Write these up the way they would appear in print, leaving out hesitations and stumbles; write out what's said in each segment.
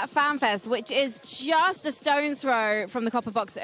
at FanFest, which is just a stone's throw from the Copper Box.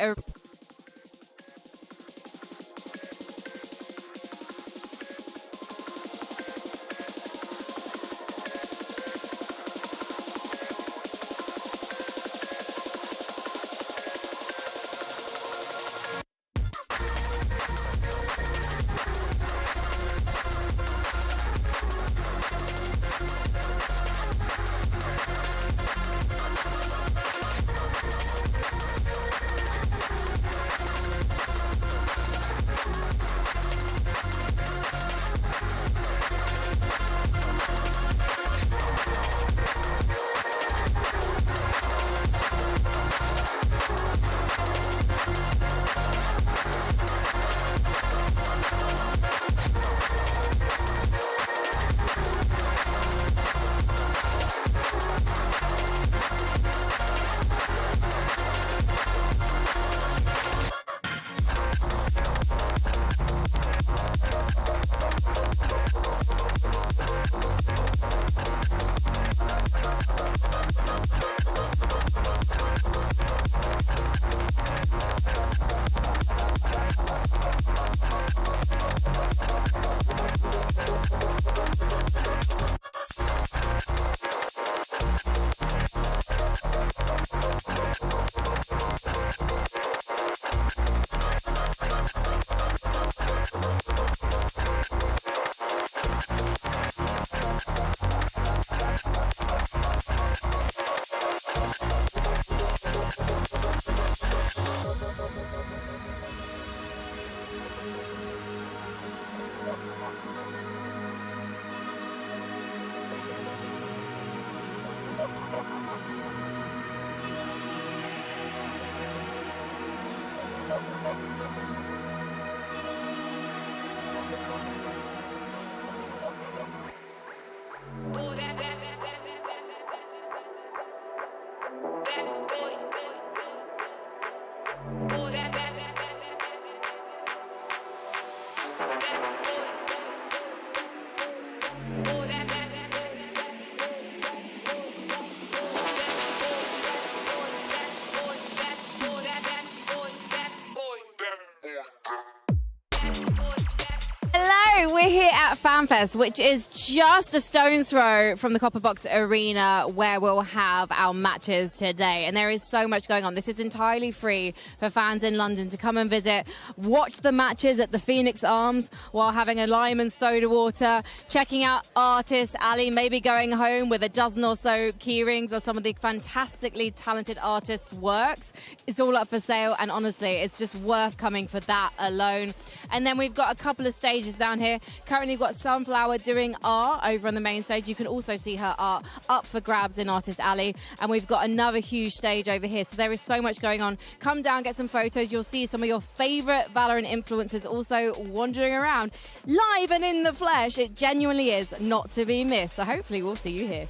We're here at FanFest, which is just a stone's throw from the Copper Box Arena, where we'll have our matches today. And there is so much going on. This is entirely free for fans in London to come and visit, watch the matches at the Phoenix Arms while having a lime and soda water, checking out artists, Ali, maybe going home with a dozen or so keyrings or some of the fantastically talented artists' works. It's all up for sale, and honestly, it's just worth coming for that alone. And then we've got a couple of stages down here. Currently, we've got Sunflower doing art over on the main stage. You can also see her art up for grabs in Artist Alley. And we've got another huge stage over here. So there is so much going on. Come down, get some photos. You'll see some of your favorite Valorant influencers also wandering around live and in the flesh. It genuinely is not to be missed. So hopefully we'll see you here.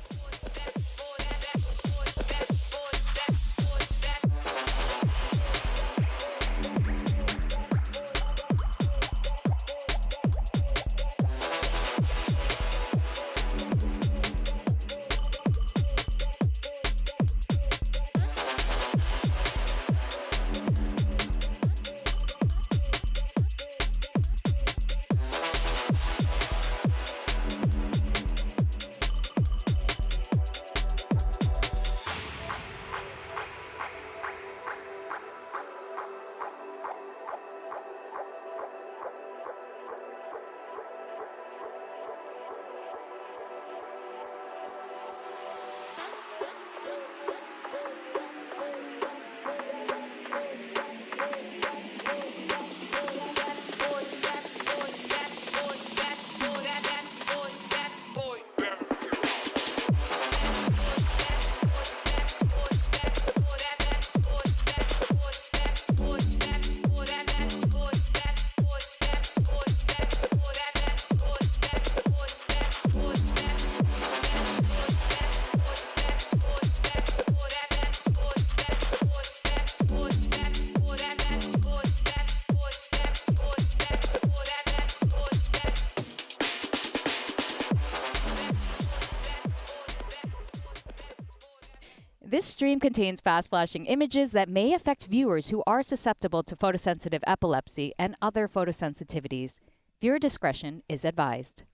This stream contains fast-flashing images that may affect viewers who are susceptible to photosensitive epilepsy and other photosensitivities. Viewer discretion is advised.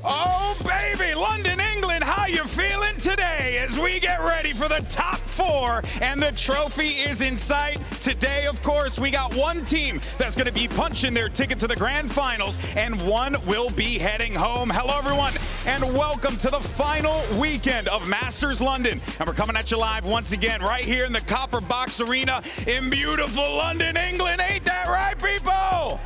Oh, baby, London, England, how you feeling today as we get ready for the top 4 and the trophy is in sight? Today, of course, we got one team that's going to be punching their ticket to the grand finals and one will be heading home. Hello, everyone, and welcome to the final weekend of Masters London. And we're coming at you live once again right here in the Copper Box Arena in beautiful London, England. Ain't that right, people?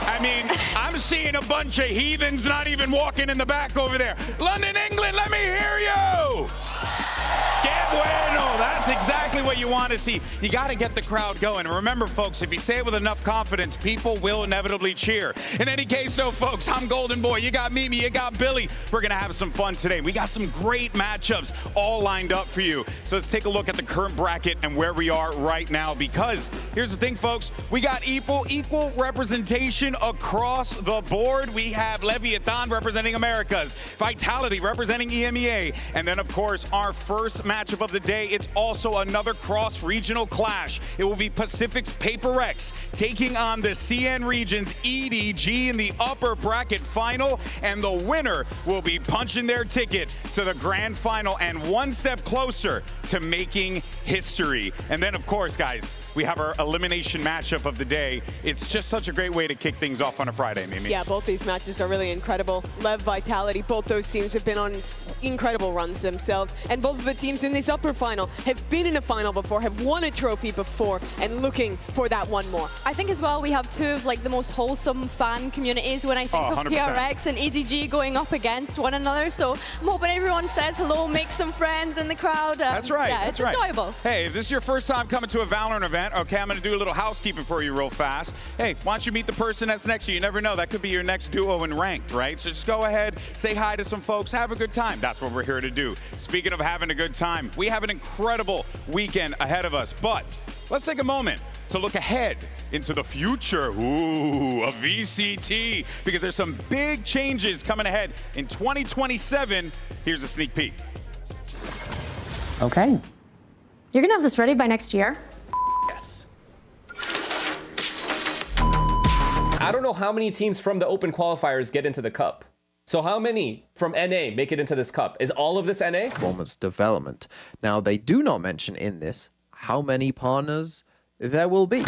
I mean, I'm seeing a bunch of heathens not even walking in the back over there. London, England, let me hear you. Que bueno. That's exactly what you want to see. You got to get the crowd going. And remember, folks, if you say it with enough confidence, people will inevitably cheer. In any case, though, folks, I'm Golden Boy. You got Mimi, you got Billy. We're going to have some fun today. We got some great matchups all lined up for you. So let's take a look at the current bracket and where we are right now. Because here's the thing, folks. We got equal representation across the board. We have Leviathan representing Americas, Vitality representing EMEA, and then, of course, our first matchup of the day, it's also another cross-regional clash. It will be Pacific's HyperX taking on the CN region's EDG in the upper bracket final, and the winner will be punching their ticket to the grand final and one step closer to making history. And then, of course, guys, we have our elimination matchup of the day. It's just such a great way to kick things off on a Friday, Mimi. Yeah, both these matches are really incredible. Lev, Vitality, both those teams have been on incredible runs themselves, and both of the teams in this upper final have been in a final before, have won a trophy before, and looking for that one more. I think as well we have two of like the most wholesome fan communities when I think of 100%. PRX and EDG going up against one another. So I'm hoping everyone says hello, makes some friends in the crowd. That's right. Yeah, that's it's right. enjoyable. Hey, if this is your first time coming to a Valorant event, okay, I'm going to do a little housekeeping for you real fast. Hey, why don't you meet the person that's next to you? You never know. That could be your next duo in ranked, right? So just go ahead, say hi to some folks, have a good time. That's what we're here to do. Speaking of having a good time, we have an incredible weekend ahead of us, but let's take a moment to look ahead into the future, of VCT, because there's some big changes coming ahead in 2027. Here's a sneak peek. Okay. You're gonna have this ready by next year? Yes. I don't know how many teams from the open qualifiers get into the cup. So how many from NA make it into this cup? Is all of this NA? Performance development. Now, they do not mention in this how many partners there will be.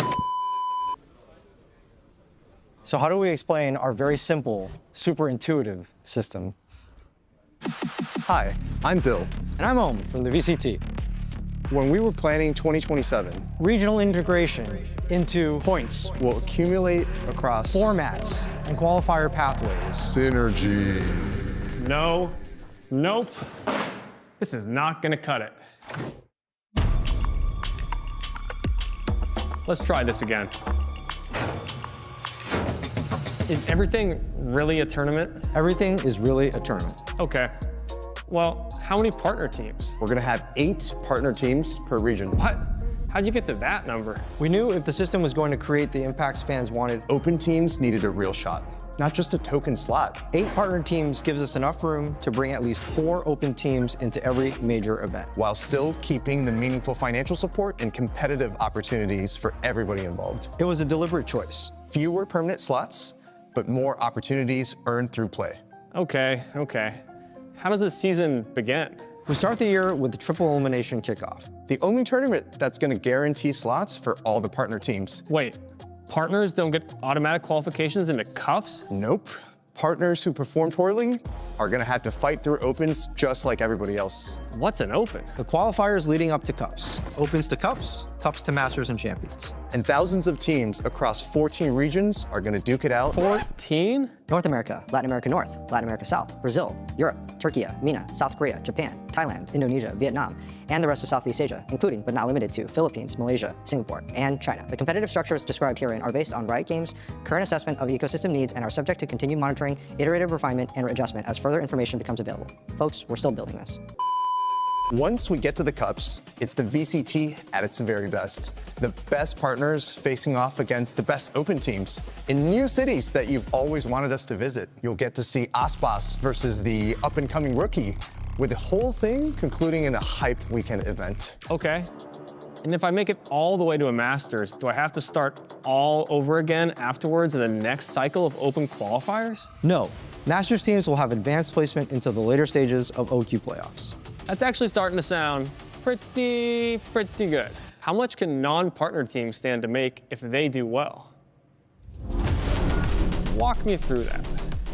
So how do we explain our very simple, super intuitive system? Hi, I'm Bill. And I'm Omen from the VCT. When we were planning 2027, Regional integration into points will accumulate across formats and qualifier pathways. synergy. No, nope. This is not gonna cut it. Let's try this again. Is everything really a tournament? Everything is really a tournament. Okay. Well, how many partner teams? We're gonna have 8 partner teams per region. What? How'd you get to that number? We knew if the system was going to create the impacts fans wanted, Open teams needed a real shot, not just a token slot. 8 partner teams gives us enough room to bring at least 4 open teams into every major event. While still keeping the meaningful financial support and competitive opportunities for everybody involved. It was a deliberate choice. Fewer permanent slots, but more opportunities earned through play. Okay. How does this season begin? We start the year with the triple elimination kickoff. The only tournament that's gonna guarantee slots for all the partner teams. Wait, partners don't get automatic qualifications into cups? Nope. Partners who perform poorly are gonna have to fight through opens just like everybody else. What's an open? The qualifiers leading up to cups. Opens to cups, cups to masters and champions. And thousands of teams across 14 regions are gonna duke it out. 14? North America, Latin America North, Latin America South, Brazil, Europe. Turkey, MENA, South Korea, Japan, Thailand, Indonesia, Vietnam, and the rest of Southeast Asia, including but not limited to Philippines, Malaysia, Singapore, and China. The competitive structures described herein are based on Riot Games' current assessment of ecosystem needs and are subject to continued monitoring, iterative refinement, and adjustment as further information becomes available. Folks, we're still building this. Once we get to the Cups, it's the VCT at its very best. The best partners facing off against the best open teams in new cities that you've always wanted us to visit. You'll get to see Aspas versus the up-and-coming rookie, with the whole thing concluding in a hype weekend event. Okay. And if I make it all the way to a Masters, do I have to start all over again afterwards in the next cycle of open qualifiers? No. Masters teams will have advanced placement into the later stages of OQ playoffs. That's actually starting to sound pretty good. How much can non-partner teams stand to make if they do well? Walk me through that.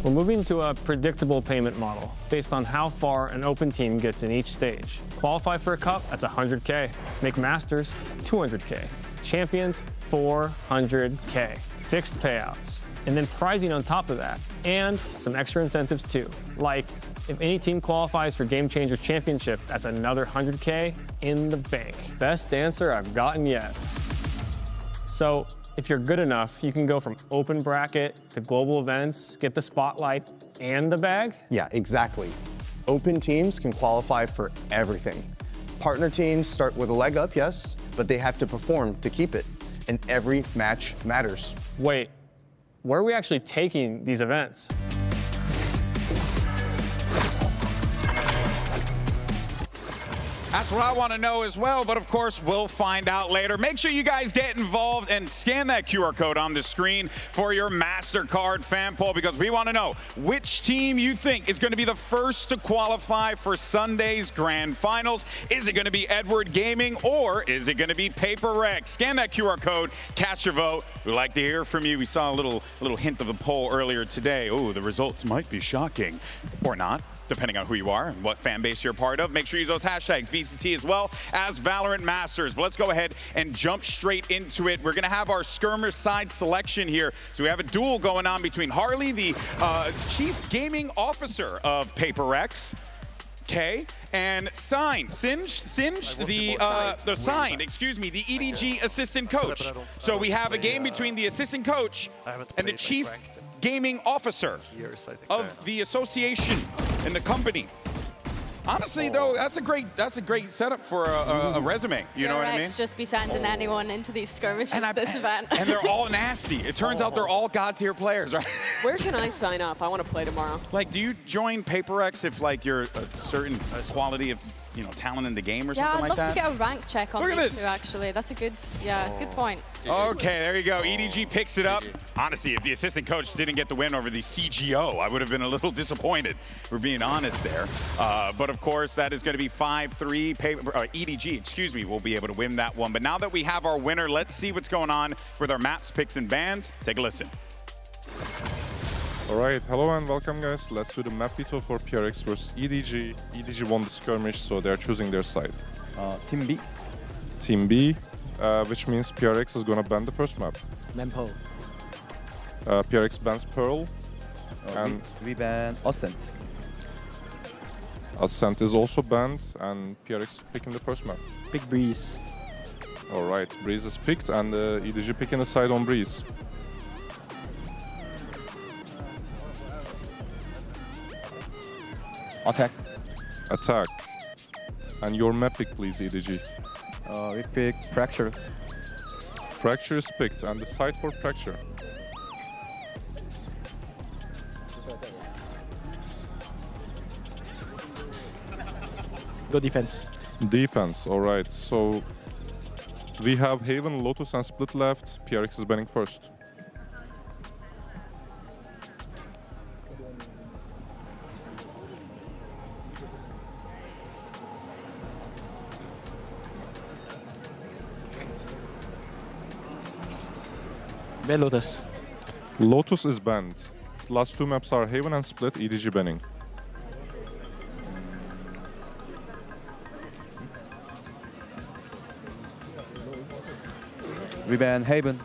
We're moving to a predictable payment model based on how far an open team gets in each stage. Qualify for a cup, that's 100K. Make Masters, 200K. Champions, 400K. Fixed payouts. And then pricing on top of that. And some extra incentives too. Like, if any team qualifies for Game Changers Championship, that's another 100K in the bank. Best answer I've gotten yet. So, if you're good enough, you can go from open bracket to global events, get the spotlight and the bag? Yeah, exactly. Open teams can qualify for everything. Partner teams start with a leg up, yes, but they have to perform to keep it. And every match matters. Wait, where are we actually taking these events? That's what I want to know as well, but of course, we'll find out later. Make sure you guys get involved and scan that QR code on the screen for your Mastercard fan poll, because we want to know which team you think is going to be the first to qualify for Sunday's Grand Finals. Is it going to be Edward Gaming or is it going to be HyperX? Scan that QR code, cast your vote. We'd like to hear from you. We saw a little hint of the poll earlier today. Oh, the results might be shocking or not, depending on who you are and what fan base you're part of. Make sure you use those hashtags, VCT as well as Valorant Masters. But let's go ahead and jump straight into it. We're going to have our skirmish side selection here. So we have a duel going on between Harley, the Chief Gaming Officer of HyperX, K, and Singe, the EDG Assistant Coach. So we have a game between the Assistant Coach and the Chief Gaming Officer of the association and the company. Honestly, though, that's a great setup for a resume. You know what I mean? Just be sending anyone into these skirmishes this event. And they're all nasty. It turns out they're all god tier players, right? Where can I sign up? I want to play tomorrow. Like, do you join HyperX if like you're a certain quality of talent in the game or something like that? Yeah, I'd love to get a rank check on these two, actually. That's a good, good point. Okay, there you go. EDG picks it up. Honestly, if the assistant coach didn't get the win over the CGO, I would have been a little disappointed, for being honest there. But of course, that is going to be 5-3. EDG, will be able to win that one. But now that we have our winner, let's see what's going on with our maps, picks, and bans. Take a listen. Alright, hello and welcome guys. Let's do the map veto for PRX versus EDG. EDG won the skirmish, so they're choosing their side. Team B. Team B, which means PRX is gonna ban the first map. Pearl. PRX bans Pearl. And we ban Ascent. Ascent is also banned, and PRX picking the first map. Pick Breeze. Alright, Breeze is picked, and EDG picking the side on Breeze. Attack. And your map pick, please, EDG. We pick Fracture. Fracture is picked, and the side for Fracture. Go defense. Defense, alright. So we have Haven, Lotus, and Split left. PRX is banning first. Lotus. Lotus is banned. The last two maps are Haven and Split, EDG banning. We ban Haven.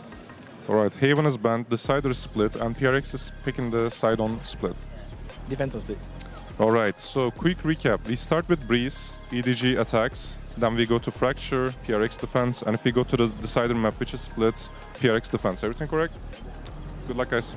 Alright, Haven is banned, the side is Split, and PRX is picking the side on Split. Defense on Split. All right, so quick recap. We start with Breeze, EDG attacks, then we go to Fracture, PRX defense, and if we go to the decider map, which is splits, PRX defense. Everything correct? Good luck, guys.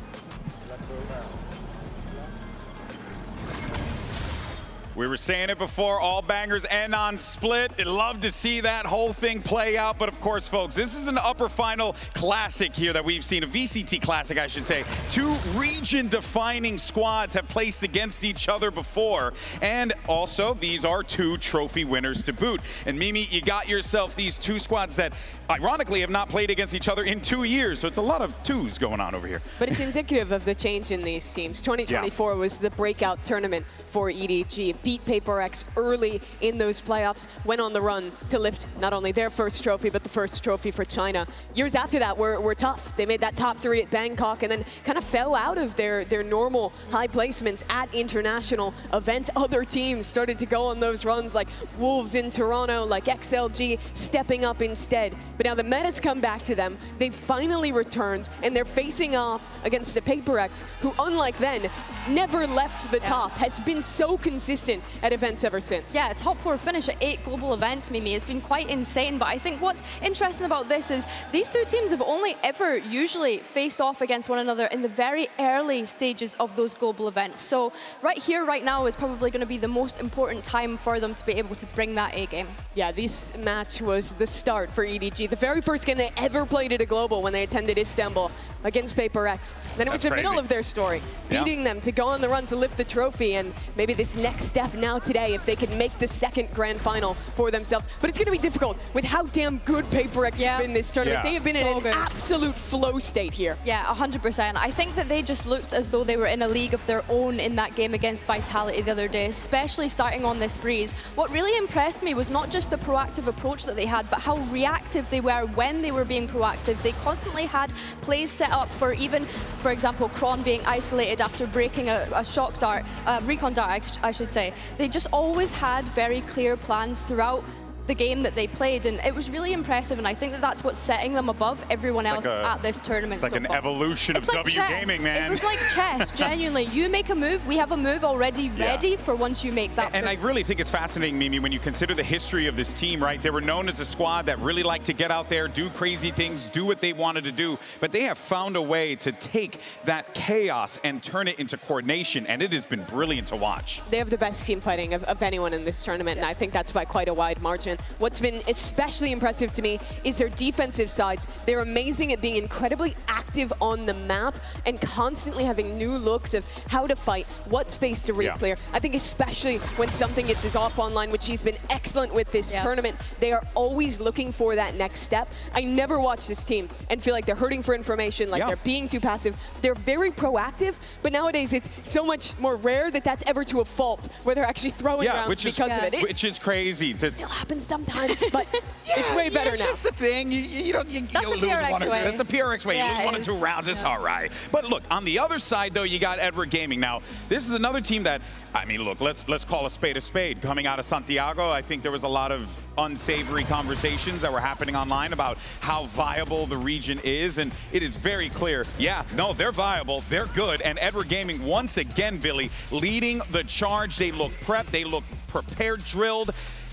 We were saying it before, all bangers end on split. I'd love to see that whole thing play out. But of course, folks, this is an upper final classic here that we've seen, a VCT classic, I should say. Two region-defining squads have placed against each other before. And also, these are two trophy winners to boot. And Mimi, you got yourself these two squads that, ironically, have not played against each other in 2 years. So it's a lot of twos going on over here. But it's indicative of the change in these teams. 2024 was the breakout tournament for EDG. Beat HyperX early in those playoffs, went on the run to lift not only their first trophy, but the first trophy for China. Years after that were tough. They made that top 3 at Bangkok and then kind of fell out of their normal high placements at international events. Other teams started to go on those runs like Wolves in Toronto, like XLG stepping up instead. But now the meta's come back to them. They've finally returned and they're facing off against the HyperX, who unlike then, never left the top, has been so consistent at events ever since. Yeah, top 4 finish at 8 global events, Mimi, has been quite insane. But I think what's interesting about this is these two teams have only ever usually faced off against one another in the very early stages of those global events. So right here, right now is probably going to be the most important time for them to be able to bring that A game. Yeah, this match was the start for EDG. The very first game they ever played at a global when they attended Istanbul against HyperX. Then it was the middle of their story, beating them to go on the run to lift the trophy, and maybe this next step now today if they can make the second grand final for themselves. But it's going to be difficult with how damn good HyperX has been this tournament. They have been in an absolute flow state here. Yeah, 100%. I think that they just looked as though they were in a league of their own in that game against Vitality the other day, especially starting on this Breeze. What really impressed me was not just the proactive approach that they had, but how reactive they were when they were being proactive. They constantly had plays set up for even, for example, Kron being isolated after breaking a shock dart, recon dart, I should say. They just always had very clear plans throughout the game that they played, and it was really impressive, and I think that that's what's setting them above everyone else at this tournament. It's like an evolution of W gaming, man. It was like chess, genuinely. You make a move, we have a move already ready for once you make that And move. I really think it's fascinating, Mimi, when you consider the history of this team, right? They were known as a squad that really liked to get out there, do crazy things, do what they wanted to do, but they have found a way to take that chaos and turn it into coordination, and it has been brilliant to watch. They have the best team fighting of anyone in this tournament, and I think that's by quite a wide margin. What's been especially impressive to me is their defensive sides. They're amazing at being incredibly active on the map and constantly having new looks of how to fight, what space to re-clear. I think especially when something gets us off online, which he's been excellent with this tournament, they are always looking for that next step. I never watch this team and feel like they're hurting for information, like they're being too passive. They're very proactive, but nowadays it's so much more rare that that's ever to a fault, where they're actually throwing rounds because of it. Which is crazy. It still happens sometimes, but it's way better now. That's the thing. You don't lose one or two. That's the PRX way. You lose 1 or 2 rounds. It's all right. But look, on the other side, though, you got Edward Gaming. Now, this is another team that, I mean, look, let's call a spade a spade. Coming out of Santiago, I think there was a lot of unsavory conversations that were happening online about how viable the region is, and it is very clear. Yeah, no, they're viable. They're good. And Edward Gaming, once again, Billy, leading the charge. They look prepped. They look prepared, drilled.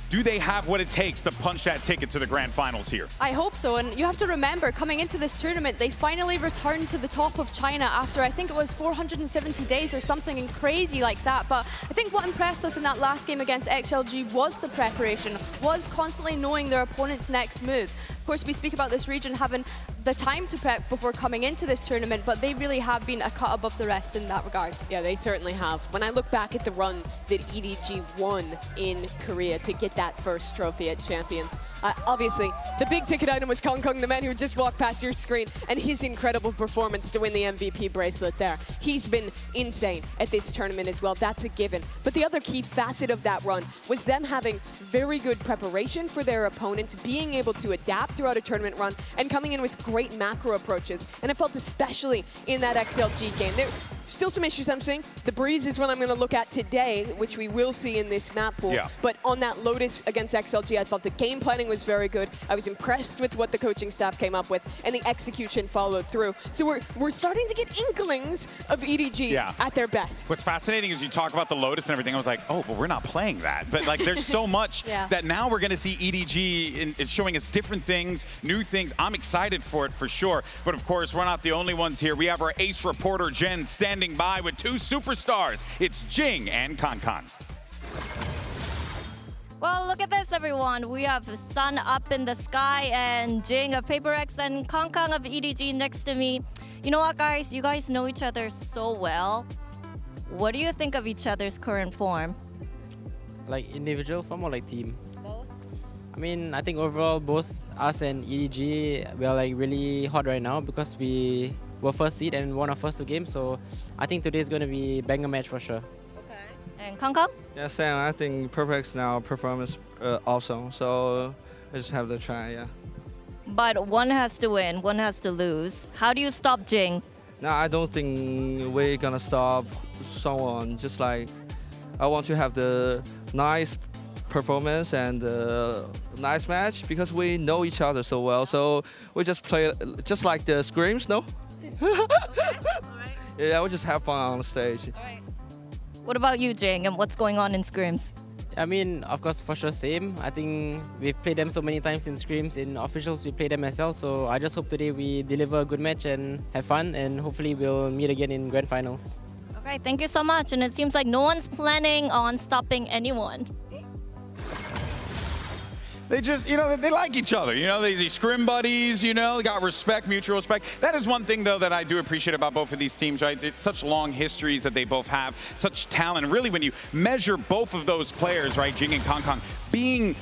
Do they have what it takes to punch that ticket to the grand finals here? I hope so, and you have to remember, coming into this tournament, they finally returned to the top of China after, I think it was 470 days or something crazy like that. But I think what impressed us in that last game against XLG was the preparation, was constantly knowing their opponent's next move. Of course, we speak about this region having the time to prep before coming into this tournament, but they really have been a cut above the rest in that regard. Yeah, they certainly have. When I look back at the run that EDG won in Korea to get that first trophy at Champions, obviously the big ticket item was Kong Kong, the man who just walked past your screen, and his incredible performance to win the MVP bracelet there. He's been insane at this tournament as well. That's a given. But the other key facet of that run was them having very good preparation for their opponents, being able to adapt throughout a tournament run, and coming in with great macro approaches. And it felt especially in that XLG game. still some issues I'm seeing. The Breeze is what I'm going to look at today, which we will see in this map pool. Yeah. But on that Lotus against XLG, I thought the game planning was very good. I was impressed with what the coaching staff came up with, and the execution followed through. So we're starting to get inklings of EDG at their best. What's fascinating is you talk about the Lotus and everything. I was like, oh, but we're not playing that. But like, there's so much that now we're going to see EDG in showing us different things, new things. I'm excited for it for sure. But of course, we're not the only ones here. We have our ace reporter, Jen, standing by with two superstars. It's Jing and Kankan. Well, look at this, everyone. We have the sun up in the sky and Jing of HyperX and Kankan of EDG next to me. You know what, guys? You guys know each other so well. What do you think of each other's current form? Like individual form or like team? Both. I mean, I think overall both us and EDG, we are like really hot right now because we were first seed and won our first 2 games. So I think today is going to be banger match for sure. Okay. And Kankan? Yeah, Sam, I think HyperX now performance awesome, so I just have to try, yeah. But one has to win, one has to lose. How do you stop Jing? No, I don't think we're gonna stop someone. Just like I want to have the nice performance and nice match because we know each other so well. So we just play just like the scrims, no? Yeah, we just have fun on the stage. What about you, Jing, and what's going on in scrims? I mean, of course, for sure, same. I think we've played them so many times in scrims, in officials, we play them as well. So I just hope today we deliver a good match and have fun, and hopefully we'll meet again in grand finals. Okay, thank you so much. And it seems like no one's planning on stopping anyone. They just, you know, they like each other. You know, they scrim buddies, you know, got respect, mutual respect. That is one thing, though, that I do appreciate about both of these teams, right? It's such long histories that they both have, such talent. Really, when you measure both of those players, right, Jing and Kankan, being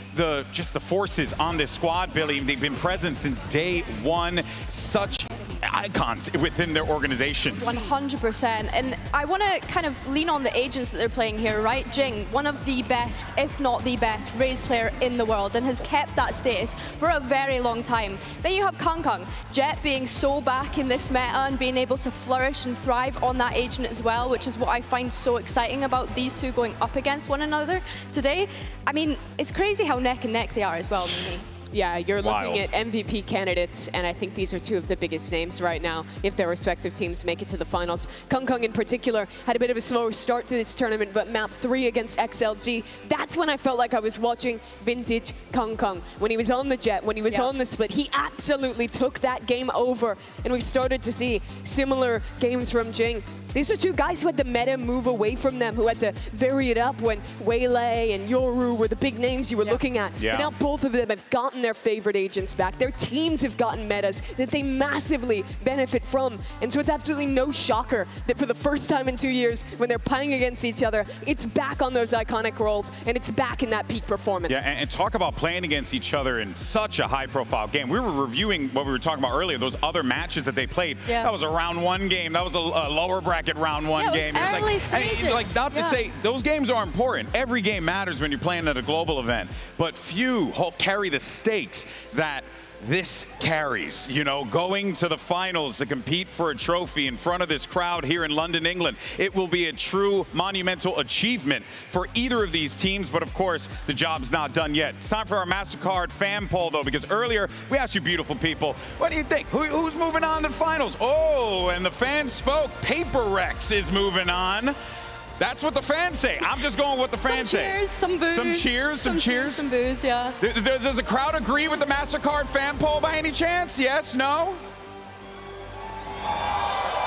just the forces on this squad, Billy, they've been present since day one. Such icons within their organizations. 100%. And I want to kind of lean on the agents that they're playing here, right? Jing, one of the best, if not the best, Raze player in the world and has kept that status for a very long time. Then you have Kankan, Jet being so back in this meta and being able to flourish and thrive on that agent as well, which is what I find so exciting about these two going up against one another today. I mean, it's crazy how neck and neck they are as well, Mimi. Yeah, you're Wild. looking at MVP candidates, and I think these are two of the biggest names right now if their respective teams make it to the finals. Kung in particular had a bit of a slower start to this tournament, but map 3 against XLG, that's when I felt like I was watching vintage Kung. When he was on the Jet, when he was on the split, he absolutely took that game over, and we started to see similar games from Jing. These are two guys who had the meta move away from them, who had to vary it up when Waylay and Yoru were the big names you were looking at. Yeah. But now both of them have gotten their favorite agents back. Their teams have gotten metas that they massively benefit from. And so it's absolutely no shocker that for the first time in 2 years, when they're playing against each other, it's back on those iconic roles, and it's back in that peak performance. Yeah, and talk about playing against each other in such a high-profile game. We were reviewing what we were talking about earlier, those other matches that they played. Yeah. That was a round 1 game. That was a lower bracket round 1 game. It was early stages. Like, not to say those games are important. Every game matters when you're playing at a global event. But few carry the stakes that this carries, you know, going to the finals to compete for a trophy in front of this crowd here in London, England. It will be a true monumental achievement for either of these teams, but of course, the job's not done yet. It's time for our Mastercard fan poll, though, because earlier we asked you beautiful people, what do you think? Who's moving on to the finals? Oh, and the fans spoke. HyperX is moving on. That's what the fans say. I'm just going with what the fans say. Cheers, some boos. Some cheers, some cheers. Some boos, yeah. Does the crowd agree with the Mastercard fan poll by any chance? Yes, no?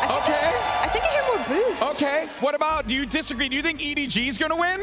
Okay. I think I hear more boos. Okay. What about, do you disagree? Do you think EDG is going to win?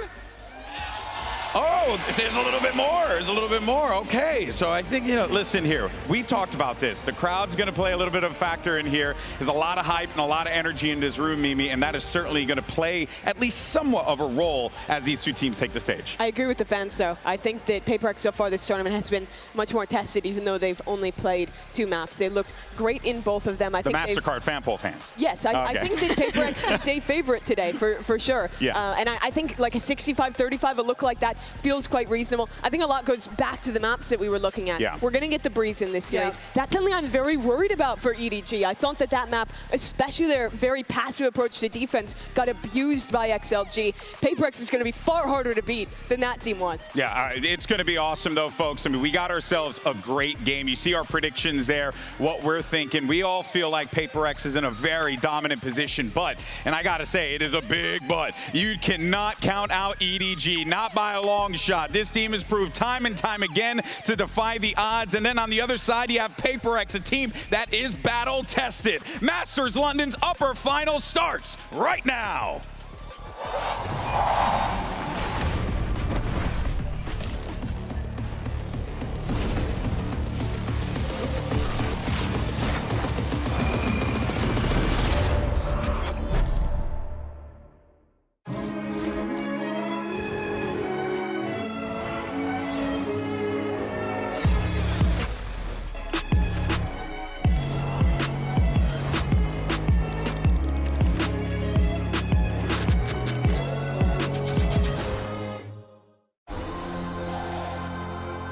Oh, there's a little bit more. There's a little bit more. Okay. So I think, you know, listen here. We talked about this. The crowd's going to play a little bit of a factor in here. There's a lot of hype and a lot of energy in this room, Mimi, and that is certainly going to play at least somewhat of a role as these two teams take the stage. I agree with the fans, though. I think that HyperX so far this tournament has been much more tested, even though they've only played 2 maps. They looked great in both of them. I think Mastercard fan poll fans. Yes, I think that HyperX is a favorite today, for sure. Yeah. And I think like a 65-35, a look like that, feels quite reasonable. I think a lot goes back to the maps that we were looking at. Yeah. We're going to get the Breeze in this series. Yeah. That's something I'm very worried about for EDG. I thought that map, especially their very passive approach to defense, got abused by XLG. HyperX is going to be far harder to beat than that team was. Yeah, it's going to be awesome, though, folks. I mean, we got ourselves a great game. You see our predictions there, what we're thinking. We all feel like HyperX is in a very dominant position, but, and I got to say, it is a big but. You cannot count out EDG, not by a long shot. This team has proved time and time again to defy the odds. And then on the other side, you have HyperX, a team that is battle-tested. Masters London's upper final starts right now.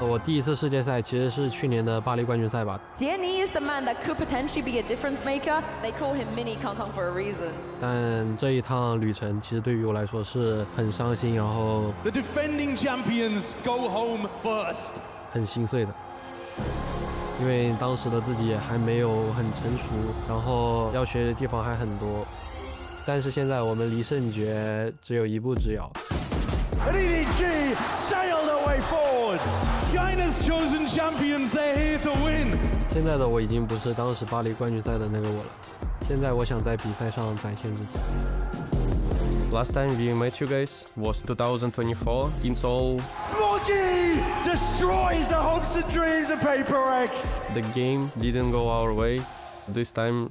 我第一次世界赛其实是去年的巴黎冠军赛吧。Danny is the man that could potentially be a difference maker. They call him Mini Kong Kong for a reason. 但这一趟旅程其实对于我来说是很伤心，然后 The defending champions go home first. 很心碎的，因为当时的自己也还没有很成熟，然后要学的地方还很多。但是现在我们离圣爵只有一步之遥。And EDG sailed their way forwards. China's chosen champions, they're here to win. 现在的我已经不是当时巴黎冠军赛的那个我了，现在我想在比赛上展现自己。Last time we met you guys was 2024 in Seoul. Smoggy destroys the hopes and dreams of HyperX. The game didn't go our way. This time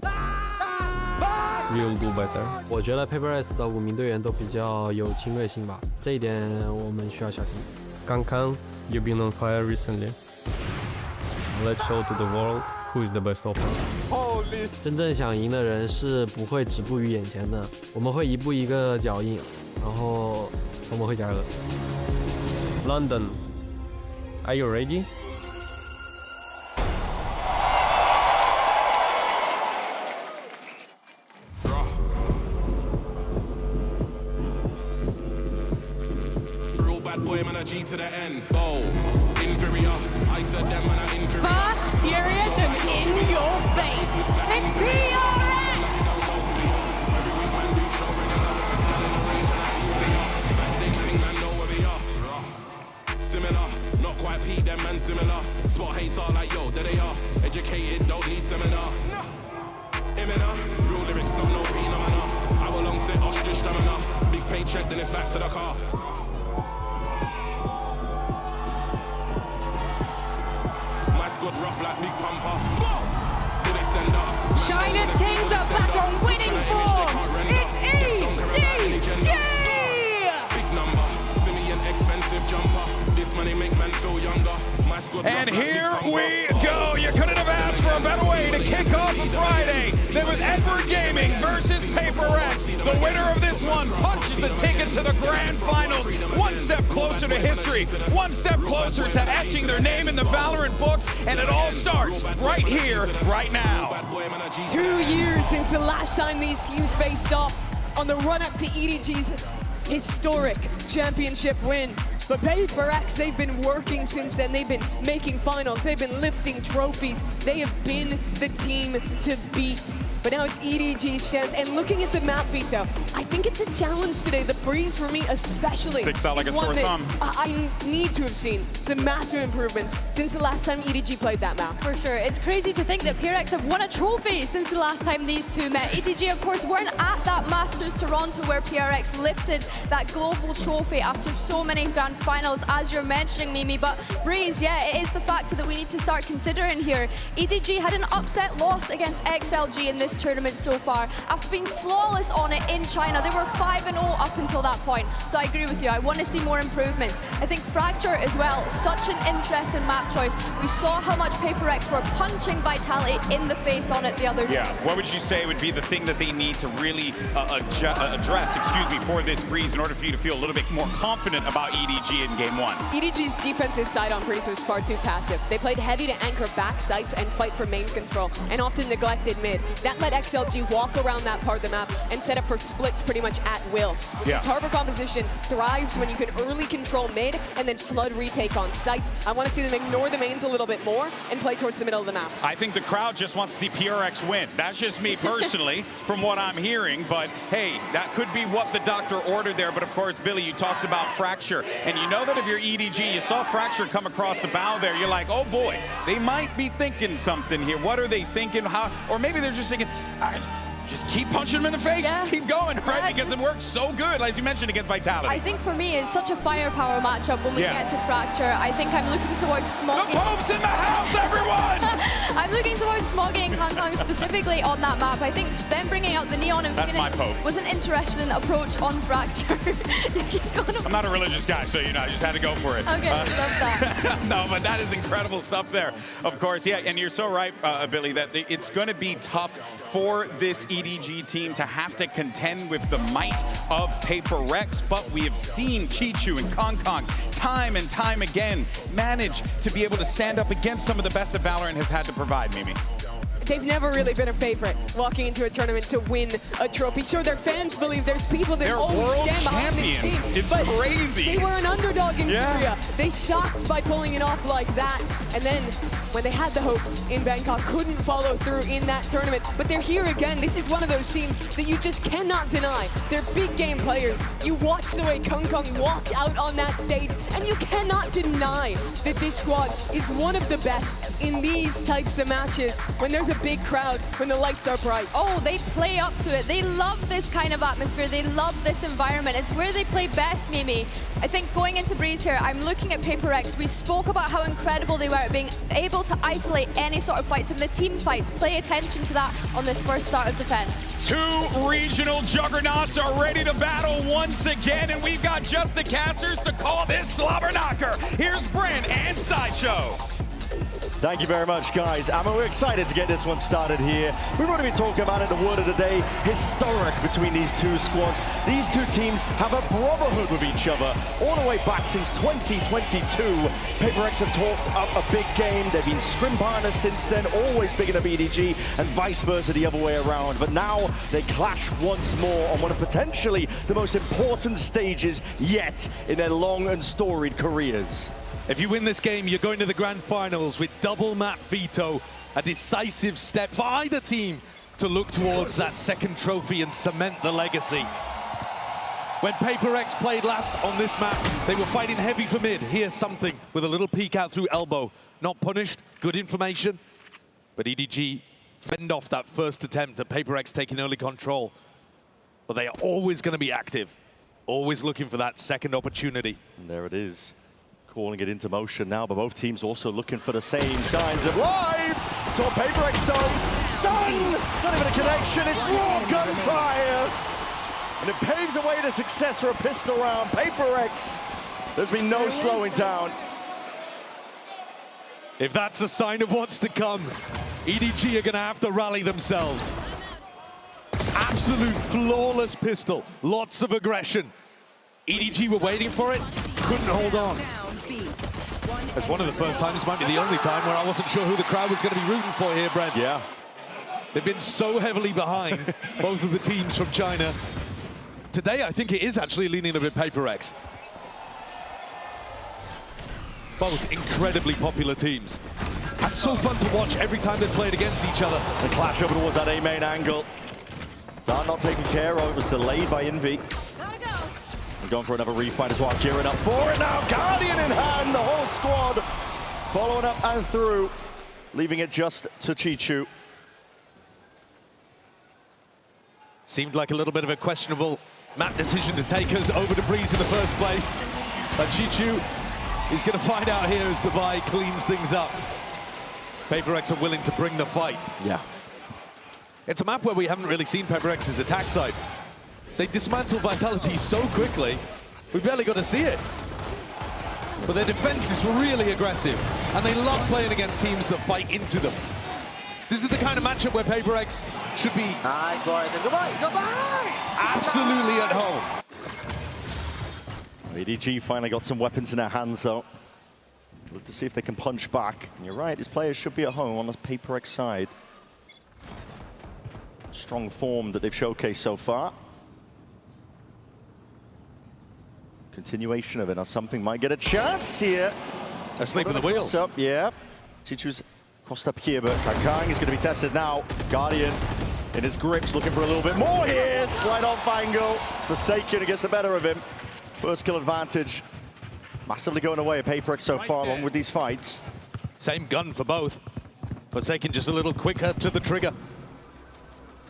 we'll do better. 我觉得 HyperX 的5名队员都比较有侵略性吧，这一点我们需要小心。Kang Kang, you've been on fire recently. Let's show to the world who is the best opponent. 真正想赢的人是不会止步于眼前的，我们会一步一个脚印，然后我们会加油的。London, are you ready? G to the end. Oh, inferior. I said them when I'm inferior. Fast, furious, and in your face. It's PRX! Similar, not quite P, them man similar. Spot hater like yo, there they are. Educated, don't need seminar. Imminent, real lyrics, no phenomena. Hour long set, ostrich stamina. Big paycheck, then it's back to the car. Good rough like big pumper. Do they send up? China's kings are back on winning form. It's EDG! Big number, semi and expensive jumper. This money make men feel younger. My squad and here we go. You couldn't have asked for a better way to kick off a Friday than with Edward Gaming versus HyperX. The winner of this one punches the ticket to the grand finals. One step closer to history, one step closer to etching their name in the Valorant books, and it all starts right here, right now. 2 years since the last time these teams faced off on the run-up to EDG's historic championship win. But HyperX, they've been working since then. They've been making finals. They've been lifting trophies. They have been the team to beat. But now it's EDG's chance. And looking at the map, Vito, I think it's a challenge today. The Breeze, for me especially, sticks out like a sore thumb. I need to have seen some massive improvements since the last time EDG played that map. For sure. It's crazy to think that PRX have won a trophy since the last time these two met. EDG, of course, weren't at that Masters Toronto where PRX lifted that global trophy after so many grand finals, as you're mentioning, Mimi. But Breeze, yeah, it is the factor that we need to start considering here. EDG had an upset loss against XLG in this tournament so far. After being flawless on it in China, they were 5-0 up until that point. So I agree with you. I want to see more improvements. I think Fracture as well, such an interesting map choice. We saw how much HyperX were punching Vitality in the face on it the other day. Yeah, what would you say would be the thing that they need to really address, for this Breeze in order for you to feel a little bit more confident about EDG? EDG in game 1. EDG's defensive side on Breeze was far too passive. They played heavy to anchor back sites and fight for main control, and often neglected mid. That let XLG walk around that part of the map and set up for splits pretty much at will. This Harbor composition thrives when you can early control mid and then flood retake on sites. I want to see them ignore the mains a little bit more and play towards the middle of the map. I think the crowd just wants to see PRX win. That's just me personally from what I'm hearing, but hey, that could be what the doctor ordered there. But of course, Billy, you talked about Fracture, and you know that if you're EDG, you saw Fracture come across the bow there, you're like, oh boy, they might be thinking something here. What are they thinking? How? Or maybe they're just thinking, just keep punching them in the face, just keep going, right? Because it works so good, as you mentioned, against Vitality. I think for me, it's such a firepower matchup when we get to Fracture. I think I'm looking towards Smoggy. The Pope's in the house, everyone! I'm looking towards Smoggy and Kong Kong specifically on that map. I think them bringing out the Neon and Phoenix was an interesting approach on Fracture. I'm not a religious guy, so you know, I just had to go for it. Okay, love that. No, but that is incredible stuff there. Of course, yeah, and you're so right, Billy, that it's going to be tough for this EDG team to have to contend with the might of HyperX, but we have seen Chichu and Kong Kong time and time again manage to be able to stand up against some of the best that Valorant has had to provide, Mimi. They've never really been a favorite walking into a tournament to win a trophy. Sure, their fans believe there's people that always stand behind these teams. It's but crazy. They were an underdog in Korea. They shocked by pulling it off like that. And then when they had the hopes in Bangkok, couldn't follow through in that tournament. But they're here again. This is one of those teams that you just cannot deny. They're big game players. You watch the way Kong Kong walked out on that stage, and you cannot deny that this squad is one of the best in these types of matches when there's a big crowd, when the lights are bright. Oh, they play up to it. They love this kind of atmosphere. They love this environment. It's where they play best, Mimi. I think going into Breeze here, I'm looking at HyperX. We spoke about how incredible they were at being able to isolate any sort of fights, and the team fights. Pay attention to that on this first start of defense. Two regional juggernauts are ready to battle once again, and we've got just the casters to call this slobber knocker. Here's Brent and Sideshow. Thank you very much, guys. We're excited to get this one started here. We're going to be talking about it, the word of the day, historic between these two squads. These two teams have a brotherhood with each other all the way back since 2022. HyperX have talked up a big game. They've been scrim partners since then, always big in the BDG, and vice versa the other way around. But now they clash once more on one of potentially the most important stages yet in their long and storied careers. If you win this game, you're going to the grand finals with double map veto, a decisive step for either team to look towards that second trophy and cement the legacy. When HyperX played last on this map, they were fighting heavy for mid. Here's something with a little peek out through elbow. Not punished, good information, but EDG fend off that first attempt at HyperX taking early control. But they are always going to be active, always looking for that second opportunity. And there it is. Calling it into motion now, but both teams also looking for the same signs of life. So HyperX stun, not even a connection, it's raw gunfire. And it paves the way to success for a pistol round. HyperX, there's been no slowing down. If that's a sign of what's to come, EDG are gonna have to rally themselves. Absolute flawless pistol, lots of aggression. EDG were waiting for it, couldn't hold on. It's one of the first times, might be the only time, where I wasn't sure who the crowd was going to be rooting for here, Brent. Yeah. They've been so heavily behind, both of the teams from China. Today, I think it is actually leaning a bit HyperX. Both incredibly popular teams. And so fun to watch every time they played against each other. The clash over towards that A main angle. Dart not taken care of, it was delayed by Envy. Going for another refight as well, gearing up for it now. Guardian in hand, the whole squad following up and through, leaving it just to Chichu. Seemed like a little bit of a questionable map decision to take us over to Breeze in the first place. But Chichu is going to find out here as Divide cleans things up. HyperX are willing to bring the fight. Yeah. It's a map where we haven't really seen HyperX's attack side. They dismantle Vitality so quickly, we barely got to see it. But their defenses were really aggressive, and they love playing against teams that fight into them. This is the kind of matchup where HyperX should be nice, boys. Goodbye, goodbye. Absolutely at home. EDG finally got some weapons in their hands, though. Look to see if they can punch back. And you're right, his players should be at home on the HyperX side. Strong form that they've showcased so far. Continuation of it. Now something might get a chance here. Asleep in the wheel. Up, yeah. Chichu's crossed up here, but Kang is going to be tested now. Guardian in his grips, looking for a little bit more here. Slide off Bango. It's Forsaken who gets the better of him. First kill advantage. Massively going away at HyperX so far, along with these fights. Same gun for both. Forsaken just a little quicker to the trigger.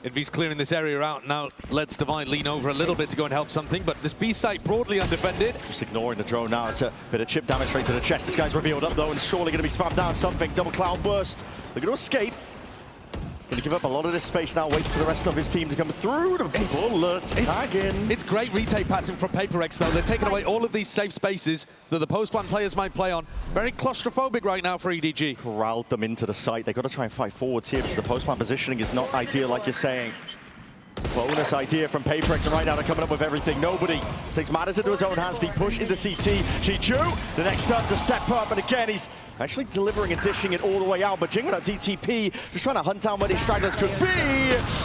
Envy's clearing this area out now. Let's Divine lean over a little bit to go and help something, but this B site broadly undefended. Just ignoring the drone now. It's a bit of chip damage straight to the chest. This guy's revealed up though, and surely going to be spammed down something. Double cloud burst. They're going to escape. Going to give up a lot of this space now, wait for the rest of his team to come through. The bullets tag in. It's great retake pattern from HyperX though. They're taking away all of these safe spaces that the post-plan players might play on. Very claustrophobic right now for EDG. Corralled them into the site. They've got to try and fight forwards here because the post-plan positioning is not ideal, like you're saying. It's a bonus idea from HyperX, and right now they're coming up with everything. Nobody takes matters into his own hands. Deep push into CT. Chichu, the next up to step up, and again he's actually delivering and dishing it all the way out. But Jing with that DTP, just trying to hunt down where these stragglers could be.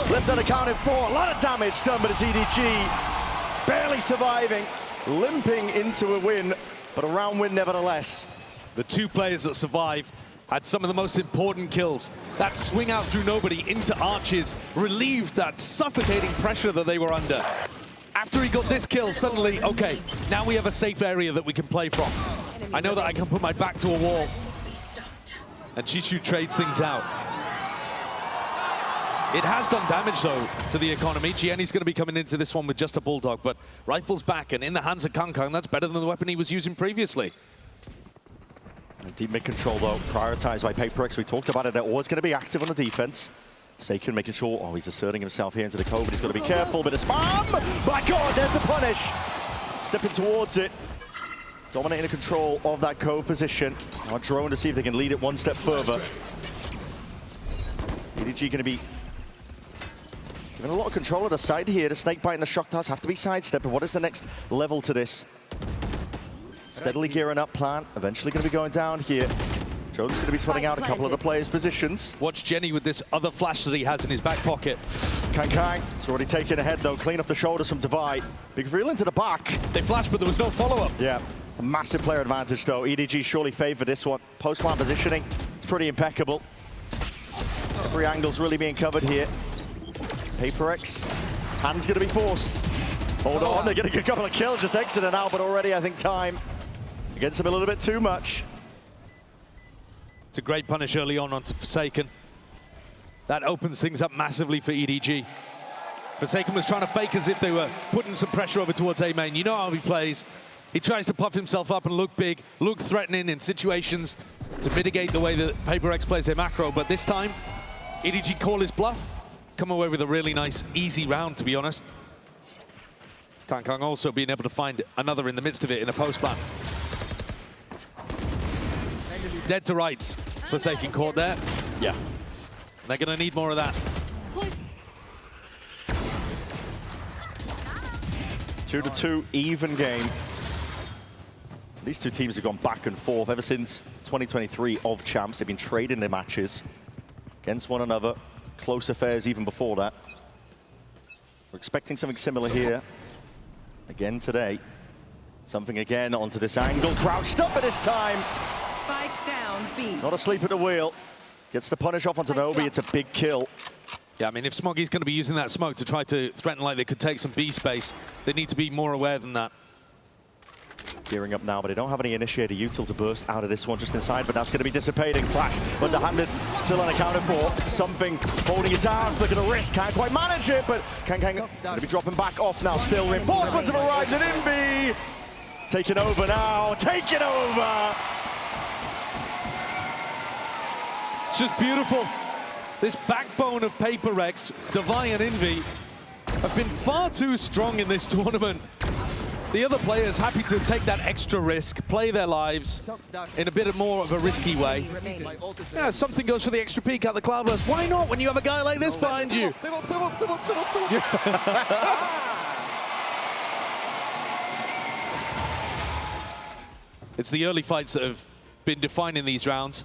Left unaccounted for. A lot of damage done, but it's EDG barely surviving, limping into a win, but a round win nevertheless. The two players that survive had some of the most important kills. That swing out through nobody into Arches relieved that suffocating pressure that they were under. After he got this kill, suddenly, okay, now we have a safe area that we can play from. I know that I can put my back to a wall. And Chichu trades things out. It has done damage, though, to the economy. Gianni's going to be coming into this one with just a Bulldog, but rifle's back, and in the hands of Kang, that's better than the weapon he was using previously. Deep mid control though, prioritized by HyperX. We talked about it, they're always going to be active on the defense. Forsaken making sure, oh, he's asserting himself here into the cove, but he's got to be careful. Bit of spam! My God, there's the punish! Stepping towards it. Dominating the control of that cove position. Now drone to see if they can lead it one step further. EDG going to be given a lot of control at the side here. The snakebite and the shock darts have to be sidestepped, but what is the next level to this? Steadily gearing up, plan. Eventually going to be going down here. Jones going to be sweating out a couple of the players' positions. Watch Jenny with this other flash that he has in his back pocket. Kang, it's already taken ahead though. Clean off the shoulders from Divide. Big reveal into the back. They flashed, but there was no follow-up. Yeah, a massive player advantage though. EDG surely favor this one. Post-plan positioning, it's pretty impeccable. Every angle's really being covered here. HyperX, hands going to be forced. Hold on, they're getting a couple of kills, just exiting out, but already I think time against him a little bit too much. It's a great punish early on onto Forsaken. That opens things up massively for EDG. Forsaken was trying to fake as if they were putting some pressure over towards A-Main. You know how he plays. He tries to puff himself up and look big, look threatening in situations to mitigate the way that HyperX plays their macro. But this time, EDG call his bluff, come away with a really nice, easy round, to be honest. Kang also being able to find another in the midst of it in a post-plan. Dead to rights. Forsaken caught there. Yeah. They're going to need more of that. 2-2, even game. These two teams have gone back and forth ever since 2023 of Champs. They've been trading their matches against one another. Close affairs even before that. We're expecting something similar here. Again today. Something again onto this angle. Crouched up at this time. Spike down, B. Not asleep at the wheel. Gets the punish off onto Nobi. It's a big kill. Yeah, I mean, if Smoggy's going to be using that smoke to try to threaten like they could take some B space, they need to be more aware than that. Gearing up now, but they don't have any initiator util to burst out of this one just inside, but that's going to be dissipating. Flash, underhanded, still unaccounted for. It's something holding it down, flick of the wrist, can't quite manage it, but Kang going to be dropping back off now still. Reinforcements have arrived at Invi. Taking over now, taking over. It's just beautiful. This backbone of HyperX, Devi and Invi, have been far too strong in this tournament. The other players happy to take that extra risk, play their lives in a bit more of a risky way. Yeah, something goes for the extra peek out the Cloudburst. Why not when you have a guy like this behind you? It's the early fights that have been defining these rounds.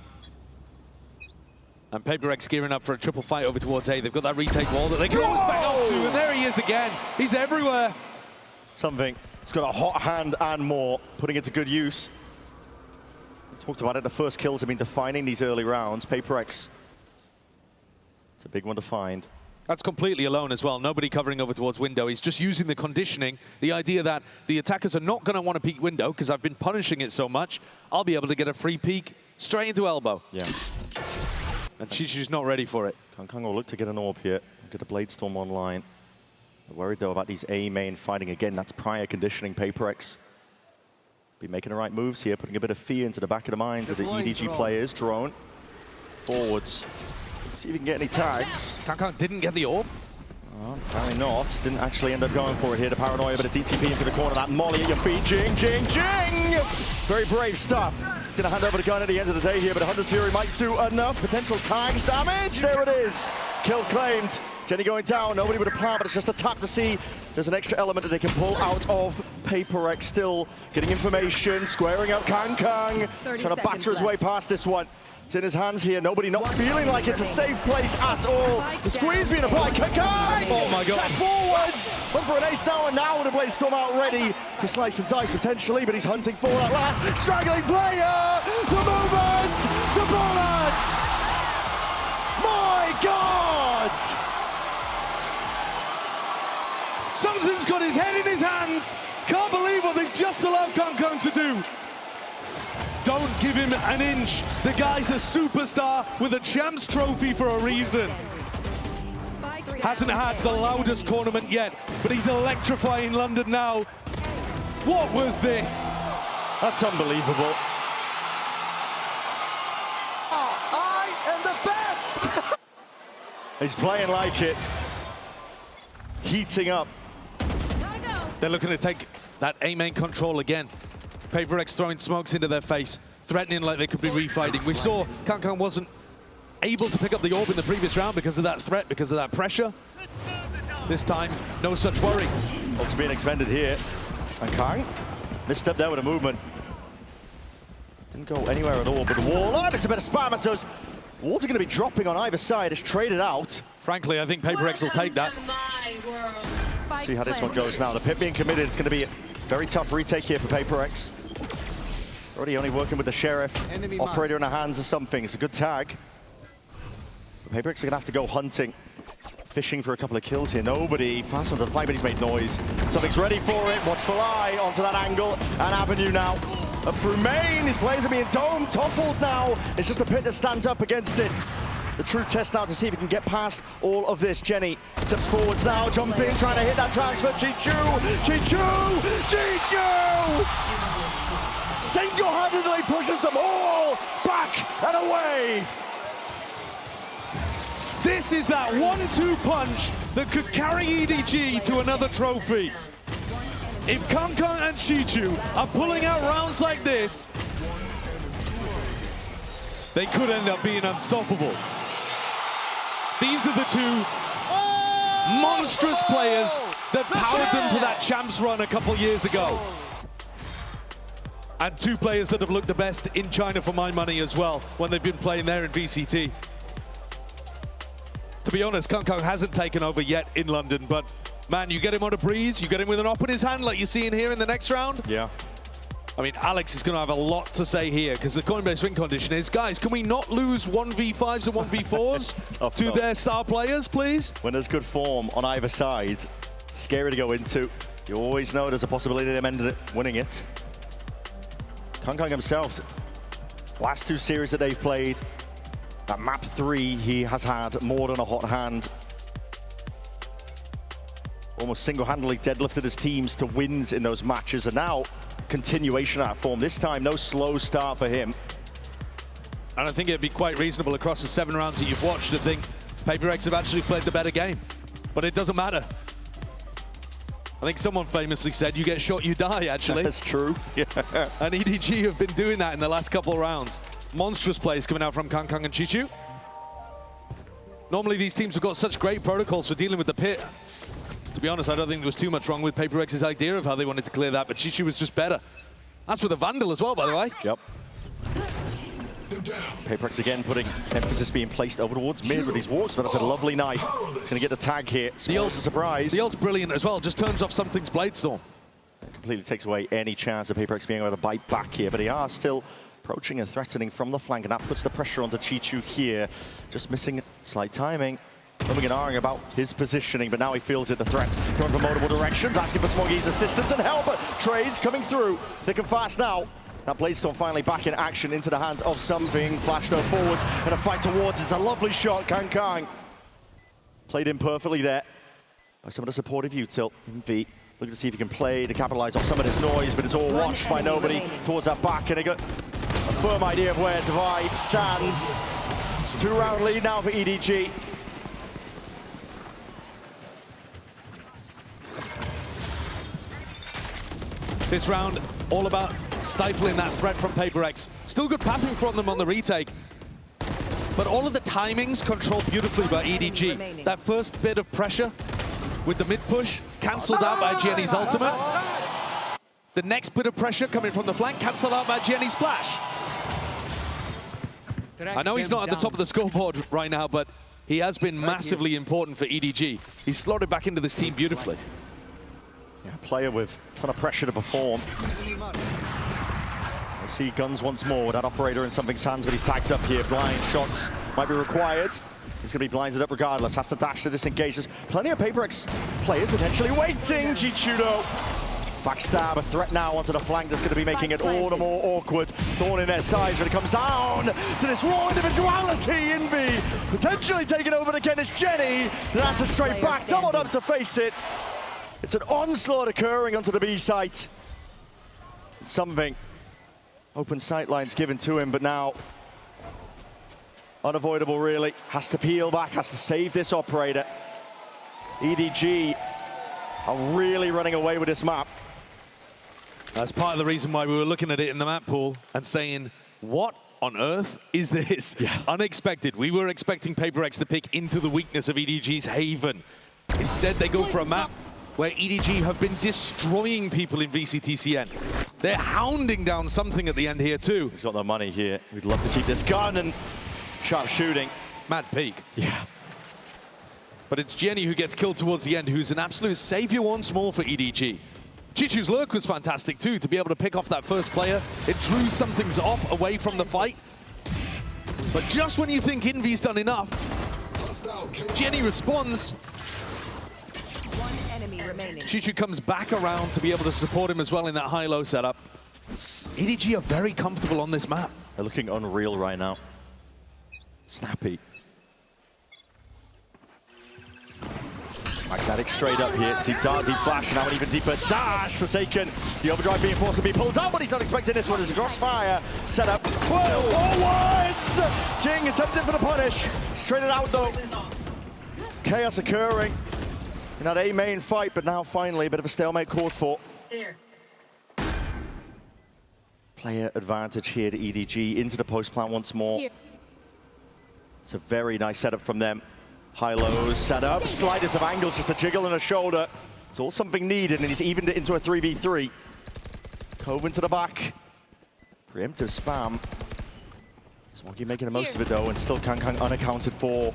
And PaperX gearing up for a triple fight over towards A. They've got that retake wall that they can always back off to, and there he is again. He's everywhere. Something. He's got a hot hand and more, putting it to good use. We talked about it, the first kills have been defining these early rounds. PaperX, it's a big one to find. That's completely alone as well. Nobody covering over towards window. He's just using the conditioning, the idea that the attackers are not going to want to peek window because I've been punishing it so much. I'll be able to get a free peek straight into elbow. Yeah. And Chichu's not ready for it. Kangkang will look to get an orb here. Get a Blade Storm online. They're worried though about these A main fighting again. That's prior conditioning. PaperX be making the right moves here, putting a bit of fear into the back of the minds of the EDG players. Drone forwards. See if we can get any tags. Kangkang didn't get the orb. Apparently not. Didn't actually end up going for it here. The paranoia, but a DTP into the corner. That molly at your feet. Jing, jing, jing! Very brave stuff. Gonna hand over the gun at the end of the day here, but Hunter's Fury might do enough. Potential tags, damage. There it is. Kill claimed. Jenny going down. Nobody with a plan, but it's just a tap to see. There's an extra element that they can pull out of. PaperX still getting information, squaring up Kangkang. Trying to batter his way past this one. It's in his hands here. Nobody not feeling like it's a safe place at all. The squeeze being applied. Kangkang! Oh my God. Dash forwards. Went for an ace now, and now with a Blade Storm out ready to slice and dice potentially, but he's hunting for at last. Straggling player. The movement. The bullets. My God! Something's got his head in his hands. Can't believe what they've just allowed Kangkang to do. Don't give him an inch. The guy's a superstar with a Champs trophy for a reason. Hasn't had the loudest tournament yet, but he's electrifying London now. What was this? That's unbelievable. I am the best! He's playing like it. Heating up. They're looking to take that A main control again. PaperX throwing smokes into their face, threatening like they could be refighting. We saw Kangkang wasn't able to pick up the orb in the previous round because of that threat, because of that pressure. This time, no such worry. Ult's being expended here. And Kang misstep there with a movement. Didn't go anywhere at all, but the wall. Oh, it's a bit of spam. So walls are going to be dropping on either side. It's traded out. Frankly, I think PaperX will take that. See how this one goes now. The pit being committed. It's going to be a very tough retake here for PaperX. Already only working with the Sheriff. Operator in the hands or something. It's a good tag. But PaperX are going to have to go hunting. Fishing for a couple of kills here. Nobody fast onto the fight, but he's made noise. Something's ready for it. Watchful eye onto that angle. And Avenue now. Up through main. His players are being domed, toppled now. It's just a pit that stands up against it. The true test now to see if he can get past all of this. Jenny steps forwards now, jumping, trying to hit that transfer. Chichu! Chichu! Chichu! Single-handedly pushes them all back and away. This is that 1-2 punch that could carry EDG to another trophy. If Kangkang and Chichu are pulling out rounds like this, they could end up being unstoppable. These are the two monstrous players that powered them to that champs run a couple years ago. And two players that have looked the best in China for my money as well when they've been playing there in VCT. To be honest, Kangkang hasn't taken over yet in London, but man, you get him on a breeze, you get him with an op in his hand like you're seeing here in the next round. Yeah. I mean, Alex is going to have a lot to say here because the Coinbase win condition is, guys, can we not lose 1v5s and 1v4s to their star players, please? When there's good form on either side, scary to go into. You always know there's a possibility of them winning it. Kangkang himself, last two series that they've played, at map 3, he has had more than a hot hand. Almost single-handedly deadlifted his teams to wins in those matches, and now continuation of that form. This time, no slow start for him. And I think it'd be quite reasonable across the 7 rounds that you've watched to think PaperX have actually played the better game. But it doesn't matter. I think someone famously said, you get shot, you die, actually. That's true. Yeah. And EDG have been doing that in the last couple of rounds. Monstrous plays coming out from Kangkang and Chichu. Normally, these teams have got such great protocols for dealing with the pit. To be honest, I don't think there was too much wrong with PaperX's idea of how they wanted to clear that, but Chichu was just better. That's with a Vandal as well, by the way. Yep. HyperX again putting emphasis being placed over towards mid with these walks, but that's a lovely knife. He's going to get the tag here. The ult's a surprise. The ult's brilliant as well, just turns off Something's Bladestorm. It completely takes away any chance of HyperX being able to bite back here, but they are still approaching and threatening from the flank, and that puts the pressure onto Chichu here. Just missing slight timing. Coming and arguing about his positioning, but now he feels it, the threat going from multiple directions, asking for Smoggy's assistance and help. Trades coming through, thick and fast now. That Bladestorm finally back in action into the hands of Something. Flash no forwards and a fight towards. It's a lovely shot, Kang. Played in perfectly there by some of the supportive util. MV looking to see if he can play to capitalize off some of this noise, but it's all watched by nobody towards that back, and they got a firm idea of where Divide stands. 2-round lead now for EDG. This round, all about stifling that threat from HyperX. Still good pathing from them on the retake. But all of the timings controlled beautifully by EDG. That first bit of pressure with the mid-push, cancelled out by Jenny's ultimate. The next bit of pressure coming from the flank, cancelled out by Jenny's flash. I know he's not at the top of the scoreboard right now, but he has been massively important for EDG. He's slotted back into this team beautifully. Yeah, player with a ton of pressure to perform. We see guns once more with that operator in Something's hands, but he's tagged up here. Blind shots might be required. He's going to be blinded up regardless. Has to dash to this engage. There's plenty of HyperX players potentially waiting. Chichudo. Backstab, a threat now onto the flank that's going to be making it all the more awkward. Thorn in their sides when it comes down to this raw individuality. Invi potentially taking over again as Jenny. That's a straight back, doubled up to face it. It's an onslaught occurring onto the B site. Something. Open sight lines given to him, but now unavoidable really. Has to peel back, has to save this operator. EDG are really running away with this map. That's part of the reason why we were looking at it in the map pool and saying, what on earth is this? Yeah. Unexpected. We were expecting HyperX to pick into the weakness of EDG's Haven. Instead, they go for a map where EDG have been destroying people in VCTCN. They're hounding down Something at the end here too. He's got no money here. We'd love to keep this gun and sharp shooting. Mad peak. Yeah. But it's Jenny who gets killed towards the end, who's an absolute savior once more for EDG. Chichu's lurk was fantastic too, to be able to pick off that first player. It drew Something's op away from the fight. But just when you think Invi's done enough, Jenny responds. One enemy remaining. Chichu comes back around to be able to support him as well in that high-low setup. EDG are very comfortable on this map. They're looking unreal right now. Snappy. Magnetic straight up here. Deep dart, deep flash, and now an even deeper dash. Forsaken. It's the overdrive being forced to be pulled out, but he's not expecting this one. There's a crossfire set up. Forwards! Jing attempting for the punish. Straight it out though. Chaos occurring in that A main fight, but now finally a bit of a stalemate called for. Player advantage here to EDG into the post plant once more. It's a very nice setup from them. High-lows set up, slightest of angles, just a jiggle and a shoulder. It's all Something needed, and he's evened it into a 3v3. Coven to the back. Preemptive spam. Smoggy making the most of it though, and still Kang unaccounted for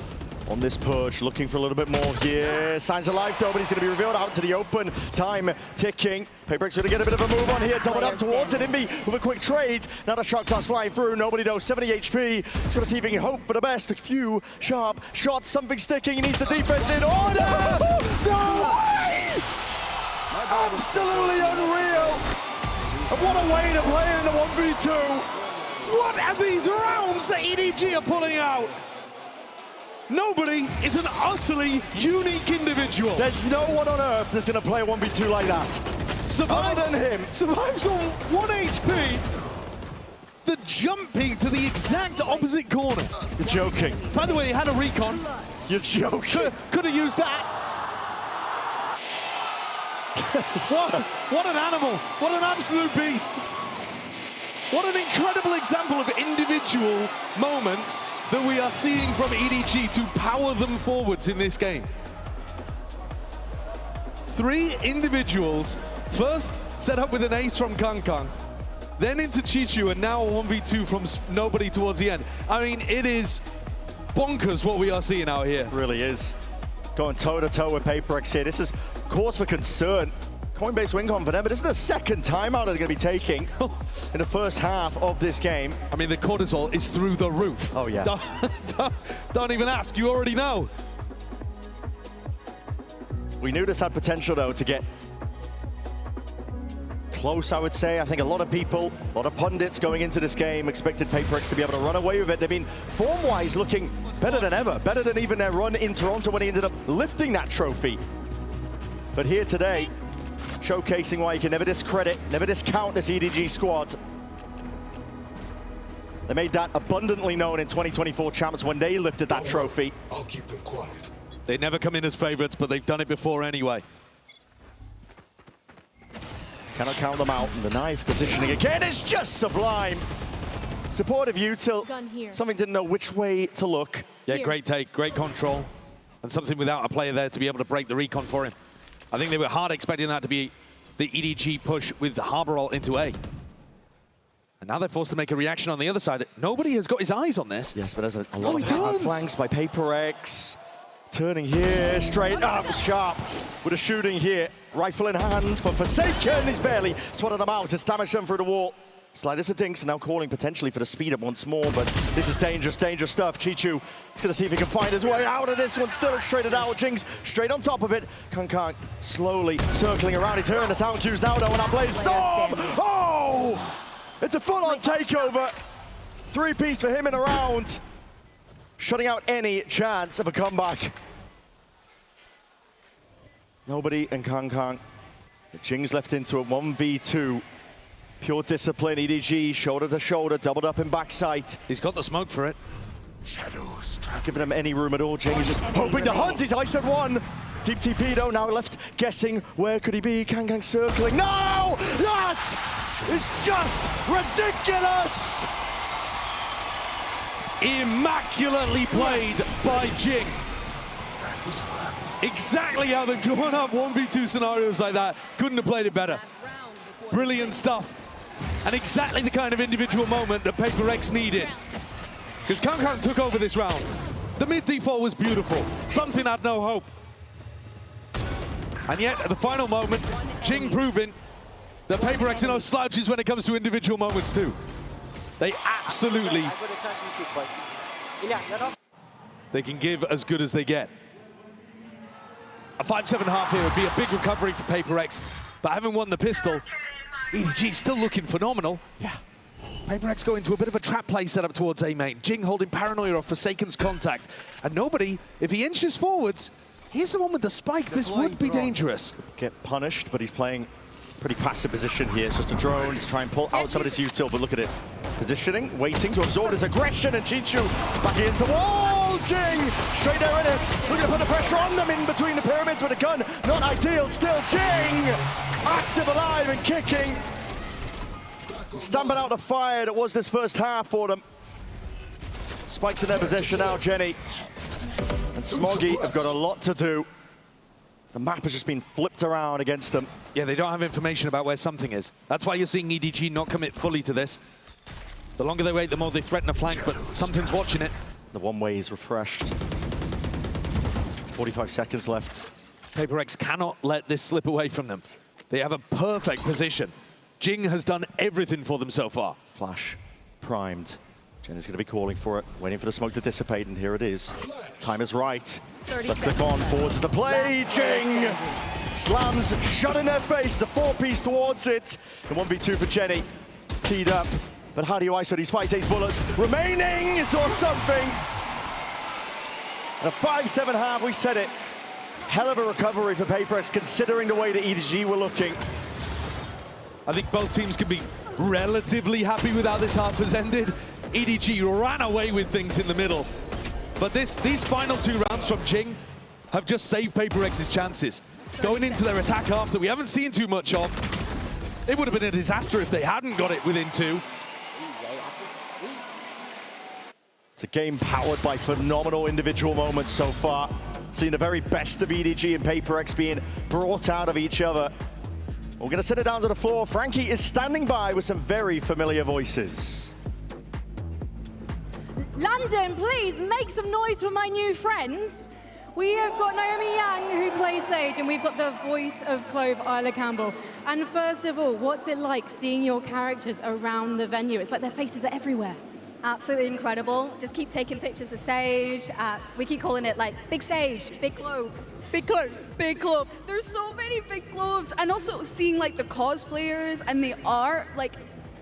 on this push. Looking for a little bit more here. Signs of life though, but he's going to be revealed out to the open. Time ticking. HyperX going to get a bit of a move on here. Doubled up towards it. Invi with a quick trade. Now the shot class flying through. Nobody knows. 70 HP. He's going to see if he can hope for the best. A few sharp shots. Something sticking. He needs the defense in order. No way! Absolutely unreal. And what a way to play it in the 1v2. What are these rounds that EDG are pulling out? Nobody is an utterly unique individual. There's no one on earth that's going to play a 1v2 like that. Survives on 1 HP. The jumping to the exact opposite corner. You're joking. By the way, he had a recon. You're joking. Could have used that. What an animal. What an absolute beast. What an incredible example of individual moments that we are seeing from EDG to power them forwards in this game. 3 individuals, first set up with an ace from Kang, then into Chichu, and now a 1v2 from nobody towards the end. I mean, it is bonkers what we are seeing out here. It really is. Going toe-to-toe with HyperX here. This is cause for concern. Coinbase win confident, but this is the second timeout they're going to be taking in the first half of this game. I mean, the cortisol is through the roof. Oh, yeah. Don't even ask, you already know. We knew this had potential, though, to get close, I would say. I think a lot of people, a lot of pundits going into this game expected HyperX to be able to run away with it. They've been, form-wise, looking better than ever, better than even their run in Toronto when he ended up lifting that trophy. But here today, showcasing why you can never discredit, never discount this EDG squad. They made that abundantly known in 2024 Champs when they lifted that trophy. I'll keep them quiet. They never come in as favorites, but they've done it before anyway. Cannot count them out. And the knife positioning again is just sublime. Supportive util. Something didn't know which way to look. Yeah, great take, great control. And something without a player there to be able to break the recon for him. I think they were hard expecting that to be the EDG push with the Harbor ult into A. And now they're forced to make a reaction on the other side. Nobody has got his eyes on this. Yes, but there's a lot of hard flanks by HyperX. Turning here, straight up, sharp with a shooting here. Rifle in hand for Forsaken. He's barely swatted them out. It's damaged them through the wall. Sliders a dinks, now calling potentially for the speed up once more, but this is dangerous, dangerous stuff. Chichu is going to see if he can find his way out of this one. Still straighted out. Jing's straight on top of it. Kang slowly circling around. He's hearing the sound cues now, though, and I play Storm. Oh! It's a full-on takeover. 3-piece for him in a round. Shutting out any chance of a comeback. Nobody and Kang. Jing's left into a 1v2. Pure discipline, EDG, shoulder to shoulder, doubled up in backside. He's got the smoke for it. Shadows. Giving him any room at all. Jing is just hoping to hunt. He's ice at one. Deep TP though, now left guessing where could he be. Kang circling. No! That is just ridiculous! Immaculately played by Jing. Exactly how they've drawn up 1v2 scenarios like that. Couldn't have played it better. Brilliant stuff. And exactly the kind of individual moment that HyperX needed. Because Kang took over this round. The mid default was beautiful. Something had no hope. And yet, at the final moment, Jing proving that HyperX are no slouches when it comes to individual moments too. They absolutely... They can give as good as they get. A 5-7 half here would be a big recovery for HyperX, but having won the pistol, EDG still looking phenomenal. Yeah. HyperX going to a bit of a trap play set up towards A main. Jing holding paranoia off Forsaken's contact. And nobody, if he inches forwards, he's the one with the spike. This would be dangerous. Get punished, but he's playing pretty passive position here. It's just a drone to try and pull out some of this util, but look at it. Positioning, waiting to absorb his aggression, and Chichu back against the wall. Jing straight there in it. Looking to put the pressure on them in between the pyramids with a gun. Not ideal. Still Jing active, alive, and kicking. Stamping out the fire that was this first half for them. Spikes in their possession now, Jenny. And Smoggy have got a lot to do. The map has just been flipped around against them. Yeah, they don't have information about where something is. That's why you're seeing EDG not commit fully to this. The longer they wait, the more they threaten a flank, but something's watching it. The one-way is refreshed. 45 seconds left. HyperX cannot let this slip away from them. They have a perfect position. Jing has done everything for them so far. Flash primed. Jen is going to be calling for it, waiting for the smoke to dissipate, and here it is. Time is right. Left click on, forwards is the play. Jing slams shut in their face. The 4-piece towards it. The 1v2 for Jenny. Teed up. But how do you ISO these 5-6 bullets? Remaining, it's all something. And a 5-7 half, we said it. Hell of a recovery for HyperX, considering the way that EDG were looking. I think both teams can be relatively happy with how this half has ended. EDG ran away with things in the middle. But these final 2 rounds from Jing have just saved HyperX's chances. Going into their attack half that we haven't seen too much of, it would have been a disaster if they hadn't got it within 2. It's a game powered by phenomenal individual moments so far. Seeing the very best of EDG and HyperX being brought out of each other. We're going to sit it down to the floor. Frankie is standing by with some very familiar voices. London, please make some noise for my new friends. We have got Naomi Yang, who plays Sage, and we've got the voice of Clove, Isla Campbell. And first of all, what's it like seeing your characters around the venue? It's like their faces are everywhere. Absolutely incredible. Just keep taking pictures of Sage. We keep calling it like Big Sage, Big Clove. Big Clove, Big Clove. There's so many big cloves, and also seeing like the cosplayers and the art, like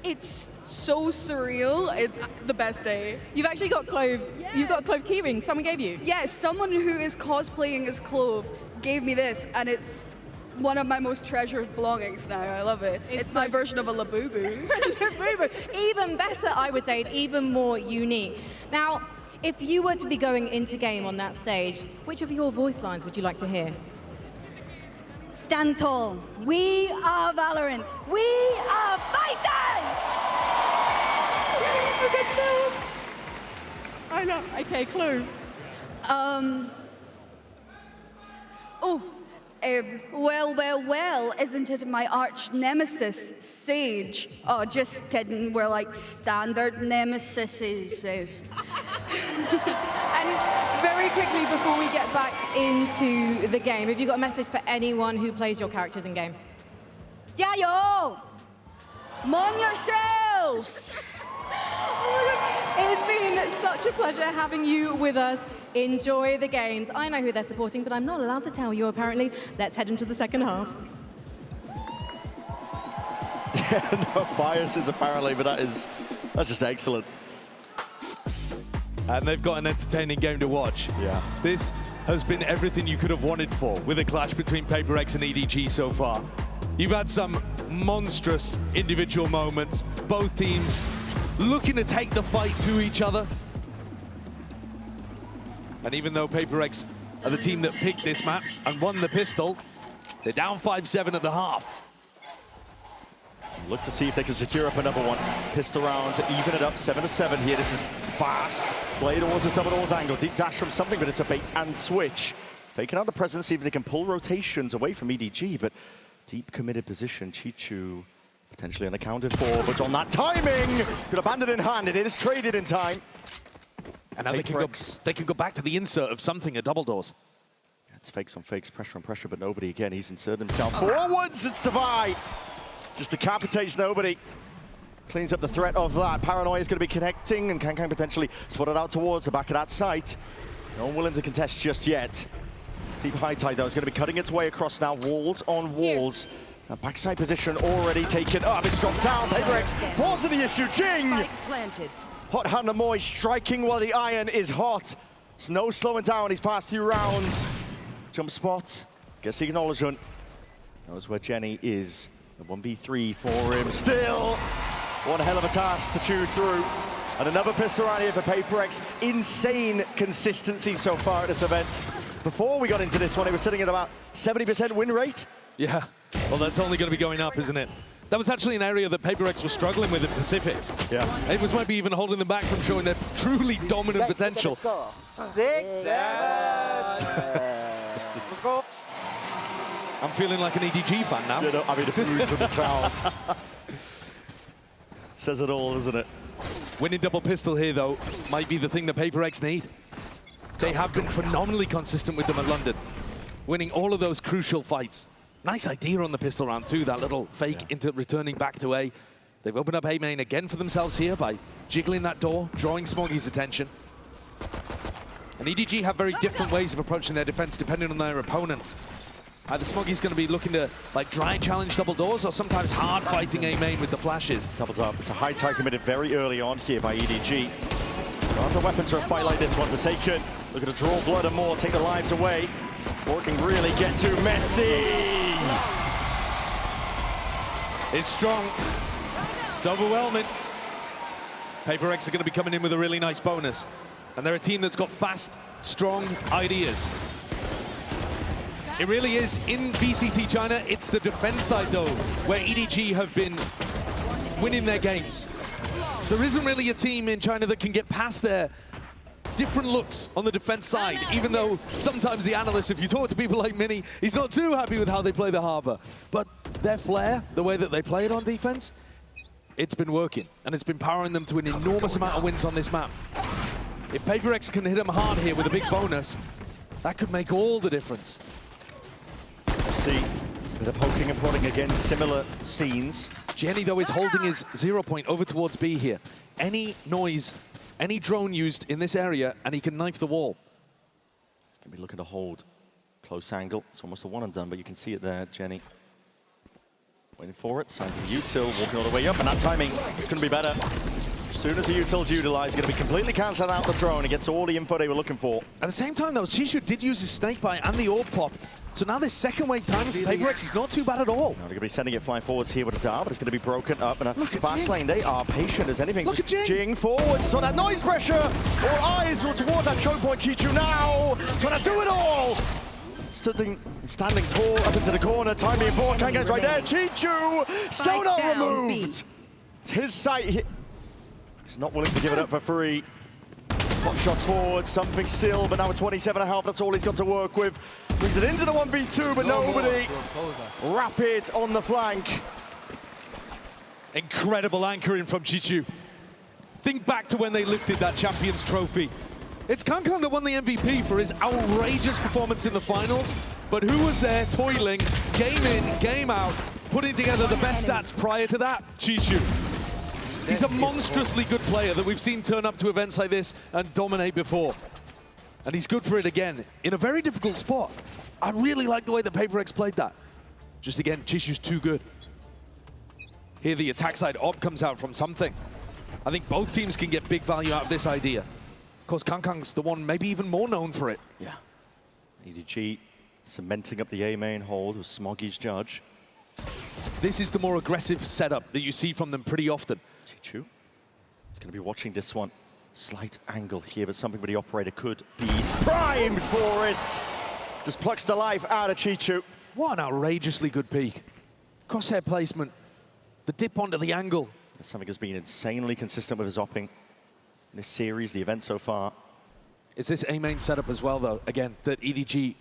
it's so surreal. It's the best day. You've actually got Clove. Yes. You've got a Clove keyring. Someone gave you. Yes, someone who is cosplaying as Clove gave me this, and it's one of my most treasured belongings now. I love it. It's my version of a Labubu. Labubu. Even better, I would say, and even more unique. Now, if you were to be going into game on that stage, which of your voice lines would you like to hear? Stand tall. We are Valorant. We are fighters! I get chills. I know. Okay, Clove. Well, isn't it my arch nemesis, Sage? Oh, just kidding, we're like standard nemesises. And very quickly, before we get back into the game, have you got a message for anyone who plays your characters in game? 加油! Mon yourselves! Oh my gosh, it's been such a pleasure having you with us. Enjoy the games. I know who they're supporting, but I'm not allowed to tell you, apparently. Let's head into the second half. Yeah, no biases apparently, but that's just excellent. And they've got an entertaining game to watch. Yeah. This has been everything you could have wanted for with a clash between HyperX and EDG so far. You've had some monstrous individual moments. Both teams looking to take the fight to each other. And even though HyperX are the team that picked this map and won the pistol, they're down 5-7 at the half. Look to see if they can secure up another one. Pistol round to even it up, 7-7 here. This is fast. Play towards this double doors angle. Deep dash from something, but it's a bait and switch. Faking out the presence, see if they can pull rotations away from EDG, but deep committed position. Chichu potentially unaccounted for, but on that timing, could have banded in hand. It is traded in time. And now they can go back to the insert of something at double doors. Yeah, it's fakes on fakes, pressure on pressure, but nobody again. He's inserted himself forwards. It's Divide. Just decapitates nobody. Cleans up the threat of that. Paranoia is going to be connecting, and Kang potentially spotted out towards the back of that site. No one willing to contest just yet. Deep high tide, though, is going to be cutting its way across now. Walls on walls. Now, backside position already taken up. It's dropped down. HyperX forcing the issue. Jing! Planted. Hot Hand Moy striking while the iron is hot. There's no slowing down. He's passed through rounds. Jump spot. Gets the acknowledgement. Knows where Jenny is. The 1v3 for him. Still, one hell of a task to chew through. And another pistol round here for HyperX. Insane consistency so far at this event. Before we got into this one, it was sitting at about 70% win rate. Yeah, well, that's only going to be going up, isn't it? That was actually an area that HyperX was struggling with in Pacific. Yeah. It was maybe even holding them back from showing their truly dominant potential. 6-7. Let's go. I'm feeling like an EDG fan now. You know, I mean, the booze from the crowd. Says it all, doesn't it? Winning double pistol here, though, might be the thing that HyperX need. They have been phenomenally consistent with them at London, winning all of those crucial fights. Nice idea on the pistol round, too, that little fake into returning back to A. They've opened up A main again for themselves here by jiggling that door, drawing Smoggy's attention. And EDG have very different ways of approaching their defense depending on their opponent. Either Smoggy's going to be looking to like dry challenge double doors or sometimes hard fighting A main with the flashes. Doubles up. It's a high tide committed very early on here by EDG. Got the weapons for a fight like this one. Forsaken looking to draw blood and more, take the lives away. Or can really get too messy. It's strong. It's overwhelming. HyperX are going to be coming in with a really nice bonus. And they're a team that's got fast, strong ideas. It really is. In VCT China, it's the defense side, though, where EDG have been winning their games. There isn't really a team in China that can get past their different looks on the defense side, even though sometimes the analysts, if you talk to people like Mini, he's not too happy with how they play the Harbor. But their flair, the way that they played on defense, it's been working. And it's been powering them to an enormous amount of wins on this map. If HyperX can hit them hard here with a big bonus, that could make all the difference. Let's see. It's a bit of poking and prodding against similar scenes. Jenny, though, is holding his 0 point over towards B here. Any noise, any drone used in this area, and he can knife the wall. He's going to be looking to hold close angle. It's almost a one and done, but you can see it there, Jenny. Waiting for it, signs of the util, walking all the way up, and that timing couldn't be better. As soon as the util's utilized, going to be completely cancelling out the drone. He gets all the info they were looking for. At the same time, though, Chishu did use his snake bite and the orb pop. So now this second wave time for HyperX is not too bad at all. Now they're going to be sending it flying forwards here with a dart, but it's going to be broken up. And a fast lane, they are patient as anything. Look at Jing forwards, so that noise pressure. All eyes are towards that choke point. Chichu now trying to do it all. Standing tall up into the corner, time being forward. Kanga's right there. Chichu still not removed. It's his sight. He's not willing to give it up for free. Hot shots forward, something still, but now with 27.5, that's all he's got to work with. Brings it into the 1v2, but nobody. Rapid on the flank. Incredible anchoring from Chichu. Think back to when they lifted that Champions Trophy. It's Kankang that won the MVP for his outrageous performance in the finals, but who was there toiling, game in, game out, putting together the best stats prior to that? Chichu. He's a monstrously good player that we've seen turn up to events like this and dominate before. And he's good for it again, in a very difficult spot. I really like the way that HyperX played that. Just again, Chishu's too good. Here the attack side op comes out from something. I think both teams can get big value out of this idea. Of course, Kankang's the one maybe even more known for it. Yeah. EDG cementing up the A main hold with Smoggy's judge. This is the more aggressive setup that you see from them pretty often. Chichu is going to be watching this one. Slight angle here, but something where the operator could be primed for it. Just plucks the life out of Chichu. What an outrageously good peek. Crosshair placement, the dip onto the angle. Something has been insanely consistent with his opping in this series, the event so far. It's this A-main setup as well, though, again, that EDG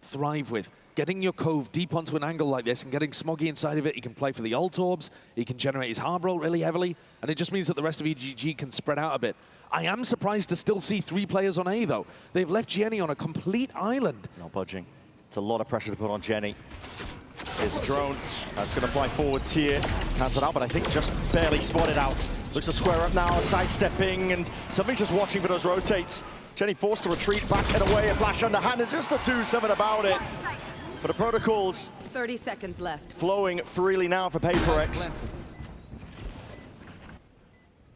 thrive with. Getting your Cove deep onto an angle like this and getting Smoggy inside of it, he can play for the ult orbs, he can generate his hard roll really heavily, and it just means that the rest of EDG can spread out a bit. I am surprised to still see 3 players on A, though. They've left Jenny on a complete island. Not budging. It's a lot of pressure to put on Jenny. Here's a drone. That's going to fly forwards here. Cancelled out, but I think just barely spotted out. Looks to square up now, sidestepping, and something's just watching for those rotates. Jenny forced to retreat back and away, a flash underhanded just to do something about it. But the protocols 30 seconds left. Flowing freely now for HyperX.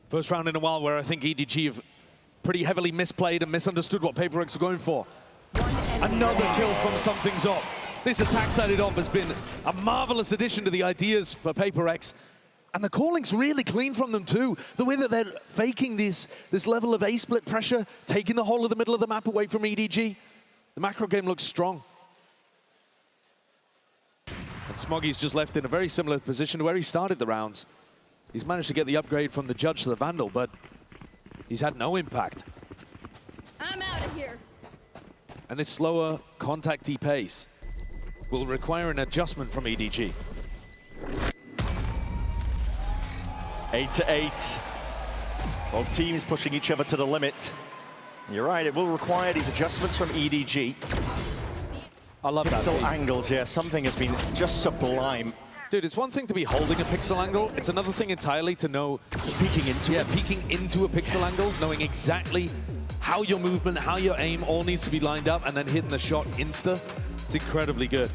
First round in a while where I think EDG have pretty heavily misplayed and misunderstood what HyperX are going for. Another kill from Something's Up. This attack-sided op has been a marvelous addition to the ideas for HyperX. And the calling's really clean from them too. The way that they're faking this level of A-split pressure, taking the whole of the middle of the map away from EDG. The macro game looks strong. And Smoggy's just left in a very similar position to where he started the rounds. He's managed to get the upgrade from the Judge to the Vandal, but he's had no impact. I'm out of here. And this slower, contacty pace will require an adjustment from EDG. 8-8. Both teams pushing each other to the limit. You're right, it will require these adjustments from EDG. I love that. Pixel angles, yeah, something has been just sublime. Dude, it's one thing to be holding a pixel angle. It's another thing entirely to know... Just peeking into it. Peeking into a pixel angle, knowing exactly how your movement, how your aim all needs to be lined up, and then hitting the shot insta. It's incredibly good.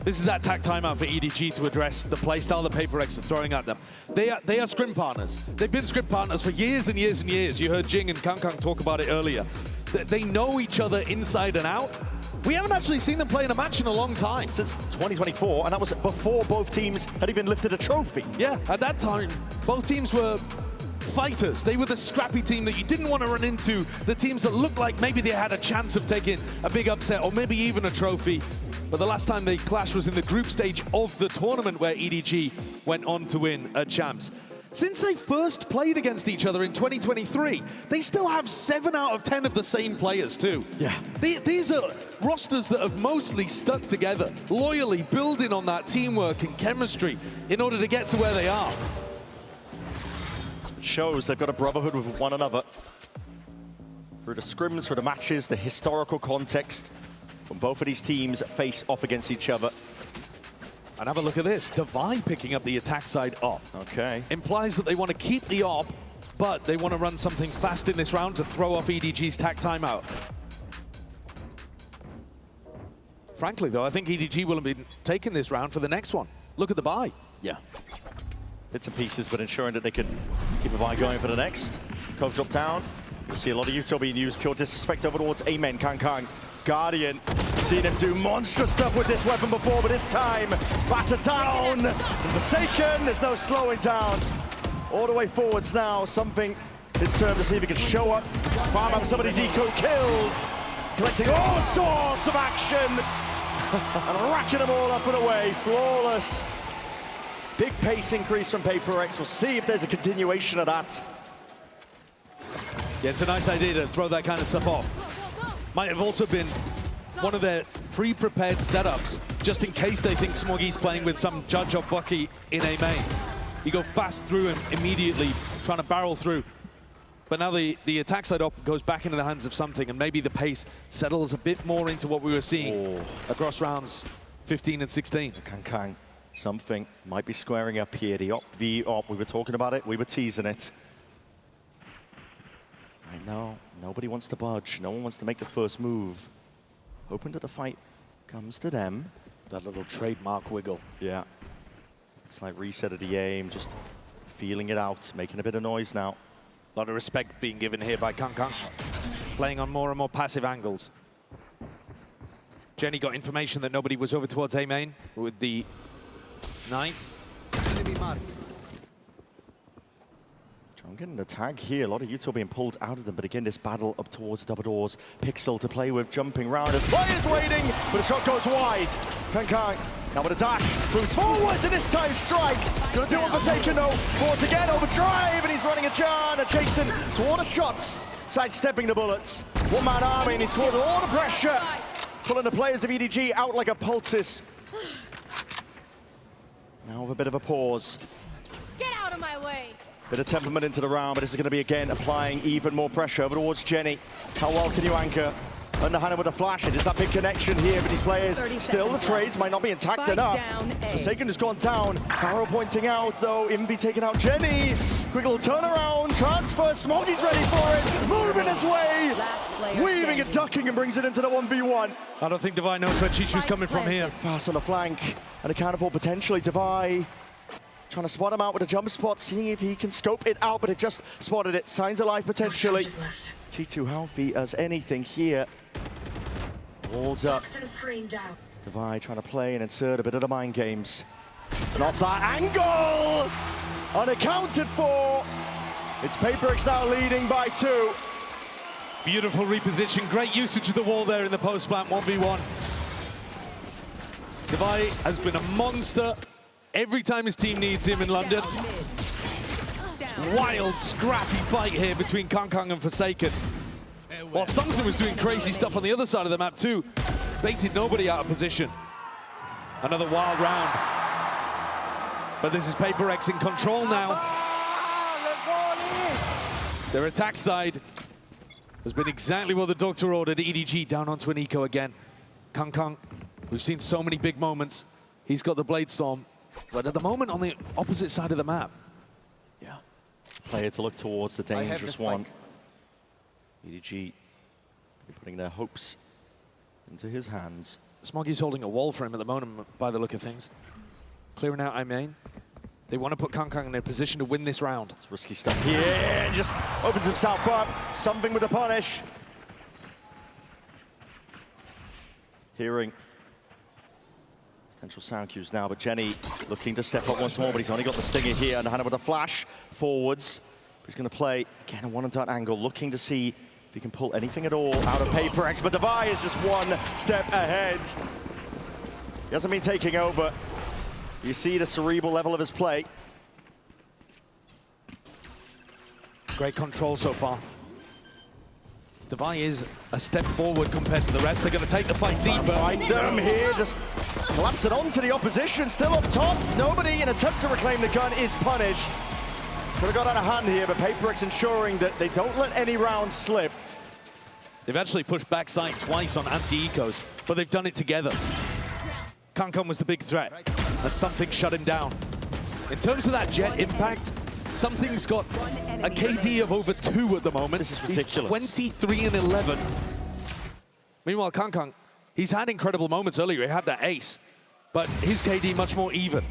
This is that tack timeout for EDG to address the playstyle that HyperX are throwing at them. They are scrim partners. They've been scrim partners for years and years and years. You heard Jing and Kankang talk about it earlier. They know each other inside and out. We haven't actually seen them play in a match in a long time. Since 2024, and that was before both teams had even lifted a trophy. Yeah, at that time, both teams were fighters. They were the scrappy team that you didn't want to run into, the teams that looked like maybe they had a chance of taking a big upset or maybe even a trophy. But the last time they clashed was in the group stage of the tournament where EDG went on to win a Champs. Since they first played against each other in 2023, they still have 7 out of 10 of the same players too. Yeah. These are rosters that have mostly stuck together, loyally building on that teamwork and chemistry in order to get to where they are. It shows they've got a brotherhood with one another. Through the scrims, through the matches, the historical context when both of these teams face off against each other. And have a look at this. Divide picking up the attack side op. Okay. Implies that they want to keep the op, but they want to run something fast in this round to throw off EDG's tack timeout. Frankly, though, I think EDG will have been taking this round for the next one. Look at the buy. Yeah. Bits and pieces, but ensuring that they can keep a buy going for the next. Cove drop down. You'll see a lot of util being used. Pure disrespect over towards Amen. Kang. Guardian, seen him do monstrous stuff with this weapon before, but this time, battered down. Forsaken, there's no slowing down. All the way forwards now, something his turn to see if he can show up. Farm up some of these eco kills, collecting all sorts of action, and racking them all up and away, flawless. Big pace increase from HyperX. We'll see if there's a continuation of that. Yeah, it's a nice idea to throw that kind of stuff off. Might have also been one of their pre-prepared setups, just in case they think Smoggy's playing with some Judge or Bucky in a main. You go fast through him immediately, trying to barrel through. But now the attack side op goes back into the hands of something, and maybe the pace settles a bit more into what we were seeing across rounds 15 and 16. Kang, something might be squaring up here. The op v op, we were talking about it, we were teasing it. Right now, nobody wants to budge. No one wants to make the first move. Hoping that the fight comes to them. That little trademark wiggle. Yeah. It's like reset of the aim, just feeling it out, making a bit of noise now. A lot of respect being given here by Kang. Playing on more and more passive angles. Jenny got information that nobody was over towards A main with the 9th. I'm getting the tag here. A lot of util being pulled out of them, but again, this battle up towards double doors. Pixel to play with, jumping round. As players waiting, but a shot goes wide. Kang now with a dash, moves forwards, and this time strikes. Gonna do one Forsaken though. Forward again, overdrive, and he's running a jar, adjacent to all the shots, sidestepping the bullets. One-man army, and he's caught all the pressure, pulling the players of EDG out like a poultice. Now with a bit of a pause. Get out of my way! Bit of temperament into the round, but this is going to be, again, applying even more pressure over towards Jenny. How well can you anchor? Underhanded with a flash. It is that big connection here with these players. Still, the trades might not be intact enough. Forsaken has gone down. Barrow pointing out, though. Invi taking out Jenny. Quick little turnaround. Transfer. Smoggy's ready for it. Moving his way. Weaving and ducking and brings it into the 1v1. I don't think Divide knows where Chichu's coming from here. Fast on the flank. And accounted for potentially Divide. Trying to spot him out with a jump spot, seeing if he can scope it out, but they've just spotted it. Signs of life potentially. G2 healthy as anything here. Walls up. Divide trying to play and insert a bit of the mind games. And off that angle! Unaccounted for! It's HyperX now leading by 2. Beautiful reposition, great usage of the wall there in the post plant 1v1. Divide has been a monster every time his team needs him in London. Wild, scrappy fight here between Kang and Forsaken. While Sungton was doing crazy stuff on the other side of the map too. Baited nobody out of position. Another wild round. But this is HyperX in control now. Their attack side has been exactly what the doctor ordered. EDG down onto an eco again. Kang, we've seen so many big moments. He's got the Blade Storm. But at the moment, on the opposite side of the map. Yeah. Player to look towards the dangerous one. EDG putting their hopes into his hands. Smoggy's holding a wall for him at the moment, by the look of things. Clearing out I main. They want to put Kang in a position to win this round. It's risky stuff here. Just opens himself up. Something with the punish. Hearing potential sound cues now, but Jenny looking to step up once more, but he's only got the stinger here, and Hannah with a flash forwards. He's going to play, again, a one-and-done angle, looking to see if he can pull anything at all out of HyperX, but Divide is just one step ahead. He hasn't been taking over. You see the cerebral level of his play. Great control so far. Devi is a step forward compared to the rest. They're going to take the fight deeper. Find them here, just collapse it onto the opposition. Still up top. Nobody in attempt to reclaim the gun is punished. Could have got out of hand here, but HyperX ensuring that they don't let any rounds slip. They've actually pushed backside twice on anti-ecos, but they've done it together. Kankan was the big threat, and something shut him down. In terms of that jet impact, something's got a KD of over 2 at the moment. This is ridiculous. He's 23 and 11. Meanwhile, Kankan, he's had incredible moments earlier. He had that ace, but his KD much more even.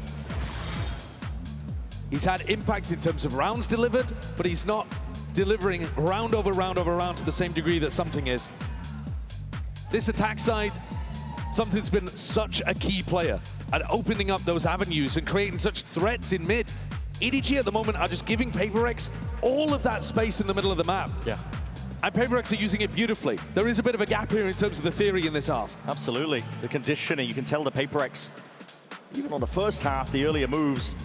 He's had impact in terms of rounds delivered, but he's not delivering round over round over round to the same degree that something is. This attack side, something's been such a key player at opening up those avenues and creating such threats in mid. EDG at the moment are just giving HyperX all of that space in the middle of the map. Yeah. And HyperX are using it beautifully. There is a bit of a gap here in terms of the theory in this half. Absolutely. The conditioning, you can tell the HyperX, even on the first half, the earlier moves,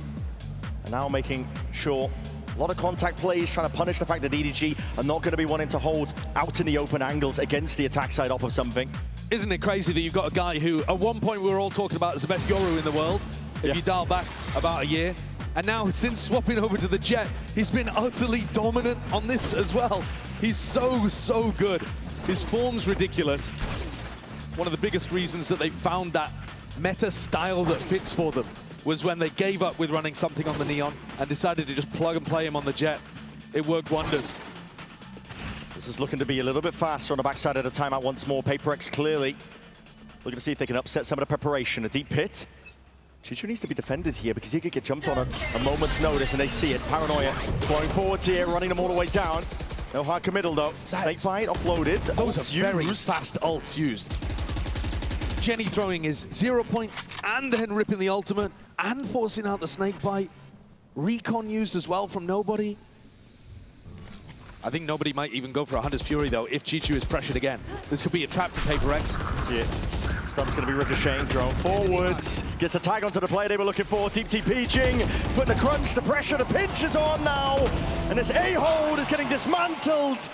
are now making sure a lot of contact plays, trying to punish the fact that EDG are not going to be wanting to hold out in the open angles against the attack side off of something. Isn't it crazy that you've got a guy who, at one point, we were all talking about as the best Yoru in the world, if you dial back about a year. And now, since swapping over to the Jet, he's been utterly dominant on this as well. He's so good. His form's ridiculous. One of the biggest reasons that they found that meta style that fits for them was when they gave up with running something on the Neon and decided to just plug and play him on the Jet. It worked wonders. This is looking to be a little bit faster on the backside of the timeout once more. HyperX clearly looking to see if they can upset some of the preparation. A deep pit. Chichu needs to be defended here because he could get jumped on a moment's notice, and they see it. Paranoia flowing forwards here, running them all the way down. No hard committal though. Snakebite offloaded. Those are very fast ults used. Jenny throwing his 0 point and then ripping the ultimate and forcing out the snakebite. Recon used as well from nobody. I think nobody might even go for a Hunter's Fury though if Chichu is pressured again. This could be a trap for HyperX. See it. Stun's going to be ricocheting, drone forwards. Gets a tag onto the play they were looking for. Deep TP-ching, putting the crunch, the pressure, the pinch is on now. And this A-hold is getting dismantled.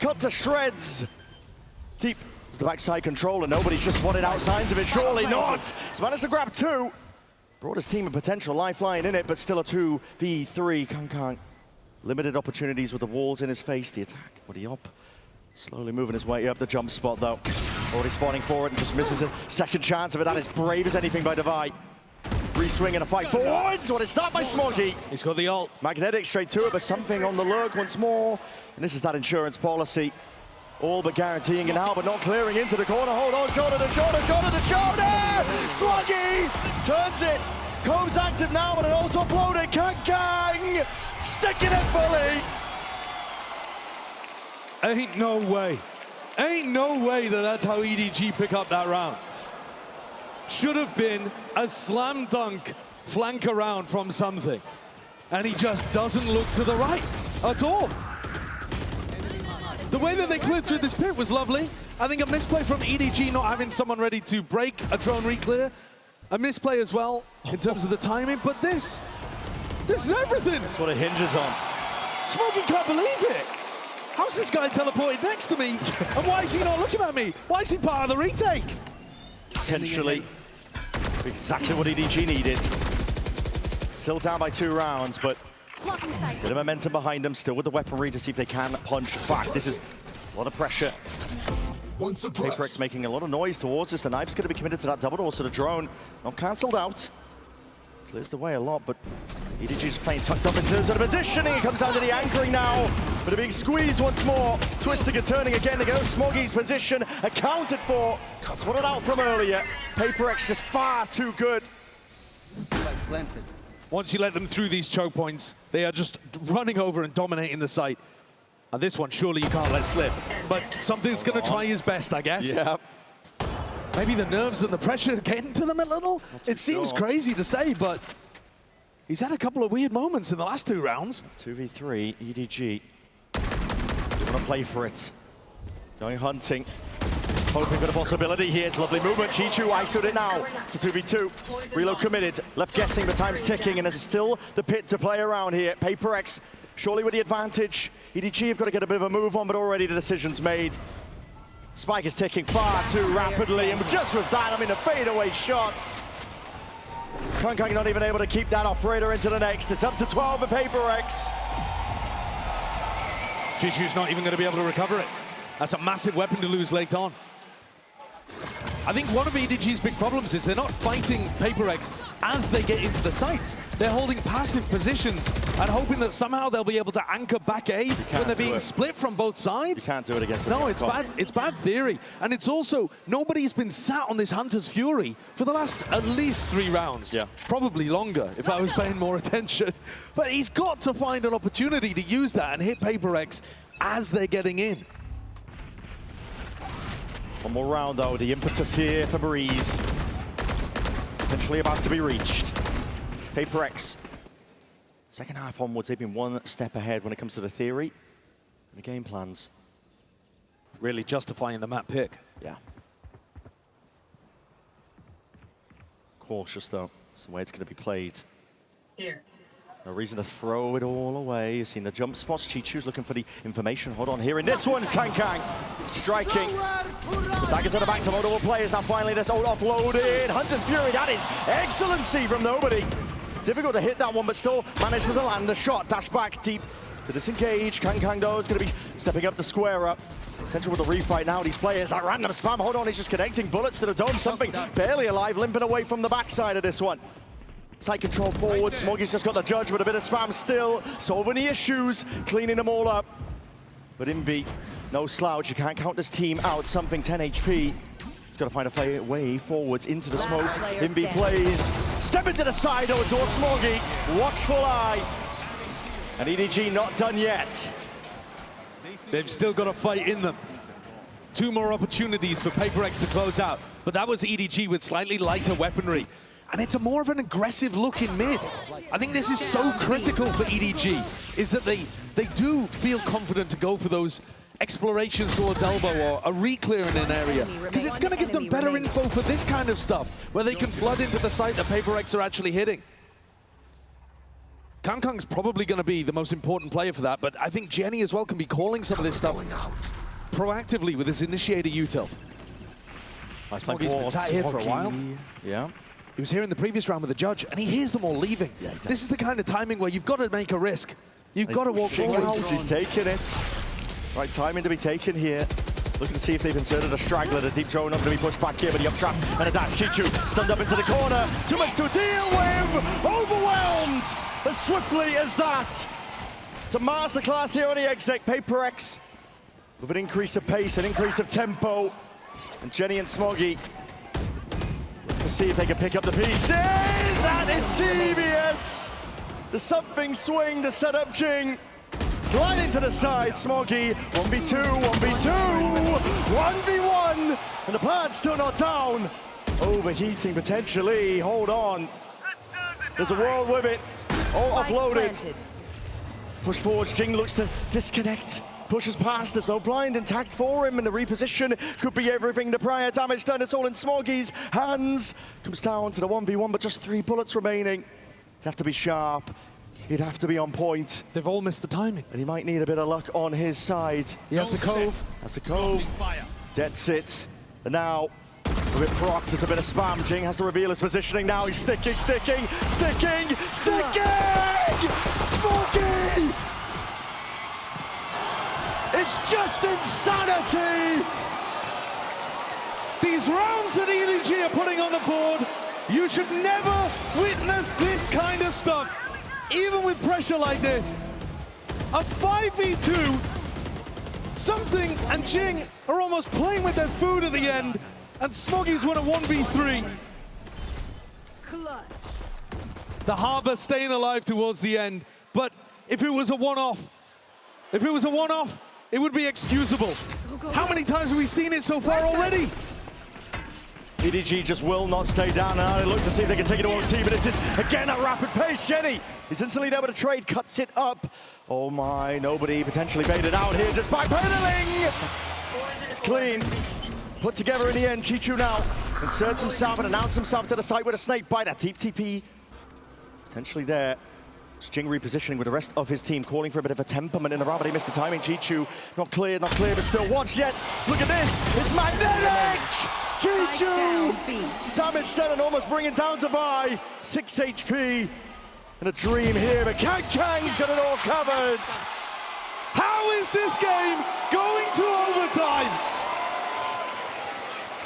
Cut to shreds. Deep is the backside control, and nobody's just spotted out signs of it. Surely not. He's managed to grab 2. Brought his team a potential lifeline in it, but still a 2v3. Kankan. Limited opportunities with the walls in his face. The attack, what are you up? Slowly moving his way up the jump spot though. Already spawning forward and just misses a second chance of it. That is brave as anything by Devi. Free swing and a fight forwards. What is that by Smoggy? He's got the ult. Magnetic straight to it, but something on the lurk once more. And this is that insurance policy. All but guaranteeing it now, but not clearing into the corner. Hold on, shoulder to shoulder, shoulder to shoulder! Smoggy turns it. Cove's active now with an ult uploaded. Kankan sticking it fully. Ain't no way. Ain't no way that that's how EDG pick up that round. Should have been a slam dunk flank around from something. And he just doesn't look to the right at all. The way that they cleared through this pit was lovely. I think a misplay from EDG not having someone ready to break a drone reclear. A misplay as well in terms of the timing, but this is everything. That's what it hinges on. Smokey can't believe it. How's this guy teleported next to me? And why is he not looking at me? Why is he part of the retake? Potentially exactly what EDG needed. Still down by 2 rounds, but bit of momentum behind them, still with the weaponry to see if they can punch back. This is a lot of pressure. HyperX making a lot of noise towards us. The knife's going to be committed to that double door, so the drone not cancelled out. Clears the way a lot, but EDG's playing tucked up in terms of the positioning. It comes down to the anchoring now, but they're being squeezed once more. Twisting and turning again to go. Smoggy's position accounted for. Spotted out from earlier. HyperX just far too good. Once you let them through these choke points, they are just running over and dominating the site. And this one, surely you can't let slip. But something's going to try his best, I guess. Yeah. Maybe the nerves and the pressure getting to them a little. It seems crazy to say, but he's had a couple of weird moments in the last 2 rounds. 2v3, EDG. Want to play for it. Going hunting. Hoping for the possibility here. It's a lovely movement. Chichu ISO'd it now. It's a 2v2. Reload committed. Left guessing, but time's ticking, and there's still the pit to play around here. HyperX surely with the advantage. EDG have got to get a bit of a move on, but already the decision's made. Spike is ticking far too rapidly, and just with that, I mean, a fadeaway shot. Kang not even able to keep that operator into the next. It's up to 12 for HyperX. Chichu's not even going to be able to recover it. That's a massive weapon to lose late on. I think one of EDG's big problems is they're not fighting HyperX as they get into the sites. They're holding passive positions and hoping that somehow they'll be able to anchor back A when they're being split from both sides. You can't do it against them. No, it's bad. It's bad theory. And it's also, nobody's been sat on this Hunter's Fury for the last at least 3 rounds. Yeah. Probably longer if I was paying more attention. But he's got to find an opportunity to use that and hit HyperX as they're getting in. One more round, though. The impetus here for Breeze. Potentially about to be reached. HyperX. Second half onwards, they've been one step ahead when it comes to the theory and the game plans. Really justifying the map pick. Yeah. Cautious, though. That's the way it's going to be played. Here. No reason to throw it all away. You've seen the jump spots. Chichu's looking for the information. Hold on here. And this one's Kang. Striking. Daggers to the back to multiple players. Now finally this ult offloaded. Hunter's Fury. That is excellency from nobody. Difficult to hit that one, but still manages to land the shot. Dash back deep to disengage. Kang though is going to be stepping up to square up. Potential with the refight now. These players, that random spam. Hold on, he's just connecting bullets to the dome. Something barely alive, limping away from the backside of this one. Side control forward, Smoggy's just got the judge with a bit of spam still, solving the issues, cleaning them all up. But Invi, no slouch, you can't count this team out, something 10 HP. He's got to find a way forwards into the smoke. Invi plays, step into the side, oh, it's all Smoggy, watchful eye. And EDG not done yet. They've still got a fight in them. 2 more opportunities for HyperX to close out, but that was EDG with slightly lighter weaponry. And it's a more of an aggressive look in mid. I think this is so critical for EDG, is that they do feel confident to go for those explorations towards elbow or a re-clear in an area, because it's going to give them better info for this kind of stuff, where they can flood into the site that HyperX are actually hitting. Kang's probably going to be the most important player for that, but I think Jenny as well can be calling some of this stuff proactively with his initiator util. Smoggy's been sat here for a while. Yeah. He was here in the previous round with the judge, and he hears them all leaving. Yeah, this is the kind of timing where you've got to make a risk. You've got to walk forward. He's taking it. Right timing to be taken here. Looking to see if they've inserted a straggler. The deep drone up to be pushed back here, but the up trap and a dash. Chichu stunned up into the corner. Too much to deal with. Overwhelmed as swiftly as that. It's a masterclass here on the exec. HyperX with an increase of pace, an increase of tempo. And Jenny and Smoggy to see if they can pick up the pieces. That is devious. The something swing to set up Jing. Gliding to the side, Smoggy. 1v2, 1v2, 1v1. And the plan's still not down. Overheating potentially. Hold on. There's a world with it. All offloaded. Push forwards. Jing looks to disconnect. Pushes past, there's no blind intact for him, and the reposition could be everything. The prior damage done, it's all in Smoggy's hands. Comes down to the 1v1, but just 3 bullets remaining. He'd have to be sharp, he'd have to be on point. They've all missed the timing. And he might need a bit of luck on his side. He has the cove. That's the cove. Dead sit. And now, a bit proc, there's a bit of spam. Jing has to reveal his positioning now. He's sticking. Smoggy! It's just insanity! These rounds that EDG are putting on the board, you should never witness this kind of stuff, even with pressure like this. A 5v2, Something and Jing are almost playing with their food at the end, and Smoggy's won a 1v3. The Harbor staying alive towards the end, but if it was a one-off, it would be excusable. How many times have we seen it so far already? EDG just will not stay down now. They look to see if they can take it to OT, but it's again at rapid pace. Jenny is instantly able to trade, cuts it up. Oh my, nobody potentially baited out here, just backpedaling. It's clean. Put together in the end. Chichu now inserts himself and announces himself to the site with a snake bite. A deep TP potentially there. Jing repositioning with the rest of his team, calling for a bit of a temperament in the round, but he missed the timing. Chichu, not clear, but still watch yet. Look at this, it's magnetic! Chichu! Damage done and almost bringing down to Vi. 6 HP and a dream here, but Kang's got it all covered. How is this game going to overtime?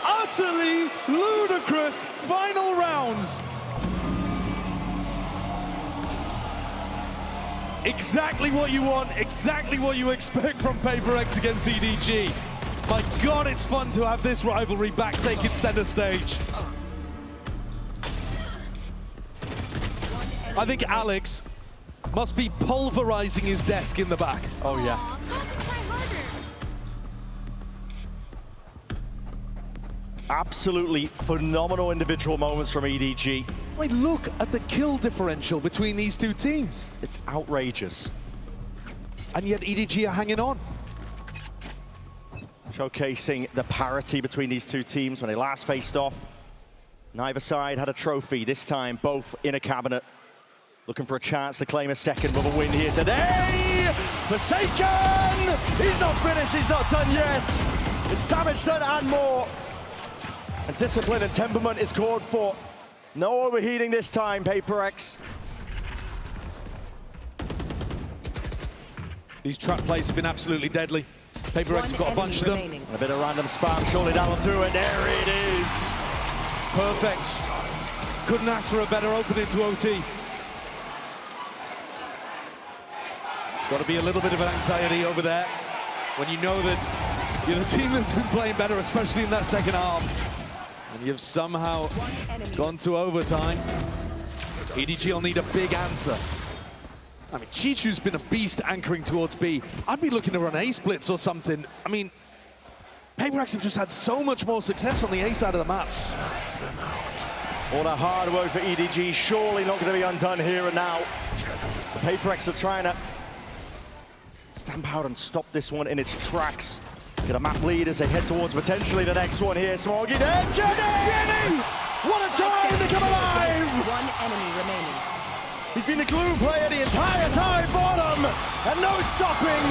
Utterly ludicrous final rounds. Exactly what you want, exactly what you expect from HyperX against EDG. My God, it's fun to have this rivalry back taking center stage. I think Alex must be pulverizing his desk in the back. Oh yeah. Absolutely phenomenal individual moments from EDG. I mean, look at the kill differential between these two teams. It's outrageous. And yet EDG are hanging on. Showcasing the parity between these two teams when they last faced off. Neither side had a trophy, this time both in a cabinet. Looking for a chance to claim a second with a win here today. Forsaken! He's not finished, he's not done yet. It's damage done and more. And discipline and temperament is called for. No overheating this time, HyperX. These trap plays have been absolutely deadly. HyperX have got a bunch of them. And a bit of random spam, surely that'll do it. There it is. Perfect. Couldn't ask for a better opening to OT. Got to be a little bit of an anxiety over there when you know that you're the team that's been playing better, especially in that second half. And you've somehow gone to overtime. EDG will need a big answer. I mean, Chichu's been a beast anchoring towards B. I'd be looking to run A splits or something. I mean, HyperX have just had so much more success on the A side of the map. All that hard work for EDG, surely not going to be undone here and now. The HyperX are trying to stamp out and stop this one in its tracks. Get a map lead as they head towards potentially the next one here. Smoggy there, Jenny! What a time to come alive! One enemy remaining. He's been the glue player the entire time for them, and no stopping.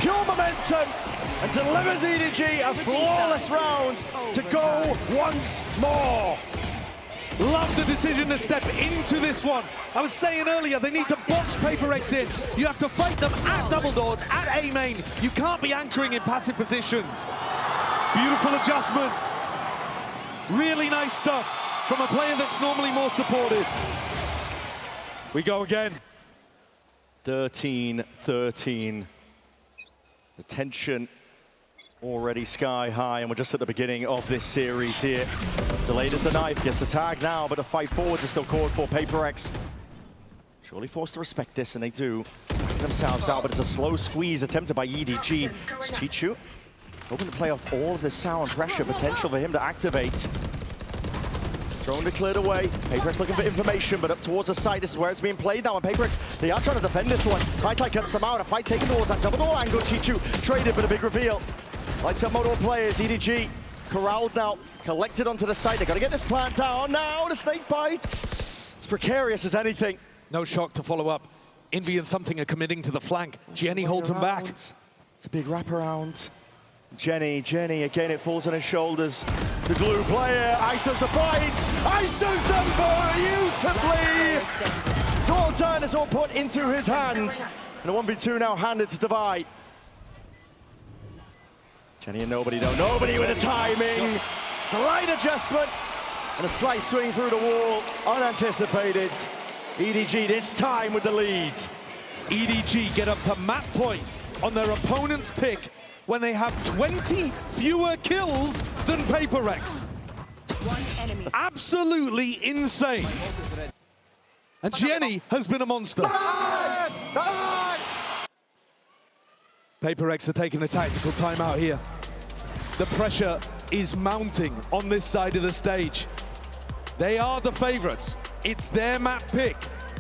Pure momentum, and delivers EDG a flawless round to go once more. Love the decision to step into this one. I was saying earlier, they need to box HyperX in. You have to fight them at double doors, at A main. You can't be anchoring in passive positions. Beautiful adjustment. Really nice stuff from a player that's normally more supportive. We go again. 13-13. The tension already sky high, and we're just at the beginning of this series here. Delayed as the knife, gets the tag now, but the fight forwards is still called for. HyperX surely forced to respect this, and they do. Backing themselves out, but it's a slow squeeze attempted by EDG. Chichu hoping to play off all of the sound pressure potential for him to activate. Drone declared away. HyperX looking for information, but up towards the side. This is where it's being played now. And HyperX, they are trying to defend this one. High-Tide cuts them out. A fight taken towards that double door angle. Chichu traded for the big reveal. Lights up Motor players. EDG corralled now. Collected onto the side. They got to get this plant down now. The snake bite. It's precarious as anything. No shock to follow up. Envy and Something are committing to the flank. Jenny holds him back. It's a big wraparound. Jenny, again, it falls on his shoulders. The glue player, ISOs the fight. ISOs them beautifully. It's all done, it's all put into his hands. And a 1v2 now handed to Devi. Jenny and nobody though. Nobody with the timing. Slight adjustment. And a slight swing through the wall. Unanticipated. EDG this time with the lead. EDG get up to map point on their opponent's pick when they have 20 fewer kills than HyperX. Absolutely insane. And Jenny has been a monster. HyperX are taking a tactical timeout here. The pressure is mounting on this side of the stage. They are the favorites. It's their map pick.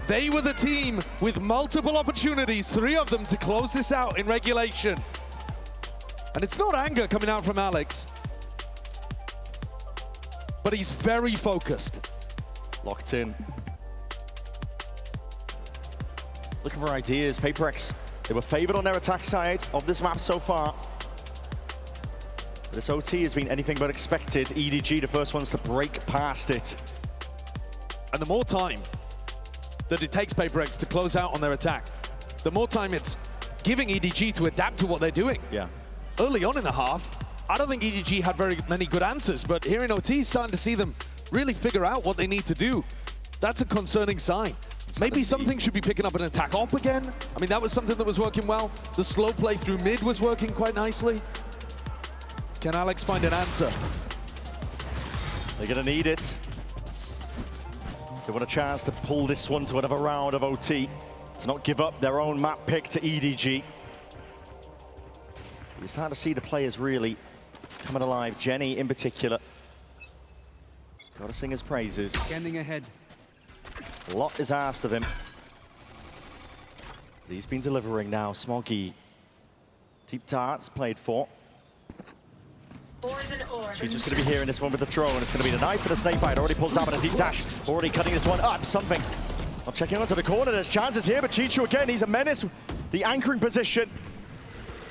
They were the team with multiple opportunities, 3 of them, to close this out in regulation. And it's not anger coming out from Alex, but he's very focused. Locked in. looking for ideas. HyperX, they were favored on their attack side of this map so far. This OT has been anything but expected. EDG, the first ones to break past it. And the more time that it takes HyperX to close out on their attack, the more time it's giving EDG to adapt to what they're doing. Yeah. Early on in the half, I don't think EDG had very many good answers, but here in OT, starting to see them really figure out what they need to do. That's a concerning sign. Maybe something should be picking up an attack op again. I mean, that was something that was working well. The slow play through mid was working quite nicely. Can Alex find an answer? They're gonna need it. They want a chance to pull this one to another round of OT, to not give up their own map pick to EDG. We're starting to see the players really coming alive. Jenny in particular. Gotta sing his praises. Standing ahead. A lot is asked of him. But he's been delivering now. Smoggy. Deep darts played for. She's just going to be here in this one with the drone. It's going to be the knife for the snake bite. Already pulls out with a deep dash. Already cutting this one up. Something. Well, checking onto the corner. There's chances here, but Chichu again, he's a menace. The anchoring position.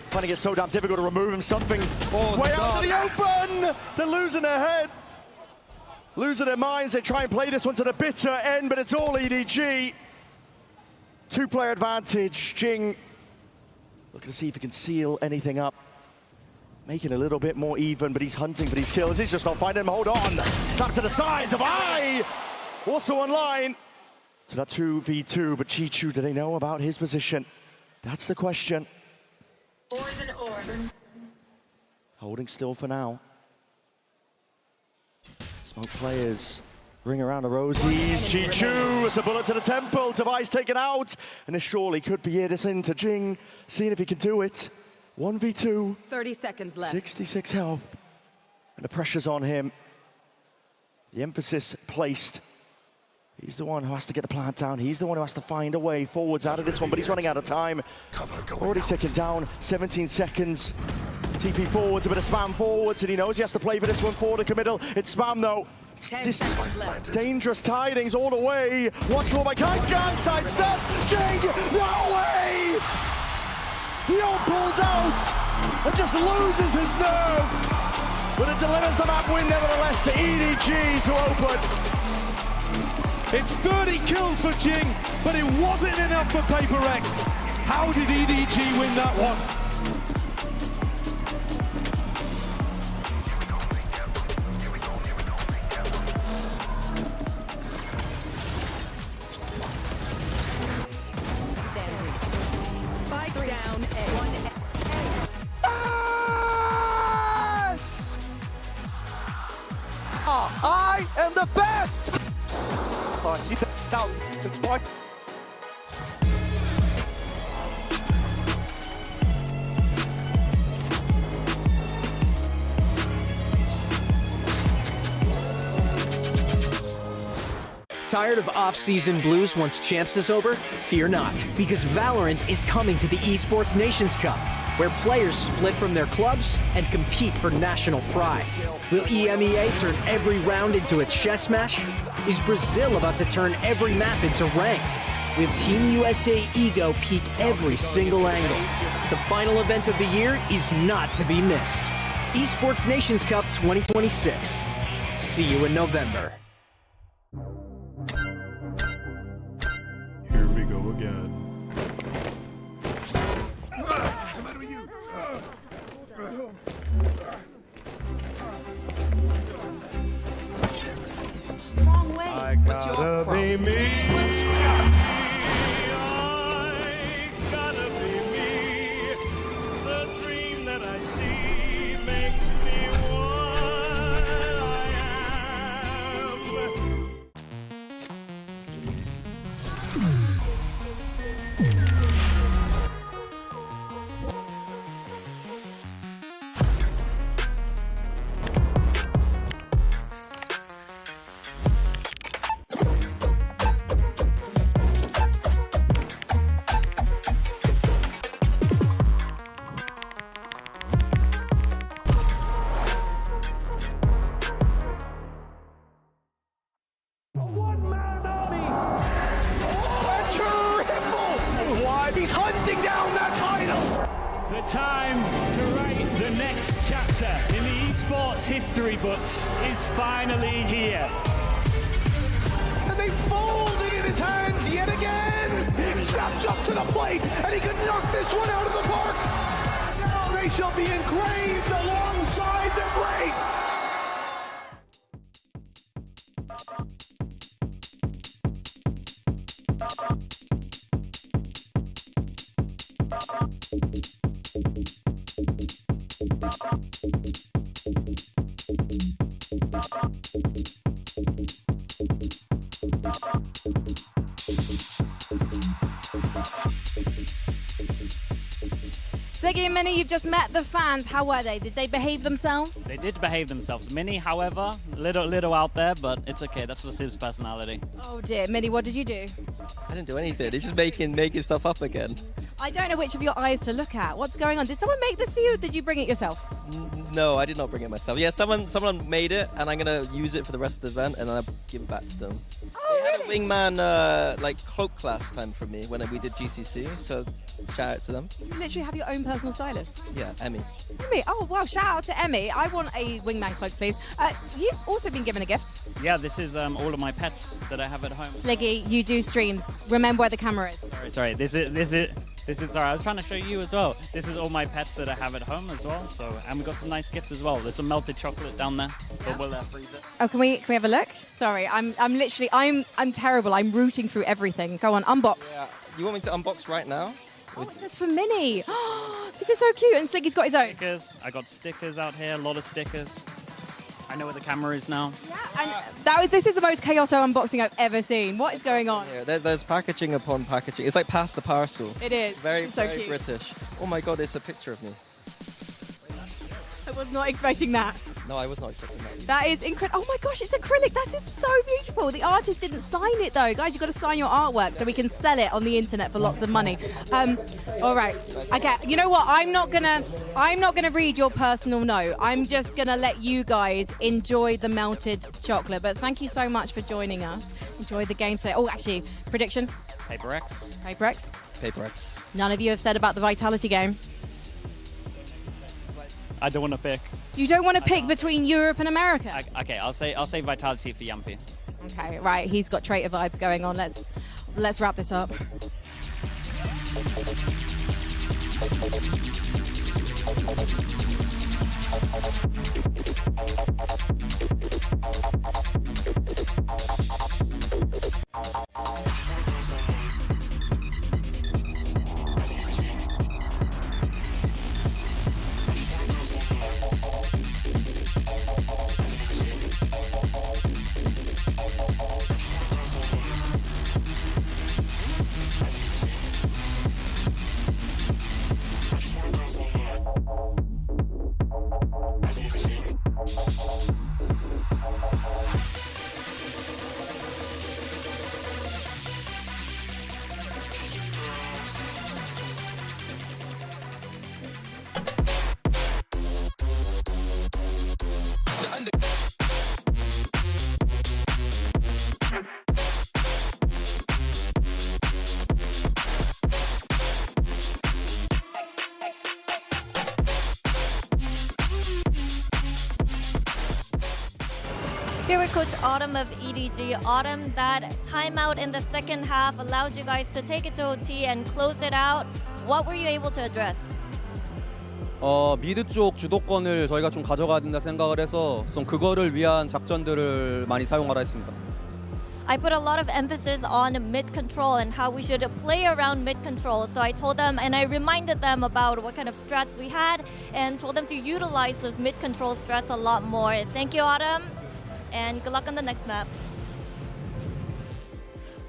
Finding it so damn difficult to remove him. Something way out to the open. They're losing their head. Losing their minds. They try and play this one to the bitter end, but it's all EDG. Two-player advantage. Jing looking to see if he can seal anything up. Making it a little bit more even, but he's hunting for these kills. He's just not finding them. Hold on. Snap to the side. Davai also online. So that 2v2, but Chichu, do they know about his position? That's the question. Holding still for now. Smoke players ring around the rosies. Chichu, it's a bullet to the temple. Davai's taken out. And this surely could be this into Jing, seeing if he can do it. 1v2. 30 seconds left. 66 health. And the pressure's on him. The emphasis placed. He's the one who has to get the plant down. He's the one who has to find a way forwards out of this one, but he's running out of time. Already ticking down, 17 seconds. TP forwards, a bit of spam forwards, and he knows he has to play for this one forward to middle. It's spam though. This dangerous tidings all the way. Watch for my gang sidestep. Jing, no way! He all pulled out and just loses his nerve. But it delivers the map win nevertheless to EDG to open. It's 30 kills for Jing, but it wasn't enough for HyperX. How did EDG win that one? Spike down A. I am the best! Oh, I see that now. What? Tired of off-season blues once Champs is over? Fear not, because Valorant is coming to the Esports Nations Cup, where players split from their clubs and compete for national pride. Will EMEA turn every round into a chess match? Is Brazil about to turn every map into ranked? Will Team USA ego peak every single angle? The final event of the year is not to be missed. Esports Nations Cup 2026. See you in November. Here we go again. I gotta be me. I gotta be me. The dream that I see makes me what I am. The time to write the next chapter in the esports history books is finally here. And they fold it in his hands yet again. Steps up to the plate, and he could knock this one out of the park. Now they shall be engraved alongside the greats. Ziggy and Minnie, you've just met the fans. How were they? Did they behave themselves? They did behave themselves. Minnie, however, little out there, but it's okay. That's the Sib's personality. Oh dear. Minnie, what did you do? I didn't do anything. He's just making stuff up again. I don't know which of your eyes to look at. What's going on? Did someone make this for you or did you bring it yourself? No, I did not bring it myself. Yeah, someone made it, and I'm gonna use it for the rest of the event, and then I'll give it back to them. Oh, they had a wingman like cloak last time for me when we did GCC, so shout out to them. You literally have your own personal stylist. Yeah, Emmy. Emmy, oh wow, shout out to Emmy. I want a wingman cloak, please. You've also been given a gift. Yeah, this is all of my pets that I have at home. Sliggy, you do streams. Remember where the camera is. Sorry. This is sorry. I was trying to show you as well. This is all my pets that I have at home as well. So, and we got some nice gifts as well. There's some melted chocolate down there, but we'll freeze it. Oh, can we have a look? Sorry, I'm terrible. I'm rooting through everything. Go on, unbox. Yeah. You want me to unbox right now? Oh, this is for Minnie. This is so cute. And Sliggy's got his own. Stickers. I got stickers out here. A lot of stickers. I know where the camera is now. Yeah, and this is the most chaotic unboxing I've ever seen. What is going on? Yeah, there's packaging upon packaging. It's like pass the parcel. It is. Very cute. British. Oh my God, it's a picture of me. I was not expecting that. No, I was not expecting that. That is incredible. Oh my gosh, it's acrylic. That is so beautiful. The artist didn't sign it though. Guys, you've got to sign your artwork so we can sell it on the internet for lots of money. All right. Okay. You know what? I'm not gonna read your personal note. I'm just gonna let you guys enjoy the melted chocolate. But thank you so much for joining us. Enjoy the game today. Oh, actually, prediction. HyperX. HyperX. HyperX. None of you have said about the Vitality game. I don't want to pick. You don't want to pick between Europe and America? Okay, I'll say Vitality for Yampi. Okay, right. He's got traitor vibes going on. Let's wrap this up. Here with Coach Autumn of EDG. Autumn, that timeout in the second half allowed you guys to take it to OT and close it out. What were you able to address? 미드 쪽 주도권을 저희가 좀 가져가야 된다 생각을 해서 좀 그거를 위한 작전들을 많이 사용하라 했습니다. I put a lot of emphasis on mid control and how we should play around mid control. So I told them and I reminded them about what kind of strats we had and told them to utilize those mid control strats a lot more. Thank you, Autumn, and good luck on the next map.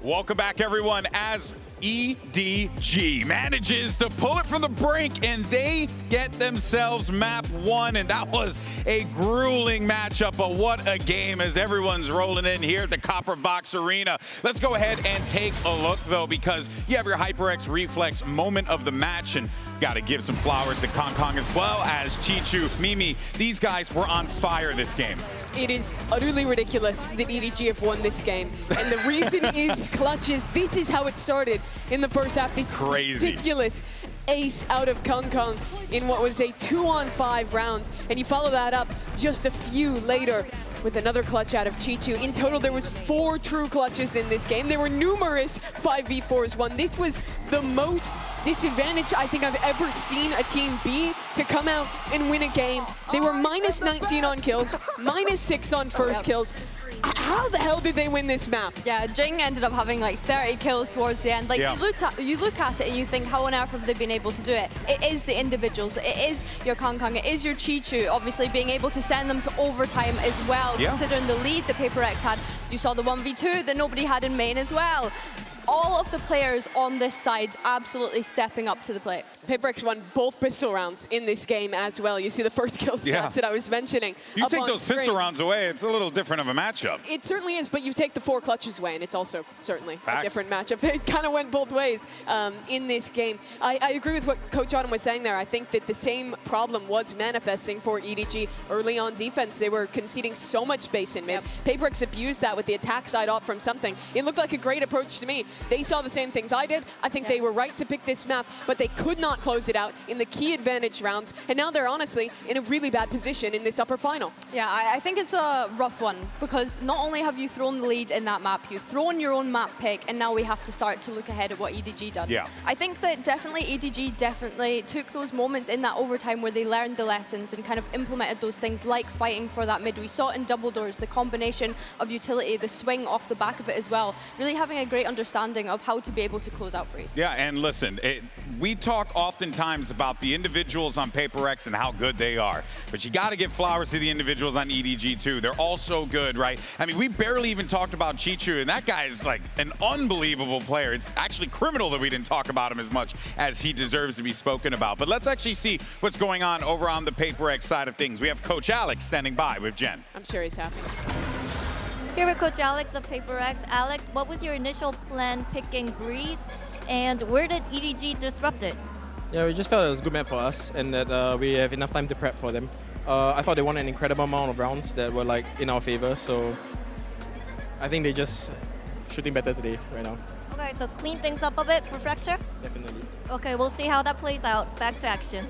Welcome back, everyone, as EDG manages to pull it from the brink, and they get themselves map 1, and that was a grueling matchup, but what a game as everyone's rolling in here at the Copper Box Arena. Let's go ahead and take a look, though, because you have your HyperX Reflex moment of the match, and got to give some flowers to Kong Kong as well as Chichu, Mimi. These guys were on fire this game. It is utterly ridiculous that EDG have won this game. And the reason is clutches. This is how it started in the first half. This crazy. Ridiculous. ace out of Kong Kong in what was a 2-on-5 round. And you follow that up just a few later with another clutch out of Chichu. In total, there was 4 true clutches in this game. There were numerous 5v4s won. This was the most disadvantaged I think I've ever seen a team be to come out and win a game. They were minus 19 on kills, minus 6 on first kills. How the hell did they win this map? Yeah, Jing ended up having like 30 kills towards the end. Like you look at it and you think, how on earth have they been able to do it? It is the individuals. It is your Kong Kong. It is your Chichu. Obviously, being able to send them to overtime as well, considering the lead that HyperX had. You saw the 1v2 that nobody had in main as well. All of the players on this side absolutely stepping up to the plate. HyperX won both pistol rounds in this game as well. You see the first kill stats that I was mentioning. You take those pistol rounds away, it's a little different of a matchup. It certainly is, but you take the 4 clutches away, and it's also certainly a different matchup. They kind of went both ways in this game. I agree with what Coach Autumn was saying there. I think that the same problem was manifesting for EDG early on defense. They were conceding so much space in mid. HyperX abused that with the attack side off from something. It looked like a great approach to me. They saw the same things I did. I think they were right to pick this map, but they could not close it out in the key advantage rounds. And now they're honestly in a really bad position in this upper final. Yeah, I think it's a rough one because not only have you thrown the lead in that map, you've thrown your own map pick, and now we have to start to look ahead at what EDG done. Yeah. I think that EDG definitely took those moments in that overtime where they learned the lessons and kind of implemented those things like fighting for that mid. We saw it in double doors, the combination of utility, the swing off the back of it as well. Really having a great understanding of how to be able to close out Breeze. Yeah, and listen, we talk oftentimes about the individuals on HyperX and how good they are, but you got to give flowers to the individuals on EDG too. They're all so good, right? I mean, we barely even talked about Chichu, and that guy is like an unbelievable player. It's actually criminal that we didn't talk about him as much as he deserves to be spoken about. But let's actually see what's going on over on the HyperX side of things. We have Coach Alex standing by with Jen. I'm sure he's happy. Here with Coach Alex of HyperX. Alex, what was your initial plan picking Breeze, and where did EDG disrupt it? Yeah, we just felt it was a good map for us, and that we have enough time to prep for them. I thought they won an incredible amount of rounds that were like in our favor, so I think they just shooting better today right now. Okay, so clean things up a bit for Fracture? Definitely. Okay, we'll see how that plays out. Back to action.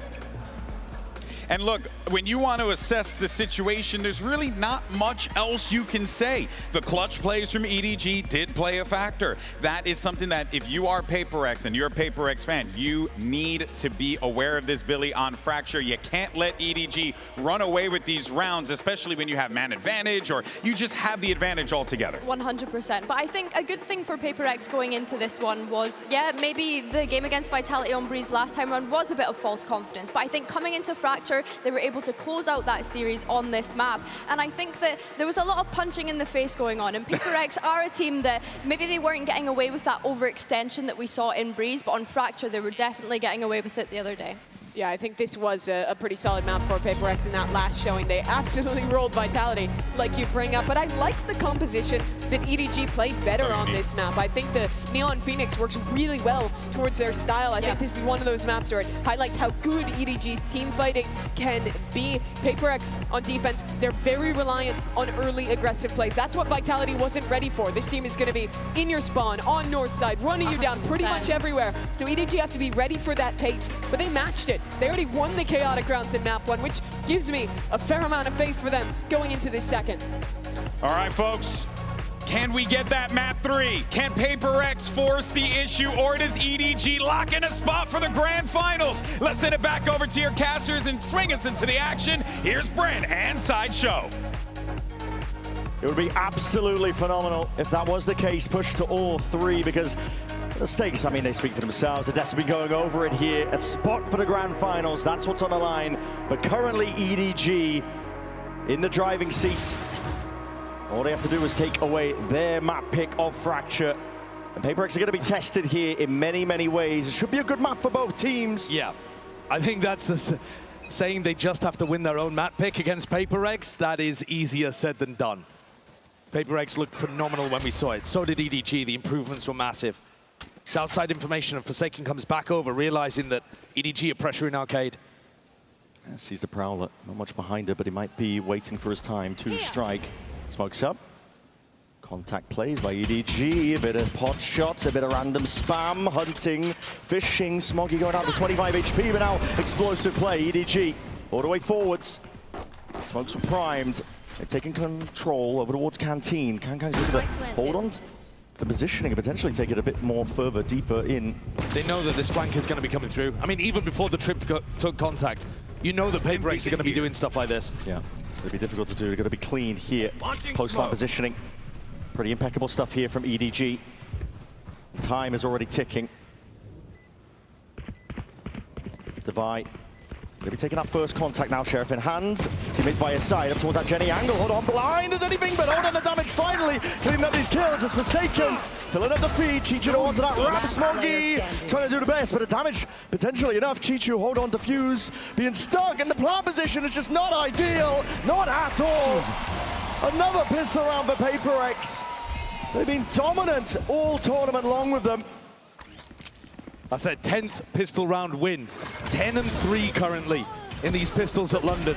And look, when you want to assess the situation, there's really not much else you can say. The clutch plays from EDG did play a factor. That is something that if you are HyperX and you're a HyperX fan, you need to be aware of this, Billy, on Fracture. You can't let EDG run away with these rounds, especially when you have man advantage or you just have the advantage altogether. 100%. But I think a good thing for HyperX going into this one was, yeah, maybe the game against Vitality on Breeze last time around was a bit of false confidence. But I think coming into Fracture, they were able to close out that series on this map. And I think that there was a lot of punching in the face going on. And HyperX are a team that maybe they weren't getting away with that overextension that we saw in Breeze, but on Fracture, they were definitely getting away with it the other day. Yeah, I think this was a pretty solid map for HyperX in that last showing. They absolutely rolled Vitality, like you bring up. But I like the composition that EDG played better on this map. I think the Neon Phoenix works really well towards their style. I think this is one of those maps where it highlights how good EDG's team fighting can be. HyperX on defense, they're very reliant on early aggressive plays. That's what Vitality wasn't ready for. This team is going to be in your spawn, on north side, running you down pretty much everywhere. So EDG have to be ready for that pace, but they matched it. They already won the chaotic rounds in map 1, which gives me a fair amount of faith for them going into this second. All right, folks. Can we get that map 3? Can HyperX force the issue, or does EDG lock in a spot for the grand finals? Let's send it back over to your casters and swing us into the action. Here's Brent and Sideshow. It would be absolutely phenomenal if that was the case, push to all 3, because the stakes, I mean, they speak for themselves. The Devs have been going over it here. A spot for the grand finals, that's what's on the line. But currently EDG in the driving seat. All they have to do is take away their map pick of Fracture. And HyperX are going to be tested here in many, many ways. It should be a good map for both teams. Yeah, I think that's saying they just have to win their own map pick against HyperX. That is easier said than done. HyperX looked phenomenal when we saw it. So did EDG. The improvements were massive. Southside information, and Forsaken comes back over, realizing that EDG are pressuring Arcade. Yeah, sees the Prowler, not much behind it, but he might be waiting for his time to strike. Smokes up. Contact plays by EDG, a bit of pot shots, a bit of random spam, hunting, fishing, Smoggy going out to 25 HP, but now explosive play, EDG all the way forwards. Smokes were primed, they're taking control over towards Canteen. Kankang's looking to hold on to the positioning and potentially take it a bit more further, deeper in. They know that this flank is going to be coming through. I mean, even before the trip took contact, you know that HyperX are going to be doing stuff like this. Yeah, it'll be difficult to do. They're going to be clean here. Post-fight positioning. Pretty impeccable stuff here from EDG. Time is already ticking. Divide. Going to be taking that first contact now, Sheriff in hand. Teammates by his side, up towards that Jenny angle. Hold on, blind as anything, but hold on, the damage finally. Cleaning up these kills as Forsaken. Filling up the feed, Chichu onto that ramp, Smoggy. Trying to do the best, but the damage potentially enough. Chichu, hold on, defuse. Being stuck in the plant position is just not ideal. Not at all. Another pistol round for HyperX. They've been dominant all tournament long with them. That's their 10th pistol round win. 10-3 currently in these pistols at London.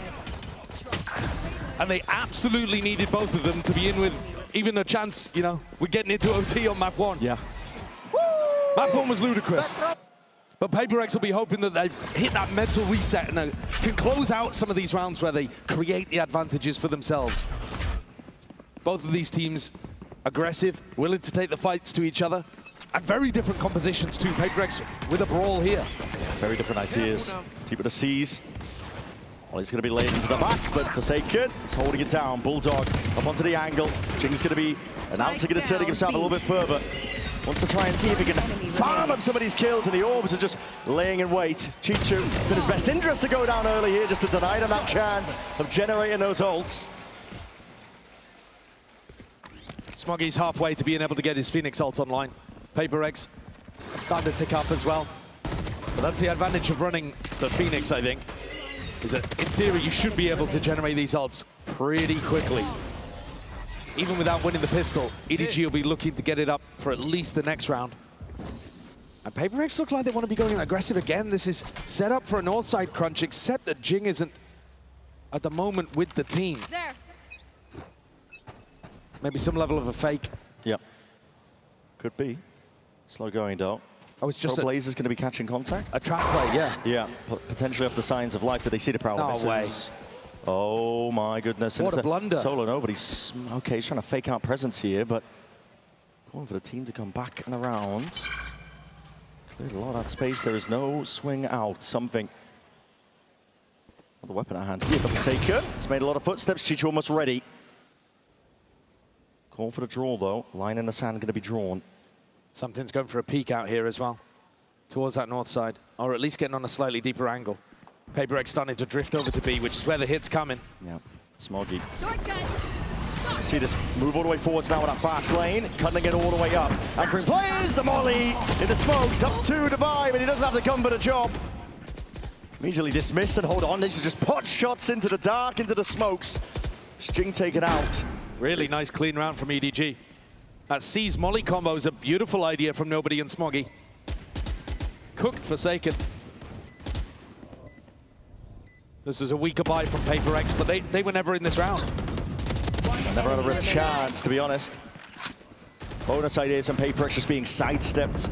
And they absolutely needed both of them to be in with even a chance, you know, we're getting into OT on map 1. Yeah. Map 1 was ludicrous. But HyperX will be hoping that they've hit that mental reset and can close out some of these rounds where they create the advantages for themselves. Both of these teams aggressive, willing to take the fights to each other. And very different compositions too. HyperX with a brawl here. Very different ideas. Deep with the C's. Well, he's going to be laid into the back, but Forsaken is holding it down. Bulldog up onto the angle. Jing's going to be announcing it and setting himself a little bit further. Wants to try and see if he can farm up some of these kills, and the Orbs are just laying in wait. Chichu, it's in his best interest to go down early here, just to deny them that chance of generating those ults. Smoggy's halfway to being able to get his Phoenix ult online. HyperX starting to tick up as well. But that's the advantage of running the Phoenix, I think, is that in theory you should be able to generate these ults pretty quickly. Even without winning the pistol, EDG will be looking to get it up for at least the next round. And HyperX look like they want to be going aggressive again. This is set up for a north side crunch, except that Jing isn't at the moment with the team. There. Maybe some level of a fake. Yep. Could be. Slow going, though. Oh, it's just Blazer's going to be catching contact. A trap play, yeah. Yeah, potentially off the signs of life. Did they see the prowl? No way. Oh my goodness. What a blunder. Solo, no, but he's okay. He's trying to fake out presence here, but going for the team to come back and around. Cleared a lot of that space. There is no swing out. Something. Another weapon at hand here for Forsaken. It's made a lot of footsteps. Chichu almost ready. Call for the draw, though. Line in the sand going to be drawn. Something's going for a peek out here as well, towards that north side, or at least getting on a slightly deeper angle. HyperX starting to drift over to B, which is where the hit's coming. Yeah, Smoggy. See this move all the way forwards now with that fast lane, cutting it all the way up. Anchoring plays the molly in the smokes, up to Dubai, but he doesn't have the gun but a job. Immediately dismissed, and hold on, this is just pot shots into the dark, into the smokes. Jing taken out. Really nice clean round from EDG. That C's molly combo is a beautiful idea from Nobody and Smoggy. Cooked Forsaken. This was a weaker buy from HyperX, but they were never in this round. Never had a real chance, to be honest. Bonus ideas from HyperX just being sidestepped.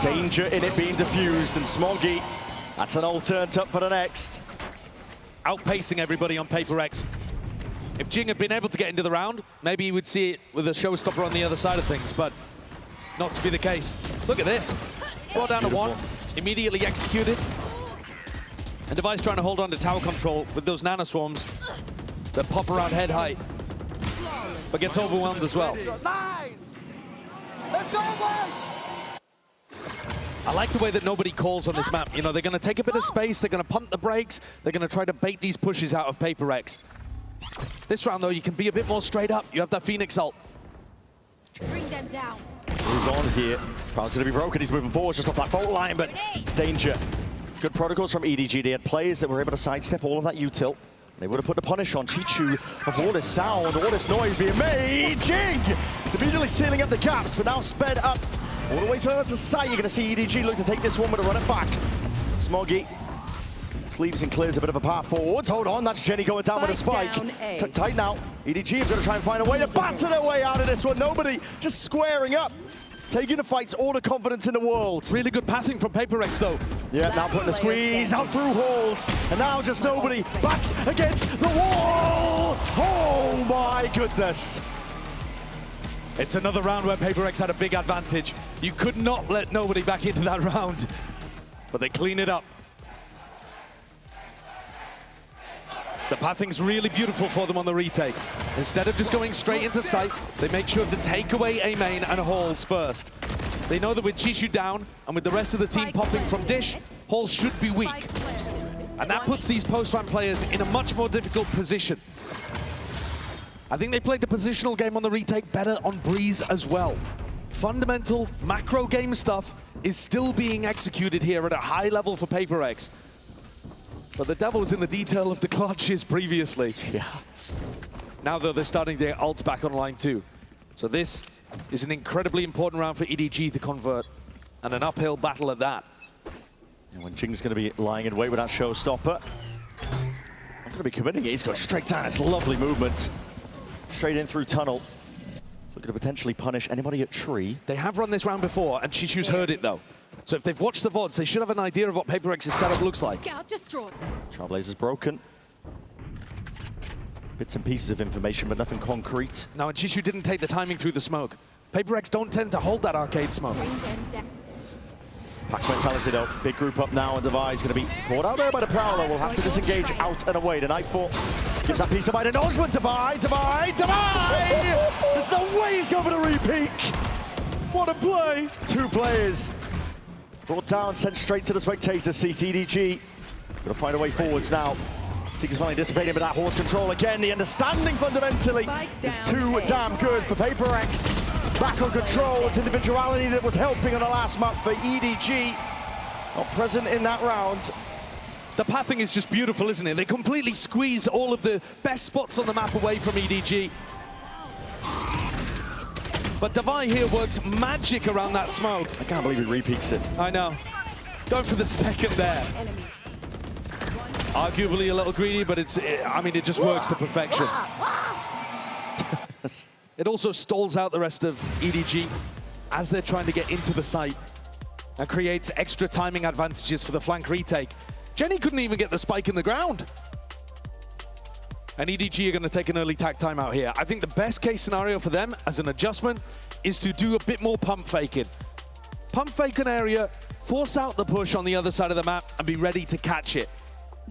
Danger in it being diffused, and Smoggy, that's an all turned up for the next. Outpacing everybody on HyperX. If Jing had been able to get into the round, maybe you would see it with a showstopper on the other side of things, but not to be the case. Look at this. Brought down to 1, immediately executed. And Device trying to hold on to tower control with those nanoswarms that pop around head height, but gets overwhelmed as well. Nice! Let's go, boys! I like the way that Nobody calls on this map. You know, they're going to take a bit of space, they're going to pump the brakes, they're going to try to bait these pushes out of HyperX. This round, though, you can be a bit more straight up. You have that Phoenix ult. Bring them down. He's on here. Prowl's going to be broken. He's moving forward just off that fault line, but it's danger. Good protocols from EDG. They had players that were able to sidestep all of that util. They would have put the punish on Chichu of all this sound, all this noise being made. Jing! It's immediately sealing up the gaps, but now sped up all the way to sight. You're going to see EDG look to take this one with a run it back. Smoggy cleaves and clears a bit of a path forwards. Hold on, that's Jenny going down with a spike. Tight now. EDG have got to try and find a way to batter their way out of this one. Nobody just squaring up. Taking the fights, all the confidence in the world. Really good passing from HyperX though. Yeah, now putting the squeeze out through halls. And now just nobody. Backs against the wall. Oh my goodness. It's another round where HyperX had a big advantage. You could not let nobody back into that round. But they clean it up. The pathing's really beautiful for them on the retake. Instead of just going straight into sight, they make sure to take away A-main and halls first. They know that with Chishu down, and with the rest of the team popping from dish, halls should be weak. And that puts these post-round players in a much more difficult position. I think they played the positional game on the retake better on Breeze as well. Fundamental macro game stuff is still being executed here at a high level for HyperX. But the devil was in the detail of the clutches previously. Yeah. Now though, they're starting to get ults back online too. So this is an incredibly important round for EDG to convert, and an uphill battle at that. And when Jing's going to be lying in wait with that showstopper, not going to be committing it. He's got straight down. It's lovely movement. Straight in through tunnel. It's looking to potentially punish anybody at tree. They have run this round before, and Chishu's heard it though. So if they've watched the VODs, they should have an idea of what HyperX's setup looks like. Scout destroyed. Trailblazer's broken. Bits and pieces of information, but nothing concrete. Now, and Chishu didn't take the timing through the smoke. HyperX don't tend to hold that arcade smoke. Pack mentality though. Big group up now, and Devi's going to be caught out there by the Prowler. Will have to disengage out and away. The Nightfall gives that piece of mind acknowledgement. Devi! There's no way he's going for the repeat. What a play. Two players brought down, sent straight to the spectator seat. EDG gonna find a way forwards now. Seeker's finally dissipating, but that horse control again. The understanding fundamentally is too damn good for HyperX. Back on control. It's individuality that was helping on the last map for EDG. Not present in that round. The pathing is just beautiful, isn't it? They completely squeeze all of the best spots on the map away from EDG. But Devi here works magic around that smoke. I can't believe he repeats it. I know. Going for the second there. Arguably a little greedy, but I mean, it just works to perfection. It also stalls out the rest of EDG as they're trying to get into the site and creates extra timing advantages for the flank retake. Jenny couldn't even get the spike in the ground. And EDG are going to take an early tack timeout here. I think the best case scenario for them as an adjustment is to do a bit more pump faking. Pump fake an area, force out the push on the other side of the map, and be ready to catch it.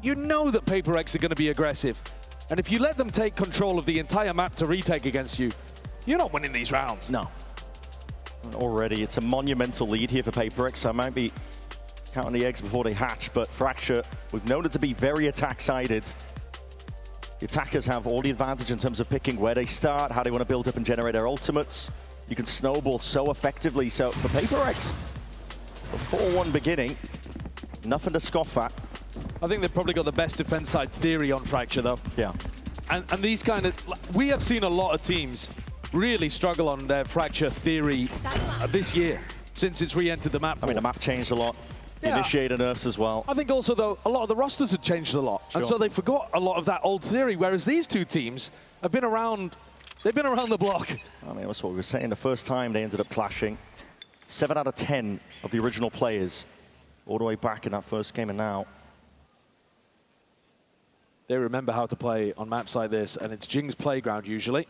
You know that HyperX are going to be aggressive. And if you let them take control of the entire map to retake against you, you're not winning these rounds. No. And already, it's a monumental lead here for HyperX. I might be counting the eggs before they hatch, but Fracture, we've known it to be very attack-sided. The attackers have all the advantage in terms of picking where they start, how they want to build up and generate their ultimates. You can snowball so effectively. So for HyperX, a 4-1 beginning, nothing to scoff at. I think they've probably got the best defense side theory on Fracture, though. Yeah. And these kind of... We have seen a lot of teams really struggle on their Fracture theory this year, since it's re-entered the map. I mean, the map changed a lot. Yeah. Initiator nerfs as well. I think also, though, a lot of the rosters had changed a lot. Sure. And so they forgot a lot of that old theory, whereas these two teams have been around... They've been around the block. I mean, that's what we were saying. The first time they ended up clashing. 7 out of 10 of the original players all the way back in that first game, and now they remember how to play on maps like this, and it's Jing's playground usually.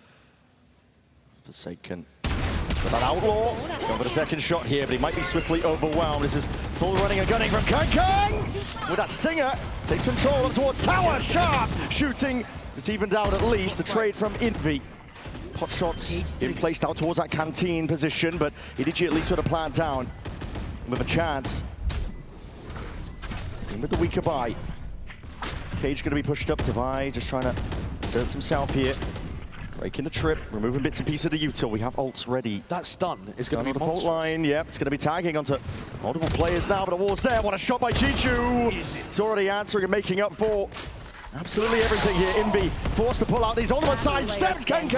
Forsaken. But that Outlaw, going for the second shot here, but he might be swiftly overwhelmed. This is full running and gunning from Kang! With that stinger, takes control up towards tower. Sharp shooting. It's evened out at least. The trade from Invi. Pot shots being placed out towards that canteen position, but EDG at least with a plan down. With a chance. In with the weaker buy. Cage going to be pushed up. Devi just trying to assert himself here. Breaking the trip, removing bits and pieces of the util. We have ults ready. That stun is going to be the fault line. Yep, it's going to be tagging onto multiple players now, but the wall's there. What a shot by Chichu. It's already answering and making up for absolutely everything here. Invi forced to pull out these ultimate side steps. Kang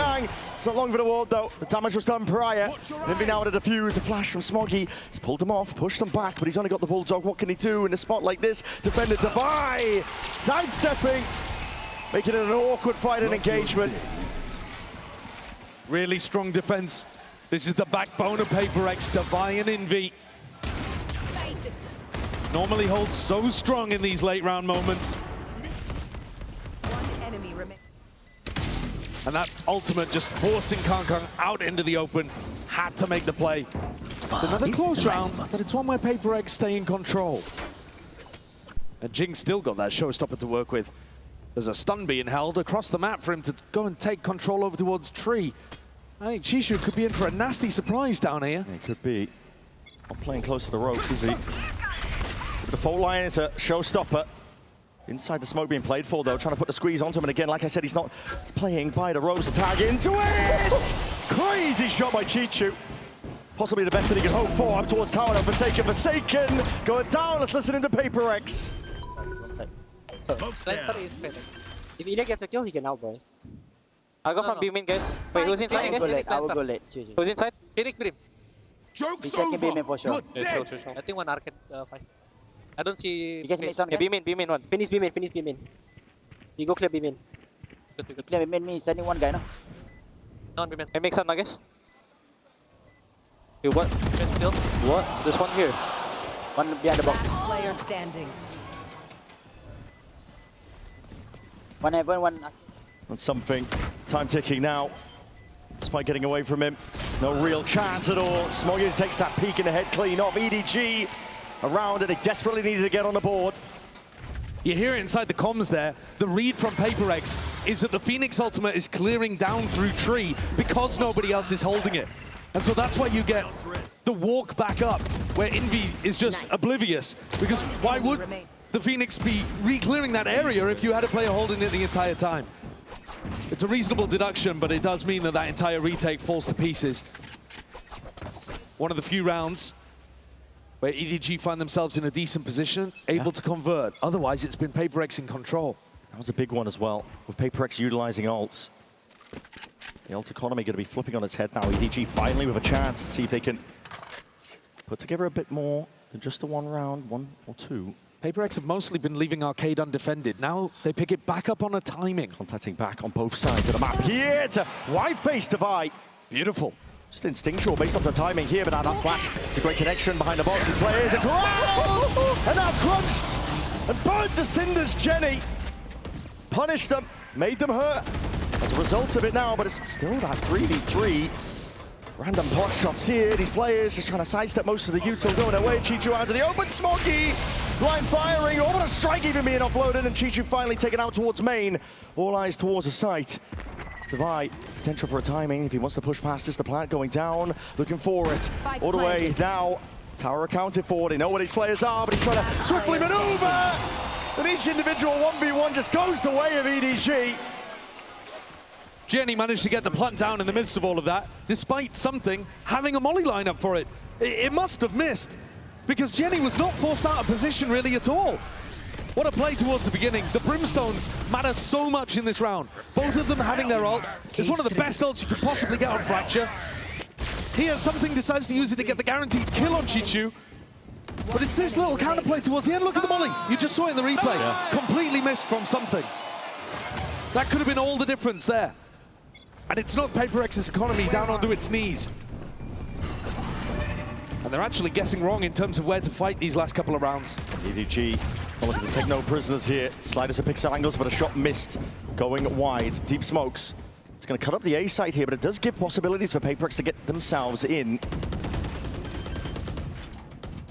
It's not long for the ward, though. The damage was done prior. Nimby now to defuse. A flash from Smoggy. He's pulled them off, pushed them back, but he's only got the Bulldog. What can he do in a spot like this? Defender Devi sidestepping, making it an awkward fight and engagement. Really strong defense. This is the backbone of HyperX, Devi and Envy. Normally holds so strong in these late round moments. One enemy remains. And that ultimate just forcing Kong out into the open. Had to make the play. It's another close round, but it's one where HyperX stay in control. And Jing still got that showstopper to work with. There's a stun being held across the map for him to go and take control over towards Tree. I think Chishu could be in for a nasty surprise down here. He could be. Not playing close to the ropes, is he? The fault line is a showstopper. Inside the smoke being played for, though, trying to put the squeeze onto him. And again, like I said, he's not playing by the ropes to tag into it! Crazy shot by Chichu. Possibly the best that he could hope for. Up towards tower now, Forsaken. Going down, let's listen into HyperX. If Ilya gets a kill, he can outburst. I'll go from B main, guys. Wait, who's inside, guys? I will go late. Who's inside? Phoenix Dream. He's checking B main for sure. Yeah, sure. I think one arcade fight. I don't see. You guys make some. Yeah, B main one. Finish B main. You go clear B main. Clear B main means sending one guy, no? No, B main. I make some, I guess. You what? Still? What? There's one here. One behind the box. Player standing. One heaven, one. That's something. Time ticking now. Despite getting away from him, no real chance at all. Smoggy takes that peek in the head clean off. EDG around it. They desperately needed to get on the board. You hear it inside the comms there. The read from HyperX is that the Phoenix ultimate is clearing down through Tree because nobody else is holding it. And so that's why you get the walk back up, where Envy is just oblivious. Because why would the Phoenix be re-clearing that area if you had a player holding it the entire time? It's a reasonable deduction, but it does mean that that entire retake falls to pieces. One of the few rounds where EDG find themselves in a decent position, able to convert. Otherwise, it's been HyperX in control. That was a big one as well, with HyperX utilizing ults. The ult economy going to be flipping on its head now. EDG finally with a chance to see if they can put together a bit more than just the one round, one or two. HyperX have mostly been leaving Arcade undefended. Now they pick it back up on a timing. Contacting back on both sides of the map. Here, it's a wide-face Devi. Beautiful. Just instinctual based off the timing here, but now that flash, it's a great connection behind the boxes. Players are ground! And now crunched and burned to cinders. Jenny punished them, made them hurt as a result of it now, but it's still that 3v3. Random pot shots here. These players just trying to sidestep most of the util going away. Chichu out to the open. Smoggy blind firing. Oh, what a strike even being offloaded. And Chichu finally taken out towards main. All eyes towards the site. Devi, potential for a timing. If he wants to push past this, the plant going down. Looking for it. All the way now. Tower accounted for. They know where these players are, but he's trying to swiftly maneuver. And each individual 1v1 just goes the way of EDG. Jenny managed to get the plant down in the midst of all of that, despite something having a molly lineup for it. It must have missed, because Jenny was not forced out of position really at all. What a play towards the beginning. The Brimstones matter so much in this round. Both of them having their ult. It's one of the best ults you could possibly get on Fracture. Here, something decides to use it to get the guaranteed kill on Chichu. But it's this little counterplay towards the end. Look at the molly. You just saw it in the replay. Yeah. Completely missed from something. That could have been all the difference there. And it's not HyperX's economy down onto its knees. And they're actually guessing wrong in terms of where to fight these last couple of rounds. EDG looking to take no prisoners here. Sliders at pixel angles, but a shot missed. Going wide. Deep smokes. It's going to cut up the A side here, but it does give possibilities for HyperX to get themselves in.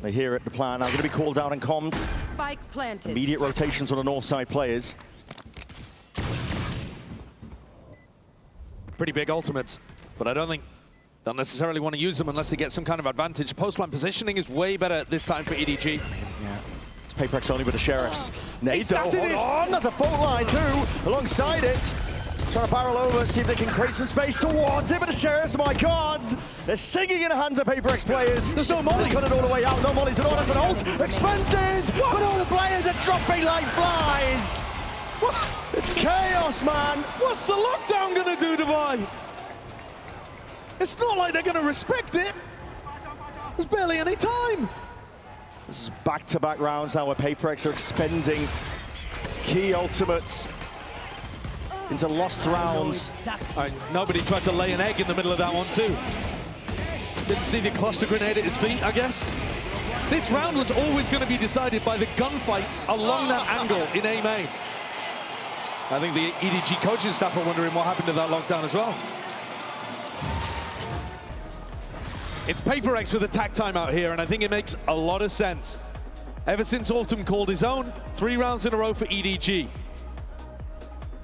They hear it, the plan now going to be called out and commed. Spike planted. Immediate rotations on the north side players. Pretty big ultimates, but I don't think they'll necessarily want to use them unless they get some kind of advantage. Post-plant positioning is way better this time for EDG. Yeah, it's HyperX only with the Sheriffs. Nate, hold on, that's a fault line too, alongside it. Trying to barrel over, see if they can create some space towards it, but the Sheriffs, my God, they're singing in the hands of HyperX players. There's no molly. They cut it all the way out, no mollies at all, that's an ult, expended, but all the players are dropping like flies. What? It's chaos, man. What's the lockdown gonna do, Devi? It's not like they're going to respect it. There's barely any time. This is back-to-back rounds now where HyperX are expending key ultimates into lost rounds. Nobody tried to lay an egg in the middle of that one too. Didn't see the cluster grenade at his feet, I guess. This round was always going to be decided by the gunfights along that angle in A main. I think the EDG coaching staff are wondering what happened to that lockdown as well. It's HyperX with attack time out here, and I think it makes a lot of sense. Ever since Autumn called his own, 3 rounds in a row for EDG.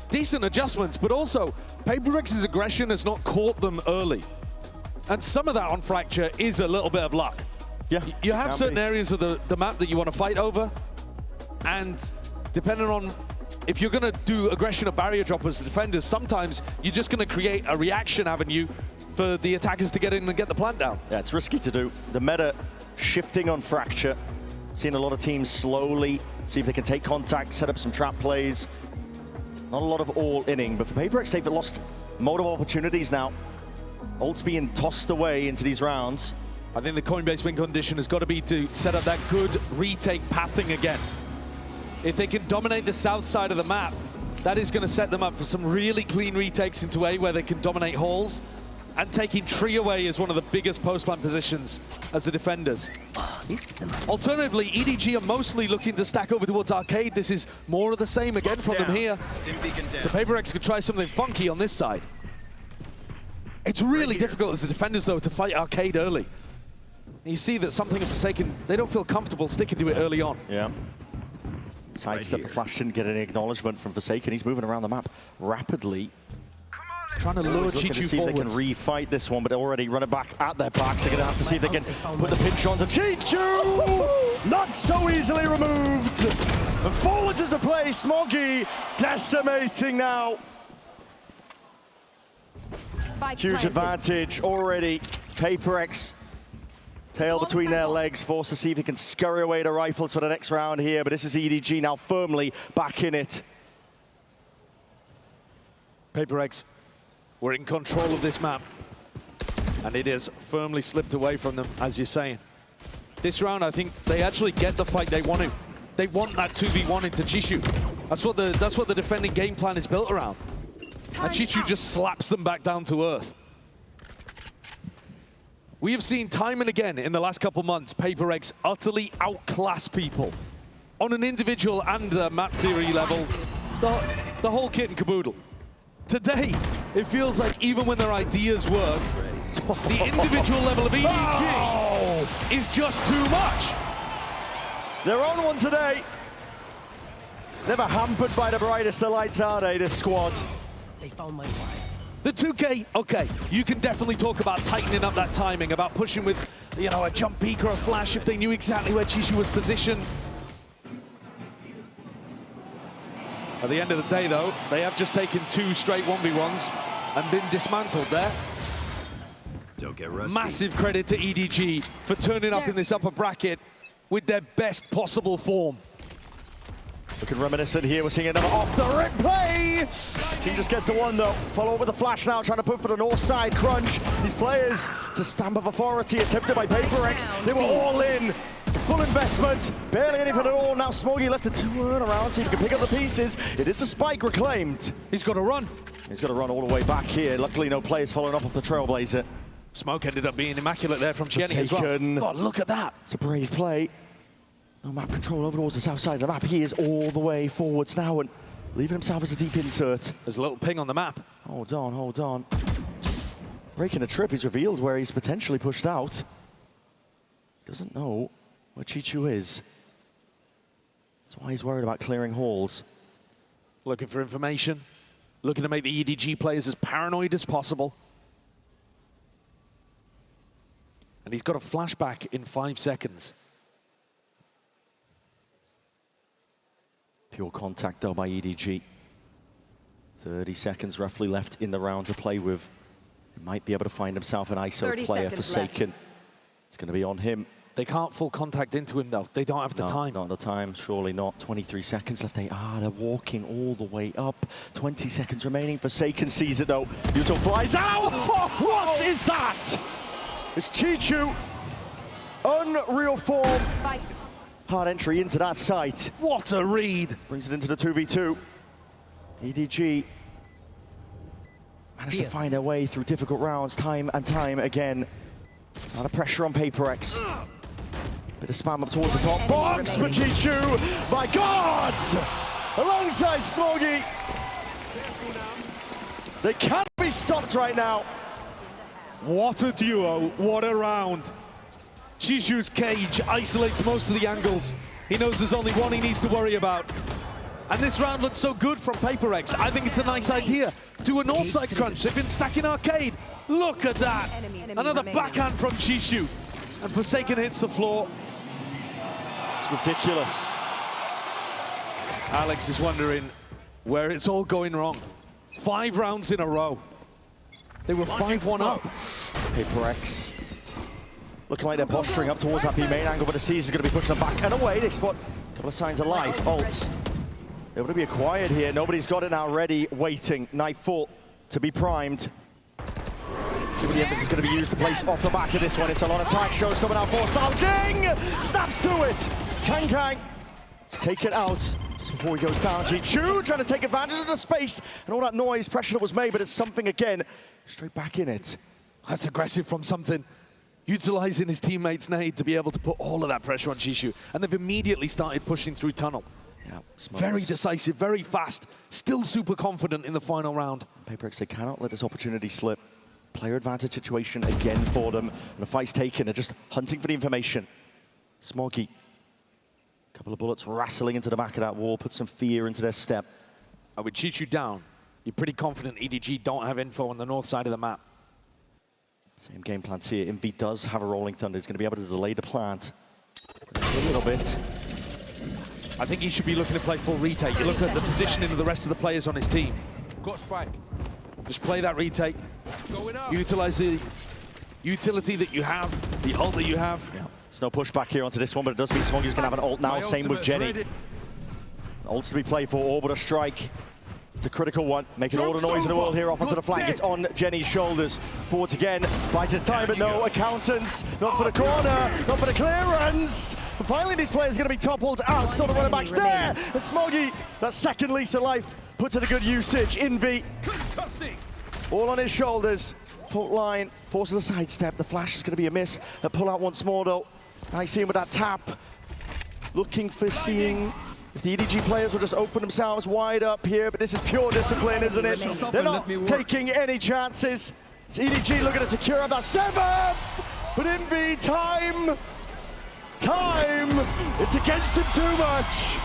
Decent adjustments, but also HyperX's aggression has not caught them early. And some of that on Fracture is a little bit of luck. Yeah, you have certain areas of the map that you want to fight over, and depending on if you're going to do aggression or barrier drop as defenders, sometimes you're just going to create a reaction avenue for the attackers to get in and get the plant down. Yeah, it's risky to do. The meta shifting on Fracture. Seeing a lot of teams slowly see if they can take contact, set up some trap plays. Not a lot of all-inning, but for HyperX, they've lost multiple opportunities now. Ult's being tossed away into these rounds. I think the Coinbase win condition has got to be to set up that good retake pathing again. If they can dominate the south side of the map, that is going to set them up for some really clean retakes into A where they can dominate halls. And taking tree away is one of the biggest post-plant positions as the defenders. Alternatively, EDG are mostly looking to stack over towards Arcade. This is more of the same again from them here. So HyperX could try something funky on this side. It's really difficult as the defenders, though, to fight Arcade early. You see that something in Forsaken, they don't feel comfortable sticking to it early on. Yeah. Sidestep the flash, didn't get any acknowledgement from Forsaken. He's moving around the map rapidly. Trying to lure Chichu to see if they can refight this one, but already run it back at their backs. They're going to have to see if they can put the pinch on to Chichu! Not so easily removed. And forwards is the play. Smoggy decimating now. Huge advantage already. HyperX tail between their legs, forced to see if he can scurry away to rifles for the next round here, but this is EDG now firmly back in it. HyperX were in control of this map, and it has firmly slipped away from them, as you're saying. This round, I think they actually get the fight they want to. They want that 2v1 into Chichu. That's what the defending game plan is built around. And Chichu just slaps them back down to earth. We have seen time and again in the last couple months, HyperX utterly outclass people on an individual and map theory level, the whole kit and caboodle. Today, it feels like even when their ideas work, the individual level of EDG is just too much. They're on one today. Never hampered by the brightest of lights, are they, this squad? They found my wire. The 2K, okay, you can definitely talk about tightening up that timing, about pushing with, you know, a jump peek or a flash if they knew exactly where Chichu was positioned. At the end of the day, though, they have just taken 2 straight 1v1s and been dismantled there. Don't get rusty. Massive credit to EDG for turning up in this upper bracket with their best possible form. Looking reminiscent here, we're seeing another off-the-rip play! Team just gets the one, though. Follow up with a flash now, trying to put for the north side crunch. These players, it's a stamp of authority attempted by HyperX. They were all in. Full investment, barely anything at all. Now Smoggy left a 2-turn around, see if he can pick up the pieces. It is the spike reclaimed. He's got to run. He's got to run all the way back here. Luckily, no players following up off the Trailblazer. Smoke ended up being immaculate there from Chenny as well. God, look at that. It's a brave play. No map control over towards the south side of the map. He is all the way forwards now and leaving himself as a deep insert. There's a little ping on the map. Hold on, hold on. Breaking a trip, he's revealed where he's potentially pushed out. Doesn't know where Chichu is. That's why he's worried about clearing halls. Looking for information. Looking to make the EDG players as paranoid as possible. And he's got a flashback in 5 seconds. Pure contact though by EDG. 30 seconds roughly left in the round to play with. He might be able to find himself an ISO player Forsaken. It's going to be on him. They can't full contact into him though. They don't have the time. Not the time, surely not. 23 seconds left. They're walking all the way up. 20 seconds remaining. Forsaken sees it though. Yuto flies out! Oh, what is that? It's Chichu. Unreal form. Hard entry into that site. What a read. Brings it into the 2v2. EDG managed to find their way through difficult rounds time and time again. A lot of pressure on HyperX. Bit of spam up towards the top box for Chichu. My God! Alongside Smoggy. They can't be stopped right now. What a duo, what a round. Chichu's cage isolates most of the angles. He knows there's only one he needs to worry about. And this round looks so good from HyperX. I think it's a nice idea. Do a north side crunch. They've been stacking arcade. Look at that. Another backhand from Chichu. And Forsaken hits the floor. It's ridiculous. Alex is wondering where it's all going wrong. 5 rounds in a row. They were 5-1 up. HyperX looking like they're posturing up towards that B main angle, but the C's is going to be pushing them back and away. They spot a couple of signs of life. Ults able to be acquired here. Nobody's got it now ready, waiting. Nightfall to be primed. See what the emphasis is going to be used to place off the back of this one. It's a lot of attack. Showstopper now forced out. Jing! Snaps to it. It's Kang. Let's take it out. Just before he goes down, Chichu trying to take advantage of the space and all that noise, pressure that was made, but it's something again. Straight back in it. That's aggressive from something. Utilizing his teammates' nade to be able to put all of that pressure on Chichu. And they've immediately started pushing through tunnel. Yeah, very decisive, very fast. Still super confident in the final round. HyperX, they cannot let this opportunity slip. Player advantage situation again for them. And the fight's taken. They're just hunting for the information. Smoggy. Couple of bullets wrestling into the back of that wall. Put some fear into their step. With Chichu down, you're pretty confident EDG don't have info on the north side of the map. Same game plans here. Invi does have a Rolling Thunder. He's going to be able to delay the plant a little bit. I think he should be looking to play full retake. You look at the positioning of the rest of the players on his team. Got spike. Just play that retake. Utilize the utility that you have, the ult that you have. Yeah. There's no pushback here onto this one, but it does mean Smoggy's going to have an ult now. Same with Jenny. Ults to be played for. Orbital strike. It's a critical one, making all the noise in the world here off onto the flank. It's on Jenny's shoulders. Forwards again, fights his time, but no accountants. Not for the corner, not for the clearance. But finally, these players are going to be toppled out. Still the running backs there. And Smoggy, that second lease of life, puts in a good usage. Invi, all on his shoulders. Fault line, forces a sidestep. The flash is going to be a miss. They'll pull out once more, though. Nice seeing with that tap. Looking for seeing if the EDG players will just open themselves wide up here, but this is pure discipline, isn't it? They're not taking any chances. It's EDG looking to secure up that 7th, but Invi, time, it's against him too much.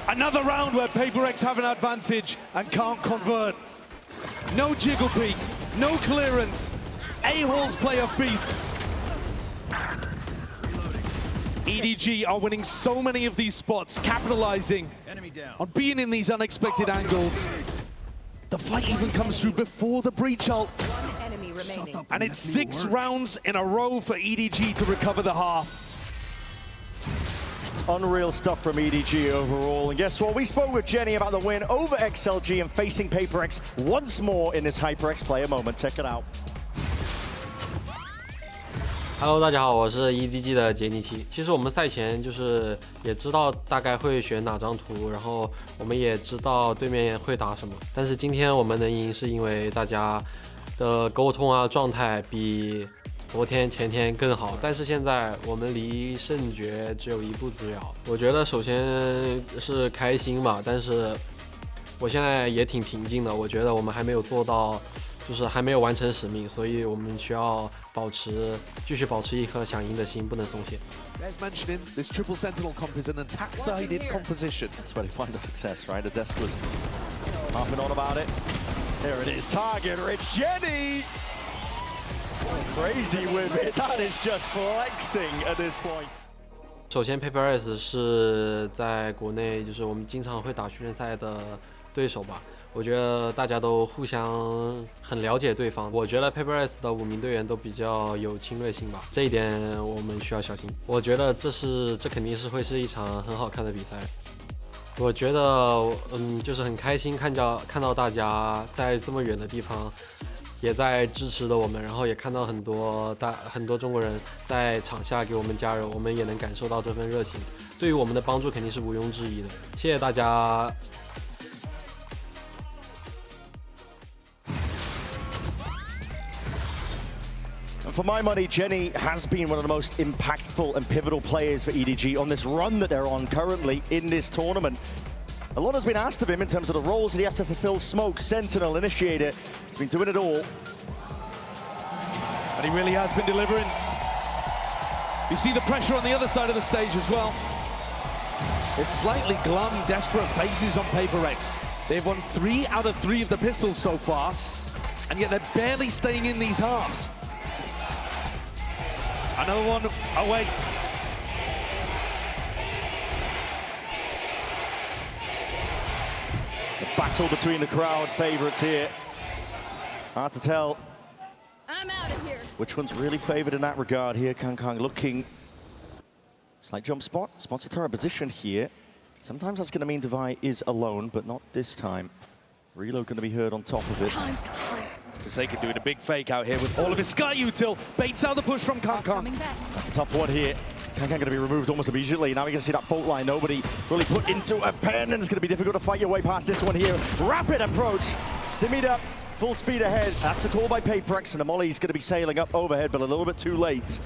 Another round where HyperX have an advantage and can't convert. No jiggle peek, no clearance. A-holes player feasts. EDG are winning so many of these spots, capitalizing on being in these unexpected angles. The fight even comes through before the breach ult. And it's 6 rounds in a row for EDG to recover the half. Unreal stuff from EDG overall. And guess what? We spoke with Jenny about the win over XLG and facing HyperX once more in this HyperX player moment. Check it out. Hello， 大家好，我是 EDG 的杰尼奇。其实我们赛前就是也知道大概会选哪张图，然后我们也知道对面会打什么。但是今天我们能赢，是因为大家的沟通啊状态比昨天前天更好。但是现在我们离胜决只有1步之遥。我觉得首先是开心吧，但是我现在也挺平静的。我觉得我们还没有做到。就是还没有完成使命，所以我们需要继续保持一颗想赢的心，不能松懈。As mentioning, this triple sentinel comp is an attack-sided composition. That's where they find the success, right? The desk was harping on about it. There it is, target rich Jenny. Crazy with it. That is just flexing at this point. 首先 HyperX 是在国内就是我们经常会打训练赛的对手吧。我觉得大家都互相很了解对方。我觉得 HyperX 的5名队员都比较有侵略性吧，这一点我们需要小心。我觉得这肯定是会是一场很好看的比赛。我觉得，就是很开心看到大家在这么远的地方，也在支持着我们，然后也看到很多中国人在场下给我们加油，我们也能感受到这份热情，对于我们的帮助肯定是毋庸置疑的。谢谢大家。For my money, Jenny has been one of the most impactful and pivotal players for EDG on this run that they're on currently in this tournament. A lot has been asked of him in terms of the roles that he has to fulfill: Smoke, Sentinel, Initiator. He's been doing it all. And he really has been delivering. You see the pressure on the other side of the stage as well. It's slightly glum, desperate faces on HyperX. They've won 3 out of 3 of the pistols so far, and yet they're barely staying in these halves. Another one awaits. The battle between the crowd's favourites here. Hard to tell. I'm out of here. Which one's really favoured in that regard here? Kang looking. Slight jump spot. Spots a turret position here. Sometimes that's going to mean Devi is alone, but not this time. Reload going to be heard on top of it. Time to hunt. Forsaken doing a big fake out here with all of his Sky Util. Baits out the push from Kang. That's a tough one here. Kang going to be removed almost immediately. Now we can see that fault line. Nobody really put into a pen, and it's going to be difficult to fight your way past this one here. Rapid approach. Stimmied up. Full speed ahead. That's a call by HyperX, and the Molly's going to be sailing up overhead, but a little bit too late.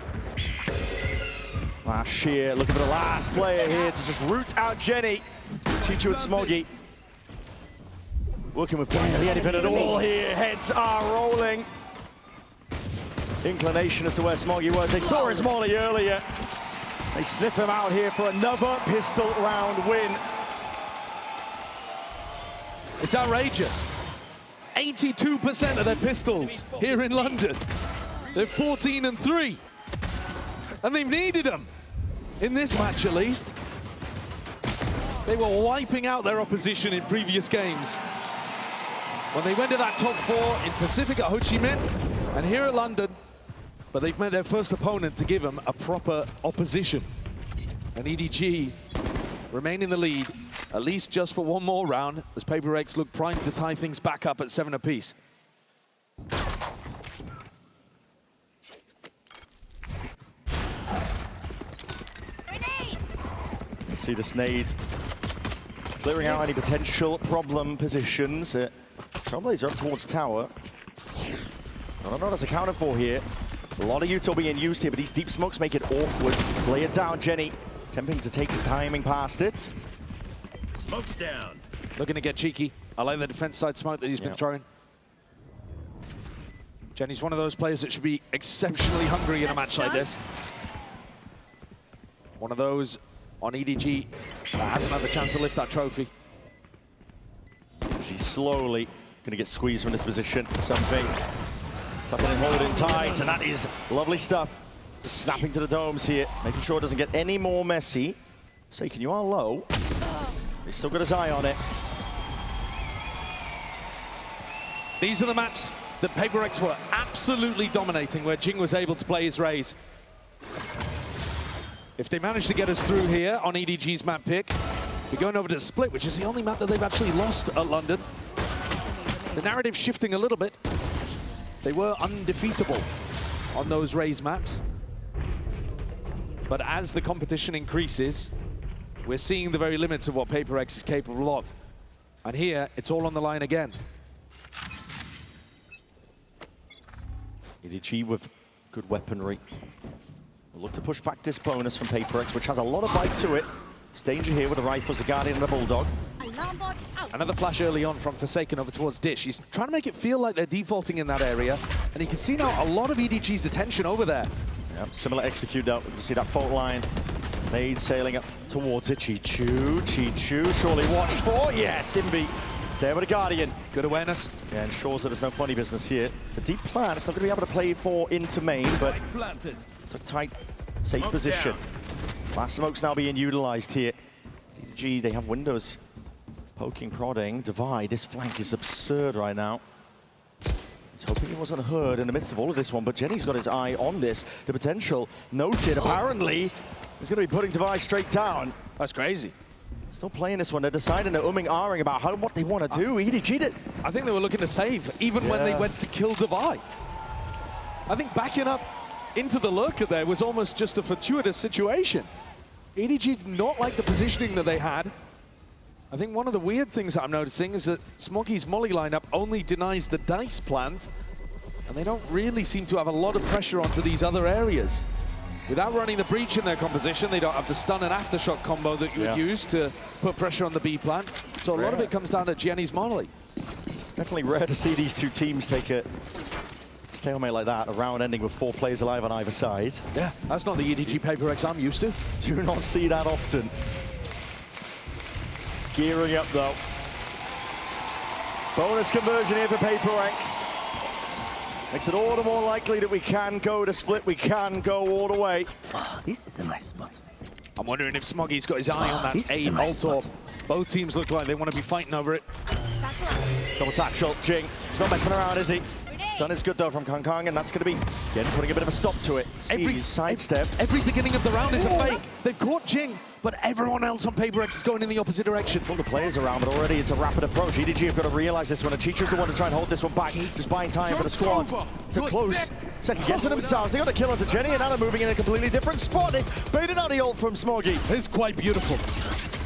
Last sheer, looking for the last player here to just root out Jenny. Chichu and Smoggy. Working with barely anything at all here. Heads are rolling. Inclination as to where Smoggy was. They saw his Molly earlier. They sniff him out here for another pistol round win. It's outrageous. 82% of their pistols here in London. They're 14 and 3. And they've needed them. In this match, at least. They were wiping out their opposition in previous games. When they went to that top 4 in Pacific at Ho Chi Minh and here at London, but they've met their first opponent to give them a proper opposition. And EDG remain in the lead, at least just for one more round, as HyperX look primed to tie things back up at 7 apiece. See the Snade clearing out any potential problem positions. Trailblazer up towards tower. I don't know what's accounted for here. A lot of util being used here, but these deep smokes make it awkward. Lay it down, Jenny. Attempting to take the timing past it. Smoke's down. Looking to get cheeky. I like the defense side smoke that he's been throwing. Jenny's one of those players that should be exceptionally hungry in a match like this. One of those on EDG that has another chance to lift that trophy. She's slowly going to get squeezed from this position. Something tucking and holding tight, and that is lovely stuff. Just snapping to the domes here, making sure it doesn't get any more messy. Forsaken, you are low. He's still got his eye on it. These are the maps that HyperX were absolutely dominating, where Jing was able to play his Raze. If they manage to get us through here on EDG's map pick, we're going over to Split, which is the only map that they've actually lost at London. The narrative's shifting a little bit. They were undefeatable on those Raze maps. But as the competition increases, we're seeing the very limits of what HyperX is capable of. And here, it's all on the line again. EDG with good weaponry. We'll look to push back this bonus from HyperX, which has a lot of bite to it. It's danger here with the rifles, the Guardian and the Bulldog. Another flash early on from Forsaken over towards Dish. He's trying to make it feel like they're defaulting in that area. And you can see now a lot of EDG's attention over there. Yep, similar execute out. You can see that fault line. Nade sailing up towards it. Chichu, surely watched for. Yeah, Simbi. It's there with a Guardian. Good awareness. Yeah, ensures that there's no funny business here. It's a deep plan. It's not going to be able to play for into main, but it's a tight, safe position. Last smoke's now being utilized here. EDG, they have windows. Poking, prodding, Divide. This flank is absurd right now. He's hoping he wasn't heard in the midst of all of this one, but Jenny's got his eye on this. The potential noted, apparently. He's going to be putting Divide straight down. That's crazy. Still playing this one. They're deciding that umming about what they want to do. EDG did. I think they were looking to save, even when they went to kill Devi. I think backing up into the lurker there was almost just a fortuitous situation. EDG did not like the positioning that they had. I think one of the weird things that I'm noticing is that Smoggy's Molly lineup only denies the dice plant, and they don't really seem to have a lot of pressure onto these other areas. Without running the breach in their composition, they don't have the stun and aftershock combo that you would use to put pressure on the B plant. So a lot of it comes down to Jenny's Molly. It's definitely rare to see these two teams take a stalemate like that, a round ending with 4 players alive on either side. Yeah, that's not the EDG HyperX I'm used to. Do not see that often. Gearing up though. Bonus conversion here for HyperX. Makes it all the more likely that we can go to split, we can go all the way. Oh, this is a nice spot. I'm wondering if Smoggy's got his eye on that A Molotov. Both teams look like they want to be fighting over it. Double satchel, Jing. He's not messing around, is he? Stun is good though from Kong Kong, and that's going to be, again, putting a bit of a stop to it. Every sidestep. Every beginning of the round is a fake. They've caught Jing, but everyone else on HyperX is going in the opposite direction. All the players around, but already it's a rapid approach. EDG have got to realize this one, and Chichu's the one to try and hold this one back. Just buying time for the squad to close. Second guessing themselves. They got a kill onto Jenny, and now they're moving in a completely different spot. They baited out the ult from Smoggy. It's quite beautiful.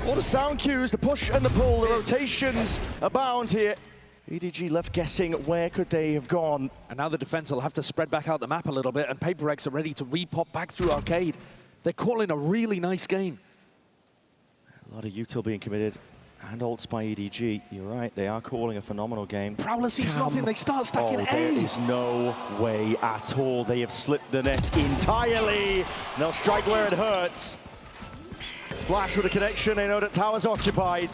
All the sound cues, the push and the pull, the rotations abound here. EDG left guessing where could they have gone. And now the defense will have to spread back out the map a little bit, and HyperX are ready to repop back through Arcade. They're calling a really nice game. A lot of util being committed, and ults by EDG. You're right, they are calling a phenomenal game. Prowler sees nothing, they start stacking A. There is no way at all. They have slipped the net entirely. They'll strike where it hurts. Flash with a connection, they know that tower's occupied.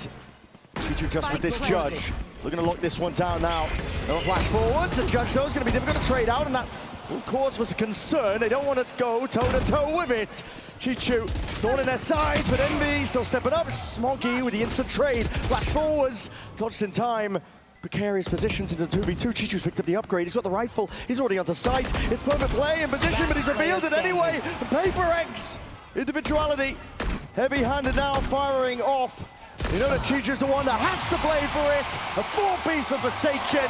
Chichu just with this judge. Looking to lock this one down now. No flash forwards. The judge knows it's going to be difficult to trade out, and that, of course, was a concern. They don't want it to go toe-to-toe with it. Chichu thorn in their side, but Envy still stepping up. Smoggy with the instant trade. Flash forwards. Dodged in time. Precarious positions into 2v2. Chichu's picked up the upgrade. He's got the rifle. He's already onto sight. It's perfect play in position, but he's revealed it anyway. And HyperX, individuality. Heavy-handed now, firing off. You know that Chichu's the one that has to play for it. A 4-piece for Forsaken.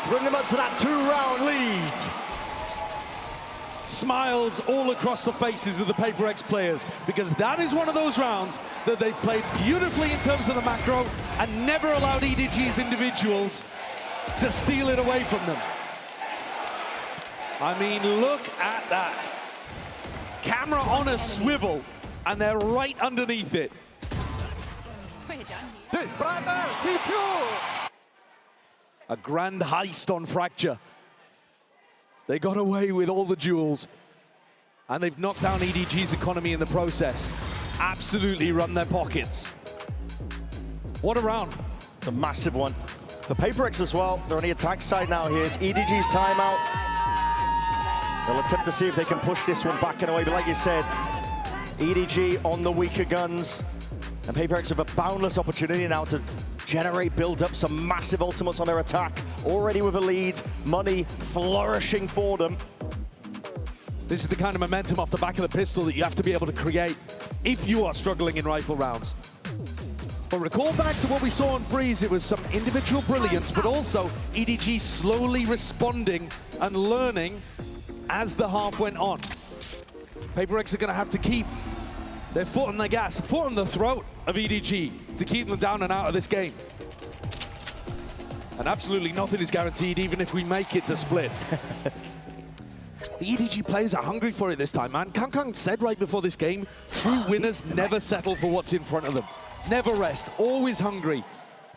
To bring them up to that 2-round lead. Smiles all across the faces of the HyperX players, because that is one of those rounds that they've played beautifully in terms of the macro and never allowed EDG's individuals to steal it away from them. I mean, look at that. Camera on a swivel, and they're right underneath it. A grand heist on Fracture. They got away with all the jewels, and they've knocked down EDG's economy in the process. Absolutely run their pockets. What a round. It's a massive one. For HyperX as well, they're on the attack side now. Here's EDG's timeout. They'll attempt to see if they can push this one back and away, but like you said, EDG on the weaker guns. And HyperX have a boundless opportunity now to generate, build up some massive ultimates on their attack. Already with a lead, money flourishing for them. This is the kind of momentum off the back of the pistol that you have to be able to create if you are struggling in rifle rounds. But recall back to what we saw on Breeze, it was some individual brilliance, but also EDG slowly responding and learning as the half went on. HyperX are going to have to keep their foot on the gas, foot on the throat of EDG to keep them down and out of this game. And absolutely nothing is guaranteed, even if we make it to split. The EDG players are hungry for it this time, man. Kang Kang said right before this game, true winners never settle for what's in front of them. Never rest, always hungry.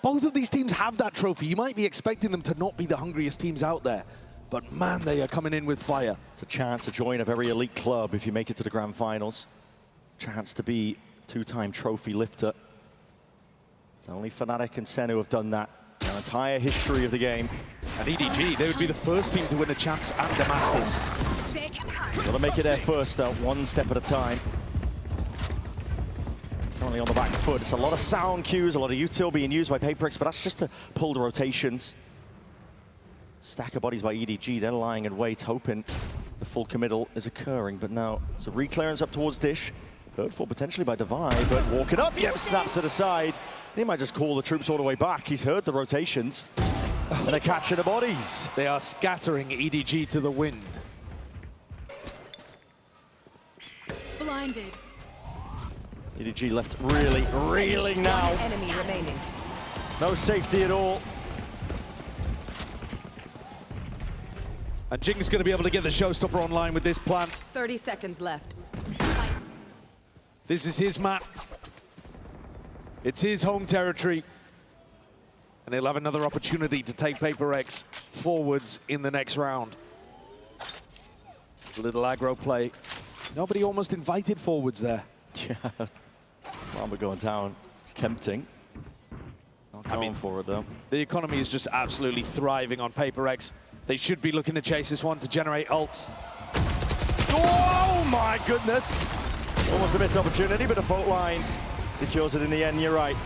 Both of these teams have that trophy. You might be expecting them to not be the hungriest teams out there, but man, they are coming in with fire. It's a chance to join a very elite club if you make it to the grand finals. Chance to be two-time trophy lifter. It's only Fnatic and Sen who have done that in the entire history of the game. And EDG, they would be the first team to win the Champs and the Masters. Got to make it there first, though, one step at a time. Currently on the back foot. It's a lot of sound cues, a lot of util being used by HyperX, but that's just to pull the rotations. Stack of bodies by EDG, they're lying in wait, hoping the full committal is occurring, but now it's a re-clearance up towards Dish. Heard for potentially by Divide, but walking up, yep, snaps it aside. He might just call the troops all the way back. He's heard the rotations. And they're catching the bodies. They are scattering EDG to the wind. Blinded. EDG left really reeling now. Enemy remaining. No safety at all. And Jing's going to be able to get the showstopper online with this plan. 30 seconds left. This is his map. It's his home territory. And he'll have another opportunity to take HyperX forwards in the next round. A little aggro play. Nobody almost invited forwards there. Yeah. Lamba going down. It's tempting. Not going for it though. The economy is just absolutely thriving on HyperX. They should be looking to chase this one to generate ults. Oh my goodness! Almost a missed opportunity, but a fault line secures it in the end. You're right.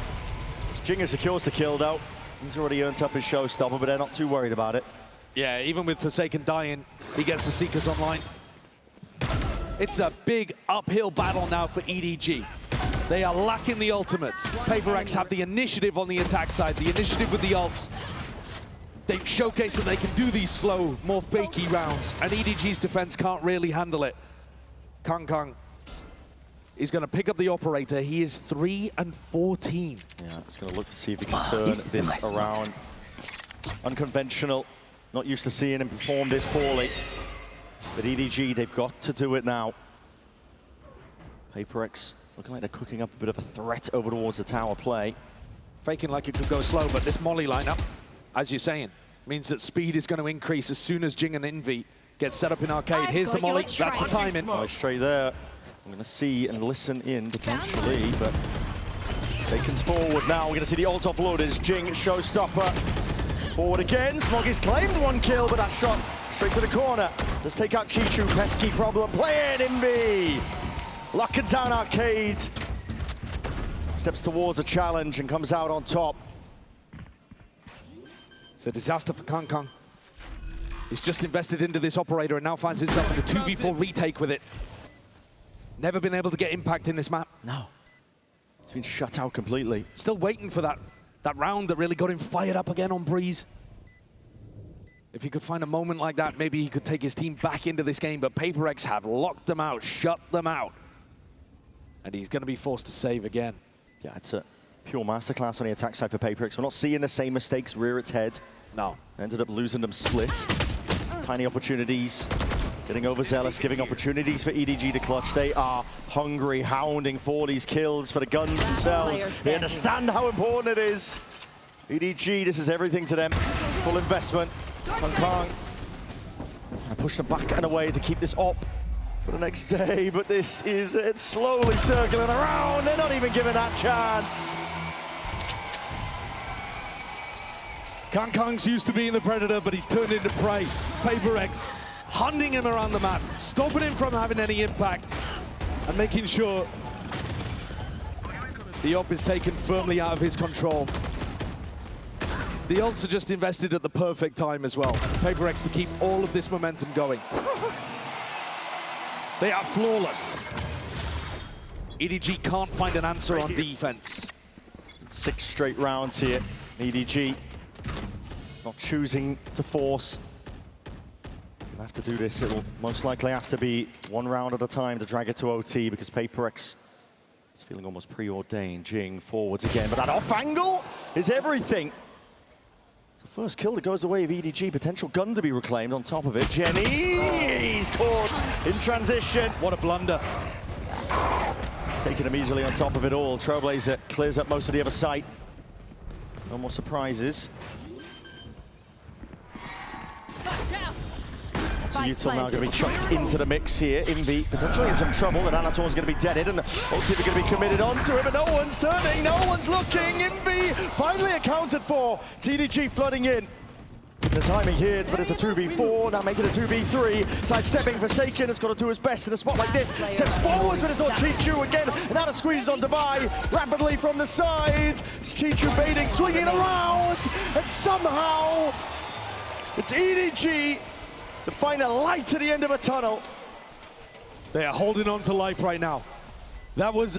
Jinger secures the kill though. He's already earned up his showstopper, but they're not too worried about it. Yeah, even with Forsaken dying, he gets the Seekers online. It's a big uphill battle now for EDG. They are lacking the ultimates. HyperX have the initiative on the attack side, the initiative with the ults. They've showcased that they can do these slow, more fakey rounds, and EDG's defense can't really handle it. Kang is going to pick up the operator. He is 3 and 14. Yeah, he's going to look to see if he can turn this around. Unconventional. Not used to seeing him perform this poorly. But EDG, they've got to do it now. HyperX looking like they're cooking up a bit of a threat over towards the tower play. Faking like it could go slow, but this Molly lineup, as you're saying, means that speed is going to increase as soon as Jing and Envy get set up in arcade. Here's the Molly, that's the timing. Nice straight there. I'm going to see and listen in potentially, but Faken's forward now. We're going to see the ult offload as Jing showstopper. Forward again, Smoggy's claimed one kill, but that shot straight to the corner. Let's take out Chichu, pesky problem playing Envy. Locking down arcade. Steps towards a challenge and comes out on top. It's a disaster for Kang. He's just invested into this operator and now finds himself in a 2v4 retake with it. Never been able to get impact in this map. No. It's been shut out completely. Still waiting for that round that really got him fired up again on Breeze. If he could find a moment like that, maybe he could take his team back into this game, but HyperX have locked them out, shut them out. And he's going to be forced to save again. Yeah, it's a pure masterclass on the attack side for HyperX. We're not seeing the same mistakes rear its head. No. Ended up losing them split. Tiny opportunities. Getting overzealous, giving opportunities for EDG to clutch. They are hungry, hounding for these kills for the guns themselves. They understand how important it is. EDG, this is everything to them. Full investment. Kang. I push them back and away to keep this op for the next day, but this is it slowly circling around. They're not even given that chance. Kang's used to being the predator, but he's turned into prey. HyperX hunting him around the map, stopping him from having any impact, and making sure the op is taken firmly out of his control. The ults are just invested at the perfect time as well. HyperX to keep all of this momentum going. They are flawless. EDG can't find an answer on defense. 6 straight rounds here. EDG not choosing to force. You'll have to do this. It'll most likely have to be 1 round at a time to drag it to OT because HyperX is feeling almost preordained. Jing forwards again, but that off angle is everything. The first kill that goes away of EDG, potential gun to be reclaimed on top of it. Jenny, he's caught in transition. What a blunder. Taking him easily on top of it all. Trailblazer clears up most of the other site. No more surprises. Util now going to be chucked into the mix here. Envy potentially in some trouble, and Anator's going to be deaded, and ultimately going to be committed onto him, and no one's turning, no one's looking. Envy finally accounted for. TDG flooding in. The timing here, but it's a 2v4, now making it a 2v3. Sidestepping Forsaken has got to do his best in a spot like this. Steps forwards, but it's not Chichu again. And now the squeeze on Divide, rapidly from the side. It's Chichu baiting, swinging around, and somehow it's EDG to find a light at the end of a tunnel. They are holding on to life right now. That was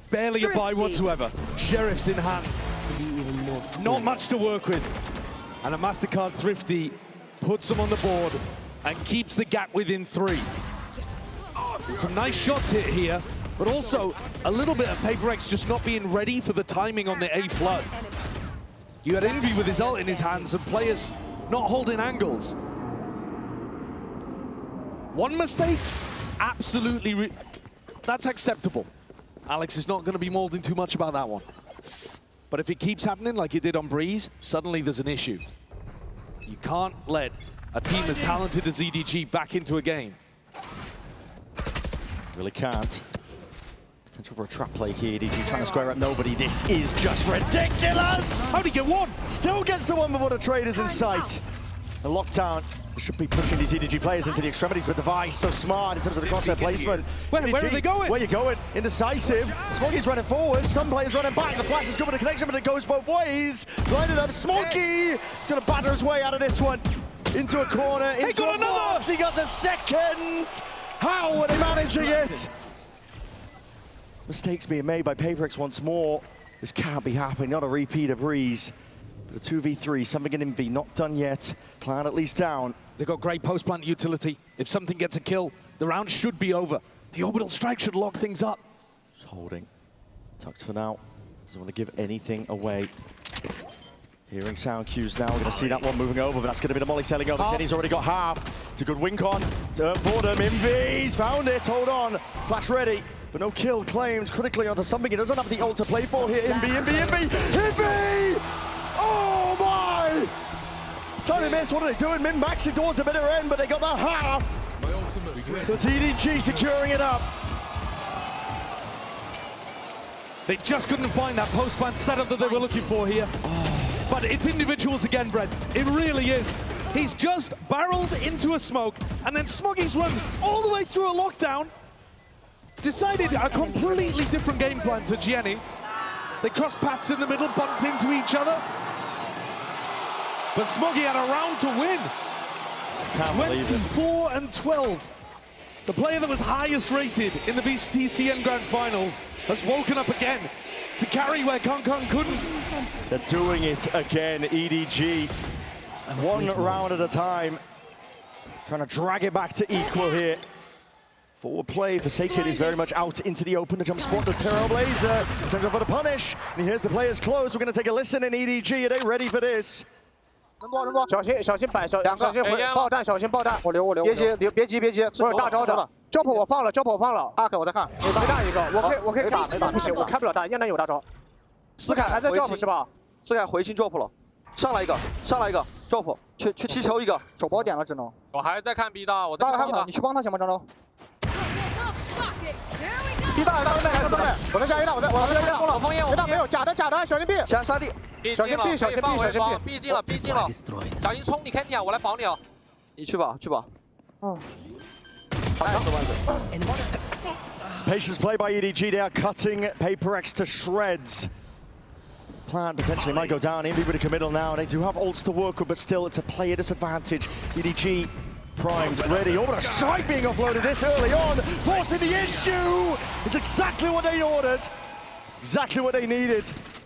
barely a buy whatsoever. Sheriff's in hand. Not much to work with. And a Mastercard Thrifty puts them on the board and keeps the gap within 3. Some nice shots hit here, but also a little bit of HyperX just not being ready for the timing on the A flood. You had Envy with his ult in his hands and players not holding angles. One mistake, absolutely, that's acceptable. Alex is not going to be molding too much about that one. But if it keeps happening like it did on Breeze, suddenly there's an issue. You can't let a team as talented as EDG back into a game. Really can't. Potential for a trap play here. EDG trying to square up nobody. This is just ridiculous! How'd he get one? Still gets the one before the trader's in sight. The lockdown should be pushing these EDG players into the extremities, but Device so smart in terms of the crosshair placement. Where are they going? Where you going? Indecisive. Smokey's running forward. Some players running back. The flash is good with the connection, but it goes both ways. Blinded up. Smokey is going to batter his way out of this one. Into a corner. Into a box. He got a second. How are they managing it? Mistakes being made by HyperX once more. This can't be happening. Not a repeat of Breeze. But a 2v3, something in Envy, not done yet. Plan at least down. They've got great post-plant utility. If something gets a kill, the round should be over. The orbital strike should lock things up. Just holding. Tucked for now. Doesn't want to give anything away. Hearing sound cues now. We're going to see that one moving over, but that's going to be the molly sailing over. Jenny's already got half. It's a good wink on. Turn for them. Envy's found it. Hold on. Flash ready. But no kill claimed critically onto something. He doesn't have the ult to play for here. Envy! Oh my! Totally missed. What are they doing? Min-maxing towards the bitter end, but they got that half. So it's EDG securing it up. They just couldn't find that post-plant setup that they were looking for here. But it's individuals again, Brent. It really is. He's just barreled into a smoke, and then Smoggy's run all the way through a lockdown. Decided a completely different game plan to Gianni. They crossed paths in the middle, bumped into each other. But Smoggy had a round to win. 24 and 12. The player that was highest rated in the VCTCN Grand Finals has woken up again to carry where Kong couldn't. They're doing it again, EDG. One round at a time. Trying to drag it back to equal here. Forward play, Forsaken is very much out into the open. The jump spot, the Trailblazer. Turns up for the punish. And here's the players close. We're going to take a listen in EDG. Are they ready for this? 小心摆手，小心回爆弹，小心爆弹。我留。别急，我有大招的。交破我放了。阿克我在看，没大一个，我可以打，不行，我开不了大，燕南有大招。斯凯还在 drop 是吧？斯凯回清 drop 了，上来一个 drop， 去踢球一个，手包点了只能。我还在看 B 大，我在看 B 大，你去帮他行吗，张周 ？B 大，我在加 A 大，我在加 A 大，我封烟，没大没有，假的，小心 B， 杀地。 小心 B， 小心 B， B 进了，小心冲你 Candy 啊，我来保你哦。你去吧。It's patience play by EDG. They are cutting HyperX to shreds. Plan potentially might go down. Envy with a committal now. They do have ults to work with, but still it's a player disadvantage. EDG primed, ready. Oh, but a strike being offloaded this early on, forcing the issue. It's exactly what they ordered. Exactly what they needed.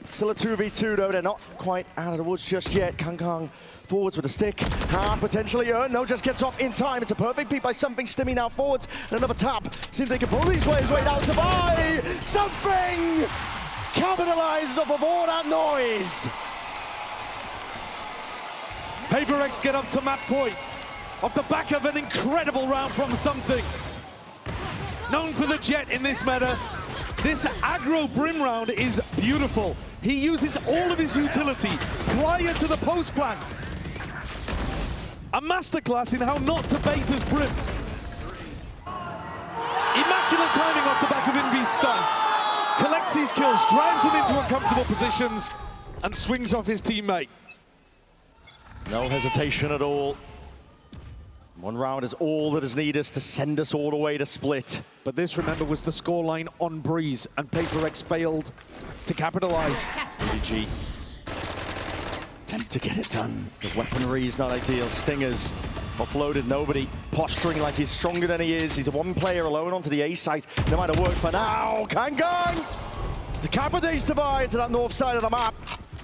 Still a 2v2 though, they're not quite out of the woods just yet. Kong forwards with a stick. Half potentially earned, no, just gets off in time. It's a perfect peek by something. Stimmy now forwards, and another tap. See if they can pull these players way down to buy. Something capitalizes off of all that noise. HyperX get up to map point off the back of an incredible round from Something. Known for the jet in this meta. This aggro Brim round is beautiful. He uses all of his utility prior to the post plant. A masterclass in how not to bait his Brim. Immaculate timing off the back of Envy's stun. Collects these kills, drives them into uncomfortable positions, and swings off his teammate. No hesitation at all. One round is all that is needed to send us all the way to split. But this, remember, was the scoreline on Breeze, and HyperX failed to capitalize. EDG attempt to get it done. The weaponry is not ideal. Stingers Offloaded, nobody posturing like he's stronger than he is. He's a one player alone onto the A site. No matter work for now. Kangang decapitates Divide to that north side of the map.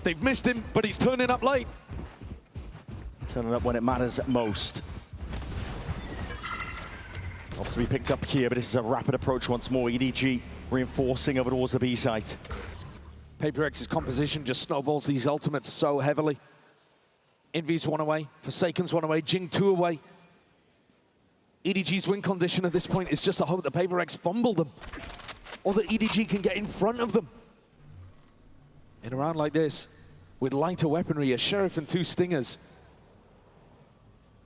They've missed him, but he's turning up late. Turning up when it matters most. Obviously picked up here, but this is a rapid approach once more. EDG reinforcing over towards the B site. HyperX's composition just snowballs these ultimates so heavily. Envy's one away, Forsaken's one away, Jing 2 away. EDG's win condition at this point is just a hope that HyperX fumble them, or that EDG can get in front of them. In a round like this, with lighter weaponry, a Sheriff and 2 Stingers.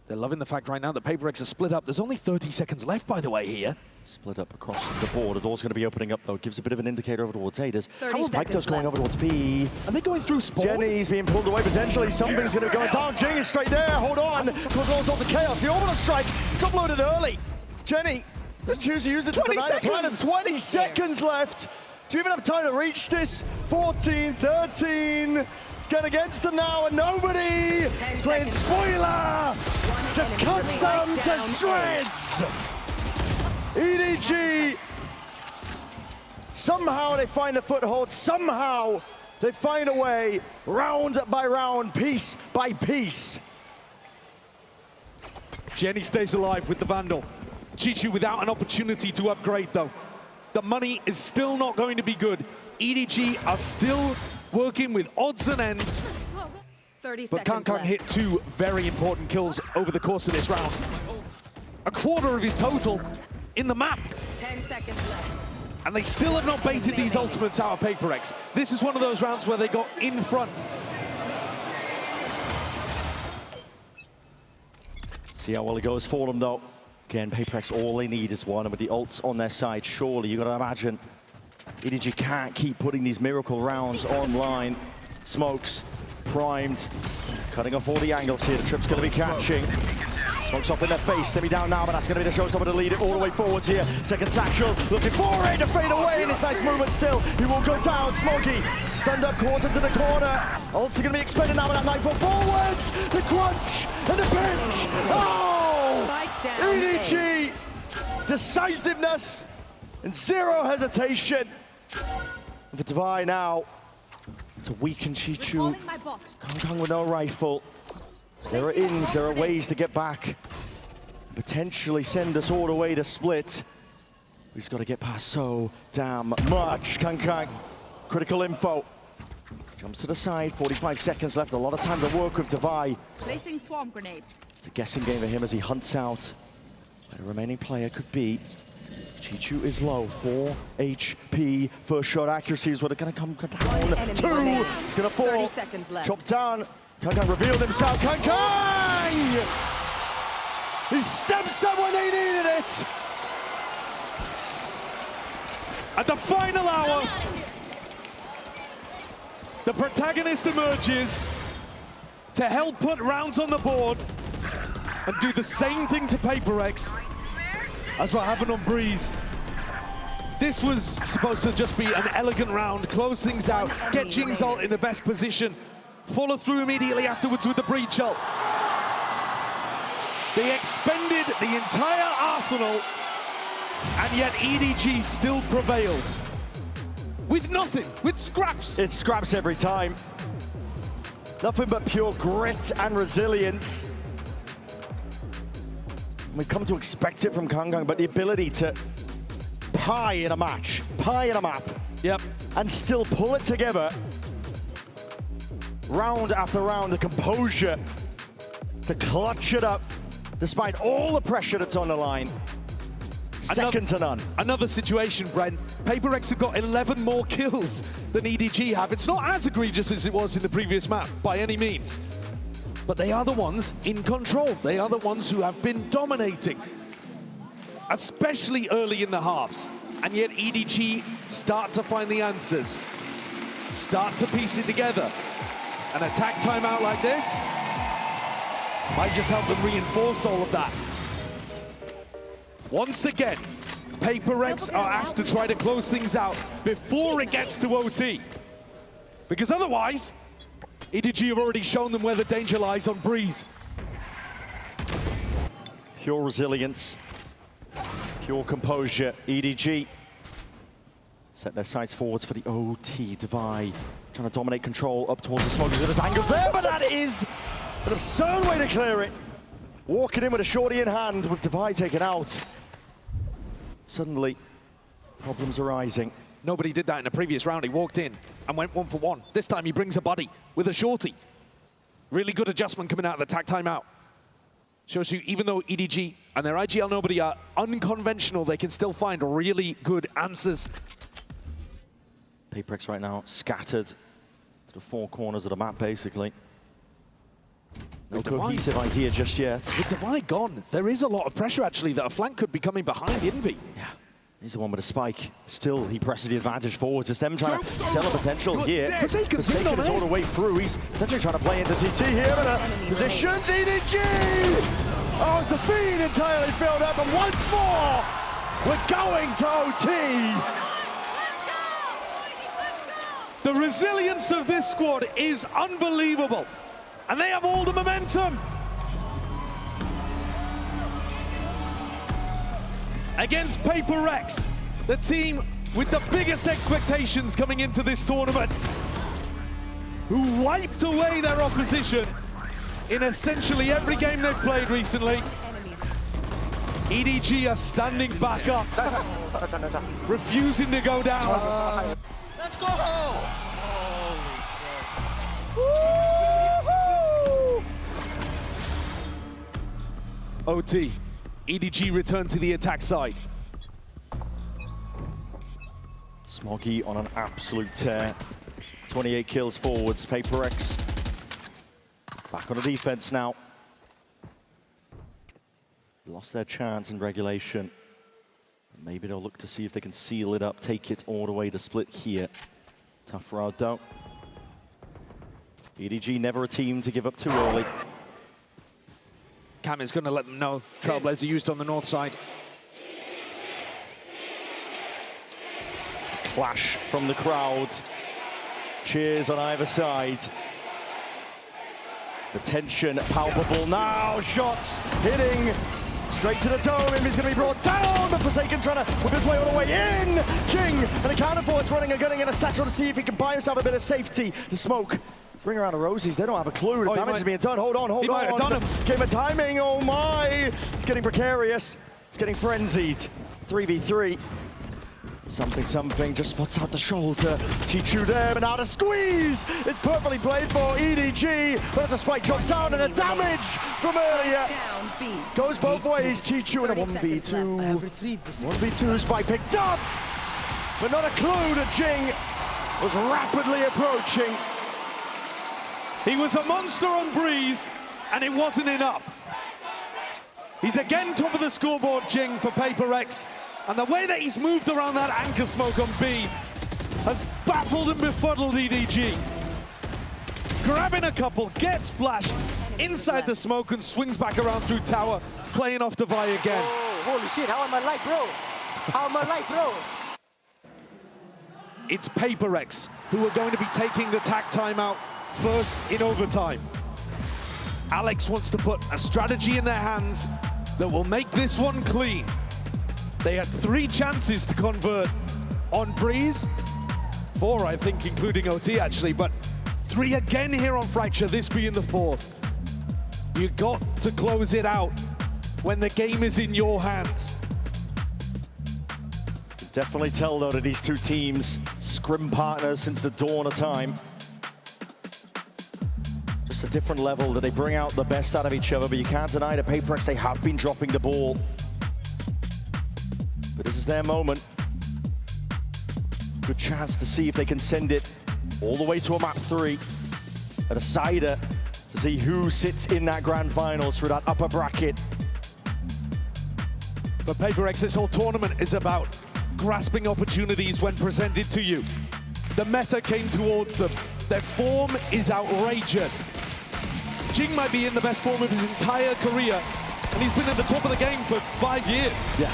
They're loving the fact right now that HyperX are split up. There's only 30 seconds left, by the way, here. Split up across the board. The door's going to be opening up, though. It gives a bit of an indicator over towards A. How is Victor's going over towards B? Are they going through spawn? Jenny's being pulled away potentially. Something's going to go down. Jing is straight there. Hold on. Causing all sorts of chaos. The orbital strike. It's uploaded early. Jenny doesn't choose to use it to deny the plan. 20 seconds left. Do you even have time to reach this? 14, 13. It's getting against them now, and nobody is playing spoiler. Just cuts them to shreds. EDG. Somehow they find a foothold. Somehow they find a way, round by round, piece by piece. Jenny stays alive with the Vandal. Chichu without an opportunity to upgrade, though. The money is still not going to be good. EDG are still working with odds and ends. 30 but seconds Kankan left. hit 2 very important kills over the course of this round. A quarter of his total in the map. 10 seconds left. And they still have not baited these ultimates out of HyperX. This is one of those rounds where they got in front. See how well it goes for them, though. Again, HyperX, all they need is one, and with the ults on their side, surely you got to imagine EDG can't keep putting these miracle rounds online. Smokes, primed, cutting off all the angles here. The trip's going to be catching. Smokes off in their face, Stimmy down now, but that's going to be the showstopper to lead it all the way forwards here. Second satchel, looking for it to fade away, and it's nice movement still. He will go down, Smokey, stunned up, caught into the corner. Ults are going to be expended now with that Nightfall forwards. The crunch and the pinch. Oh! EDG, decisiveness and zero hesitation. And for Divide now, to weaken Chichu. Kong with no rifle. There are ins, there are ways to get back. Potentially send us all the way to split. We've got to get past so damn much. Kang, critical info. Comes to the side, 45 seconds left, a lot of time to work with Divide. Placing swarm grenade. It's a guessing game for him as he hunts out where the remaining player could be. Chichu is low, 4 HP. First shot accuracy is what it's going to come down. 2, he's going to fall. 30 seconds left. Chopped down. Kang revealed himself. Kang! He steps up when they needed it. At the final hour, the protagonist emerges to help put rounds on the board and do the same thing to HyperX as what happened on Breeze. This was supposed to just be an elegant round, close things out, get Jing's ult in the best position, follow through immediately afterwards with the breach ult. They expended the entire arsenal, and yet EDG still prevailed. With nothing, with scraps. It's scraps every time. Nothing but pure grit and resilience. We've come to expect it from Kangang, but the ability to pie in a match, pie in a map, and still pull it together. Round after round, the composure to clutch it up, despite all the pressure that's on the line. Second to none. Another situation, Brent. HyperX have got 11 more kills than EDG have. It's not as egregious as it was in the previous map, by any means. But they are the ones in control. They are the ones who have been dominating, especially early in the halves. And yet EDG start to find the answers, start to piece it together. An attack timeout like this might just help them reinforce all of that. Once again, HyperX are asked to try to close things out before it gets to OT. Because otherwise, EDG have already shown them where the danger lies on Breeze. Pure resilience, pure composure. EDG set their sights forwards for the OT. Devi trying to dominate control up towards the smokers with his angles there, but that is an absurd way to clear it. Walking in with a shorty in hand with Devi taken out. Suddenly, problems arising. Nobody did that in the previous round. He walked in and went 1-for-1. This time he brings a buddy with a shorty. Really good adjustment coming out of the tag timeout. Shows you, even though EDG and their IGL nobody are unconventional, they can still find really good answers. HyperX right now scattered to the four corners of the map, basically. No cohesive idea just yet. With Devi gone, there is a lot of pressure, actually, that a flank could be coming behind Envy. Yeah, he's the one with a spike. Still, he presses the advantage forwards. It's them trying to sell a potential here. Forsaken is all the way through. He's potentially trying to play into CT here. And positions, EDG! Oh, it's the feed entirely filled up. And once more, we're going to OT. The resilience of this squad is unbelievable. And they have all the momentum. Against HyperX, the team with the biggest expectations coming into this tournament, who wiped away their opposition in essentially every game they've played recently. EDG are standing back up, refusing to go down. Let's go! OT, EDG return to the attack side. Smoggy on an absolute tear. 28 kills forwards. HyperX back on the defense now. Lost their chance in regulation. Maybe they'll look to see if they can seal it up, take it all the way to split here. Tough road though. EDG never a team to give up too early. Cam is going to let them know. Trailblazer used on the north side. Clash from the crowd. Cheers on either side. The tension palpable now. Shots hitting straight to the dome. He's going to be brought down, but Forsaken trying to whip his way all the way in. Jing and the counter forwards running and gunning in a satchel to see if he can buy himself a bit of safety. The smoke. Bring around the Rosies, they don't have a clue. The damage is being done. Hold on, hold on. He might have done him. Game of timing, oh my. It's getting precarious. It's getting frenzied. 3v3. Something, just spots out the shoulder. Chichu there, but now the squeeze. It's perfectly played for EDG. But there's a spike drop down and the damage from earlier. Goes both ways. Chichu in a 1v2. 1v2, spike picked up. But not a clue that Jing was rapidly approaching. He was a monster on Breeze, and it wasn't enough. He's again top of the scoreboard, Jing, for HyperX. And the way that he's moved around that anchor smoke on B has baffled and befuddled EDG. Grabbing a couple, gets flashed inside the smoke and swings back around through tower, playing off Devi again. Oh, holy shit, how am I like, bro? How am I like, bro? It's HyperX who are going to be taking the tag timeout first in overtime. Alex wants to put a strategy in their hands that will make this one clean. They had 3 chances to convert on Breeze. 4, I think, including OT actually, but 3 again here on Fracture, this being the 4th. You got to close it out when the game is in your hands. Definitely tell though that these two teams, scrim partners since the dawn of time. Just a different level that they bring out the best out of each other, but you can't deny that HyperX, they have been dropping the ball. But this is their moment. Good chance to see if they can send it all the way to a map 3 at a cider to see who sits in that grand finals for that upper bracket. For HyperX, this whole tournament is about grasping opportunities when presented to you. The meta came towards them. Their form is outrageous. Jing might be in the best form of his entire career, and he's been at the top of the game for 5 years. Yeah.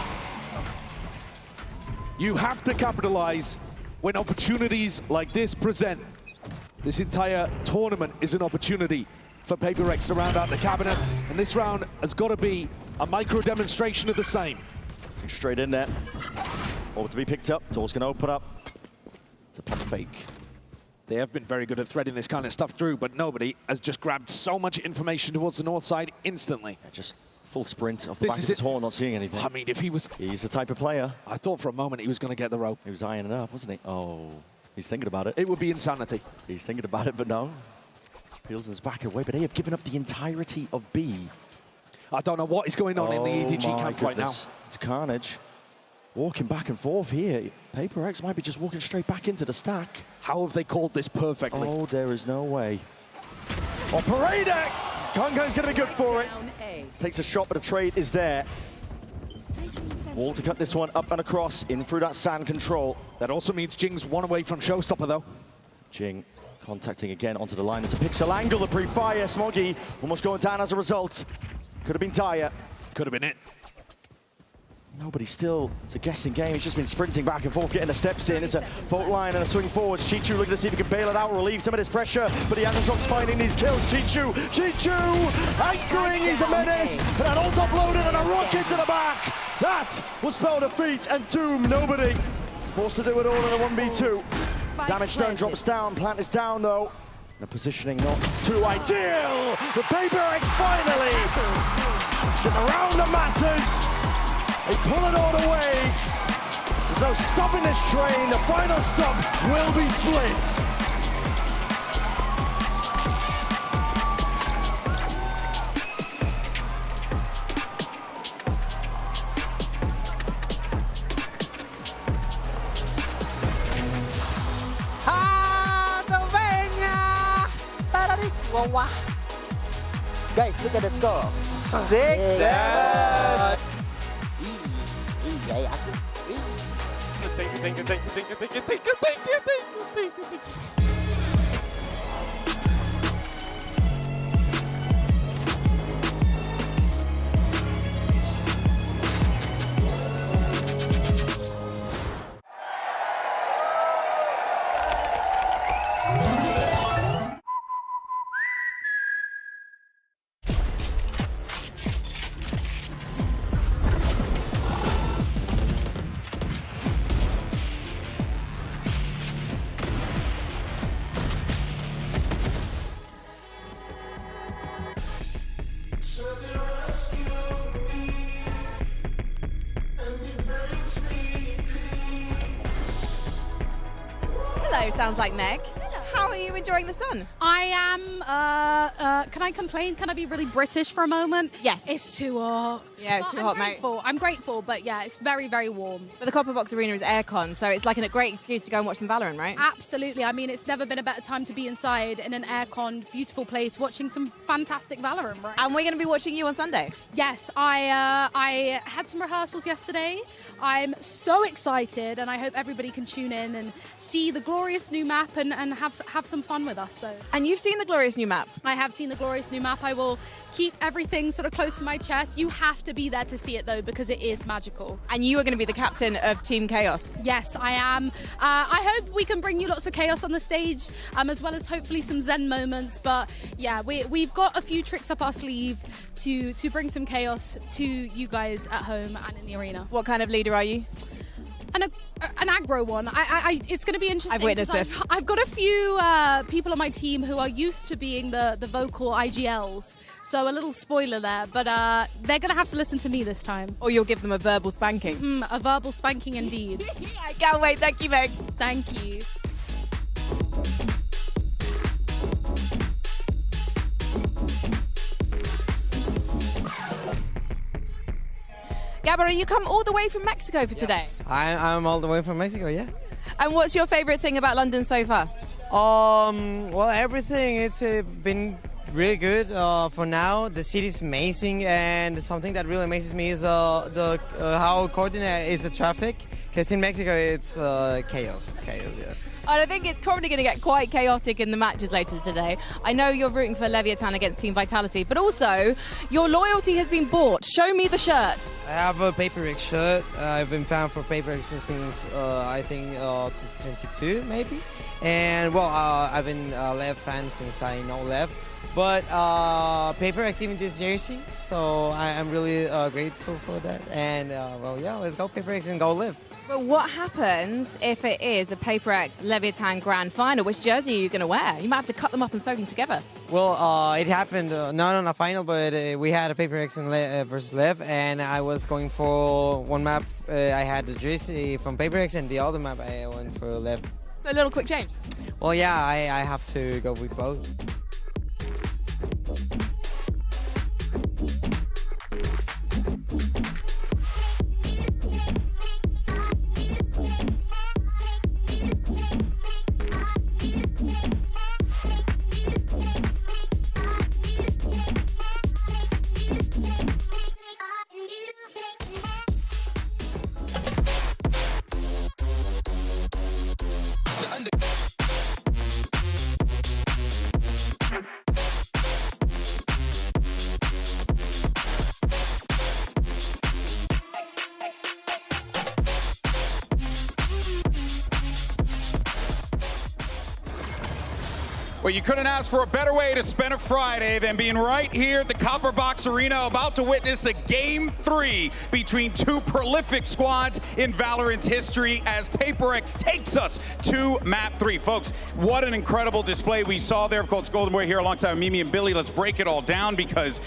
You have to capitalize when opportunities like this present. This entire tournament is an opportunity for HyperX to round out the cabinet. And this round has got to be a micro demonstration of the same. Straight in there. Or to be picked up. Door's going to open up. It's a pump fake. They have been very good at threading this kind of stuff through, but nobody has just grabbed so much information towards the north side instantly. Yeah, just full sprint off the back of his horn, not seeing anything. I mean, if he was... He's the type of player. I thought for a moment he was going to get the rope. He was eyeing it up, wasn't he? Oh, he's thinking about it. It would be insanity. He's thinking about it, but no. Pilsen's back away, but they have given up the entirety of B. I don't know what is going on in the EDG camp right now. It's carnage. Walking back and forth here. HyperX might be just walking straight back into the stack. How have they called this perfectly? Oh, there is no way. Oh, Parade! Kong's going to be good for it. Takes a shot, but a trade is there. Wall to cut this one up and across, in through that sand control. That also means Jing's one away from Showstopper, though. Jing contacting again onto the line. There's a pixel angle, the pre-fire. Smoggy almost going down as a result. Could have been dire. Could have been it. Nobody still, it's a guessing game. He's just been sprinting back and forth, getting the steps in. It's a fault line and a swing forwards. Chichu looking to see if he can bail it out, relieve some of this pressure, but the Anashock's finding these kills. Chichu anchoring, he's a menace, and an ult offloaded and a rocket to the back. That will spell defeat and doom nobody. Forced to do it all in a 1v2. Damage stone drops down, plant is down though. The positioning not too ideal. The HyperX finally get the round that matters. They pull it all the way. There's no stopping this train. The final stop will be split. Guys, look at the score. 6-7. Thank you. Hello, sounds like Meg. How are you enjoying the sun? I am, can I complain? Can I be really British for a moment? Yes. It's too hot. Yeah, it's too hot, mate. I'm grateful, but yeah, it's very, very warm. But the Copper Box Arena is aircon, so it's like a great excuse to go and watch some Valorant, right? Absolutely. I mean, it's never been a better time to be inside in an aircon, beautiful place, watching some fantastic Valorant, right? And we're going to be watching you on Sunday. Yes, I had some rehearsals yesterday. I'm so excited, and I hope everybody can tune in and see the glorious new map and have some fun with us. So. And you've seen the glorious new map? I have seen the glorious new map. I will keep everything sort of close to my chest. You have to be there to see it, though, because it is magical. And you are going to be the captain of Team Chaos. Yes, I am. I hope we can bring you lots of chaos on the stage, as well as hopefully some zen moments. But yeah, we've got a few tricks up our sleeve to bring some chaos to you guys at home and in the arena. What kind of leader are you? An aggro one. It's going to be interesting. I've witnessed this. I've got a few people on my team who are used to being the vocal IGLs, so a little spoiler there, but they're going to have to listen to me this time. Or you'll give them a verbal spanking. A verbal spanking indeed. I can't wait. Thank you, Meg. Thank you. Gabara, you come all the way from Mexico for today? I'm all the way from Mexico, yeah. And what's your favorite thing about London so far? Well, everything. It's been really good for now. The city's amazing, and something that really amazes me is how coordinated is the traffic. Because in Mexico, it's chaos. It's chaos, yeah. And I think it's probably going to get quite chaotic in the matches later today. I know you're rooting for Leviathan against Team Vitality, but also your loyalty has been bought. Show me the shirt. I have a HyperX shirt. I've been fan for HyperX since I think 2022 maybe. And well, I've been a Lev fan since I know Lev. But HyperX even did jersey, so I'm really grateful for that. And well, yeah, let's go HyperX and go live. But what happens if it is a HyperX Leviathan Grand Final? Which jersey are you going to wear? You might have to cut them up and sew them together. Well, it happened not on a final, but we had a HyperX versus Lev, and I was going for one map. I had the jersey from HyperX, and the other map I went for Lev. So a little quick change. Well, yeah, I have to go with both. Well, you couldn't ask for a better way to spend a Friday than being right here at the Copper Box Arena, about to witness a Game 3 between two prolific squads in Valorant's history as HyperX takes us to Map 3. Folks, what an incredible display we saw there. Of course, Golden Boy here alongside Mimi and Billy. Let's break it all down because,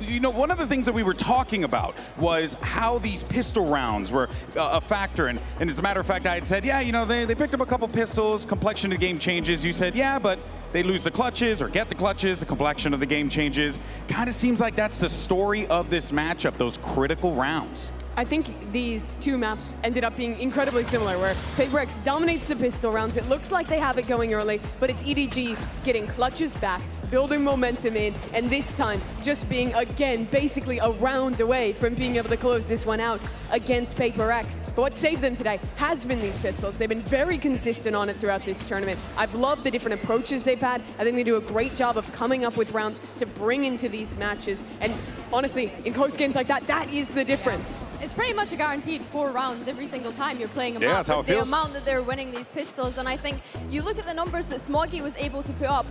you know, one of the things that we were talking about was how these pistol rounds were a factor. And as a matter of fact, I had said, yeah, you know, they picked up a couple pistols, complexion of the game changes. You said, yeah, but they lose the clutches or get the clutches, the complexion of the game changes. Kind of seems like that's the story of this matchup, those critical rounds. I think these two maps ended up being incredibly similar, where HyperX dominates the pistol rounds. It looks like they have it going early, but it's EDG getting clutches back, building momentum in, and this time just being, again, basically a round away from being able to close this one out against HyperX. But what saved them today has been these pistols. They've been very consistent on it throughout this tournament. I've loved the different approaches they've had. I think they do a great job of coming up with rounds to bring into these matches. And honestly, in close games like that, that is the difference. It's pretty much a guaranteed 4 rounds every single time you're playing a map. That's how it feels. The amount that they're winning these pistols, and I think you look at the numbers that Smoggy was able to put up,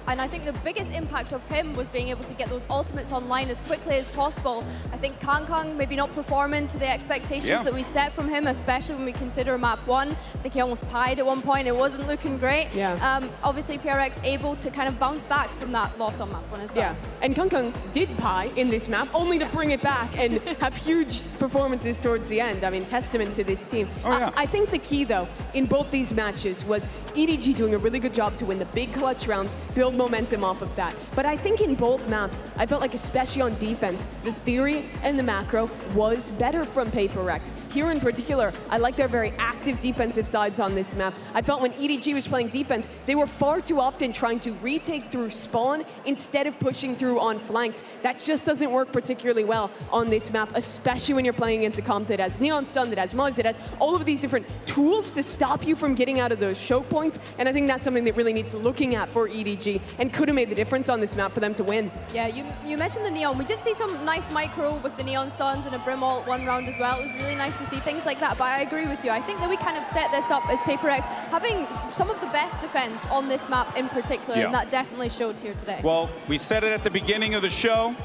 and I think the biggest impact of him was being able to get those ultimates online as quickly as possible. I think Kang maybe not performing to the expectations that we set from him, especially when we consider map 1. I think he almost pied at one point. It wasn't looking great. Obviously, PRX able to kind of bounce back from that loss on map 1 as well. Yeah, and Kang did pie in this map, only to bring it back and have huge performances towards the end. I mean, testament to this team. I think the key, though, in both these matches was EDG doing a really good job to win the big clutch rounds, build momentum off of that. But I think in both maps, I felt like, especially on defense, the theory and the macro was better from HyperX. Here in particular, I like their very active defensive sides on this map. I felt when EDG was playing defense, they were far too often trying to retake through spawn instead of pushing through on flanks. That just doesn't work particularly well on this map, especially when you're playing against a comp that has Neon Stun, that has Muzz, that has all of these different tools to stop you from getting out of those choke points. And I think that's something that really needs looking at for EDG and could have made the difference on this map for them to win. Yeah, you mentioned the Neon. We did see some nice micro with the Neon Stuns and a Brim ult one round as well. It was really nice to see things like that, but I agree with you. I think that we kind of set this up as HyperX having some of the best defense on this map in particular, and that definitely showed here today. Well, we said it at the beginning of the show.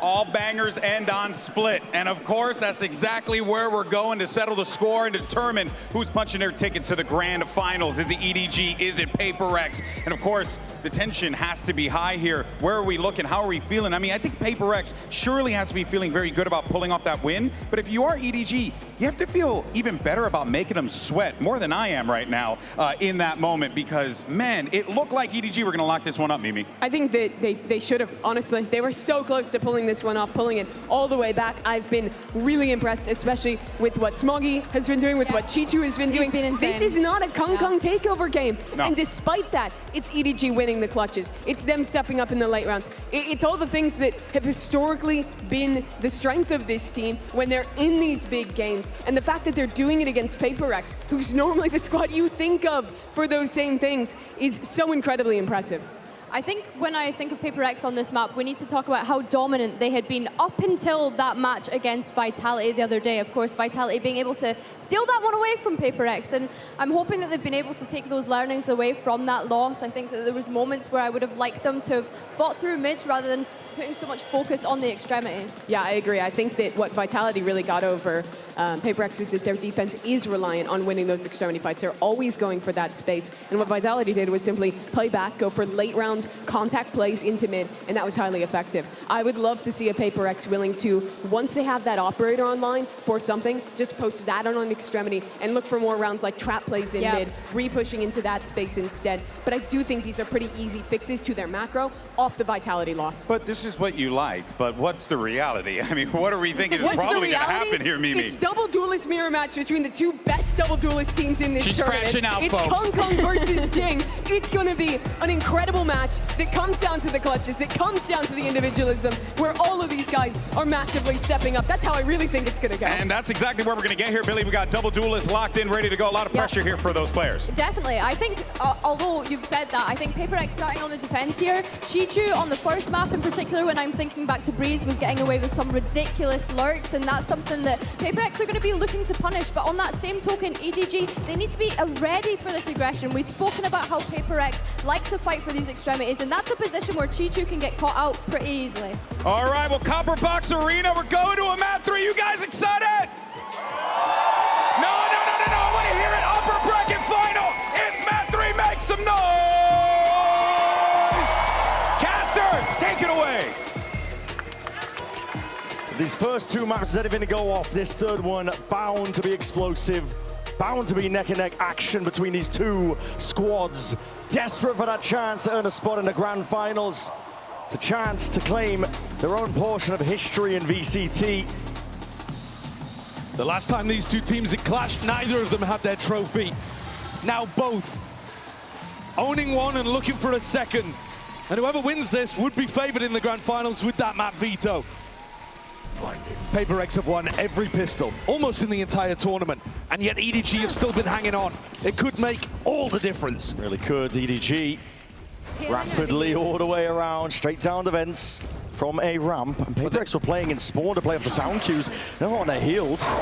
All bangers end on split. And of course, that's exactly where we're going to settle the score and determine who's punching their ticket to the grand finals. Is it EDG? Is it HyperX? And of course, the tension has to be high here. Where are we looking? How are we feeling? I mean, I think HyperX surely has to be feeling very good about pulling off that win. But if you are EDG, you have to feel even better about making them sweat, more than I am right now in that moment, because, man, it looked like EDG were going to lock this one up, Mimi. I think that they should have, honestly. They were so close to pulling this one off, pulling it all the way back. I've been really impressed, especially with what Smoggy has been doing, with what Chichu has been doing. This is not a Kang takeover game. No. And despite that, it's EDG winning the clutches. It's them stepping up in the late rounds. It's all the things that have historically been the strength of this team when they're in these big games. And the fact that they're doing it against HyperX, who's normally the squad you think of for those same things, is so incredibly impressive. I think when I think of HyperX on this map, we need to talk about how dominant they had been up until that match against Vitality the other day. Of course, Vitality being able to steal that one away from HyperX, and I'm hoping that they've been able to take those learnings away from that loss. I think that there was moments where I would have liked them to have fought through mids rather than putting so much focus on the extremities. Yeah, I agree. I think that what Vitality really got over HyperX is that their defense is reliant on winning those extremity fights. They're always going for that space, and what Vitality did was simply play back, go for late round contact plays into mid, and that was highly effective. I would love to see a HyperX willing to, once they have that operator online for something, just post that on an extremity and look for more rounds like trap plays in mid, re-pushing into that space instead. But I do think these are pretty easy fixes to their macro off the Vitality loss. But this is what you like, but what's the reality? I mean, what are we thinking is probably going to happen here, Mimi? It's double duelist mirror match between the two best double duelist teams in this tournament. She's crashing out, it's folks. Kong Kong versus Jing. It's going to be an incredible match that comes down to the clutches, that comes down to the individualism, where all of these guys are massively stepping up. That's how I really think it's going to go. And that's exactly where we're going to get here, Billy. We got double duelists locked in, ready to go. A lot of pressure here for those players. Definitely. I think, although you've said that, I think HyperX starting on the defense here. Chichu on the first map in particular, when I'm thinking back to Breeze, was getting away with some ridiculous lurks, and that's something that HyperX are going to be looking to punish. But on that same token, EDG, they need to be ready for this aggression. We've spoken about how HyperX like to fight for these extremities, and that's a position where Chichu can get caught out pretty easily. All right, well, Copper Box Arena, we're going to a map 3. You guys excited? No, I want to hear it. Upper bracket final. It's map 3. Make some noise. Casters, take it away. These first 2 maps, anything to go off. This third one bound to be explosive, bound to be neck-and-neck action between these 2 squads. Desperate for that chance to earn a spot in the grand finals. It's a chance to claim their own portion of history in VCT. The last time these 2 teams had clashed, neither of them had their trophy. Now both owning one and looking for a second. And whoever wins this would be favored in the grand finals with that map veto. HyperX have won every pistol, almost in the entire tournament, and yet EDG have still been hanging on. It could make all the difference. Really could. EDG rapidly all the way around, straight down the vents from a ramp. And HyperX were playing in spawn to play off the sound cues. They're on their heels.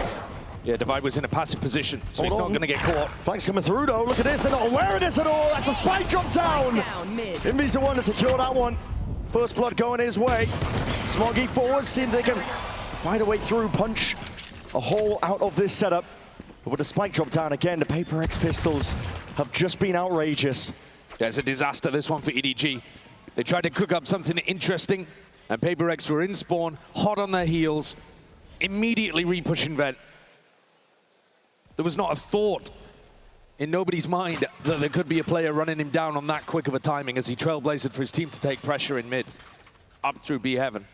Yeah, Divide was in a passive position, so he's not going to get caught. Flank's coming through though. Look at this. They're not aware of this at all. That's a spike drop down. Invy's the one to secure that one. First blood going his way. Smoggy forward, seeing they can find a way through, punch a hole out of this setup. But with a spike drop down again, the HyperX pistols have just been outrageous. Yeah, it's a disaster, this one for EDG. They tried to cook up something interesting, and HyperX were in spawn, hot on their heels, immediately re-pushing vent. There was not a thought in nobody's mind that there could be a player running him down on that quick of a timing as he trailblazed for his team to take pressure in mid, up through B heaven.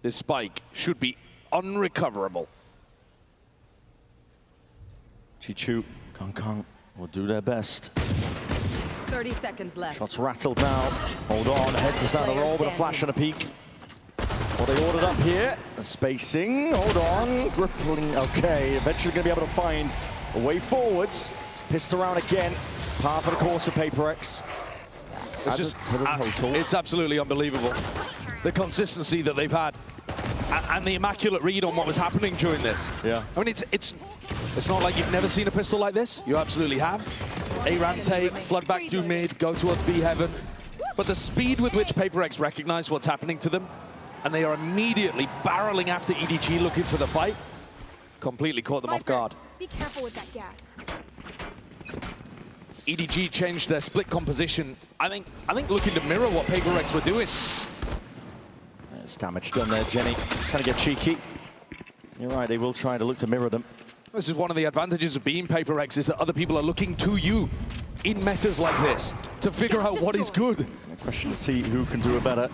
This spike should be unrecoverable. Chichu, Kong will do their best. 30 seconds left. Shots rattled now. Hold on, head to start the roll with a flash and a peek. What they ordered up here, the spacing, hold on, gripping, okay. Eventually gonna be able to find a way forwards. Pissed around again, par for the course of HyperX. It's absolutely unbelievable. The consistency that they've had and the immaculate read on what was happening during this. Yeah. I mean, it's not like you've never seen a pistol like this. You absolutely have. A-ramp take, flood back through mid, go towards B heaven. But the speed with which HyperX recognize what's happening to them, and they are immediately barreling after EDG looking for the fight, completely caught them off guard. Be careful with that gas. EDG changed their split composition. I think looking to mirror what HyperX were doing. There's damage done there, Jenny. Trying to get cheeky. You're right, they will try to look to mirror them. This is one of the advantages of being HyperX, is that other people are looking to you in metas like this to figure out what is good. A question to see who can do it better.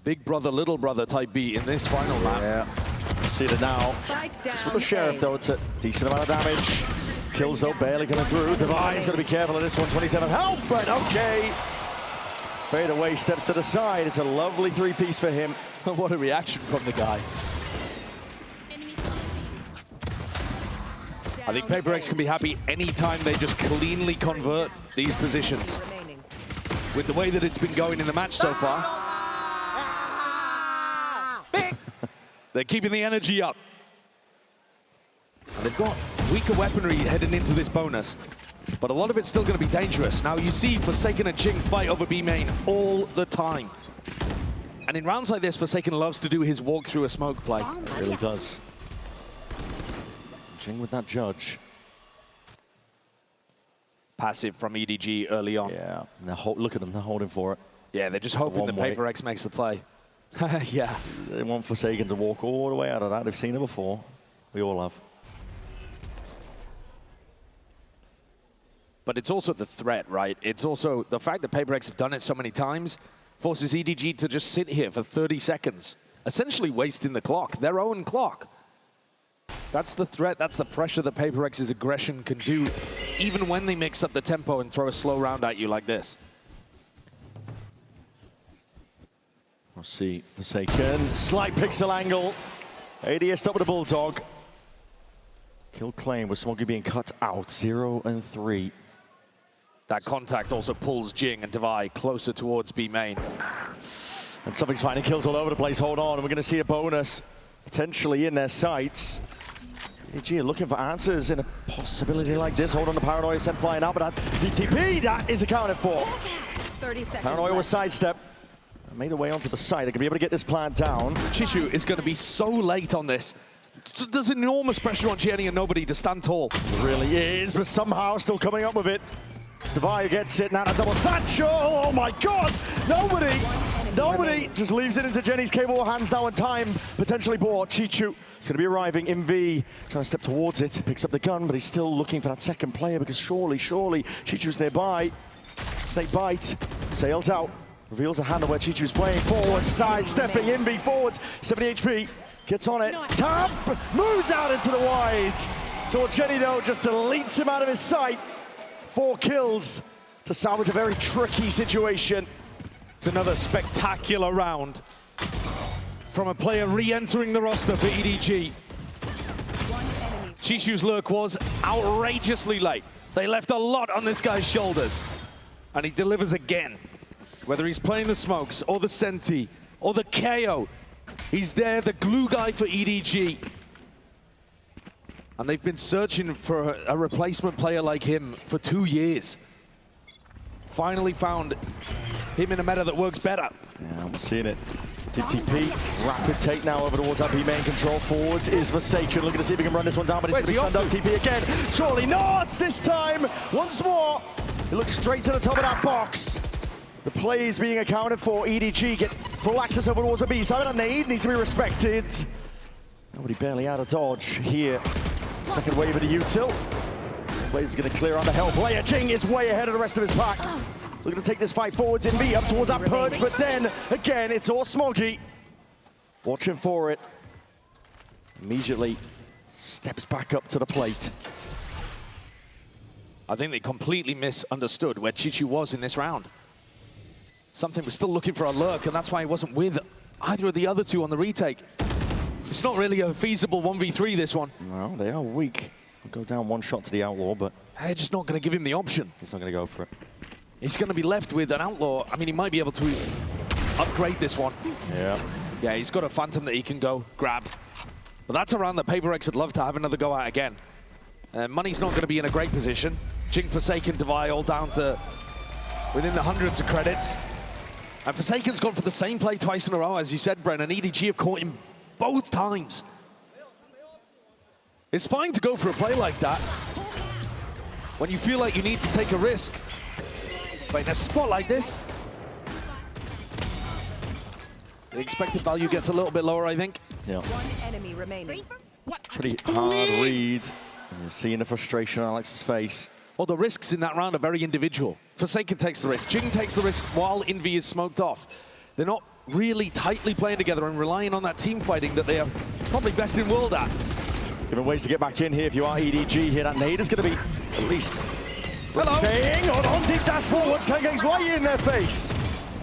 Big brother, little brother type B in this final map. Yeah, see it now. Just with the Sheriff though, it's a decent amount of damage. Kills though, barely coming through. Divine's got to be careful of this one, 27 health, but okay. Fade away, steps to the side. It's a lovely 3-piece for him. What a reaction from the guy. I think HyperX can be happy anytime they just cleanly convert these positions. with the way that it's been going in the match so far. They're keeping the energy up. And they've got weaker weaponry heading into this bonus, but a lot of it's still going to be dangerous. Now you see Forsaken and Jing fight over B main all the time. And in rounds like this, Forsaken loves to do his walk through a smoke play. It really does. Jing with that judge. Passive from EDG early on. Yeah, look at them, they're holding for it. Yeah, they're just hoping that HyperX makes the play. Yeah. They want Forsaken to walk all the way out of that. They've seen it before. We all have. But it's also the threat, right? It's also the fact that HyperX have done it so many times forces EDG to just sit here for 30 seconds, essentially wasting the clock, their own clock. That's the threat, that's the pressure that HyperX's aggression can do, even when they mix up the tempo and throw a slow round at you like this. We'll see Forsaken. Slight pixel angle. ADS up with a Bulldog. Kill claim with Smoggy being cut out. 0 and 3. That contact also pulls Jing and Devi closer towards B main. And something's finding kills all over the place. Hold on, and we're going to see a bonus potentially in their sights. EG are looking for answers in a possibility like this. Hold on to Paranoia, sent flying out, but that DTP, that is accounted for. 30 seconds Paranoia was left. sidestep. Made her way onto the side. They're going to be able to get this plan down. Chishu is going to be so late on this. There's enormous pressure on Jenny and nobody to stand tall. It really is, but somehow still coming up with it. It's Devi who gets it, now a double Sancho. Oh my God! Nobody just leaves it into Jenny's capable hands now, and time potentially bought. Chichu is going to be arriving. Invi trying to step towards it, picks up the gun, but he's still looking for that second player because surely Chichu's nearby. Snake bite, sails out, reveals a handle where Chichu's playing forward, sidestepping, Invi forwards, 70 HP, gets on it, tap, moves out into the wide. So Jenny though just deletes him out of his sight. 4 kills to salvage a very tricky situation. It's another spectacular round from a player re-entering the roster for EDG. Chishu's lurk was outrageously late. They left a lot on this guy's shoulders, and he delivers again. Whether he's playing the smokes or the Senti or the KO, he's there, the glue guy for EDG. And they've been searching for a replacement player like him for 2 years. Finally found him in a meta that works better. Yeah, we're seeing it. DTP, rapid take now over towards that B main control. Forwards is Forsaken. Looking to see if he can run this one down, but he's going to be stunned up. TP again. Surely not this time. Once more. He looks straight to the top of that box. The plays being accounted for. EDG get full access over towards the B side. That nade needs to be respected. Nobody barely out of dodge here. Second wave of the util. Blaze is going to clear out the hell player. Jing is way ahead of the rest of his pack. Looking to take this fight forwards in B up towards that perch, but then again it's all Smoggy. Watching for it. Immediately steps back up to the plate. I think they completely misunderstood where Chichu was in this round. Something was still looking for a lurk, and that's why he wasn't with either of the other two on the retake. It's not really a feasible 1v3, this one. No, they are weak. We'll go down one shot to the Outlaw, but they're just not going to give him the option. He's not going to go for it. He's going to be left with an Outlaw. I mean, he might be able to upgrade this one. Yeah. Yeah, he's got a Phantom that he can go grab. But that's a round that HyperX would love to have another go at again. Money's not going to be in a great position. Jing, Forsaken, Devi all down to within the hundreds of credits. And Forsaken's gone for the same play twice in a row, as you said, Bren, and EDG have caught him both times. It's fine to go for a play like that when you feel like you need to take a risk. But in a spot like this, the expected value gets a little bit lower, I think. Yeah. One enemy remaining. Pretty hard read. You're seeing the frustration on Alex's face. Well, the risks in that round are very individual. Forsaken takes the risk. Jing takes the risk while Invi is smoked off. They're not really tightly playing together and relying on that team fighting that they are probably best in world at. Giving ways to get back in here if you are EDG here. That nade is going to be at least... Hello. Hold on, deep dash forwards. Kangang's right in their face.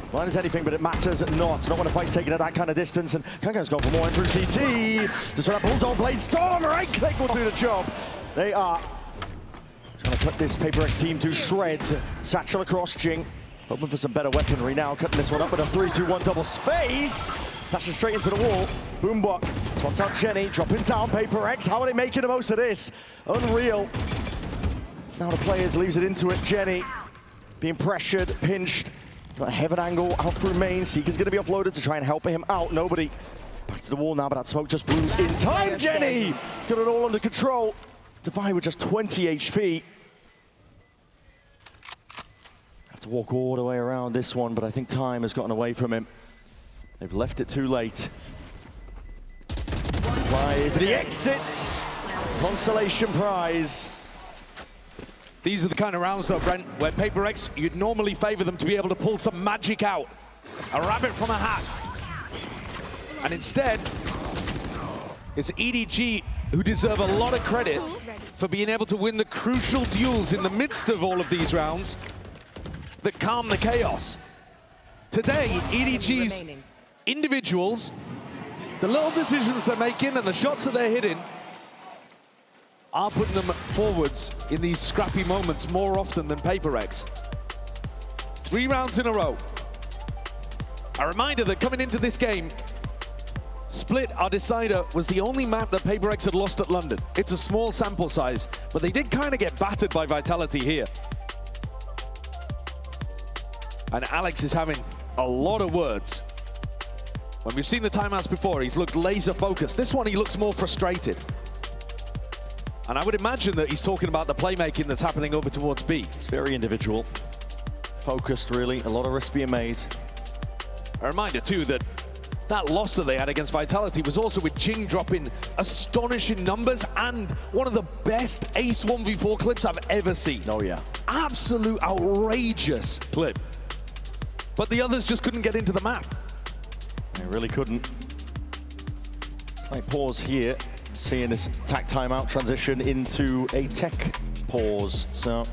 Blind as anything, but it matters not. Not when a fight's taken at that kind of distance. And Kangang's gone for more in through CT. Just for that Bulldog Blade Storm. Right click will do the job. They are trying to cut this HyperX team to shreds. Satchel across Jing. Hoping for some better weaponry now. Cutting this one up with a 3-2-1 double space. Flashing straight into the wall. Boombot. Spots out Jenny. Dropping down HyperX. How are they making the most of this? Unreal. Now the players leaves it into it. Jenny being pressured, pinched. Got a heaven angle out through main. Seeker's going to be offloaded to try and help him out. Nobody. Back to the wall now, but that smoke just blooms in time. Jenny! It's got it all under control. Divide with just 20 HP. Have to walk all the way around this one, but I think time has gotten away from him. They've left it too late. Apply for the exit. Consolation prize. These are the kind of rounds, though, Brent, where HyperX, you'd normally favor them to be able to pull some magic out. A rabbit from a hat. And instead, it's EDG who deserve a lot of credit for being able to win the crucial duels in the midst of all of these rounds that calm the chaos. Today, EDG's individuals, the little decisions they're making and the shots that they're hitting are putting them forwards in these scrappy moments more often than HyperX. 3 rounds in a row. A reminder that coming into this game, Split, our decider, was the only map that HyperX had lost at London. It's a small sample size, but they did kind of get battered by Vitality here. And Alex is having a lot of words. When we've seen the timeouts before, he's looked laser focused. This one, he looks more frustrated. And I would imagine that he's talking about the playmaking that's happening over towards B. It's very individual. Focused, really. A lot of risk being made. A reminder, too, that that loss that they had against Vitality was also with Jing dropping astonishing numbers and one of the best ace 1v4 clips I've ever seen. Oh, yeah. Absolute outrageous clip. But the others just couldn't get into the map. They really couldn't. Slight pause here. Seeing this tack timeout transition into a tech pause. So,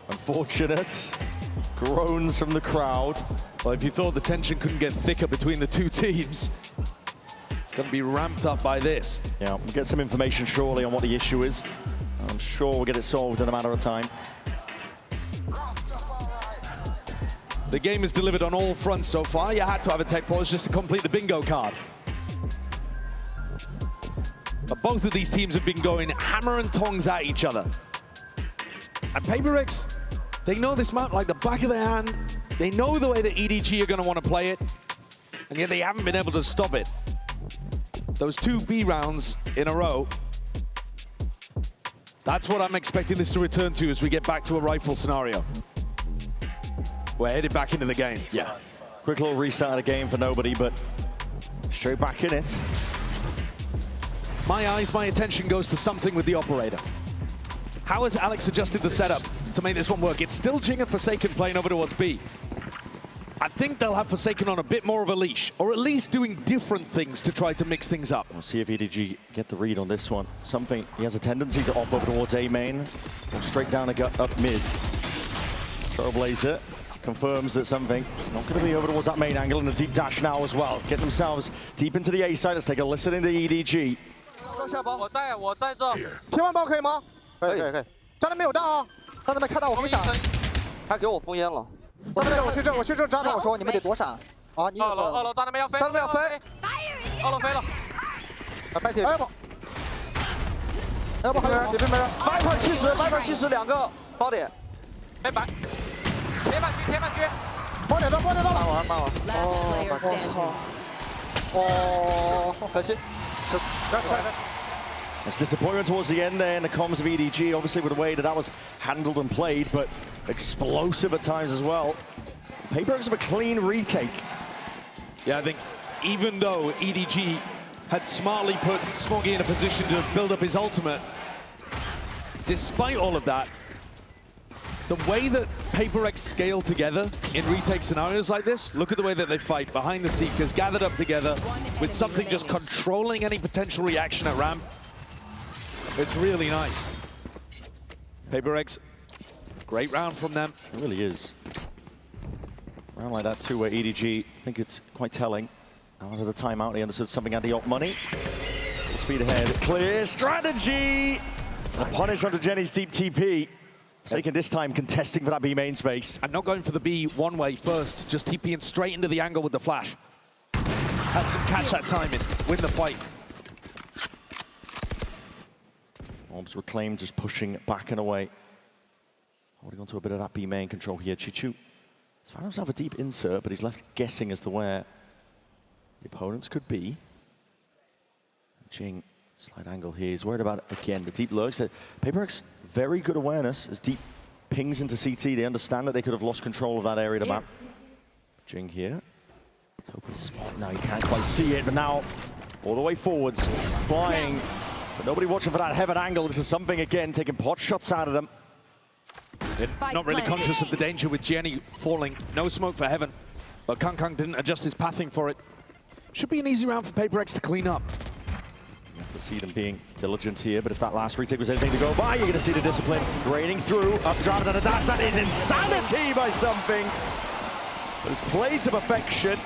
unfortunate groans from the crowd. Well, if you thought the tension couldn't get thicker between the two teams, it's going to be ramped up by this. Yeah, we'll get some information shortly on what the issue is. I'm sure we'll get it solved in a matter of time. The game is delivered on all fronts so far. You had to have a tech pause just to complete the bingo card. But both of these teams have been going hammer and tongs at each other. And HyperX, they know this map like the back of their hand. They know the way that EDG are going to want to play it. And yet they haven't been able to stop it. Those 2 B rounds in a row. That's what I'm expecting this to return to as we get back to a rifle scenario. We're headed back into the game. Yeah. Quick little restart of the game for nobody, but straight back in it. My eyes, my attention goes to something with the operator. How has Alex adjusted the setup to make this one work? It's still Jing and Forsaken playing over towards B. I think they'll have Forsaken on a bit more of a leash, or at least doing different things to try to mix things up. We'll see if EDG get the read on this one. Something, he has a tendency to op over towards A main, or straight down a gut up mid. Trailblazer confirms that something is not going to be over towards that main angle, and the deep dash now as well. Get themselves deep into the A side. Let's take a listen into EDG. 我在这。天万包可以吗？可以。炸弹没有到啊！让他们看到我跟你讲，他给我封烟了。我去这炸弹，我说你们得躲闪。啊，你2楼炸弹没要飞，炸弹要飞，2楼飞了。白铁，要不还有里边没人，Viper 70，两个包点，没白，铁板狙，包点到，慢完。哦，可惜。It's disappointment towards the end there in the comms of EDG, obviously with the way that was handled and played, but explosive at times as well. HyperX have a clean retake. Yeah, I think even though EDG had smartly put Smoggy in a position to build up his ultimate, despite all of that, the way that HyperX scale together in retake scenarios like this, look at the way that they fight behind the Seekers, gathered up together with something just controlling any potential reaction at ramp. It's really nice. HyperX, great round from them. It really is. Round like that too, where EDG, I think it's quite telling. Out of the timeout, he understood something had the op money. Full speed ahead, clear strategy! A punish onto Jenny's deep TP. Taking this time, contesting for that B main space. And not going for the B one way first, just TPing straight into the angle with the flash. Helps him catch that timing, win the fight. Orbs reclaimed, just pushing back and away. Holding on to a bit of that B main control here. Chichu has found himself a deep insert, but he's left guessing as to where the opponents could be. Jing, slight angle here. He's worried about, again, the deep lurks. HyperX, very good awareness as deep pings into CT. They understand that they could have lost control of that area of the map. Jing here. Open spot. Now you can't quite see it, but now all the way forwards, flying. But nobody watching for that heaven angle. This is something, again, taking pot shots out of them. Not really conscious of the danger with Jenny falling. No smoke for heaven. But Kang didn't adjust his pathing for it. Should be an easy round for HyperX to clean up. You have to see them being diligent here, but if that last retake was anything to go by, you're going to see the discipline draining through, up driving on a dash. That is insanity by something. But it's played to perfection.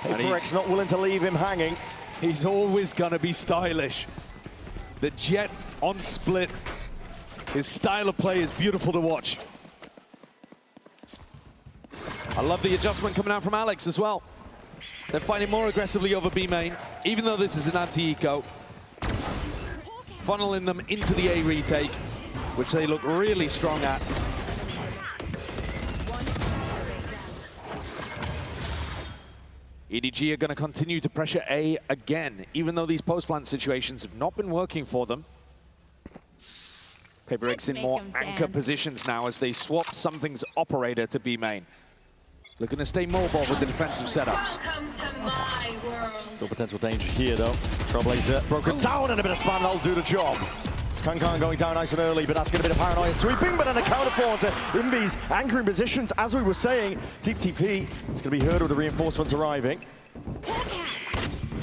HyperX not willing to leave him hanging. He's always going to be stylish. The Jet on split. His style of play is beautiful to watch. I love the adjustment coming out from Alex as well. They're fighting more aggressively over B main, even though this is an anti-eco. Funneling them into the A retake, which they look really strong at. EDG are going to continue to pressure A again, even though these post-plant situations have not been working for them. HyperX in more anchor positions now as they swap Something's operator to B main. Looking to stay mobile with the defensive setups. Still potential danger here, though. Trailblazer broken down and a bit of spam, that'll do the job. It's Kang going down nice and early, but that's going to be the paranoia sweeping, but then a counter forward to Invi's anchoring positions. As we were saying, deep TP, it's going to be heard with the reinforcements arriving.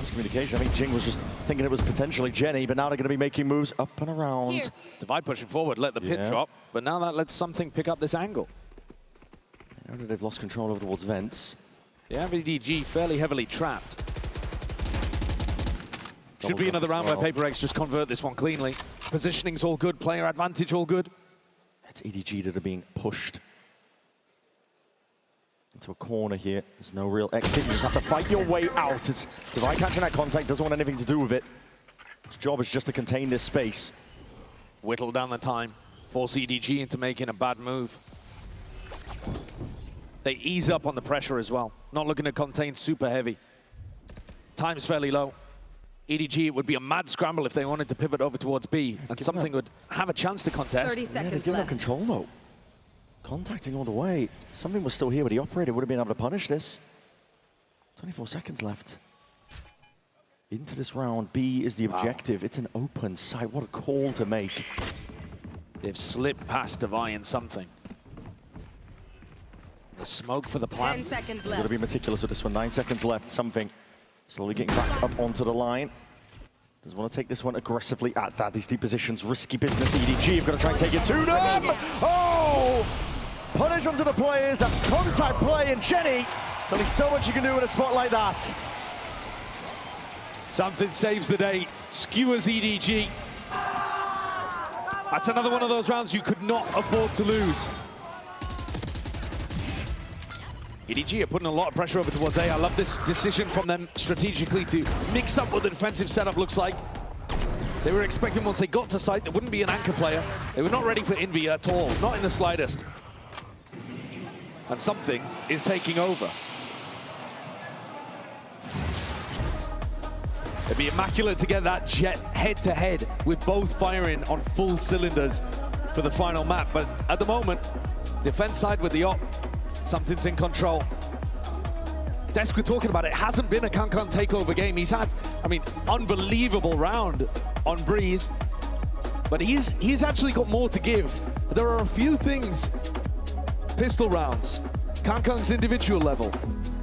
Communication. I think Jing was just thinking it was potentially Jenny, but now they're going to be making moves up and around. Here. Divide pushing forward, let the pit drop, but now that lets Something pick up this angle. I know they've lost control over towards vents. Yeah, VDG fairly heavily trapped. Should be another round where HyperX just convert this one cleanly. Positioning's all good, player advantage all good. It's EDG that are being pushed into a corner here. There's no real exit. You just have to fight your way out. It's Divide catching that contact, doesn't want anything to do with it. His job is just to contain this space. Whittle down the time, force EDG into making a bad move. They ease up on the pressure as well. Not looking to contain super heavy. Time's fairly low. EDG, it would be a mad scramble if they wanted to pivot over towards B, and Something would have a chance to contest. 30 seconds they've given up control though. Contacting all the way. Something was still here, but the operator would have been able to punish this. 24 seconds left. Into this round, B is the objective. It's an open site. What a call to make. They've slipped past Divine and Something. The smoke for the plan. 10 seconds left. Got to be meticulous with this one. 9 seconds left. Something slowly getting back up onto the line. Doesn't want to take this one aggressively at that. These deep positions, risky business. EDG, you've got to try and take it to them. Oh! Punish onto the players. That contact play, and Jenny. There's only so much you can do in a spot like that. Something saves the day. Skewers EDG. That's another one of those rounds you could not afford to lose. EDG are putting a lot of pressure over towards A. I love this decision from them strategically to mix up what the defensive setup looks like. They were expecting once they got to site, there wouldn't be an anchor player. They were not ready for Envy at all, not in the slightest. And Something is taking over. It'd be immaculate to get that Jet head-to-head with both firing on full cylinders for the final map. But at the moment, defense side with the op, Something's in control. Desk, we're talking about it, hasn't been a Kang takeover game. He's had, I mean, unbelievable round on Breeze, but he's actually got more to give. There are a few things, pistol rounds, Kang's individual level,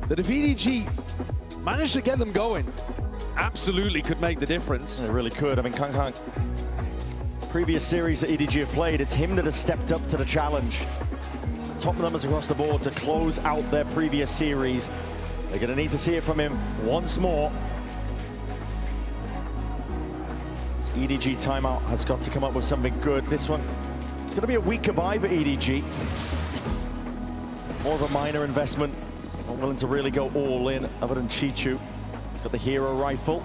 that if EDG managed to get them going, absolutely could make the difference. It really could. I mean, Kang, previous series that EDG have played, it's him that has stepped up to the challenge. Top numbers across the board to close out their previous series. They're going to need to see it from him once more. This EDG timeout has got to come up with something good. This one It's going to be a weaker buy for EDG. More of a minor investment. Not willing to really go all in, other than Chichu. He's got the hero rifle.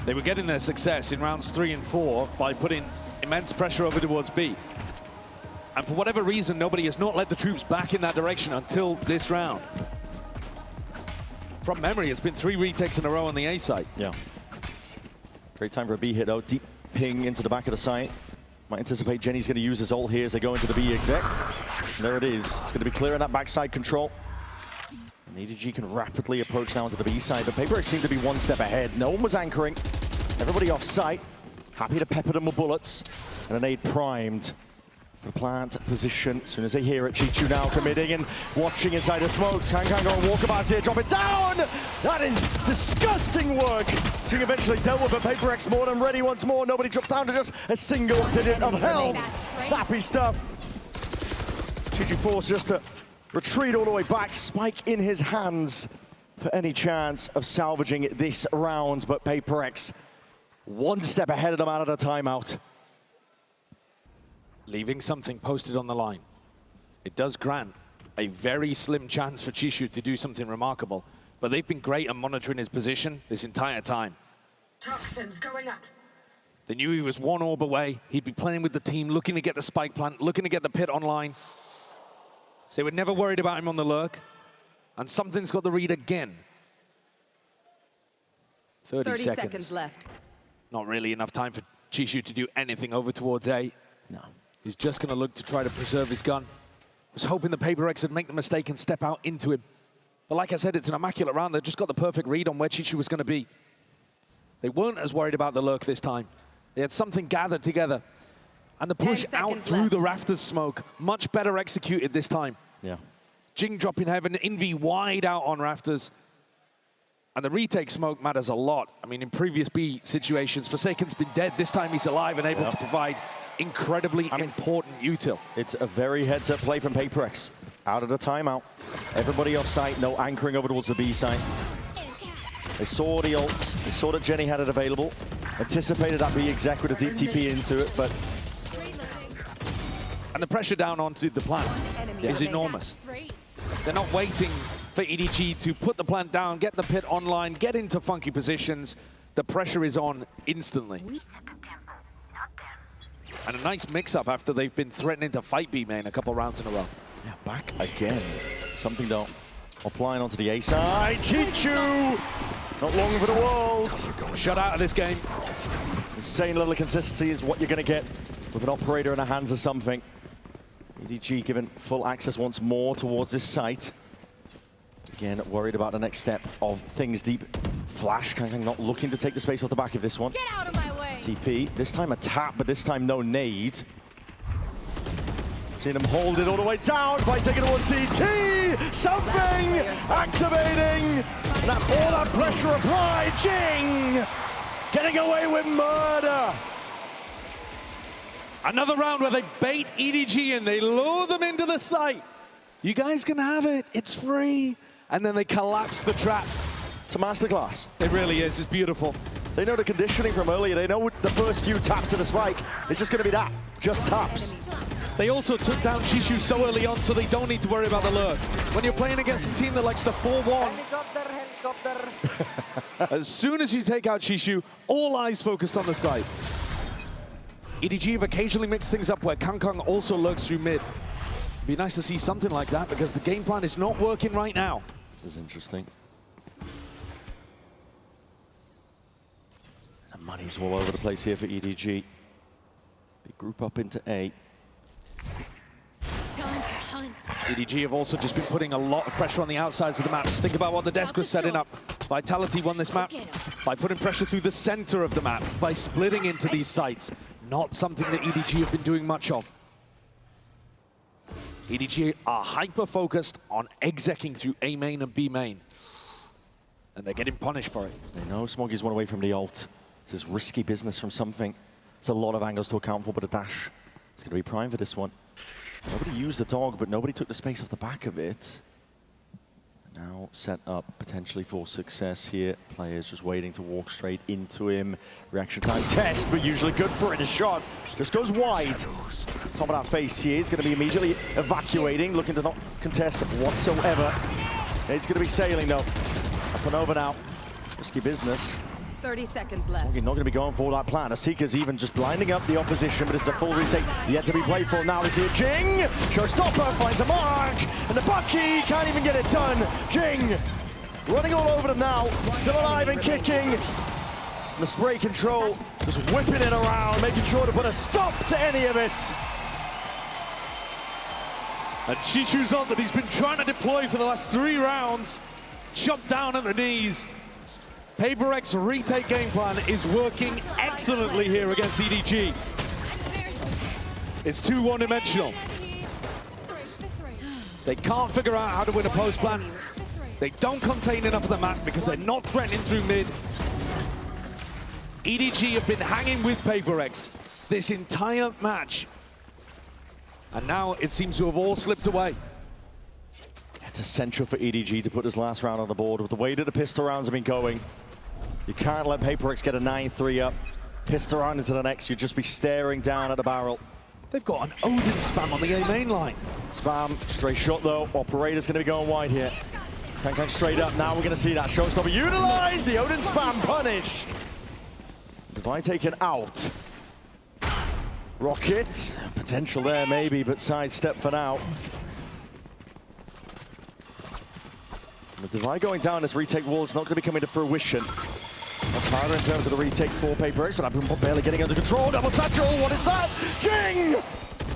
They were getting their success in rounds 3 and 4 by putting immense pressure over towards B. And for whatever reason, nobody has not led the troops back in that direction until this round. From memory, it's been 3 retakes in a row on the A site. Yeah. Great time for a B hit, though. Deep ping into the back of the site. Might anticipate Jenny's going to use his ult here as they go into the B exec. And there it is. It's going to be clearing that backside control. And EDG can rapidly approach now to the B side, but HyperX seemed to be one step ahead. No one was anchoring. Everybody off site. Happy to pepper them with bullets. And a nade primed for the plant position. As soon as they hear it, Chichu now committing and watching inside the smokes. Kankan going walkabouts here, drop it down! That is disgusting work! Jing eventually dealt with, but HyperX more than ready once more. Nobody dropped down to just a single digit of health. Snappy stuff. Chichu forced just to retreat all the way back. Spike in his hands for any chance of salvaging this round, but HyperX one step ahead of them out of the timeout. Leaving something posted on the line. It does grant a very slim chance for Chishu to do something remarkable, but they've been great at monitoring his position this entire time. Toxins going up. They knew he was 1 orb away. He'd be playing with the team, looking to get the spike plant, looking to get the pit online. So they were never worried about him on the lurk. And something's got the read again. 30 seconds left. Not really enough time for Chishu to do anything over towards A. No. He's just going to look to try to preserve his gun. Was hoping the HyperX would make the mistake and step out into him. But like I said, it's an immaculate round. They've just got the perfect read on where Chishu was going to be. They weren't as worried about the lurk this time. They had something gathered together. And the push out through the rafters smoke, much better executed this time. Yeah. Jing dropping heaven, Envy wide out on rafters. And the retake smoke matters a lot. I mean, in previous B situations, Forsaken's been dead. This time he's alive and able to provide incredibly important util. It's a very heads-up play from HyperX. Out of the timeout. Everybody off site, no anchoring over towards the B site. They saw the ults, they saw that Jenny had it available. Anticipated that B exec with a deep TP into it, but... And the pressure down onto the plant is enormous. They're not waiting for EDG to put the plant down, get the pit online, get into funky positions. The pressure is on instantly. And a nice mix-up after they've been threatening to fight B main a couple rounds in a row. Yeah, back again. Something though. Applying onto the A side. Chichu! Not long for the world. Shut out of this game. Insane level of consistency is what you're going to get with an operator in the hands of something. EDG given full access once more towards this site. Again, worried about the next step of things deep. Flash, kind of not looking to take the space off the back of this one. Get out of my way. TP, this time a tap, but this time no nade. Seeing him hold it all the way down by taking towards CT. Something activating. All that pressure applied. Jing getting away with murder. Another round where they bait EDG and they lure them into the site. You guys can have it. It's free. And then they collapse the trap. It's a masterclass. It really is. It's beautiful. They know the conditioning from earlier. They know the first few taps of the spike. It's just going to be that. Just taps. They also took down Chishu so early on, so they don't need to worry about the lurk. When you're playing against a team that likes to 4-1, as soon as you take out Chishu, all eyes focused on the site. EDG have occasionally mixed things up where Kangkang also lurks through mid. It'd be nice to see something like that because the game plan is not working right now. This is interesting. The money's all over the place here for EDG. Big group up into A. EDG have also just been putting a lot of pressure on the outsides of the maps. Think about what the desk was setting up. Vitality won this map by putting pressure through the center of the map, by splitting into these sites. Not something that EDG have been doing much of. EDG are hyper-focused on execing through A main and B main. And they're getting punished for it. They know Smoggy's one away from the ult. This is risky business from something. It's a lot of angles to account for, but a dash. It's going to be prime for this one. Nobody used the dog, but nobody took the space off the back of it. Now set up potentially for success here. Players just waiting to walk straight into him. Reaction time test, but usually good for it. A shot just goes wide. Top of that face here is going to be immediately evacuating, looking to not contest whatsoever. It's going to be sailing though. Up and over now. Risky business. 30 seconds left. He's not going to be going for that plan. Asika's even just blinding up the opposition, but it's a full retake yet to be played for. Now we see it. Jing! Showstopper finds a mark, and the Bucky can't even get it done. Jing running all over them now, still alive and kicking. And the spray control just whipping it around, making sure to put a stop to any of it. And Chichu's on that he's been trying to deploy for the last 3 rounds. Chopped down at the knees. HyperX retake game plan is working excellently here against EDG. It's too one-dimensional. They can't figure out how to win a post plan. They don't contain enough of the map because they're not threatening through mid. EDG have been hanging with HyperX this entire match. And now it seems to have all slipped away. It's essential for EDG to put this last round on the board with the way that the pistol rounds have been going. You can't let HyperX get a 9-3 up. Pistol round into the next, you'd just be staring down at the barrel. They've got an Odin spam on the A main line. Spam, straight shot though. Operator's going to be going wide here. Kankang straight up, now we're going to see that showstopper utilized. The Odin spam punished. Divide taken out. Rocket, potential there maybe, but sidestep for now. The Divide going down, this retake wall is not going to be coming to fruition. Much harder in terms of the retake for HyperX, but I've barely getting under control. Double satchel, what is that? Jing!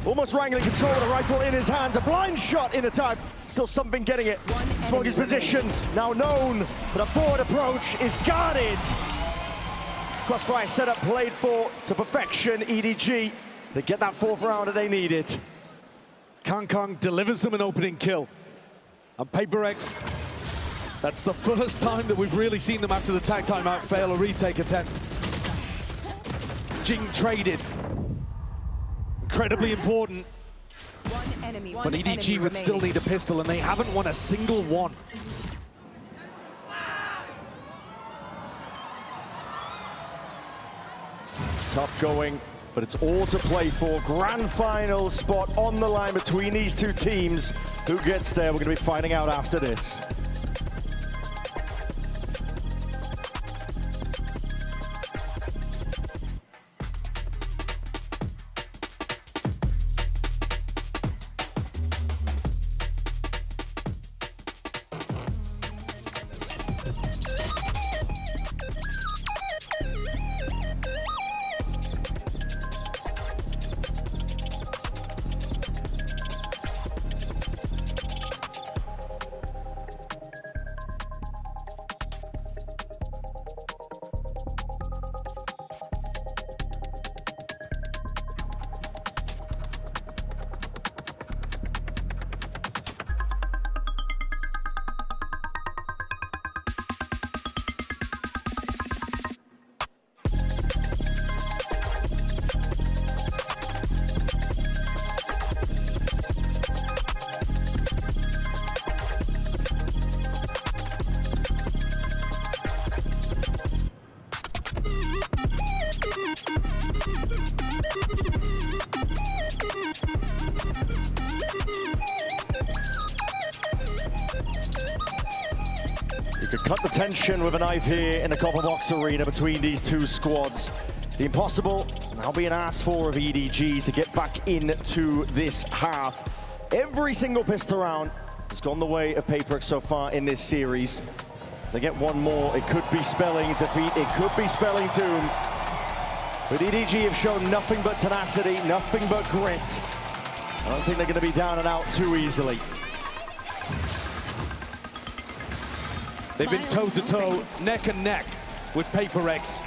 Almost wrangling control with a rifle in his hands. A blind shot in the time. Still something getting it. Smokey's position now known, but a forward approach is guarded. Crossfire setup played for to perfection. EDG, they get that 4th round that they needed. Kankang delivers them an opening kill. And HyperX, that's the first time that we've really seen them after the tag timeout fail a retake attempt. Jing traded. Incredibly important. But EDG would still need a pistol, and they haven't won a single one. Tough going, but it's all to play for. Grand final spot on the line between these two teams. Who gets there? We're going to be finding out after this. Cut the tension with a knife here in the Copper Box Arena between these two squads. The impossible now being asked for of EDG to get back into this half. Every single pistol round has gone the way of HyperX so far in this series. They get one more, it could be spelling defeat, it could be spelling doom. But EDG have shown nothing but tenacity, nothing but grit. I don't think they're going to be down and out too easily. They've been toe-to-toe, neck and neck with HyperX.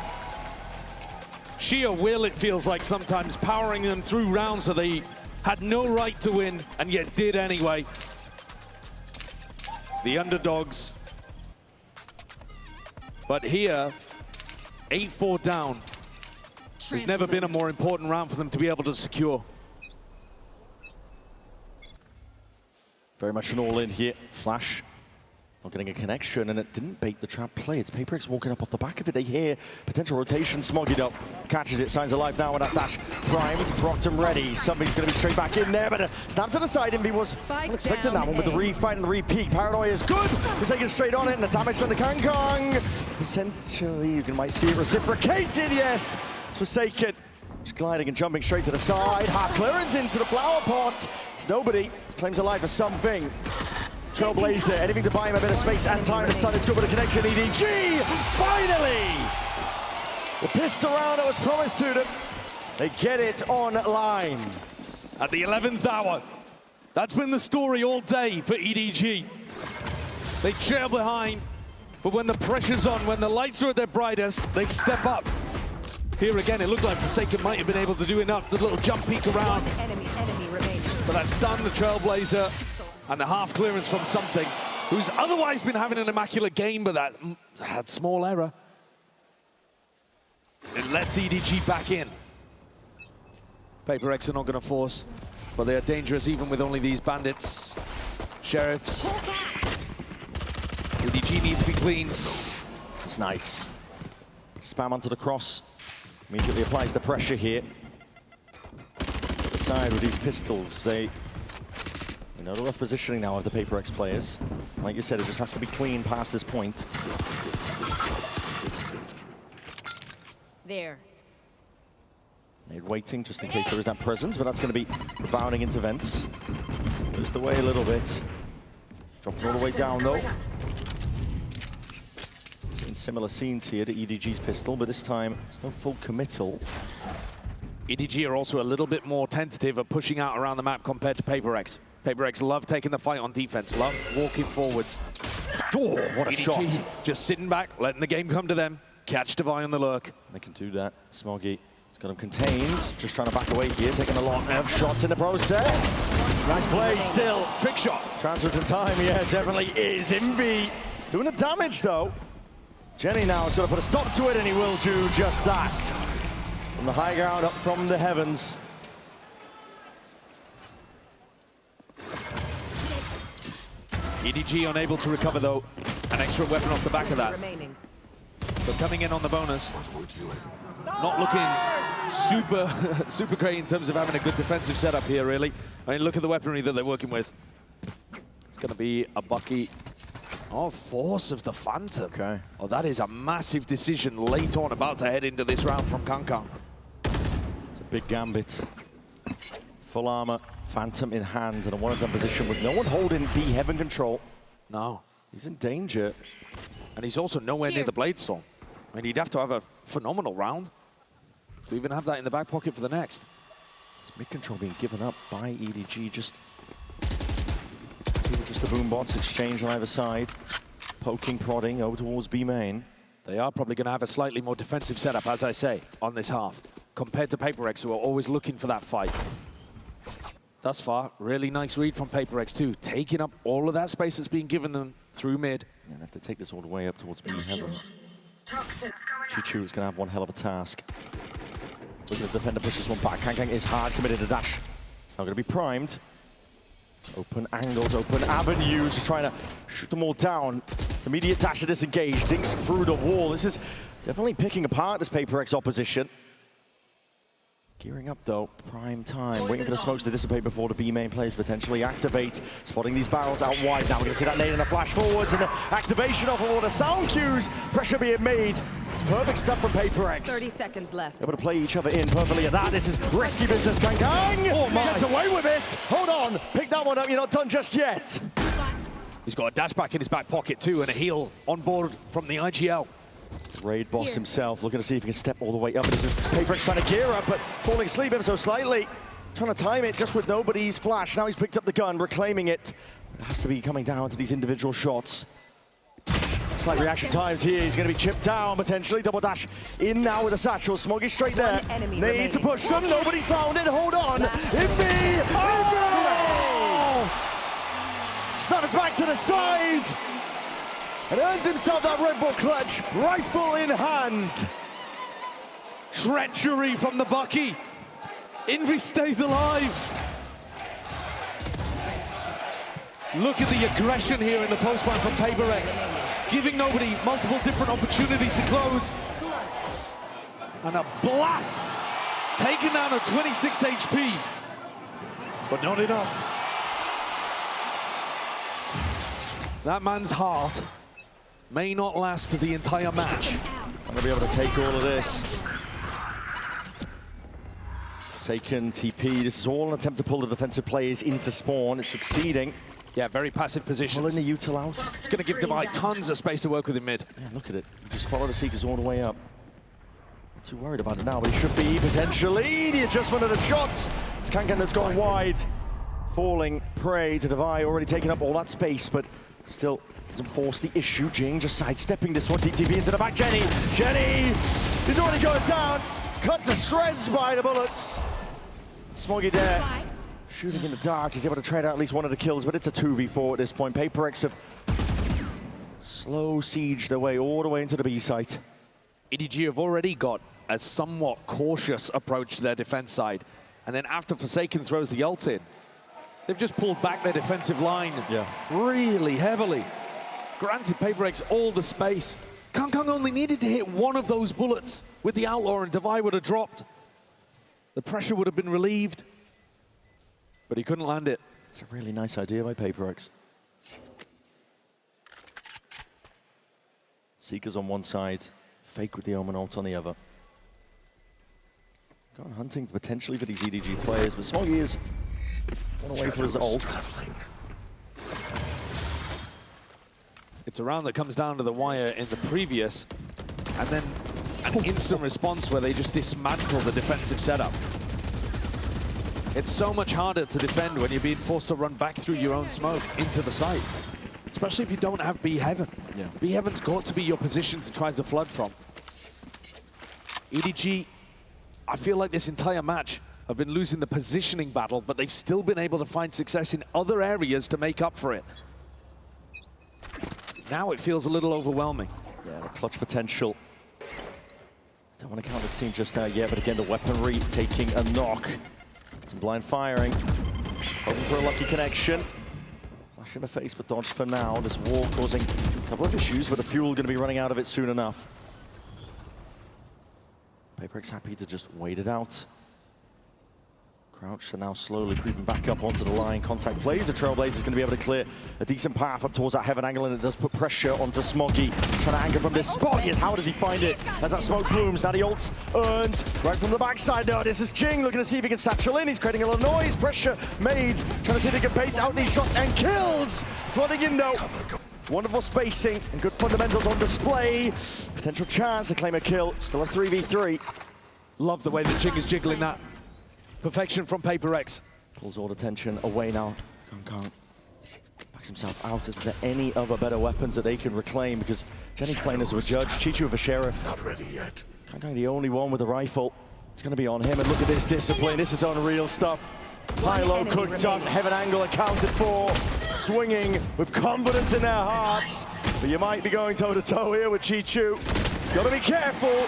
Sheer will, it feels like sometimes, powering them through rounds that they had no right to win and yet did anyway. The underdogs. But here, 8-4 down. There's never been a more important round for them to be able to secure. Very much an all-in here. Flash Not getting a connection, and it didn't bait the trap play. It's HyperX walking up off the back of it. They hear potential rotation. Smoggied up, catches it, signs alive now with that dash. Primed, Brockton ready. Somebody's going to be straight back in there, but a snap to the side. Envy was unexpected that one with the refight and the repeat. Paranoia is good. He's taking straight on it, and the damage on the Kangkong. Essentially, you might see it reciprocated. Yes, it's Forsaken. Just gliding and jumping straight to the side. Half clearance into the flower pot. It's nobody. Claims alive for something. Trailblazer, anything to buy him a bit of space and time to stun. It's good with a connection. EDG, finally! The pistol round that was promised to them. They get it online. At the 11th hour. That's been the story all day for EDG. They trail behind, but when the pressure's on, when the lights are at their brightest, they step up. Here again, it looked like Forsaken might have been able to do enough. The little jump peek around. Enemy remaining. But that stun, the Trailblazer, and the half clearance from something, who's otherwise been having an immaculate game, but that had small error. It lets EDG back in. HyperX are not going to force, but they are dangerous even with only these bandits. Sheriffs. EDG needs to be clean. It's nice. Spam onto the cross. Immediately applies the pressure here. The side with these pistols, they know the rough positioning now of the HyperX players. Like you said, it just has to be clean past this point. There. Made waiting just in case there is that presence, but that's going to be rebounding into vents. Just away a little bit. Drops all the way down though. Seeing similar scenes here to EDG's pistol, but this time it's no full committal. EDG are also a little bit more tentative at pushing out around the map compared to HyperX. HyperX love taking the fight on defense, love walking forwards. Oh, what a EDG shot. just sitting back, letting the game come to them. Catch Divine on the lurk. They can do that. Smoggy has got him contained. Just trying to back away here, taking a lot of shots in the process. It's a nice play still. Trick shot. Transfers in time, yeah, definitely is. Envy doing the damage though. Jenny now has got to put a stop to it, and he will do just that. From the high ground, up from the heavens. EDG unable to recover though. An extra weapon off the back of that. Remaining. But coming in on the bonus. Not looking super great in terms of having a good defensive setup here, really. I mean, look at the weaponry that they're working with. It's going to be a Bucky. Oh, force of the Phantom. Okay. Oh, that is a massive decision late on, about to head into this round from Kangkong. It's a big gambit. Full armor, Phantom in hand, and a one-and-done position with no one holding B Heaven control. No. He's in danger. And he's also nowhere near the Blade Storm. I mean, he'd have to have a phenomenal round to even have that in the back pocket for the next. It's mid control being given up by EDG. Just the boom bots exchange on either side. Poking, prodding over towards B main. They are probably going to have a slightly more defensive setup, as I say, on this half, compared to HyperX, who are always looking for that fight. Thus far, really nice read from HyperX too, taking up all of that space that's being given them through mid. And have to take this all the way up towards B Heaven. Chichu is going to have one hell of a task. Looking at the defender, pushes one back. Kangkang is hard, committed to dash. It's not going to be primed. It's open angles, open avenues, just trying to shoot them all down. It's immediate dash to disengage, dinks through the wall. This is definitely picking apart this HyperX opposition. Gearing up though, prime time, waiting for the smokes to dissipate before the B main players potentially activate. Spotting these barrels out wide now. We're going to see that nade and a flash forwards and the activation of all the sound cues. Pressure being made. It's perfect stuff from HyperX. 30 seconds left. Able to play each other in perfectly at that. This is risky business. Kangkang gets away with it. Hold on, pick that one up. You're not done just yet. He's got a dash back in his back pocket too, and a heal on board from the IGL. Raid boss himself looking to see if he can step all the way up. This is HyperX trying to gear up, but falling asleep ever so slightly. Trying to time it just with nobody's flash. Now he's picked up the gun, reclaiming it. It has to be coming down to these individual shots. Slight reaction times here. He's going to be chipped down potentially. Double dash in now with a satchel. Smoggy straight there. Need to push them. Nobody's found it. Hold on. Envy! Snaps back to the side. And earns himself that Red Bull clutch, rifle in hand. Treachery from the Bucky. Envy stays alive. Look at the aggression here in the post-fight from HyperX, giving nobody multiple different opportunities to close. And a blast, taken down at 26 HP, but not enough. That man's heart may not last the entire match. I'm gonna be able to take all of this. Seiken, TP, this is all an attempt to pull the defensive players into spawn. It's succeeding. Yeah, very passive position. Pulling the Util out. It's going to give Divide tons of space to work with in mid. Yeah, look at it. Just follow the Seekers all the way up. Not too worried about it now, but he should be potentially. The adjustment of the shots. It's Kankan that's gone wide. Falling prey to Divide, already taking up all that space, but still doesn't force the issue. Jing just sidestepping this one. TP into the back. Jenny is already going down. Cut to shreds by the bullets. Smoggy there. Shooting in the dark, he's able to trade out at least one of the kills, but it's a 2v4 at this point. HyperX have slow sieged their way all the way into the B site. EDG have already got a somewhat cautious approach to their defense side. And then after Forsaken throws the ult in, they've just pulled back their defensive line really heavily. Granted HyperX all the space. Kangkang only needed to hit one of those bullets with the Outlaw and Divide would have dropped. The pressure would have been relieved. But he couldn't land it. It's a really nice idea by HyperX. Seekers on one side, Fake with the Omen ult on the other. Gone hunting potentially for these EDG players, but Smoggy is one away for his ult. It's a round that comes down to the wire in the previous, and then an instant response where they just dismantle the defensive setup. It's so much harder to defend when you're being forced to run back through your own smoke into the site. Especially if you don't have B Heaven. Yeah. B Heaven's got to be your position to try to flood from. EDG, I feel like this entire match have been losing the positioning battle, but they've still been able to find success in other areas to make up for it. Now it feels a little overwhelming. Yeah, the clutch potential. Don't want to count this team just out yet, but again, the weaponry taking a knock. Some blind firing. Hoping for a lucky connection. Flash in the face, but dodge for now. This wall causing a couple of issues, but the fuel going to be running out of it soon enough. HyperX happy to just wait it out. Crouch are now slowly creeping back up onto the line. Contact plays. The Trailblazer's going to be able to clear a decent path up towards that Heaven angle, and it does put pressure onto Smoggy. Trying to anchor from this spot, yet how does he find it? As that smoke blooms, now the ult's earned right from the backside. Now this is Jing looking to see if he can satchel in. He's creating a little noise. Pressure made. Trying to see if he can bait out these shots, and kills. Flooding in though. Wonderful spacing and good fundamentals on display. Potential chance to claim a kill. Still a 3v3. Love the way that Jing is jiggling that. Perfection from HyperX. Pulls all the tension away now. Kang backs himself out. Is there any other better weapons that they can reclaim? Because Jenny's playing as a judge, Chichu with a sheriff. Not ready yet. Kang the only one with a rifle. It's going to be on him. And look at this discipline. This is unreal stuff. High-low cooked up. Heaven angle accounted for. Swinging with confidence in their hearts. But you might be going toe-to-toe here with Chichu. Got to be careful.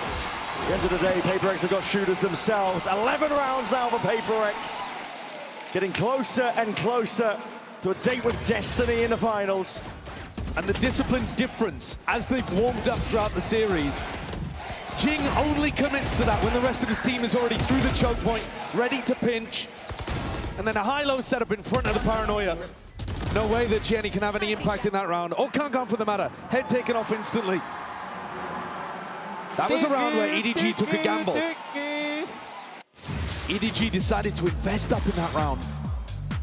At the end of the day, HyperX have got shooters themselves. 11 rounds now for HyperX. Getting closer and closer to a date with destiny in the finals. And the discipline difference as they've warmed up throughout the series. Jing only commits to that when the rest of his team is already through the choke point, ready to pinch. And then a high-low setup in front of the Paranoia. No way that Jenny can have any impact in that round. Or Kankan for the matter. Head taken off instantly. That was a round where EDG took a gamble. EDG decided to invest up in that round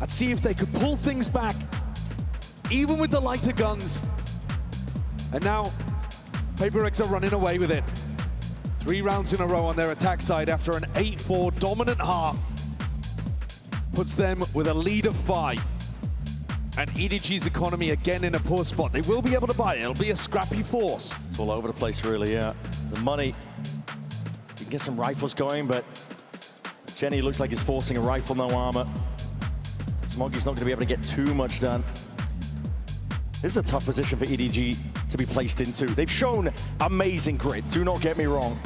and see if they could pull things back, even with the lighter guns. And now, HyperX are running away with it. 3 rounds in a row on their attack side after an 8-4 dominant half. Puts them with a lead of 5. And EDG's economy again in a poor spot. They will be able to buy it. It'll be a scrappy force. It's all over the place, really, yeah. The money, you can get some rifles going, but Jenny looks like he's forcing a rifle, no armor. Smoggy's not going to be able to get too much done. This is a tough position for EDG to be placed into. They've shown amazing grit, do not get me wrong.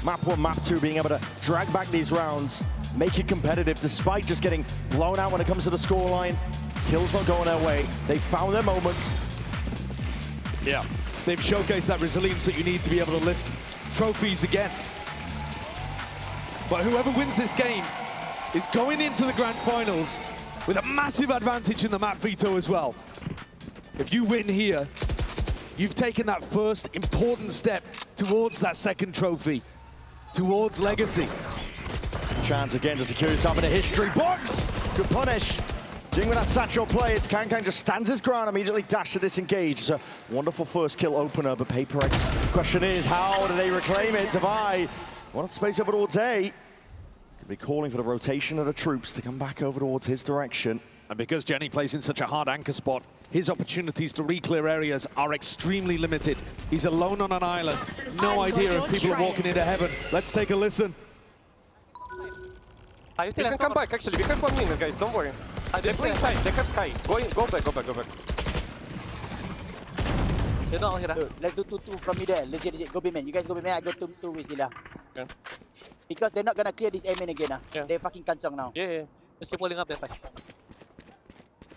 Map 1, Map 2 being able to drag back these rounds, make it competitive despite just getting blown out when it comes to the scoreline. Kills not going their way. They found their moments. Yeah, they've showcased that resilience that you need to be able to lift trophies again. But whoever wins this game is going into the grand finals with a massive advantage in the map veto as well. If you win here, you've taken that first important step towards that second trophy, towards legacy. Chance again to secure yourself in a history box. Good punish. Jing with that satchel play, it's Kang just stands his ground, immediately dash to disengage. It's a wonderful first kill opener, but HyperX, question is, how do they reclaim it? Divide, wanted space over towards A. Could be calling for the rotation of the troops to come back over towards his direction. And because Jenny plays in such a hard anchor spot, his opportunities to re-clear areas are extremely limited. He's alone on an island, no idea if people are walking into heaven. Let's take a listen. You can come back, actually. We have 1 minute, guys. Don't worry. They play inside. They have Sky. Go back. Dude, let's do 2-2 from me there. Legit. Go be man. You guys go be man. I go 2-2 with Zilla. Yeah. Because they're not gonna clear this MN again. Yeah. They're fucking kancang now. Yeah. Just keep holding up that side.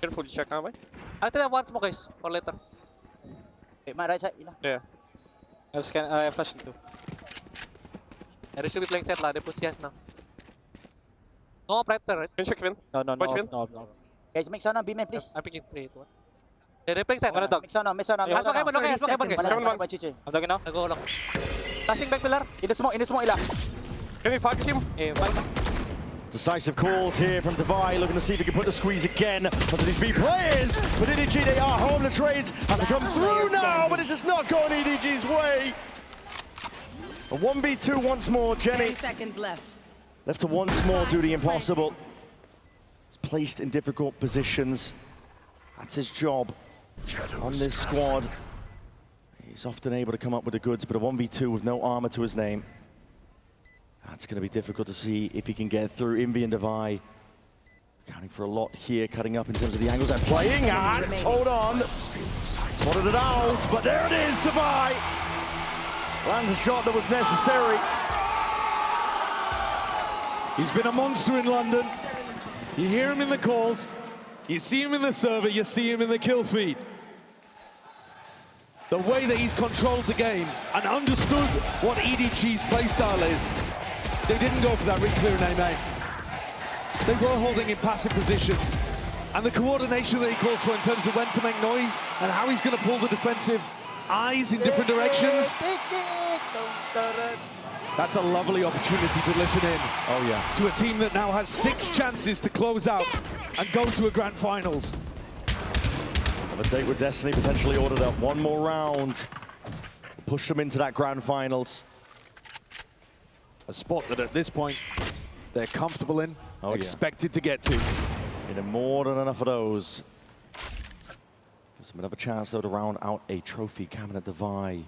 Careful, check, huh, boy? I tell you once more, guys. For later. Okay, my right side. Yeah. I have flash too. They should be playing set lah. They push yes now. No predator, right? Can you check Vin? No. Guys, make sound on B-man, please. I'm picking 3, 2, 1. They're playing set. Make sound on. Smoke heaven, guys. 7-1. I'm talking now. I go long. Flashing back pillar. In the smoke, Ila. Can you focus him? Decisive calls here from Divide, looking to see if he can put the squeeze again onto these B players. But EDG, they are home. The trades have to come through now, but it's just not going EDG's way. A 1v2 once more. Jenny 10 seconds left. Left to once more do the impossible. He's placed in difficult positions. That's his job on this squad. He's often able to come up with the goods, but a 1v2 with no armor to his name. That's going to be difficult to see if he can get through. Envy and Divide counting for a lot here, cutting up in terms of the angles they're playing. And hold on. Spotted it out, but there it is, Divide. Lands a shot that was necessary. He's been a monster in London. You hear him in the calls, you see him in the server, you see him in the kill feed. The way that he's controlled the game and understood what EDG's playstyle is. They didn't go for that re-clear in A-main. They were holding in passive positions. And the coordination that he calls for in terms of when to make noise and how he's going to pull the defensive eyes in different directions. That's a lovely opportunity to listen in. Oh yeah. To a team that now has 6 chances to close out and go to a grand finals. A date with Destiny potentially ordered up. One more round. Push them into that grand finals. A spot that at this point they're comfortable in, expected to get to. Getting more than enough of those. Gives them another chance though to round out a trophy cabinet Divide.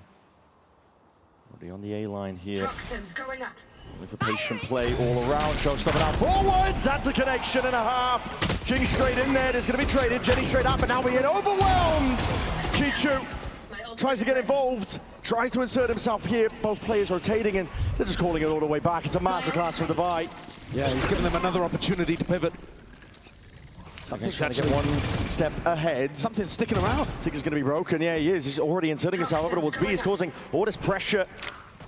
Already on the A line here. Going up. Looking for patient play all around. Showstopping out forwards. That's a connection and a half. Jing straight in there. It's going to be traded. Jenny straight up, and now we're overwhelmed. Chichu tries to get involved. Tries to insert himself here. Both players rotating, and they're just calling it all the way back. It's a masterclass from Divide. Yeah, he's given them another opportunity to pivot. Something's actually one step ahead. Something's sticking around. I think he's going to be broken. Yeah, he is. He's already inserting himself over towards B. He's causing all this pressure.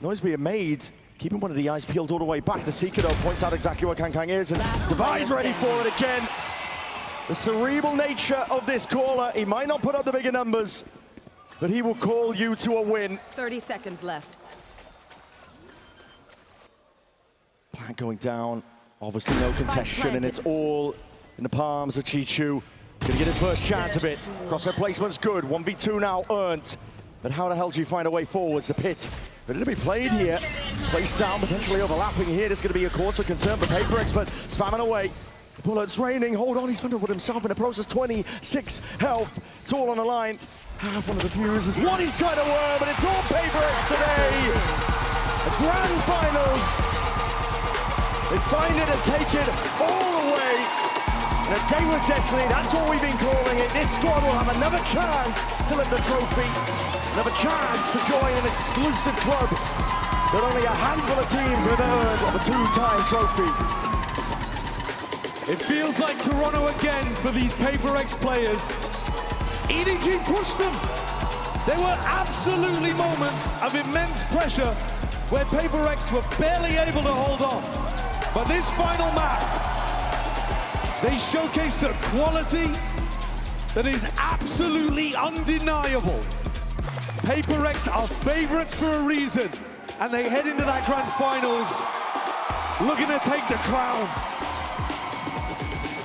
Noise being made. Keeping one of the eyes peeled all the way back. The Seeker, though, points out exactly where Kang is, and Divide's ready for it again. The cerebral nature of this caller. He might not put up the bigger numbers, but he will call you to a win. 30 seconds left. Plant going down. Obviously no contestation, and it's all in the palms of Chichu. Gonna get his first chance of it. Crosshair placement's good. 1v2 now earned. But how the hell do you find a way forwards? The pit ready to be played here. Placed down, potentially overlapping here. There's going to be a cause for concern for HyperX, but spamming away. The bullets raining. Hold on, he's vulnerable himself in the process. 26 health. It's all on the line. Half one of the views is what he's trying to worm, but it's all HyperX today. The grand finals. They find it and take it all the way. And a day with Destiny, that's what we've been calling it. This squad will have another chance to lift the trophy. Another chance to join an exclusive club that only a handful of teams have earned of a 2-time trophy. It feels like Toronto again for these HyperX players. EDG pushed them. There were absolutely moments of immense pressure where HyperX were barely able to hold on. But this final map, they showcased a quality that is absolutely undeniable. HyperX are favorites for a reason, and they head into that grand finals looking to take the crown.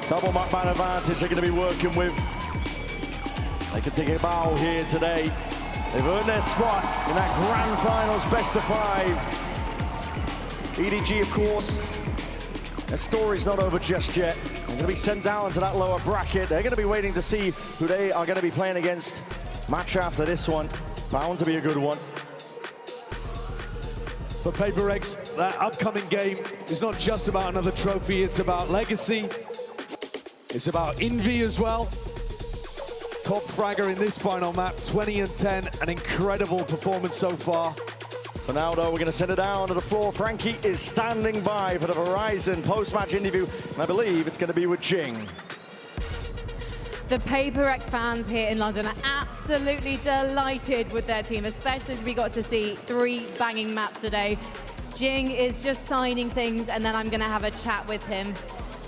Double map man advantage they're going to be working with. They can take a bow here today. They've earned their spot in that grand finals best of 5. EDG, of course, their story's not over just yet. They're going to be sent down to that lower bracket. They're going to be waiting to see who they are going to be playing against. Match after this one, bound to be a good one. For HyperX, that upcoming game is not just about another trophy, it's about legacy. It's about envy as well. Top fragger in this final map, 20 and 10, an incredible performance so far. For now, though, we're going to send it down to the floor. Frankie is standing by for the Verizon post-match interview, and I believe it's going to be with Jing. The HyperX fans here in London are absolutely delighted with their team, especially as we got to see 3 banging maps today. Jing is just signing things, and then I'm going to have a chat with him.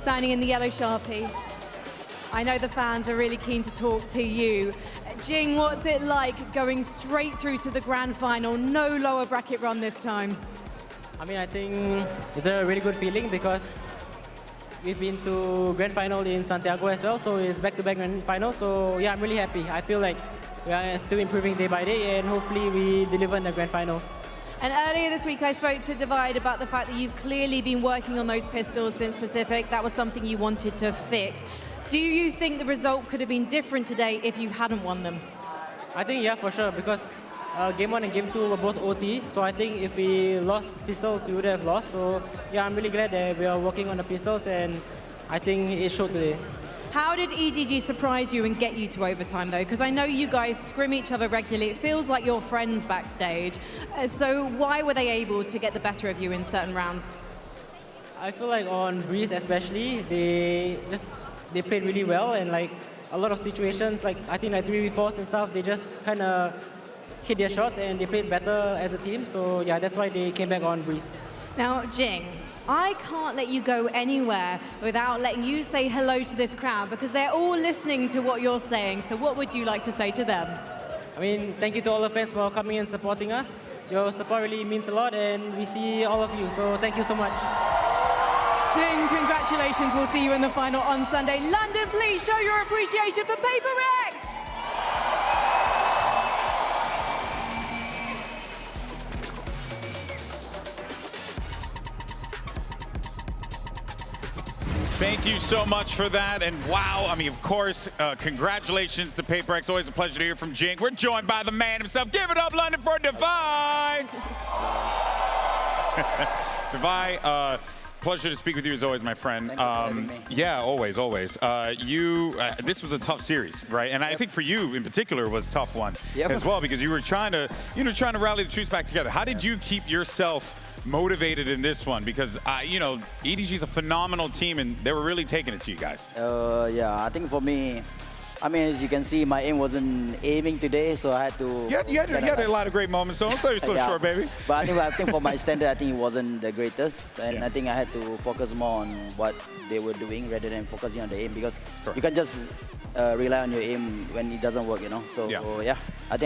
Signing in the yellow Sharpie. I know the fans are really keen to talk to you. Jing, what's it like going straight through to the grand final? No lower bracket run this time. I mean, I think it's a really good feeling because we've been to grand final in Santiago as well, so it's back-to-back grand final. So yeah, I'm really happy. I feel like we are still improving day by day, and hopefully we deliver in the grand finals. And earlier this week, I spoke to Divide about the fact that you've clearly been working on those pistols since Pacific. That was something you wanted to fix. Do you think the result could have been different today if you hadn't won them? I think, yeah, for sure, because Game 1 and Game 2 were both OT, so I think if we lost pistols, we would have lost. So yeah, I'm really glad that we are working on the pistols, and I think it showed today. How did EDG surprise you and get you to overtime, though? Because I know you guys scrim each other regularly. It feels like you're friends backstage. So why were they able to get the better of you in certain rounds? I feel like on Breeze especially, they played really well, and like a lot of situations, like I think like 3v4s and stuff, they just kind of hit their shots and they played better as a team. So yeah, that's why they came back on Breeze. Now, Jing, I can't let you go anywhere without letting you say hello to this crowd because they're all listening to what you're saying. So what would you like to say to them? I mean, thank you to all the fans for coming and supporting us. Your support really means a lot, and we see all of you. So thank you so much. Jing, congratulations. We'll see you in the final on Sunday. London, please show your appreciation for HyperX. Thank you so much for that. And wow, I mean, of course, congratulations to HyperX. Always a pleasure to hear from Jing. We're joined by the man himself. Give it up, London, for Divide. Divide, pleasure to speak with you as always, my friend. Yeah, always. This was a tough series, right? And I think for you in particular was a tough one as well, because you were trying to rally the troops back together. How did you keep yourself motivated in this one? Because EDG is a phenomenal team, and they were really taking it to you guys. Yeah, I think for me, I mean, as you can see, my aim wasn't aiming today, so I had to... You had a lot of great moments, so don't sell yourself short, baby. But I think for my standard, I think it wasn't the greatest. And I think I had to focus more on what they were doing rather than focusing on the aim, because you can't just rely on your aim when it doesn't work, So yeah, I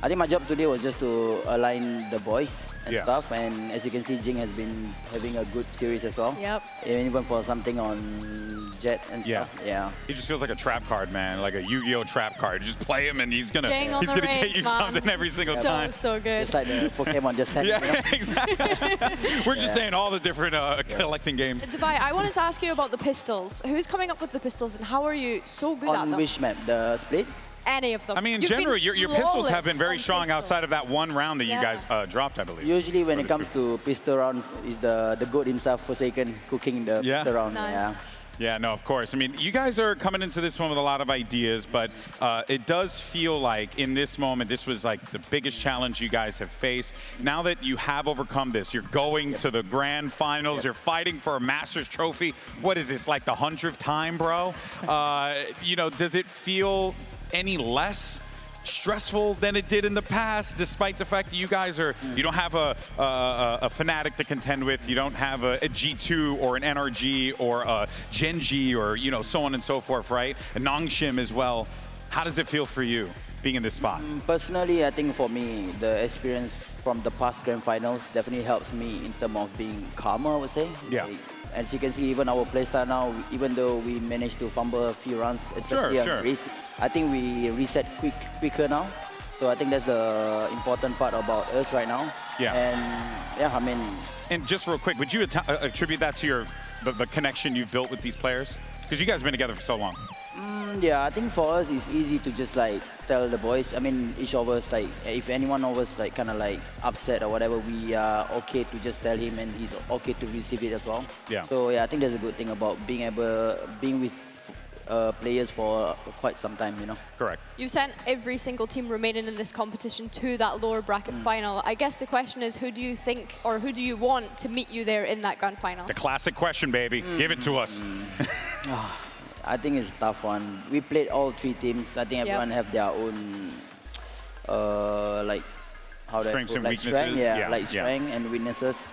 think my job today was just to align the boys and stuff. And as you can see, Jing has been having a good series as well. Yep. Even for something on Jet and stuff. Yeah. He just feels like a trap card, man, like a Yu-Gi-Oh trap card. You just play him, and he's gonna get you something every single time. So good. It's like the Pokemon just set. Exactly. We're just saying all the different collecting games. Divide, I wanted to ask you about the pistols. Who's coming up with the pistols, and how are you so good at them? On which map? The Split? Any of them. I mean, in general, your pistols have been very strong outside of that one round that you guys dropped, I believe. Usually when it comes to pistol round, is the GOAT himself, Forsaken, cooking the pistol round. Nice. Yeah, no, of course. I mean, you guys are coming into this one with a lot of ideas, but it does feel like in this moment, this was like the biggest challenge you guys have faced. Now that you have overcome this, you're going to the grand finals, you're fighting for a Masters trophy. What is this, like the 100th time, bro? You know, does it feel any less stressful than it did in the past, despite the fact that you guys are, you don't have a Fnatic to contend with, you don't have a G2 or an NRG or a Genji or, you know, so on and so forth, right? And Nongshim as well. How does it feel for you being in this spot? Personally, I think for me, the experience from the past grand finals definitely helps me in terms of being calmer, I would say. Yeah. Like, as you can see, even our playstyle now, even though we managed to fumble a few runs, especially on race, I think we reset quicker now. So I think that's the important part about us right now. Yeah. And yeah, I mean. And just real quick, would you attribute that to the connection you've built with these players? Because you guys have been together for so long. Yeah, I think for us it's easy to just like tell the boys. I mean, each of us, like if anyone of us like kind of like upset or whatever, we are okay to just tell him, and he's okay to receive it as well. Yeah. So yeah, I think that's a good thing about being with players for quite some time, you know. Correct. You sent every single team remaining in this competition to that lower bracket final. I guess the question is, who do you think, or who do you want to meet you there in that grand final? The classic question, baby. Give it to us. I think it's a tough one. We played all three teams. I think everyone have their own, like, how do I strengths put, and like weaknesses. strength, like strength and weaknesses.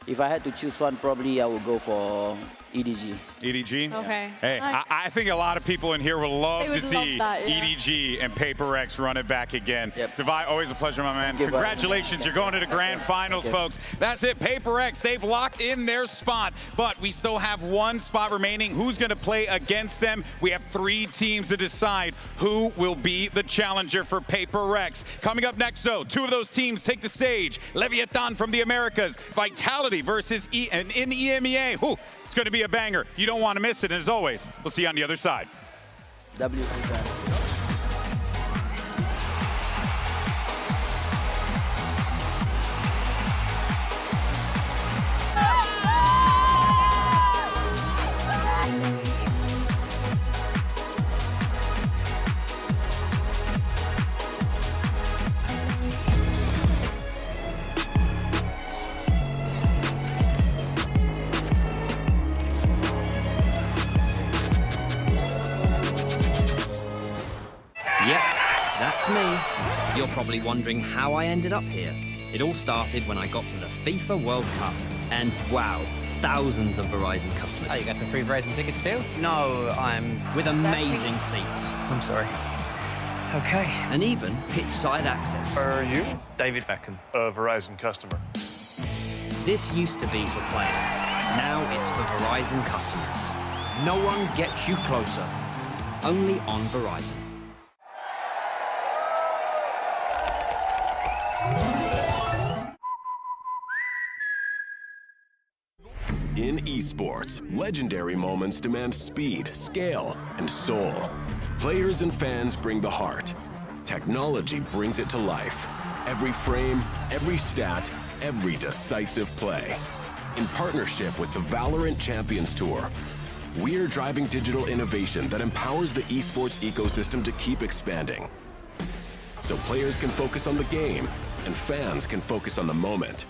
If I had to choose one, probably I would go for EDG. EDG? Okay. Hey, Nice. I think a lot of people in here would love They would to see love that, yeah. EDG and PaperX run it back again. Divide, always a pleasure, my man. you, Congratulations, you're going to the grand finals, folks. That's it, PaperX, they've locked in their spot, but we still have one spot remaining. Who's going to play against them? We have 3 teams to decide who will be the challenger for PaperX. Coming up next, though, 2 of those teams take the stage. Leviathan from the Americas, Vitality versus in EMEA. Ooh, it's going to be a banger. You don't want to miss it. And as always, we'll see you on the other side. Yep, that's me. You're probably wondering how I ended up here. It all started when I got to the FIFA World Cup. And wow, thousands of Verizon customers. Oh, you got the free Verizon tickets too? No, I'm... With amazing seats. I'm sorry. Okay. And even pitch-side access. Are you? David Beckham, a Verizon customer. This used to be for players. Now it's for Verizon customers. No one gets you closer. Only on Verizon. In esports, legendary moments demand speed, scale, and soul. Players and fans bring the heart. Technology brings it to life. Every frame, every stat, every decisive play. In partnership with the VALORANT Champions Tour, we're driving digital innovation that empowers the esports ecosystem to keep expanding. So players can focus on the game, and fans can focus on the moment.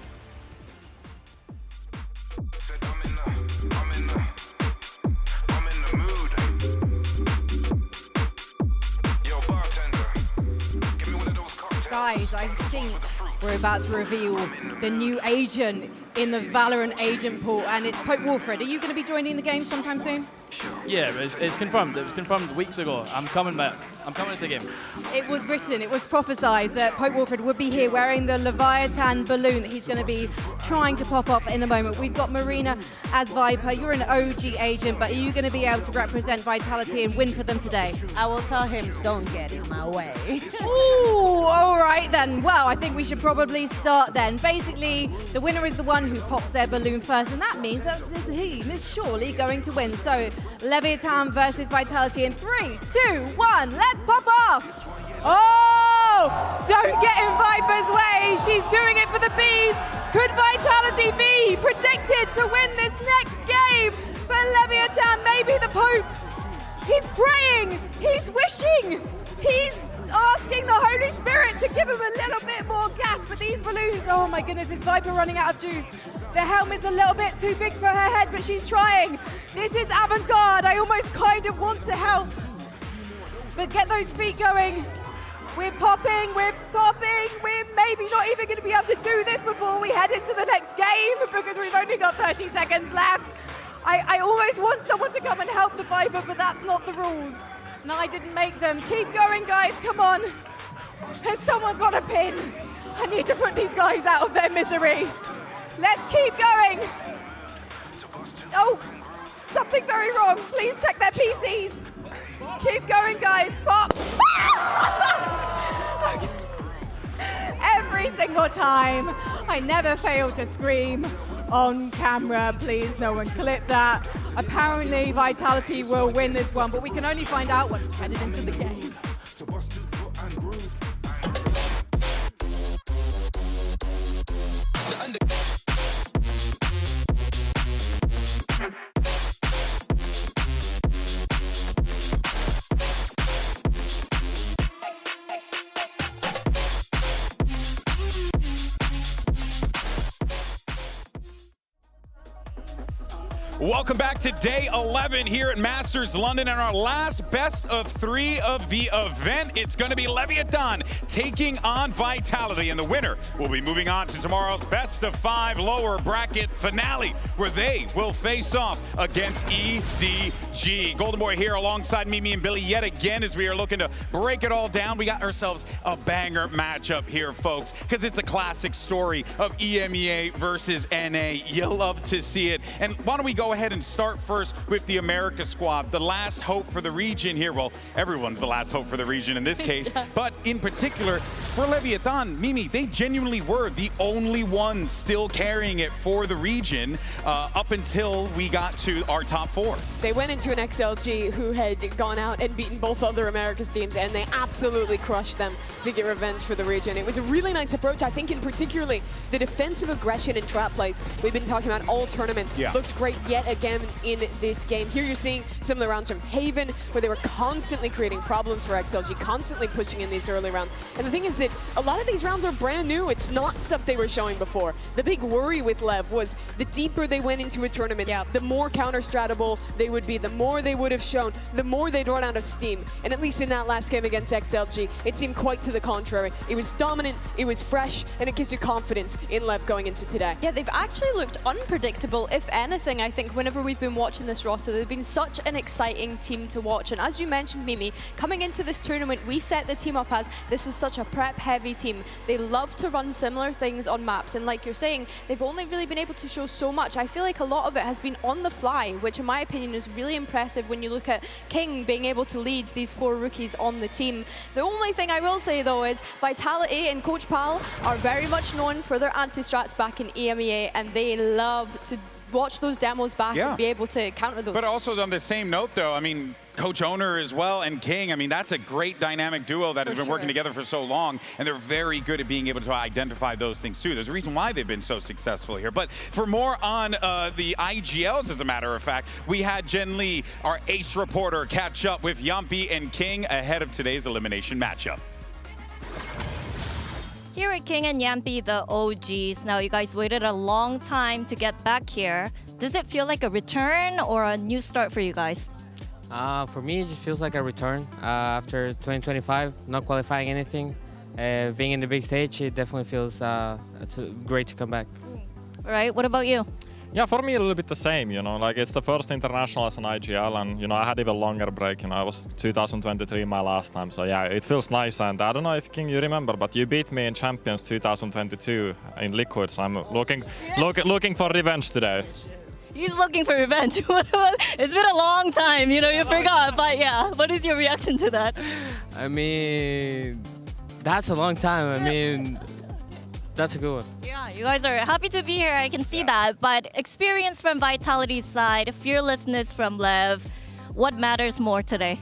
Guys, I think we're about to reveal the new agent in the VALORANT agent pool, and it's Pope Wilfred. Are you going to be joining the game sometime soon? Yeah, it's confirmed. It was confirmed weeks ago. I'm coming back. I'm coming to the game. It was written, it was prophesied that Pope Wilfred would be here wearing the Leviathan balloon that he's going to be trying to pop up in a moment. We've got Marina as Viper. You're an OG agent, but are you going to be able to represent Vitality and win for them today? I will tell him, don't get in my way. Ooh, all right then. Well, I think we should probably start then. Basically, the winner is the one who pops their balloon first, and that means that the team is surely going to win. So, Leviathan versus Vitality in 3, 2, 1, let's pop off! Oh! Don't get in Viper's way! She's doing it for the bees! Could Vitality be predicted to win this next game? But Leviathan, praying, he's wishing, he's asking the Holy Spirit to give him a little bit more gas, but these balloons, oh my goodness, is Viper running out of juice. The helmet's a little bit too big for her head, but she's trying. This is avant-garde. I almost kind of want to help. But get those feet going. We're popping, we're maybe not even going to be able to do this before we head into the next game because we've only got 30 seconds left. I always want someone to come and help the Viper, but that's not the rules. And I didn't make them. Keep going, guys, come on. Has someone got a pin? I need to put these guys out of their misery. Let's keep going. Oh, something very wrong. Please check their PCs. Keep going, guys. Pop. Every single time. I never fail to scream on camera. Please, no one clip that. Apparently, Vitality will win this one, but we can only find out once it's headed into the game. Welcome back to day 11 here at Masters London and our last best of 3 of the event. It's going to be Leviathan taking on Vitality, and the winner will be moving on to tomorrow's best of 5 lower bracket finale, where they will face off against EDG. Golden Boy here alongside Mimi and Billy yet again as we are looking to break it all down. We got ourselves a banger matchup here, folks, because it's a classic story of EMEA versus NA. You'll love to see it. And why don't we go ahead and start first with the America squad, the last hope for the region here. Well, everyone's the last hope for the region in this case, but in particular for Leviathan, Mimi, they genuinely were the only ones still carrying it for the region up until we got to our top 4. They went into an XLG who had gone out and beaten both other America's teams, and they absolutely crushed them to get revenge for the region. It was a really nice approach. I think in particularly the defensive aggression and trap plays we've been talking about all tournament looked great yet again in this game. Here you're seeing some of the rounds from Haven, where they were constantly creating problems for XLG, constantly pushing in these early rounds. And the thing is that a lot of these rounds are brand new. It's not stuff they were showing before. The big worry with Lev was the deeper they went into a tournament, the more counter-stratable they would be, the more they would have shown, the more they'd run out of steam. And at least in that last game against XLG, it seemed quite to the contrary. It was dominant, it was fresh, and it gives you confidence in Lev going into today. Yeah, they've actually looked unpredictable. If anything, I think whenever we've been watching this roster, they've been such an exciting team to watch. And as you mentioned, Mimi, coming into this tournament, we set the team up as this is such a prep-heavy team. They love to run similar things on maps, and like you're saying, they've only really been able to show so much. I feel like a lot of it has been on the fly, which in my opinion is really impressive when you look at King being able to lead these 4 rookies on the team. The only thing I will say though is Vitality and Coach Pal are very much known for their anti-strats back in EMEA, and they love to watch those demos back and be able to counter those. But also on the same note though, I mean, Coach Owner as well and King, I mean, that's a great dynamic duo that has been working together for so long, and they're very good at being able to identify those things too. There's a reason why they've been so successful here. But for more on the IGLs, as a matter of fact, we had Jen Lee, our ace reporter, catch up with Yampi and King ahead of today's elimination matchup. Here at King and Yampi, the OGs. Now, you guys waited a long time to get back here. Does it feel like a return or a new start for you guys? For me, it just feels like a return. After 2025, not qualifying anything, being in the big stage, it definitely feels great to come back. All right, what about you? Yeah, for me a little bit the same, you know, like it's the first international as an IGL, and you know, I had even longer break, you know, I was 2023 my last time, so yeah, it feels nice. And I don't know if King you remember, but you beat me in Champions 2022 in Liquid, so I'm looking for revenge today. He's looking for revenge. It's been a long time, you know, you forgot, but yeah, what is your reaction to that? I mean, that's a long time. I mean, that's a good one. Yeah, you guys are happy to be here, I can see that. But experience from Vitality's side, fearlessness from Lev, what matters more today?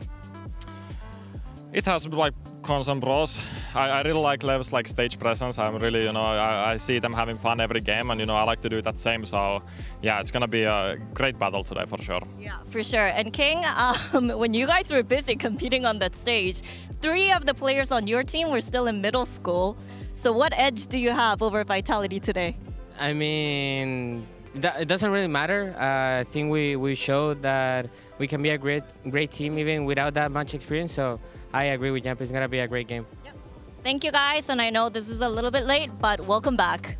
It has like constant bros. I really like Lev's like stage presence. I'm really, you know, I see them having fun every game, and you know, I like to do that same. So yeah, it's gonna be a great battle today for sure. Yeah, for sure. And King, when you guys were busy competing on that stage, 3 of the players on your team were still in middle school. So what edge do you have over Vitality today? I mean, it doesn't really matter. I think we showed that we can be a great team even without that much experience. So I agree with Jamp. It's gonna be a great game. Yep. Thank you guys, and I know this is a little bit late, but welcome back.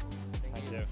Thank you.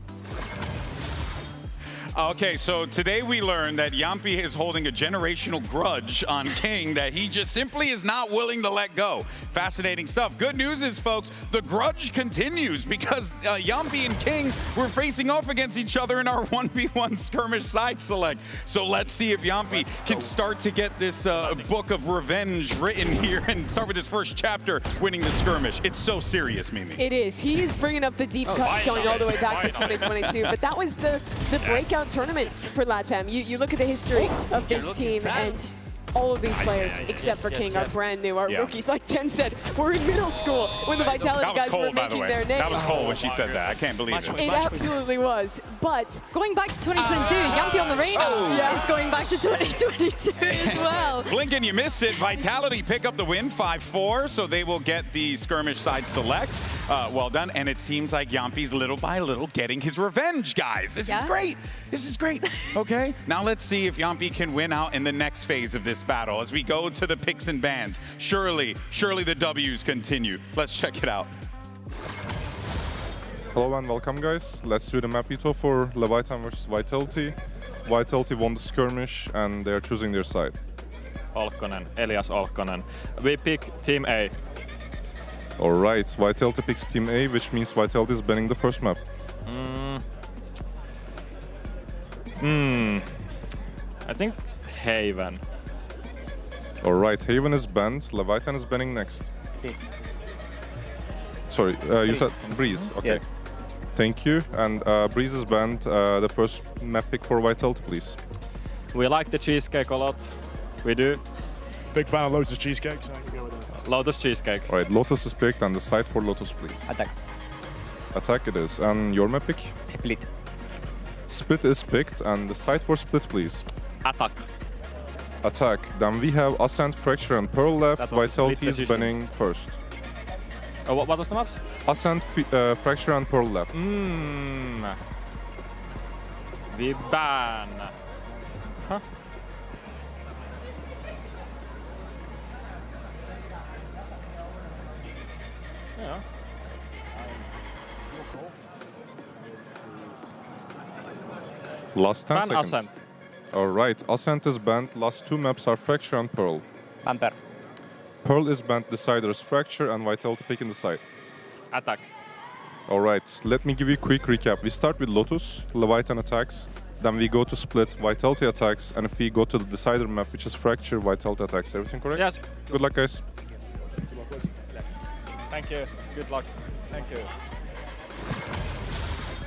Okay, so today we learned that Yampi is holding a generational grudge on King that he just simply is not willing to let go. Fascinating stuff. Good news is, folks, the grudge continues because Yampi and King were facing off against each other in our 1v1 skirmish side select. So let's see if Yampi can start to get this book of revenge written here and start with his first chapter, winning the skirmish. It's so serious, Mimi. It is. He is bringing up the deep cuts going all the way back to 2022, but that was the breakout tournament for LATAM. You look at the history of this team, and all of these players, except for King, are brand new, are rookies. Like Jen said, we're in middle school when the Vitality guys were making their name. That was cold when she said that. I can't believe it. It absolutely was. But going back to 2022, Yampi on the radar is going back to 2022 as well. Blinken, you missed it. Vitality pick up the win, 5-4, so they will get the skirmish side select. Well done. And it seems like Yampi's little by little getting his revenge, guys. This is great. This is great. Okay, now let's see if Yampi can win out in the next phase of this battle as we go to the picks and bans. Surely the W's continue. Let's check it out. Hello and welcome, guys. Let's do the map veto for Leviathan versus Vitality. Vitality won the skirmish and they are choosing their side. Olkkonen, Elias Olkkonen. We pick Team A. Alright, Vitality picks Team A, which means Vitality is banning the first map. I think Haven. Alright, Haven is banned, Leviathan is banning next. Sorry, you said Breeze, okay. Yeah. Thank you, and Breeze is banned. The first map pick for Vitality, please. We like the cheesecake a lot. We do. Big fan of Lotus cheesecake, so I can go with that. Lotus cheesecake. Alright, Lotus is picked, and the side for Lotus, please. Attack. Attack it is, and your map pick? Split. Split is picked, and the side for Split, please. Attack. Attack. Then we have Ascent, Fracture, and Pearl left. Vitality is banning first. What was the maps? Ascent, Fracture, and Pearl left. We ban. Huh? Yeah. Last 10 Ban seconds. Ascent. Alright, Ascent is banned. Last 2 maps are Fracture and Pearl. Bumper. Pearl is banned, Decider is Fracture, and Vitality picking the side. Attack. Alright, let me give you a quick recap. We start with Lotus, Leviathan attacks, then we go to Split, Vitality attacks, and if we go to the Decider map, which is Fracture, Vitality attacks. Everything correct? Yes. Good luck, guys. Thank you. Good luck. Thank you.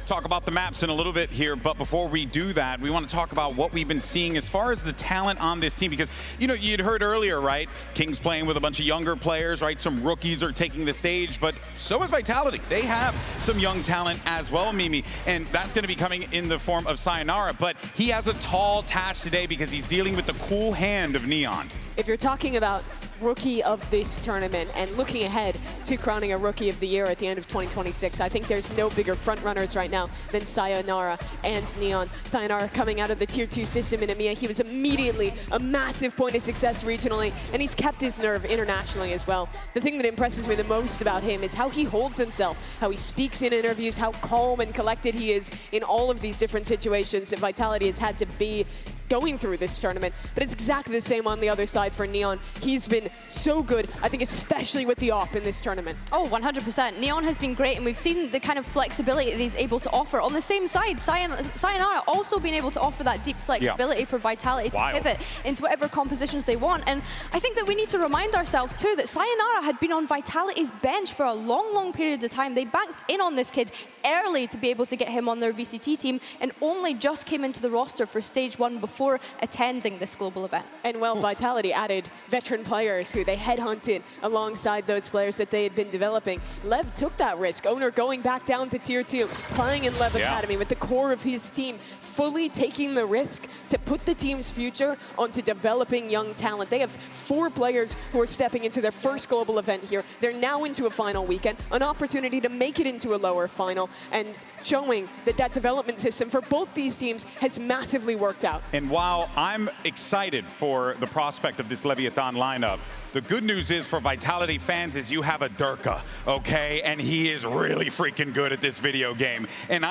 Talk about the maps in a little bit here, but before we do that, we want to talk about what we've been seeing as far as the talent on this team, because, you know, you'd heard earlier, right? King's playing with a bunch of younger players, right? Some rookies are taking the stage, but so is Vitality. They have some young talent as well, Mimi, and that's going to be coming in the form of Sayonara, but he has a tall task today because he's dealing with the cool hand of Neon. if you're talking about rookie of this tournament and looking ahead to crowning a rookie of the year at the end of 2026, I think there's no bigger front runners right now than Sayonara and Neon. Sayonara coming out of the Tier 2 system in EMEA, he was immediately a massive point of success regionally, and he's kept his nerve internationally as well. The thing that impresses me the most about him is how he holds himself, how he speaks in interviews, how calm and collected he is in all of these different situations that Vitality has had to be going through this tournament. But it's exactly the same on the other side for Neon. He's been so good, I think especially with the AWP in this tournament. Oh, 100%. Neon has been great, and we've seen the kind of flexibility that he's able to offer. On the same side, Sayonara also been able to offer that deep flexibility for Vitality to pivot into whatever compositions they want. And I think that we need to remind ourselves too that Sayonara had been on Vitality's bench for a long, long period of time. They banked in on this kid early to be able to get him on their VCT team, and only just came into the roster for stage 1 before before attending this global event. And well, Vitality added veteran players who they headhunted alongside those players that they had been developing. Lev took that risk. Owner going back down to Tier 2, playing in Lev Academy with the core of his team, fully taking the risk to put the team's future onto developing young talent. They have 4 players who are stepping into their first global event here. They're now into a final weekend, an opportunity to make it into a lower final, and showing that that development system for both these teams has massively worked out. And while I'm excited for the prospect of this Leviathan lineup, the good news is for Vitality fans is you have a Durka, okay? And he is really freaking good at this video game. And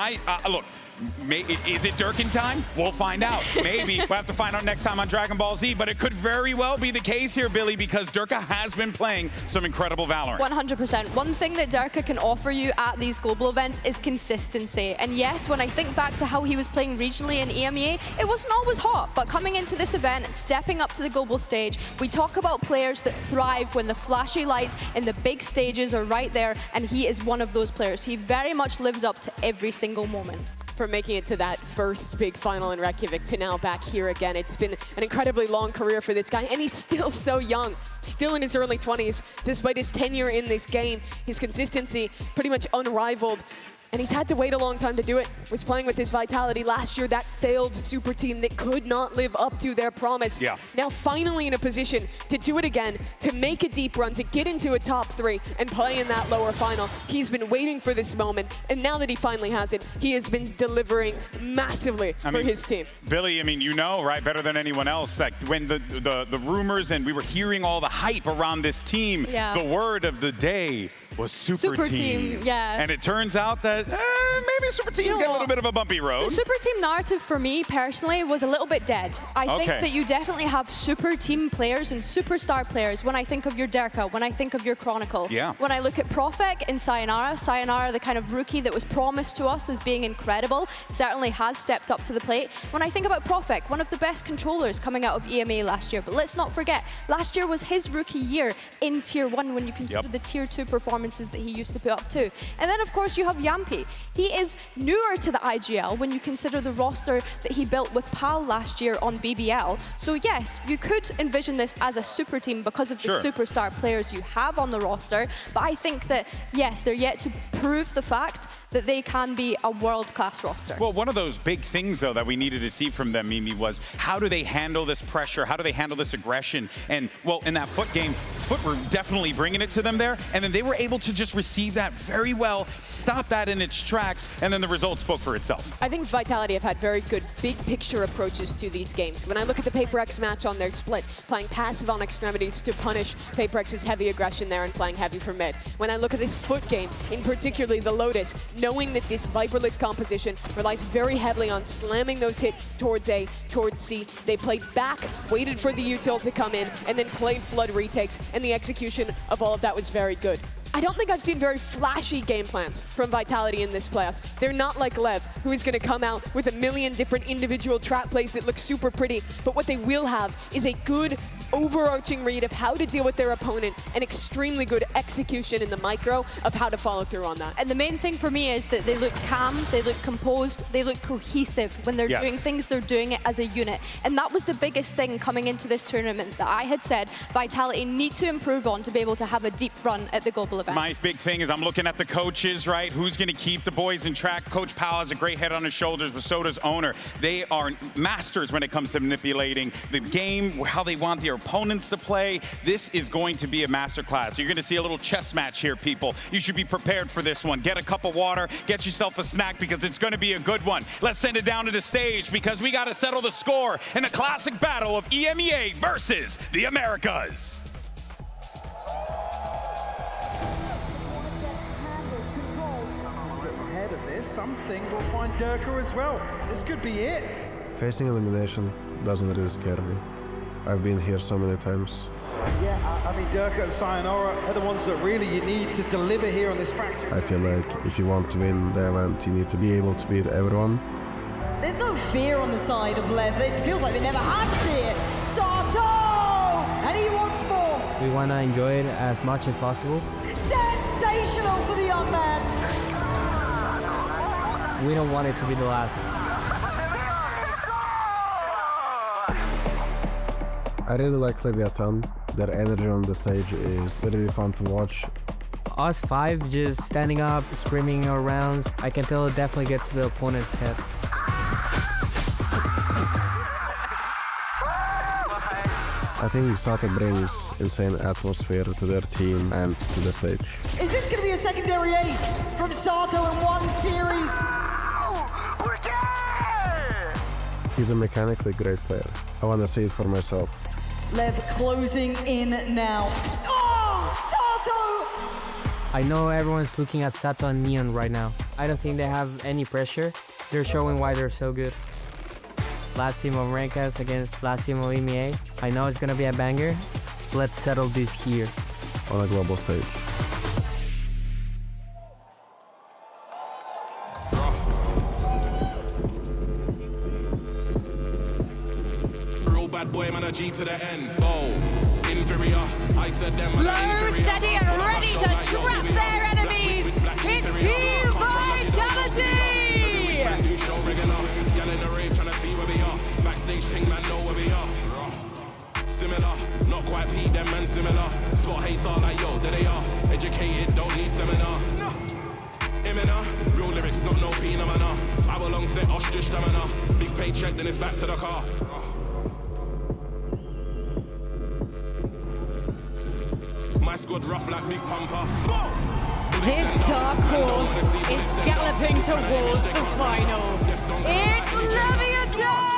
look, is it Durkin time? We'll find out. Maybe we'll have to find out next time on Dragon Ball Z, but it could very well be the case here, Billy, because Durka has been playing some incredible Valorant. 100%. One thing that Durka can offer you at these global events is consistency. And yes, when I think back to how he was playing regionally in EMEA, it wasn't always hot, but coming into this event, stepping up to the global stage, we talk about players that thrive when the flashy lights and the big stages are right there, and he is one of those players. He very much lives up to every single moment. From making it to that first big final in Reykjavik to now back here again. It's been an incredibly long career for this guy, and he's still so young, still in his early 20s, despite his tenure in this game. His consistency pretty much unrivaled. And he's had to wait a long time to do it. Was playing with his Vitality last year, that failed super team that could not live up to their promise. Yeah. Now finally in a position to do it again, to make a deep run, to get into a top 3 and play in that lower final. He's been waiting for this moment, and now that he finally has it, he has been delivering massively for his team. Billy, I mean, you know, right, better than anyone else, that when the rumors and we were hearing all the hype around this team, the word of the day was super team. Yeah. And it turns out that maybe super team's got a little bit of a bumpy road. The super team narrative for me personally was a little bit dead. I think that you definitely have super team players and superstar players when I think of your Durka, when I think of your Chronicle. Yeah. When I look at Profek and Sayonara, the kind of rookie that was promised to us as being incredible, certainly has stepped up to the plate. When I think about Profek, one of the best controllers coming out of EMA last year, but let's not forget, last year was his rookie year in Tier 1 when you consider the Tier 2 performances that he used to put up to. And then of course you have Yampy. He is newer to the IGL when you consider the roster that he built with PAL last year on BBL. So yes, you could envision this as a super team because of the superstar players you have on the roster, but I think that yes, they're yet to prove the fact that they can be a world-class roster. Well, one of those big things, though, that we needed to see from them, Mimi, was how do they handle this pressure? How do they handle this aggression? And, well, in that Foot game, Foot were definitely bringing it to them there, and then they were able to just receive that very well, stop that in its tracks, and then the result spoke for itself. I think Vitality have had very good big-picture approaches to these games. When I look at the HyperX match on their split, playing passive on extremities to punish HyperX's heavy aggression there and playing heavy for mid. When I look at this Foot game, in particularly the Lotus, knowing that this Viperless composition relies very heavily on slamming those hits towards A, towards C. They played back, waited for the util to come in, and then played Flood retakes, and the execution of all of that was very good. I don't think I've seen very flashy game plans from Vitality in this playoffs. They're not like Lev, who is going to come out with a million different individual trap plays that look super pretty, but what they will have is a good overarching read of how to deal with their opponent and extremely good execution in the micro of how to follow through on that. And the main thing for me is that they look calm, they look composed, they look cohesive. When they're doing things, they're doing it as a unit. And that was the biggest thing coming into this tournament that I had said Vitality need to improve on to be able to have a deep run at the global event. My big thing is I'm looking at the coaches, right? Who's going to keep the boys in track? Coach Powell has a great head on his shoulders, but so does Owner. They are masters when it comes to manipulating the game, how they want their opponents to play. This is going to be a masterclass. You're going to see a little chess match here, people. You should be prepared for this one. Get a cup of water, get yourself a snack, because it's going to be a good one. Let's send it down to the stage because we got to settle the score in a classic battle of EMEA versus the Americas. Ahead of this, something will find Durka as well. This could be it. Facing elimination doesn't really scare me. I've been here so many times. Yeah, I mean, Durka and Sayonara are the ones that really you need to deliver here on this factory. I feel like if you want to win the event, you need to be able to beat everyone. There's no fear on the side of Lev. It feels like they never had fear. Sato! And he wants more. We want to enjoy it as much as possible. Sensational for the young man. We don't want it to be the last. I really like Leviathan. Their energy on the stage is really fun to watch. Us 5 just standing up, screaming our rounds. I can tell it definitely gets to the opponent's head. I think Sato brings insane atmosphere to their team and to the stage. Is this going to be a secondary ace from Sato in one series? He's a mechanically great player. I want to see it for myself. Lev closing in now. Oh, Sato! I know everyone's looking at Sato and Neon right now. I don't think they have any pressure. They're showing why they're so good. Last team of Rankas against last team of EMEA. I know it's gonna be a banger. Let's settle this here. On a global stage. Real bad boy, man, a G to the end. Oh, inferior. I said them. Slow, steady, and ready to trap their enemies. It's Team Vitality! Backstage thing, man, know where we are. Similar, not quite P, them man similar. Spot hates all like yo, there they are. Educated, don't need seminar. Imina, real lyrics, not no P, no manner. I belong set ostrich stamina. Big paycheck, then it's back to the car. My squad rough like big pumper. This dark horse is galloping towards the final. It's Leviathan!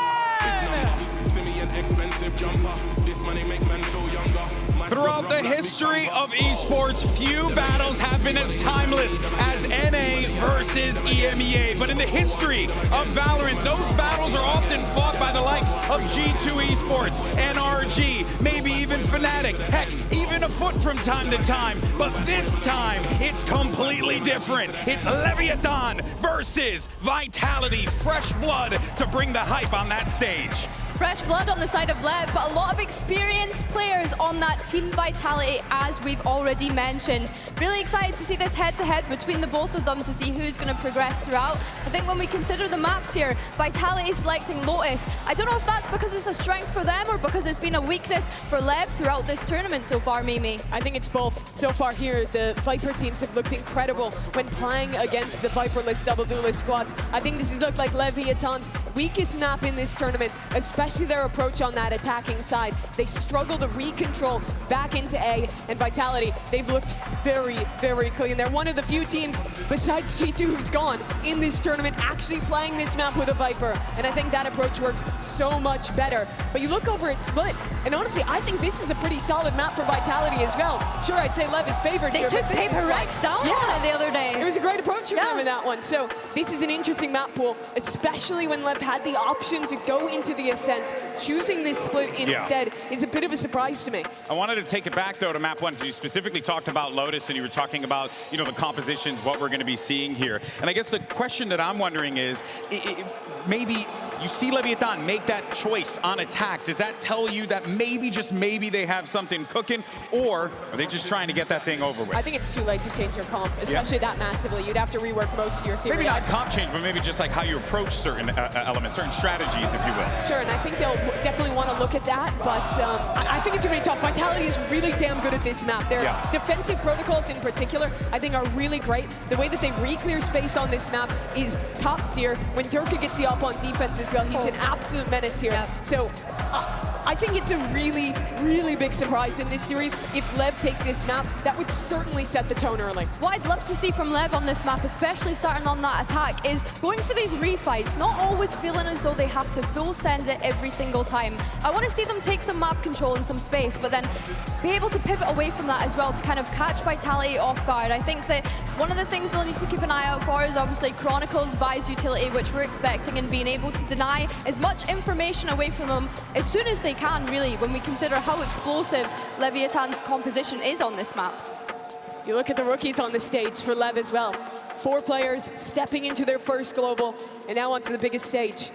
Expensive jumper. This money make men feel younger. Throughout the history of esports, few battles have been as timeless as NA versus EMEA. But in the history of Valorant, those battles are often fought by the likes of G2 Esports, NRG, maybe even Fnatic, heck, even afoot from time to time. But this time, it's completely different. It's Leviathan versus Vitality. Fresh blood to bring the hype on that stage. Fresh blood on the side of Lev, but a lot of experienced players on that Team Vitality, as we've already mentioned. Really excited to see this head-to-head between the both of them to see who's going to progress throughout. I think when we consider the maps here, Vitality selecting Lotus. I don't know if that's because it's a strength for them or because it's been a weakness for Lev throughout this tournament so far, Mimi. I think it's both. So far here, the Viper teams have looked incredible when playing against the Viperless double duelist squads. I think this has looked like Leviathan's weakest map in this tournament, especially their approach on that attacking side. They struggle to recontrol back into A, and Vitality, they've looked very, very clean. They're one of the few teams, besides G2, who's gone in this tournament, actually playing this map with a Viper, and I think that approach works so much better. But you look over at Split, and honestly, I think this is a pretty solid map for Vitality as well. Sure, I'd say Lev is favored They here, took HyperX down on it the other day. It was a great approach from them in that one. So this is an interesting map pool, especially when Lev had the option to go into the Ascent. Choosing this Split instead is a bit of a surprise to me. I wanted to take it back, though, to map 1. You specifically talked about Lotus, and you were talking about, you know, the compositions, what we're going to be seeing here. And I guess the question that I'm wondering is, maybe you see Leviathan make that choice on attack. Does that tell you that maybe, just maybe, they have something cooking, or are they just trying to get that thing over with? I think it's too late to change your comp, especially that massively. You'd have to rework most of your theory. Maybe not comp change, but maybe just like how you approach certain elements, certain strategies, if you will. Sure, and I think they'll definitely want to look at that, but I think it's going to be tough. Vitality is really damn good at this map. Their defensive protocols in particular, I think, are really great. The way that they re-clear space on this map is top tier. When Durka gets you up on defense as well, he's an absolute menace here. So I think it's a really, really big surprise in this series. If Lev take this map, that would certainly set the tone early. What I'd love to see from Lev on this map, especially starting on that attack, is going for these refights, not always feeling as though they have to full send it every single time. I want to see them take some map control and some space, but then be able to pivot away from that as well to kind of catch Vitality off guard. I think that one of the things they'll need to keep an eye out for is obviously Chronicle's Vi's utility, which we're expecting, and being able to deny as much information away from them as soon as they can, really, when we consider how explosive Leviathan's composition is on this map. You look at the rookies on the stage for Lev as well. 4 players stepping into their first global, and now onto the biggest stage.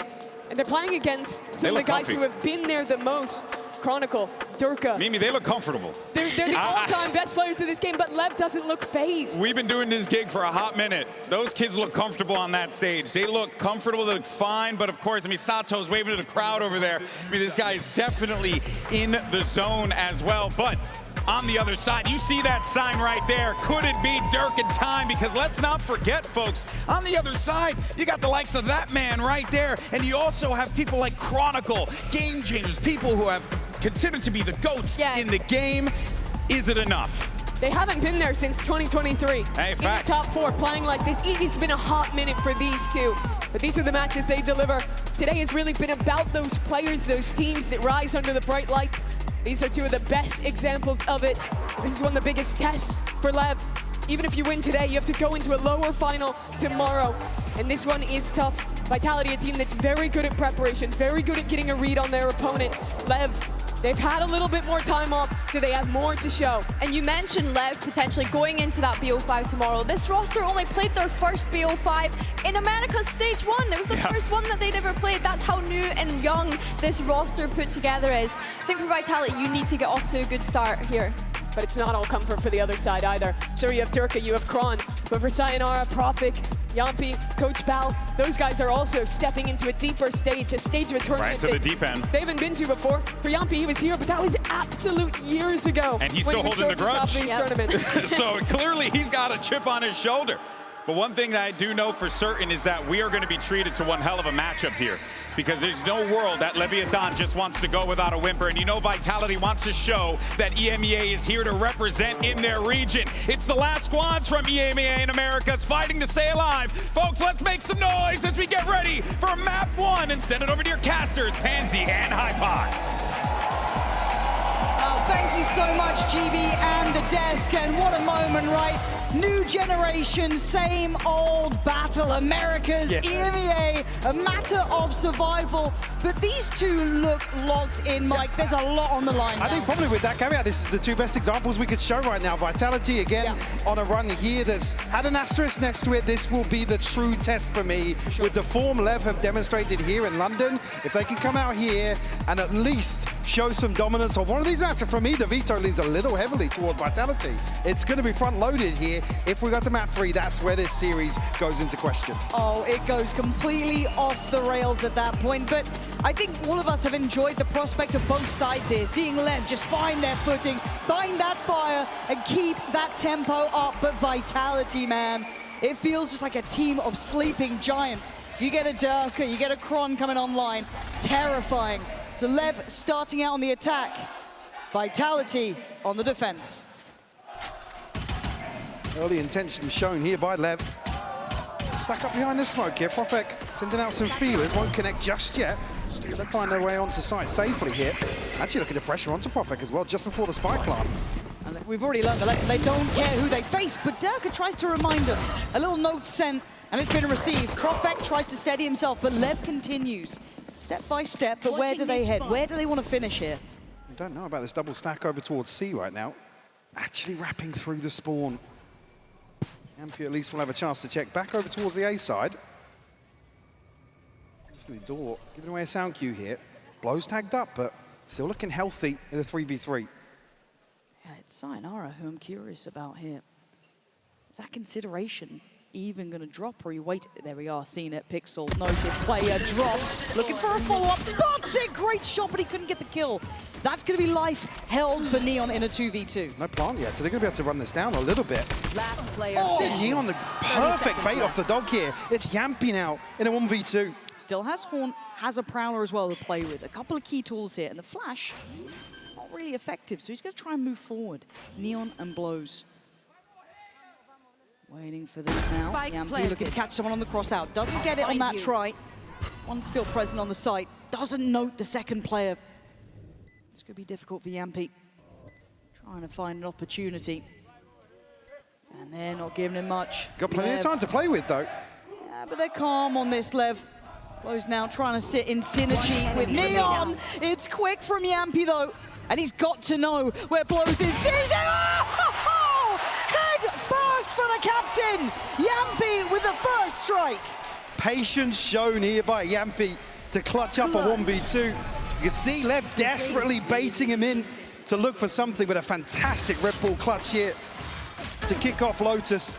And they're playing against some of the guys who have been there the most. Chronicle, Durka. Mimi, they look comfortable. They're the all-time best players of this game, but Lev doesn't look phased. We've been doing this gig for a hot minute. Those kids look comfortable on that stage. They look comfortable, they look fine, but of course, I mean, Sato's waving to the crowd over there. I mean, this guy is definitely in the zone as well, but on the other side, you see that sign right there. Could it be Dirk in time? Because let's not forget, folks, on the other side, you got the likes of that man right there, and you also have people like Chronicle, Game Changers, people who have considered to be the GOATs in the game. Is it enough? They haven't been there since 2023. Hey, in facts. the top 4, playing like this. It's been a hot minute for these two, but these are the matches they deliver. Today has really been about those players, those teams that rise under the bright lights. These are two of the best examples of it. This is one of the biggest tests for Lev. Even if you win today, you have to go into a lower final tomorrow. And this one is tough. Vitality, a team that's very good at preparation, very good at getting a read on their opponent. Lev, they've had a little bit more time off, so they have more to show. And you mentioned Lev potentially going into that BO5 tomorrow. This roster only played their first BO5 in America's Stage 1. It was the first one that they'd ever played. That's how new and young this roster put together is. I think for Vitality, you need to get off to a good start here. But it's not all comfort for the other side either. Sure, you have Durka, you have Kron, but for Sayonara, Profik, Yampi, Coach Bal, those guys are also stepping into a deeper stage, a stage of a tournament Right to the deep end. they haven't been to before. For Yampi, he was here, but that was absolute years ago. And he's when still he was holding the towards grudge. top of these tournaments. So clearly he's got a chip on his shoulder. But one thing that I do know for certain is that we are going to be treated to one hell of a matchup here, because there's no world that Leviathan just wants to go without a whimper. And you know Vitality wants to show that EMEA is here to represent in their region. It's the last squads from EMEA in Americas fighting to stay alive. Folks, let's make some noise as we get ready for map 1 and send it over to your casters, Pansy and HyperX. Thank you so much, GB and the desk, and what a moment, right? New generation, same old battle, America's EMEA, a matter of survival. But these two look locked in, Mike. There's a lot on the line now. I think probably with that caveat, this is the two best examples we could show right now. Vitality, again, on a run here that's had an asterisk next to it. This will be the true test for me. With the form Lev have demonstrated here in London, if they can come out here and at least show some dominance on one of these matches, for me, the veto leans a little heavily toward Vitality. It's going to be front-loaded here. If we got to map 3, that's where this series goes into question. Oh, it goes completely off the rails at that point. But I think all of us have enjoyed the prospect of both sides here, seeing Lev just find their footing, find that fire, and keep that tempo up. But Vitality, man, it feels just like a team of sleeping giants. You get a Durka, you get a Kron coming online, terrifying. So Lev starting out on the attack, Vitality on the defense. Early intention shown here by Lev. Stack up behind the smoke here. Profek sending out some feelers, won't connect just yet. Still they find their way onto site safely here. Actually looking to pressure onto Profek as well, just before the spike plant. And we've already learned the lesson. They don't care who they face, but Durka tries to remind them. A little note sent, and it's been received. Profek tries to steady himself, but Lev continues. Step by step, but where do they head? Where do they want to finish here? I don't know about this double stack over towards C right now. Actually wrapping through the spawn. Yampi at least will have a chance to check back over towards the A side. The door, giving away a sound cue here. Blows tagged up, but still looking healthy in the 3v3. Yeah, it's Sayonara who I'm curious about here. Is that consideration even going to drop, or you wait? There we are, seeing it. Pixel noted player drop. Looking for a follow-up. Spots it! Great shot, but he couldn't get the kill. That's going to be life held for Neon in a 2v2. No plant yet, so they're going to be able to run this down a little bit. Last player. Neon, the perfect bait off the dog here. It's Yampi now in a 1v2. Still has Haunt, has a Prowler as well to play with. A couple of key tools here, and the flash, not really effective, so he's going to try and move forward. Neon and blows. Waiting for this now. Yampi looking to catch someone on the cross out. Doesn't get it on that try. One still present on the site. Doesn't note the second player. It's going to be difficult for Yampi. Trying to find an opportunity. And they're not giving him much. Got plenty of time to play with, though. Yeah, but they're calm on this, Lev. Blows now trying to sit in synergy with Neon. It's quick from Yampi, though. And he's got to know where Blows is. Sees it! Oh! Head first for the captain. Yampi with the first strike. Patience shown here by Yampi to clutch up a 1v2. You can see Lev desperately baiting him in. to look for something, but a fantastic Red Bull clutch here to kick off Lotus.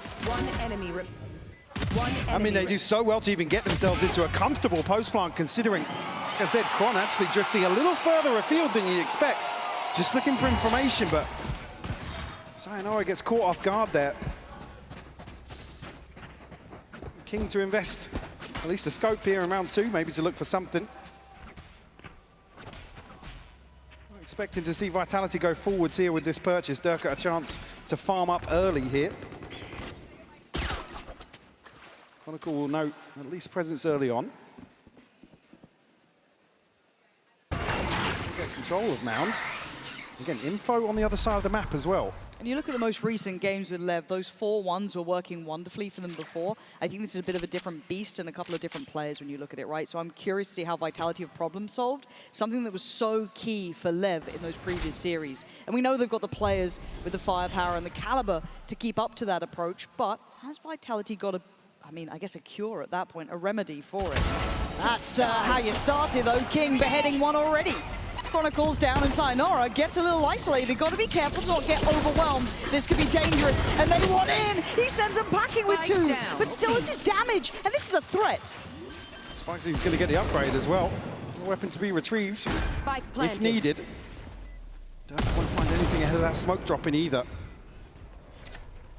I mean, they do so well to even get themselves into a comfortable post plant, considering, like I said, Kron actually drifting a little further afield than you expect. Just looking for information, but Sayonara gets caught off guard there. King to invest at least a scope here in round 2, maybe to look for something. Expecting to see Vitality go forwards here with this purchase. Durka a chance to farm up early here. Chronicle will note at least presence early on. Get control of Mound. Again, info on the other side of the map as well. And you look at the most recent games with Lev, those 4-1s were working wonderfully for them before. I think this is a bit of a different beast and a couple of different players when you look at it, right? So I'm curious to see how Vitality have problem solved, something that was so key for Lev in those previous series. And we know they've got the players with the firepower and the caliber to keep up to that approach, but has Vitality got I guess a cure at that point, a remedy for it? That's how you started though, King beheading one already. Chronicles down and Sayonara gets a little isolated. Got to be careful to not get overwhelmed. This could be dangerous. And they want in. He sends them packing with 2. But still, this is damage. And this is a threat. Spikesy's going to get the upgrade as well. A weapon to be retrieved if needed. Don't want to find anything ahead of that smoke dropping either.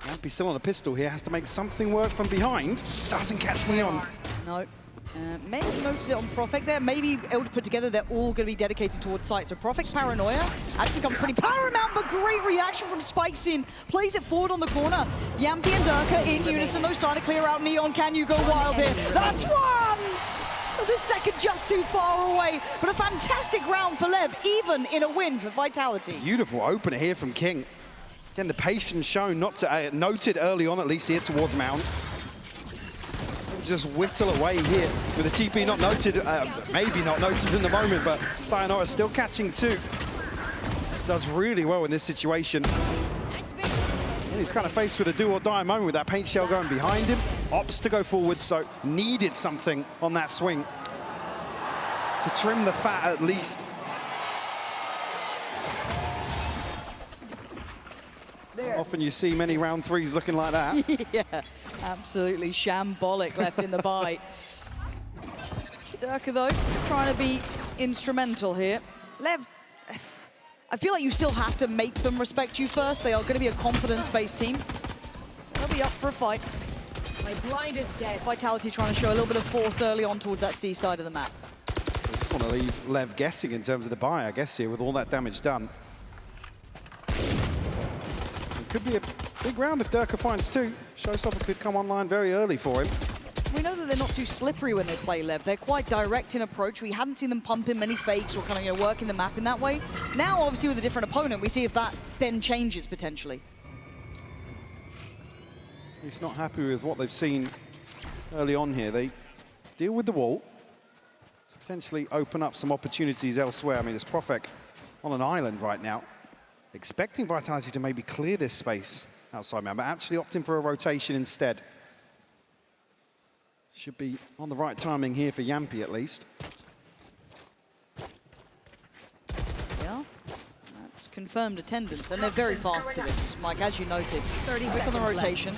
Yampy still on a pistol here. Has to make something work from behind. Doesn't catch Neon. No. May have noticed it on Profek there. Maybe able to put together they're all going to be dedicated towards site. So Profek's paranoia actually becomes pretty paramount, but great reaction from Spikesin. Plays it forward on the corner. Yampy and Durka in unison, though, starting to clear out Neon. Can you go wild here? That's one! The second just too far away, but a fantastic round for Lev, even in a win for Vitality. Beautiful opener here from King. Again, the patience shown, not to, noted early on, at least here towards Mount. Just whittle away here with the TP not noted, maybe not noted in the moment, but Sayonara still catching 2. Does really well in this situation. And he's kind of faced with a do or die moment with that paint shell going behind him. Opts to go forward, so needed something on that swing to trim the fat at least. Often you see many round 3s looking like that. Yeah, absolutely shambolic left in the bite. Durka, though, trying to be instrumental here. Lev, I feel like you still have to make them respect you first. They are going to be a confidence-based team. So they'll be up for a fight. My blind is dead. Vitality trying to show a little bit of force early on towards that C side of the map. I just want to leave Lev guessing in terms of the buy, I guess, here with all that damage done. Could be a big round if Durka finds 2. Showstopper could come online very early for him. We know that they're not too slippery when they play Lev. They're quite direct in approach. We hadn't seen them pump in many fakes or kind of working the map in that way. Now, obviously, with a different opponent, we see if that then changes potentially. He's not happy with what they've seen early on here. They deal with the wall to potentially open up some opportunities elsewhere. I mean, it's Profek on an island right now, expecting Vitality to maybe clear this space outside man, but actually opting for a rotation instead. Should be on the right timing here for Yampy at least. Yeah, that's confirmed attendance, and they're very fast to this, Mike, as you noted. 30 quick on the rotation.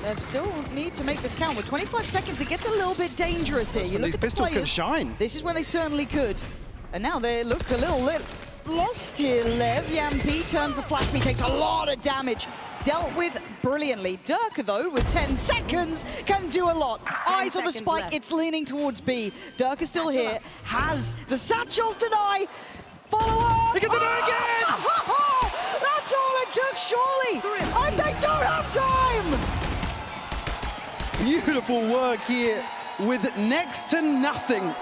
They still need to make this count. With 25 seconds, it gets a little bit dangerous here. That's when these pistols can shine. This is when they certainly could. And now they look a little lost here, Lev. Yampy turns the flash, he takes a lot of damage. Dealt with brilliantly. Durka, though, with 10 seconds, can do a lot. Eyes on the spike, left. It's leaning towards B. Durka still here, has the satchels deny. Follow up! He can deny again! That's all it took, surely! And they don't have time! Beautiful work here with next to nothing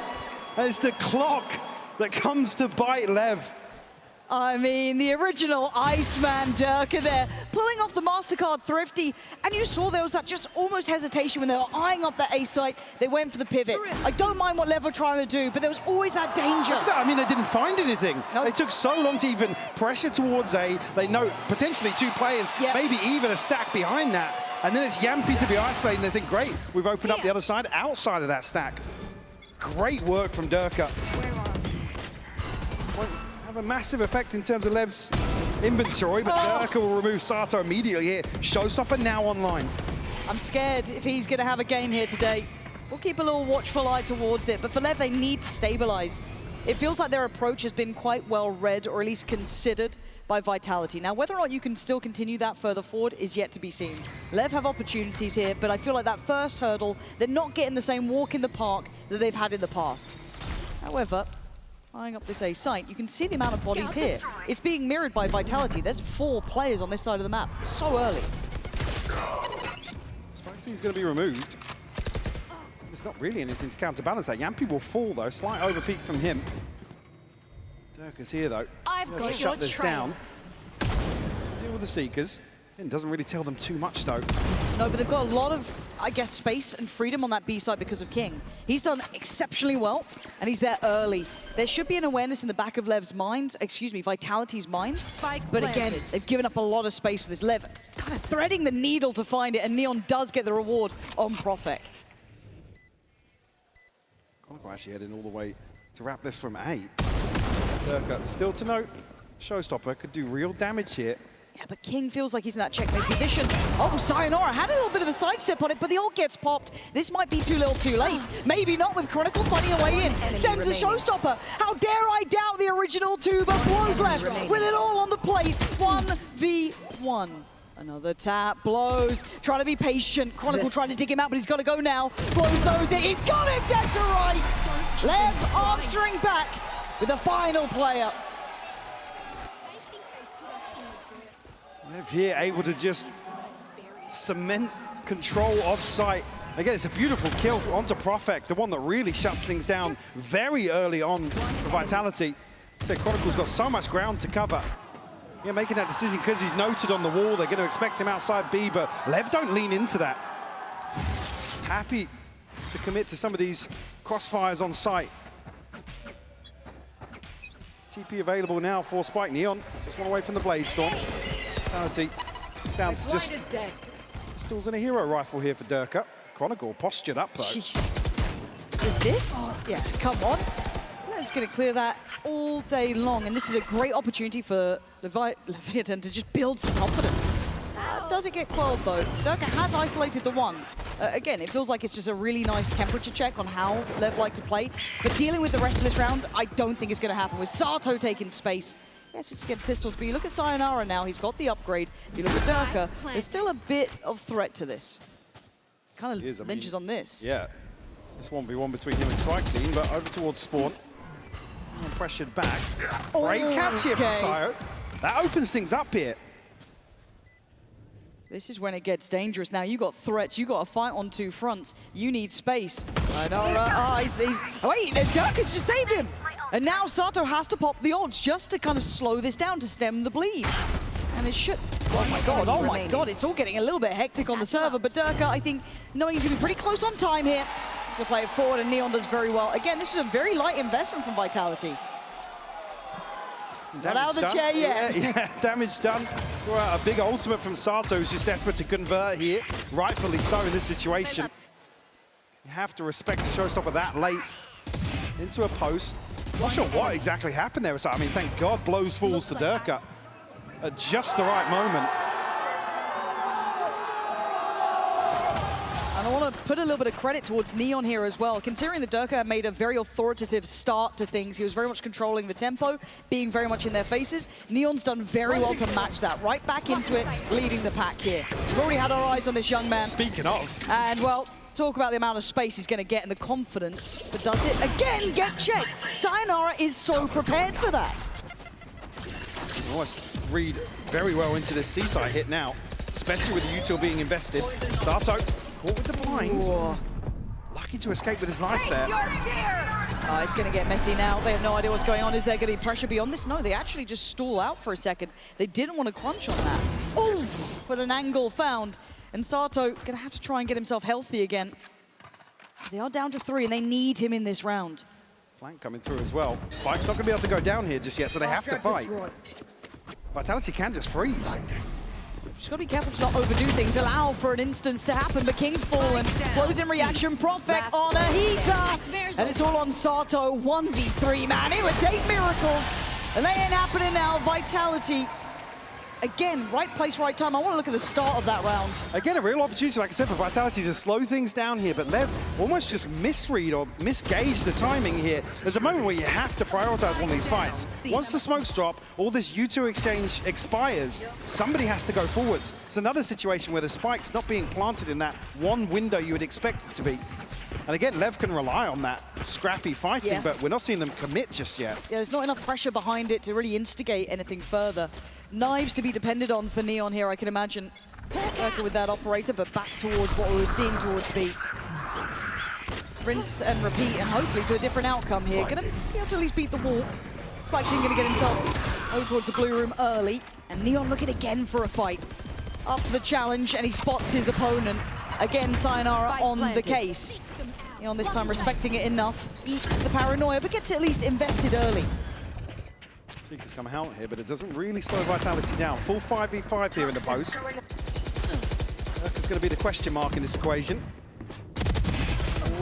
as the clock that comes to bite Lev. I mean, the original Iceman Durka there, pulling off the Mastercard Thrifty, and you saw there was that just almost hesitation when they were eyeing up that A site. They went for the pivot. I don't mind what Lev were trying to do, but there was always that danger. I mean, they didn't find anything. Nope. They took so long to even pressure towards A. They know potentially 2 players, maybe even a stack behind that. And then it's Yampy to be isolated, and they think, great, we've opened up the other side, outside of that stack. Great work from Durka. Have a massive effect in terms of Lev's inventory, but Durka will remove Sato immediately here. Showstopper now online. I'm scared if he's going to have a game here today. We'll keep a little watchful eye towards it, but for Lev, they need to stabilize. It feels like their approach has been quite well read, or at least considered by Vitality. Now, whether or not you can still continue that further forward is yet to be seen. Lev have opportunities here, but I feel like that first hurdle, they're not getting the same walk in the park that they've had in the past. However, eyeing up this A site, you can see the amount of bodies here. It's being mirrored by Vitality. There's 4 players on this side of the map. So early. Spicy's going to be removed. There's not really anything to counterbalance that. Yampi will fall, though. Slight overpeak from him. Durka's here, though. I've got your shut this trail. down. Let's deal with the Seekers. It doesn't really tell them too much, though. No, but they've got a lot of, I guess, space and freedom on that B side because of King. He's done exceptionally well, and he's there early. There should be an awareness in the back of Lev's minds, excuse me, Vitality's minds. But again, they've given up a lot of space for this. Lev kind of threading the needle to find it, and Neon does get the reward on Profek. Chronicle actually heading all the way to wrap this from A. Durka still to note, Showstopper could do real damage here. Yeah, but King feels like he's in that checkmate position. Oh, Sayonara had a little bit of a sidestep on it, but the ult gets popped. This might be too little too late. Maybe not with Chronicle finding a way in. Sends the Showstopper. How dare I doubt the original 2, but Blows left with it all on the plate. 1v1. Another tap, Blows, trying to be patient. Chronicle trying to dig him out, but he's got to go now. Blows knows it, he's got him dead to rights. Lev answering back with the final player. Lev here able to just cement control off site. Again, it's a beautiful kill onto Profek, the one that really shuts things down very early on for Vitality. So Chronicle's got so much ground to cover. Yeah, making that decision because he's noted on the wall. They're going to expect him outside B, but Lev don't lean into that. Happy to commit to some of these crossfires on site. TP available now for Spike. Neon just one away from the Blade Storm. Vitality down to just pistols and a hero rifle here for Durka. Chronicle postured up though. Jeez. With this? Yeah, come on. Lev's going to clear that all day long, and this is a great opportunity for Leviathan to just build some confidence. Does it get quelled though? Durka has isolated the one. Again, it feels like it's just a really nice temperature check on how Lev like to play, but dealing with the rest of this round, I don't think it's going to happen with Sato taking space. Yes, it's against pistols, but you look at Sayonara now, he's got the upgrade. You look at Durka, there's still a bit of threat to this. Kind of lynches on this. Yeah, it's 1v1 between him and Spike Scene, but over towards Spawn. And pressured back. Great catch here from Sayo. That opens things up here. This is when it gets dangerous. Now you got threats, you got a fight on 2 fronts. You need space. Sayonara, wait, Durka's just saved him. And now Sato has to pop the odds just to kind of slow this down, to stem the bleed. And it should, oh my god, it's all getting a little bit hectic on the server, but Durka, I think, knowing he's gonna be pretty close on time here, he's gonna play it forward, and Neon does very well. Again, this is a very light investment from Vitality. Not out of the chair yet. Yeah, damage done. A big ultimate from Sato, who's just desperate to convert here. Rightfully so in this situation. You have to respect a Showstopper that late into a post. Not sure what exactly happened there. I mean, thank God Blows falls to Durka at just the right moment. And I want to put a little bit of credit towards Neon here as well. Considering that Durka made a very authoritative start to things, he was very much controlling the tempo, being very much in their faces. Neon's done very well to match that, right back into it, leading the pack here. We've already had our eyes on this young man. Speaking of. And, well, talk about the amount of space he's going to get and the confidence, but does it again get checked? Sayonara is so prepared for that. Almost read very well into this seaside hit now, especially with the util being invested. Sato caught with the blind. Lucky to escape with his life there. Oh, it's going to get messy now. They have no idea what's going on. Is there going to be pressure beyond this? No, they actually just stall out for a second. They didn't want to crunch on that. Oof! But an angle found. And Sato going to have to try and get himself healthy again. They are down to 3, and they need him in this round. Flank coming through as well. Spike's not going to be able to go down here just yet, so they have to fight. Vitality can just freeze. Just got to be careful to not overdo things. Allow for an instance to happen, but King's fallen. Blows in reaction. Profek on a heater. And it's all on Sato. 1v3, man. It would take miracles And they ain't happening now. Vitality, again, right place, right time. I want to look at the start of that round. Again, a real opportunity, like I said, for Vitality to slow things down here, but Lev almost just misread or misgauge the timing here. There's a moment where you have to prioritize one of these fights. Once the smokes drop, all this U2 exchange expires, somebody has to go forwards. It's another situation where the spike's not being planted in that one window you would expect it to be. And again, Lev can rely on that scrappy fighting, but we're not seeing them commit just yet. Yeah, there's not enough pressure behind it to really instigate anything further. Knives to be depended on for Neon here, I can imagine. Working with that operator, but back towards what we were seeing towards B. Rinse and repeat, and hopefully to a different outcome here. Gonna be able to at least beat the wall. Spike's gonna get himself over towards the blue room early. And Neon looking again for a fight. Up for the challenge, and he spots his opponent. Again, Sayonara on the case. Neon this time respecting it enough. Eats the paranoia, but gets at least invested early. Seeker's come out here, but it doesn't really slow Vitality down. Full 5v5 here in the post. Urka's going to be the question mark in this equation.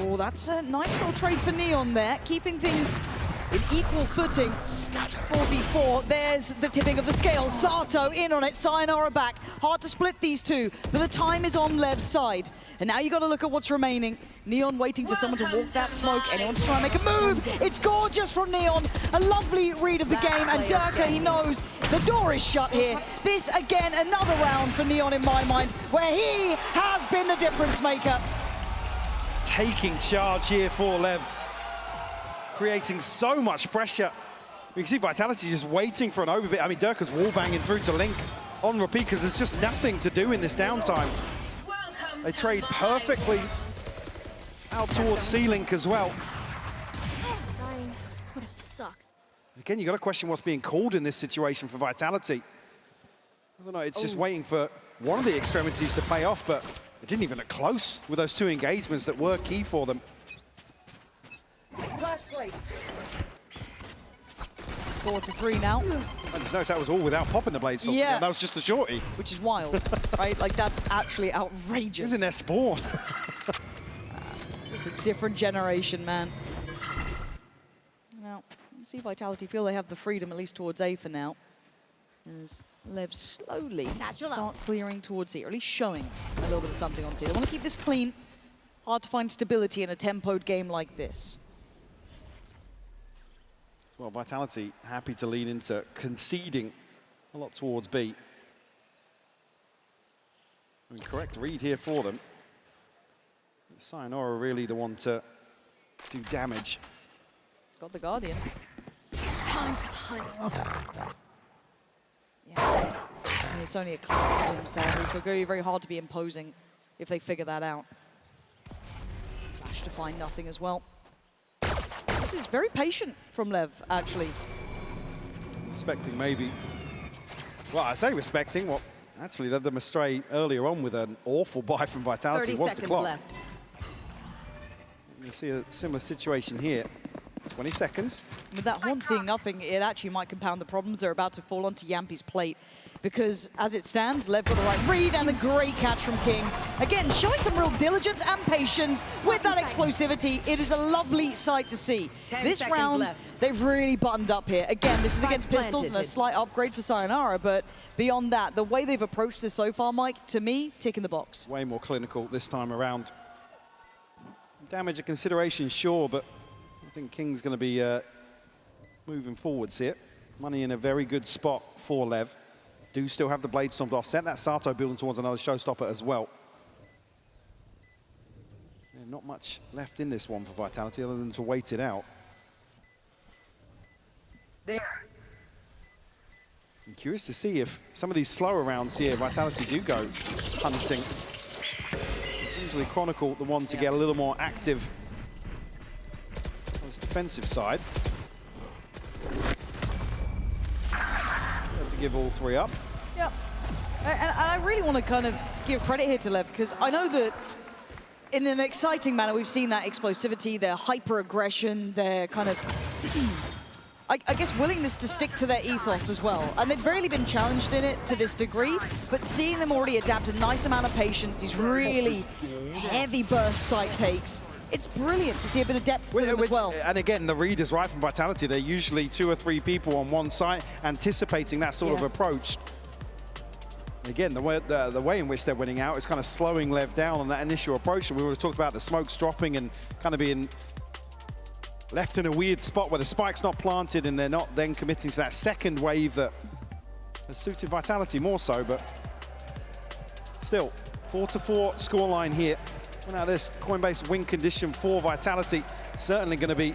Oh, that's a nice little trade for Neon there, keeping things in equal footing. 4v4, there's the tipping of the scales. Sato in on it, Sayonara back. Hard to split these two, but the time is on Lev's side. And now you got to look at what's remaining. Neon waiting for someone to walk that smoke. Anyone to try and make a move. It's gorgeous from Neon. A lovely read of the game, and Durka, he knows the door is shut here. This, again, another round for Neon in my mind, where he has been the difference maker. Taking charge here for Lev. Creating so much pressure. You can see Vitality just waiting for an overbit. I mean, Durka's wall banging through to Link on repeat because there's just nothing to do in this downtime. They trade perfectly out towards C-Link as well. What a suck. Again, you got to question what's being called in this situation for Vitality. I don't know, it's just waiting for one of the extremities to pay off, but it didn't even look close with those two engagements that were key for them. Last place. 4-3 now. I just noticed that was all without popping the blade stop. Yeah. That was just a shorty. Which is wild, right? Like, that's actually outrageous. It was in their spawn. It's a different generation, man. Now, let's see Vitality feel they have the freedom, at least towards A for now. As Lev slowly start clearing towards C, or at least showing a little bit of something on C. They want to keep this clean. Hard to find stability in a tempoed game like this. Well, Vitality happy to lean into conceding a lot towards B. I mean, correct read here for them. Sayonara really the one to do damage. It's got the Guardian. Time to hunt. Yeah. And it's only a classic for them, sadly, so very, very hard to be imposing if they figure that out. Flash to find nothing as well. This is very patient from Lev, actually. Respecting maybe. Well, I say respecting what actually led them astray earlier on with an awful buy from Vitality. 30 was seconds the clock. left. You see a similar situation here. 20 seconds. With that Horn seeing nothing, it actually might compound the problems that are about to fall onto Yampi's plate. Because as it stands, Lev got the right read and a great catch from King. Again, showing some real diligence and patience with that explosivity. It is a lovely sight to see. This round, they've really buttoned up here. Again, this is against Pistols and a slight upgrade for Sayonara, but beyond that, the way they've approached this so far, Mike, to me, tick in the box. Way more clinical this time around. Damage a consideration, sure, but I think King's going to be moving forwards here. Money in a very good spot for Lev. Do still have the blade storm to offset that. Sato building towards another showstopper as well. Yeah, not much left in this one for Vitality other than to wait it out. There. I'm curious to see if some of these slower rounds here, Vitality do go hunting. It's usually Chronicle the one to get a little more active on this defensive side. Have to give all three up. Yep. And I really want to kind of give credit here to Lev, because I know that in an exciting manner, we've seen that explosivity, their hyper-aggression, their kind of, I guess, willingness to stick to their ethos as well. And they've rarely been challenged in it to this degree, but seeing them already adapt a nice amount of patience, these really heavy burst site takes, it's brilliant to see a bit of depth to them as well. And again, the read is right from Vitality. They're usually 2 or 3 people on one side, anticipating that sort of approach. Again, the way in which they're winning out is kind of slowing Lev down on that initial approach. And we always talked about the smokes dropping and kind of being left in a weird spot where the spike's not planted and they're not then committing to that second wave that has suited Vitality more so. But still, 4-4 scoreline here. Now this Coinbase win condition for Vitality certainly going to be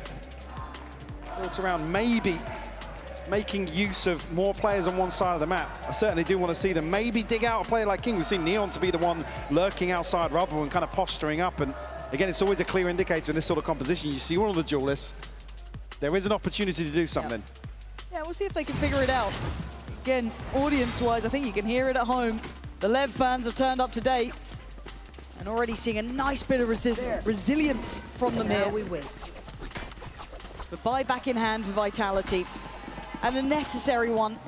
built around maybe making use of more players on one side of the map. I certainly do want to see them maybe dig out a player like King. We've seen Neon to be the one lurking outside rubble and kind of posturing up. And again, it's always a clear indicator in this sort of composition. You see all of the duelists, there is an opportunity to do something. Yeah, we'll see if they can figure it out. Again, audience-wise, I think you can hear it at home. The Lev fans have turned up today and already seeing a nice bit of resilience from them here. We win. But buy back in hand for Vitality. And a necessary one.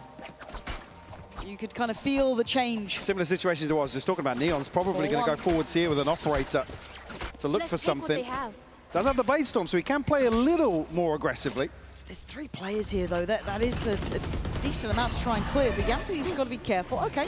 You could kind of feel the change. Similar situation to what I was just talking about. Neon's probably going to go forwards here with an operator to look for something. Does have the Blade Storm, so he can play a little more aggressively. There's 3 players here, though. That is a decent amount to try and clear. But Yampi's got to be careful. Okay,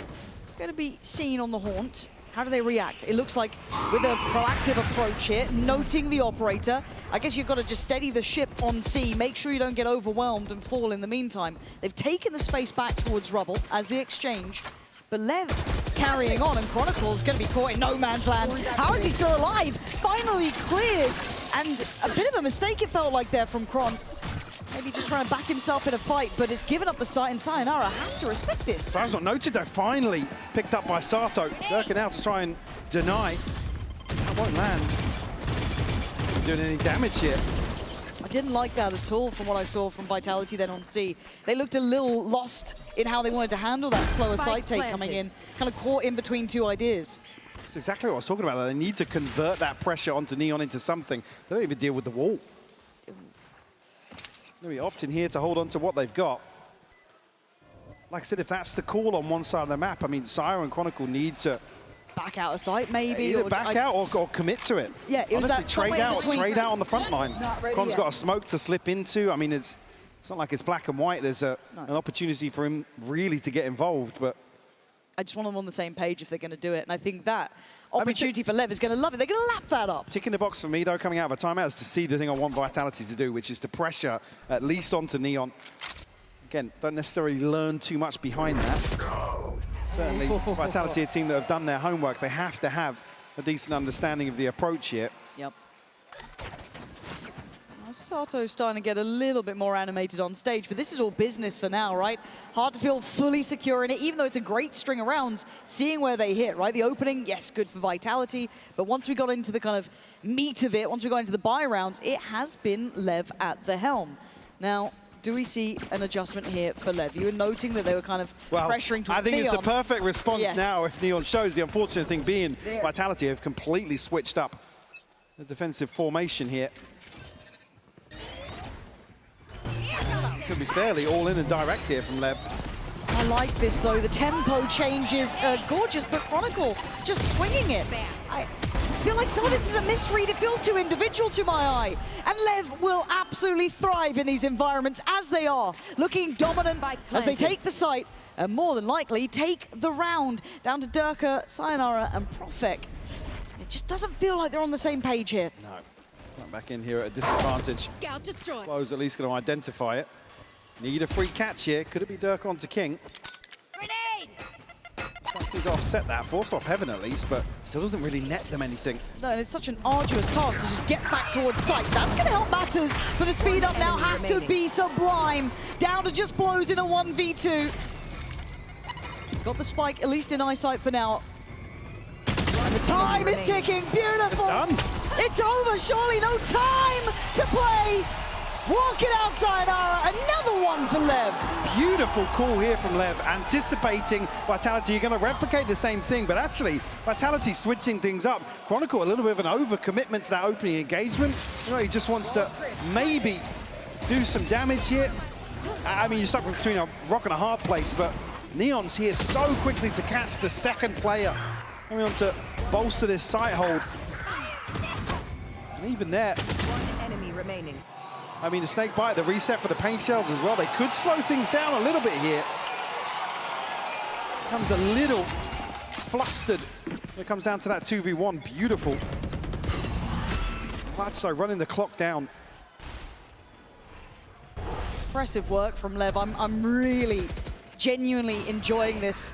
going to be seen on the haunt. How do they react? It looks like with a proactive approach here, noting the operator. I guess you've got to just steady the ship on sea, make sure you don't get overwhelmed and fall in the meantime. They've taken the space back towards rubble as the exchange, but Lev carrying on, and Chronicle's going to be caught in no man's land. How is he still alive? Finally cleared, and a bit of a mistake it felt like there from Chron. Maybe just trying to back himself in a fight, but has given up the site, and Sayonara has to respect this. Fire's not noted though, finally picked up by Sato. Durkin out to try and deny. That won't land. Not doing any damage here. I didn't like that at all from what I saw from Vitality then on C. They looked a little lost in how they wanted to handle that slower side take coming in, kind of caught in between 2 ideas. That's exactly what I was talking about. They need to convert that pressure onto Neon into something. They don't even deal with the wall. They're opting here to hold on to what they've got. Like I said, if that's the call on one side of the map, I mean, Syra and Chronicle need to back out of sight, maybe. Either back out or commit to it. Yeah, it was honestly, that trade out on the front line. Cron's got a smoke to slip into. I mean, it's not like it's black and white. There's an opportunity for him really to get involved, but I just want them on the same page if they're going to do it. And I think that opportunity for Lev is going to love it. They're going to lap that up. Ticking the box for me, though, coming out of a timeout is to see the thing I want Vitality to do, which is to pressure at least onto Neon. Again, don't necessarily learn too much behind that. Certainly, Vitality, a team that have done their homework. They have to have a decent understanding of the approach here. Yep. Sato's starting to get a little bit more animated on stage, but this is all business for now, right? Hard to feel fully secure in it, even though it's a great string of rounds, seeing where they hit, right? The opening, yes, good for Vitality, but once we got into the kind of meat of it, once we got into the buy rounds, it has been Lev at the helm. Now, do we see an adjustment here for Lev? You were noting that they were kind of pressuring towards I think Neon. It's the perfect response now if Neon shows. The unfortunate thing being Vitality have completely switched up the defensive formation here. It's going to be fairly all in and direct here from Lev. I like this, though. The tempo changes are gorgeous, but Chronicle just swinging it. I feel like some of this is a misread. It feels too individual to my eye. And Lev will absolutely thrive in these environments, as they are, looking dominant as they take the site and more than likely take the round down to Durka, Sayonara, and Profek. It just doesn't feel like they're on the same page here. No. Back in here at a disadvantage. Scout destroyed. Flo's at least going to identify it. Need a free catch here. Could it be Dirk onto King? Grenade! Can't seem to offset that. Forced off Heaven at least, but still doesn't really net them anything. No, and it's such an arduous task to just get back towards sight. That's going to help matters, but the speed up now has to be sublime. Down to just blows in a 1v2. He's got the spike, at least in eyesight for now. And the time is ticking. Beautiful. It's done. It's over, surely no time to play. Walking out, Sayonara, another one for Lev. Beautiful call here from Lev, anticipating Vitality. You're going to replicate the same thing, but actually, Vitality switching things up. Chronicle, a little bit of an overcommitment to that opening engagement. You know, he just wants to maybe do some damage here. I mean, you're stuck between a rock and a hard place, but Neon's here so quickly to catch the second player. Coming on to bolster this site hold. Even there, One enemy remaining. I mean, the snake bite, the reset for the paint shells as well. They could slow things down a little bit here. Comes a little flustered when it comes down to that 2v1. Beautiful. Platzo running the clock down. Impressive work from Lev. I'm really, genuinely enjoying this.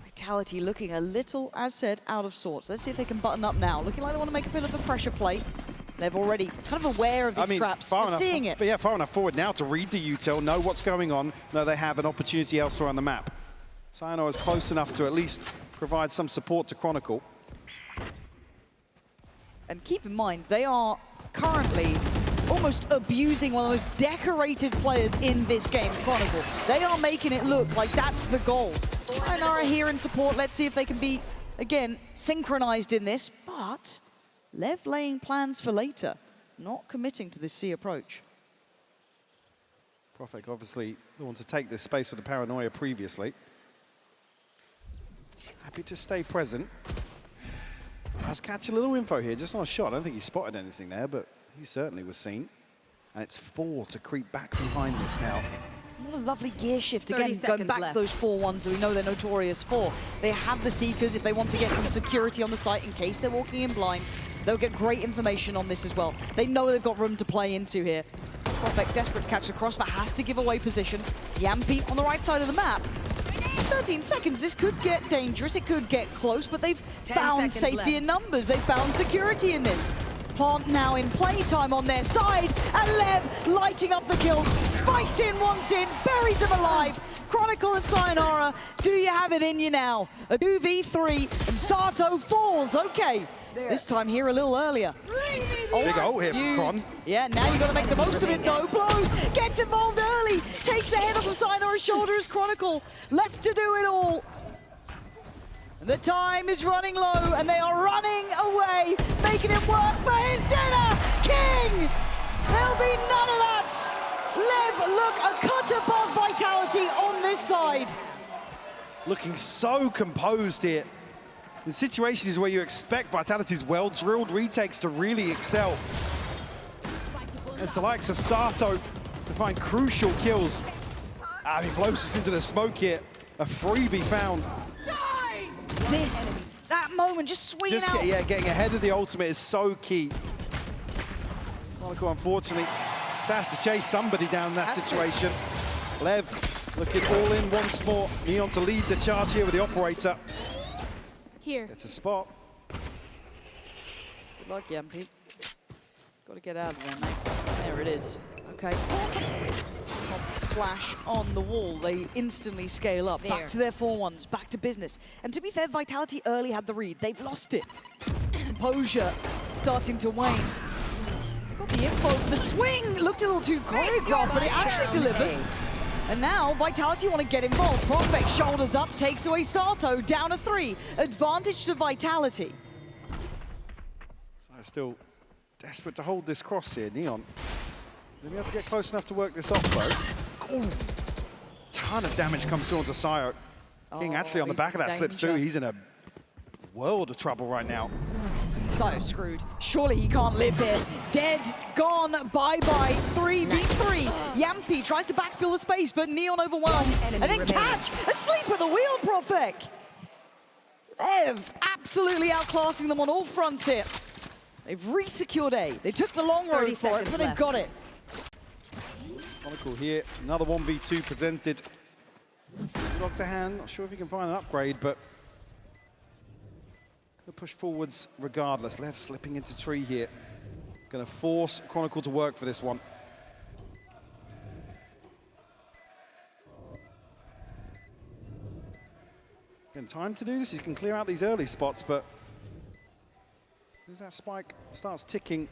Vitality looking a little, as said, out of sorts. Let's see if they can button up now. Looking like they want to make a bit of a pressure play. They're already kind of aware of these traps. We're seeing it. But yeah, far enough forward now to read the util, know what's going on, know they have an opportunity elsewhere on the map. Sayonara is close enough to at least provide some support to Chronicle. And keep in mind, they are currently almost abusing one of the most decorated players in this game, Chronicle. They are making it look like that's the goal. Sayonara here in support. Let's see if they can be, again, synchronized in this. But Lev laying plans for later, not committing to this C approach. Profek obviously the one to take this space with the paranoia previously. Happy to stay present. Let's catch a little info here, just on a shot. I don't think he spotted anything there, but he certainly was seen. And it's 4 to creep back behind this now. What a lovely gear shift. Again, going back to those 4-1s that we know they're notorious for. They have the Seekers if they want to get some security on the site in case they're walking in blind. They'll get great information on this as well. They know they've got room to play into here. Profek desperate to catch the cross, but has to give away position. Yampi on the right side of the map. 13 seconds, this could get dangerous, it could get close, but they've found safety in numbers. They've found security in this. Plant now in playtime on their side, and Lev lighting up the kills. Spikes in, once in, buries him alive. Chronicle and Sayonara, do you have it in you now? A 2v3, and Sato falls. Okay, this time here a little earlier. Big ult here from Chron. Yeah, now you got to make the most of it though. Blows, gets involved early, takes the head off of Sayonara's shoulder as Chronicle left to do it all. The time is running low, and they are running away, making it work for his dinner. King! There'll be none of that. Lev look a cut above Vitality on this side. Looking so composed here. In situations where you expect Vitality's well-drilled retakes to really excel. It's the likes of Sato to find crucial kills. He blows us into the smoke here. A freebie found. That moment, just swinging out. Getting ahead of the ultimate is so key. Monaco, unfortunately, just has to chase somebody down in that situation. Lev looking all in once more. Neon to lead the charge here with the operator. Here. It's a spot. Good luck, Yampi. Got to get out of there, mate. There it is. Okay. Flash on the wall. They instantly scale up. Back to their 4-1s, back to business. And to be fair, Vitality early had the read. They've lost it. Composure starting to wane. They got the info. The swing looked a little too choreographed, but it actually delivers. And now Vitality want to get involved. Profek shoulders up, takes away Sato, down a 3. Advantage to Vitality. So still desperate to hold this cross here, Neon. Maybe have to get close enough to work this off, though. Ooh. Ton of damage comes through onto Sayo. King actually on the back of that slips through. He's in a world of trouble right now. Sayo screwed. Surely he can't live here. Dead, gone, bye-bye, 3v3. Yampi tries to backfill the space, but Neon overwhelmed. And then catch, asleep at the wheel, Profek. Lev absolutely outclassing them on all fronts here. They've re-secured A. They took the long road for it, but they've got it. Chronicle here, another 1v2 presented. Dr. Han, not sure if he can find an upgrade, but gonna push forwards regardless. Lev slipping into tree here. Gonna force Chronicle to work for this one. Again, time to do this. He can clear out these early spots, but as soon as that spike starts ticking,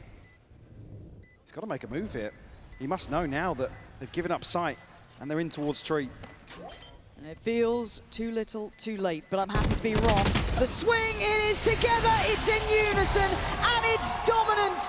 he's got to make a move here. He must know now that they've given up sight and they're in towards tree. And it feels too little, too late, but I'm happy to be wrong. The swing, it is together, it's in unison, and it's dominant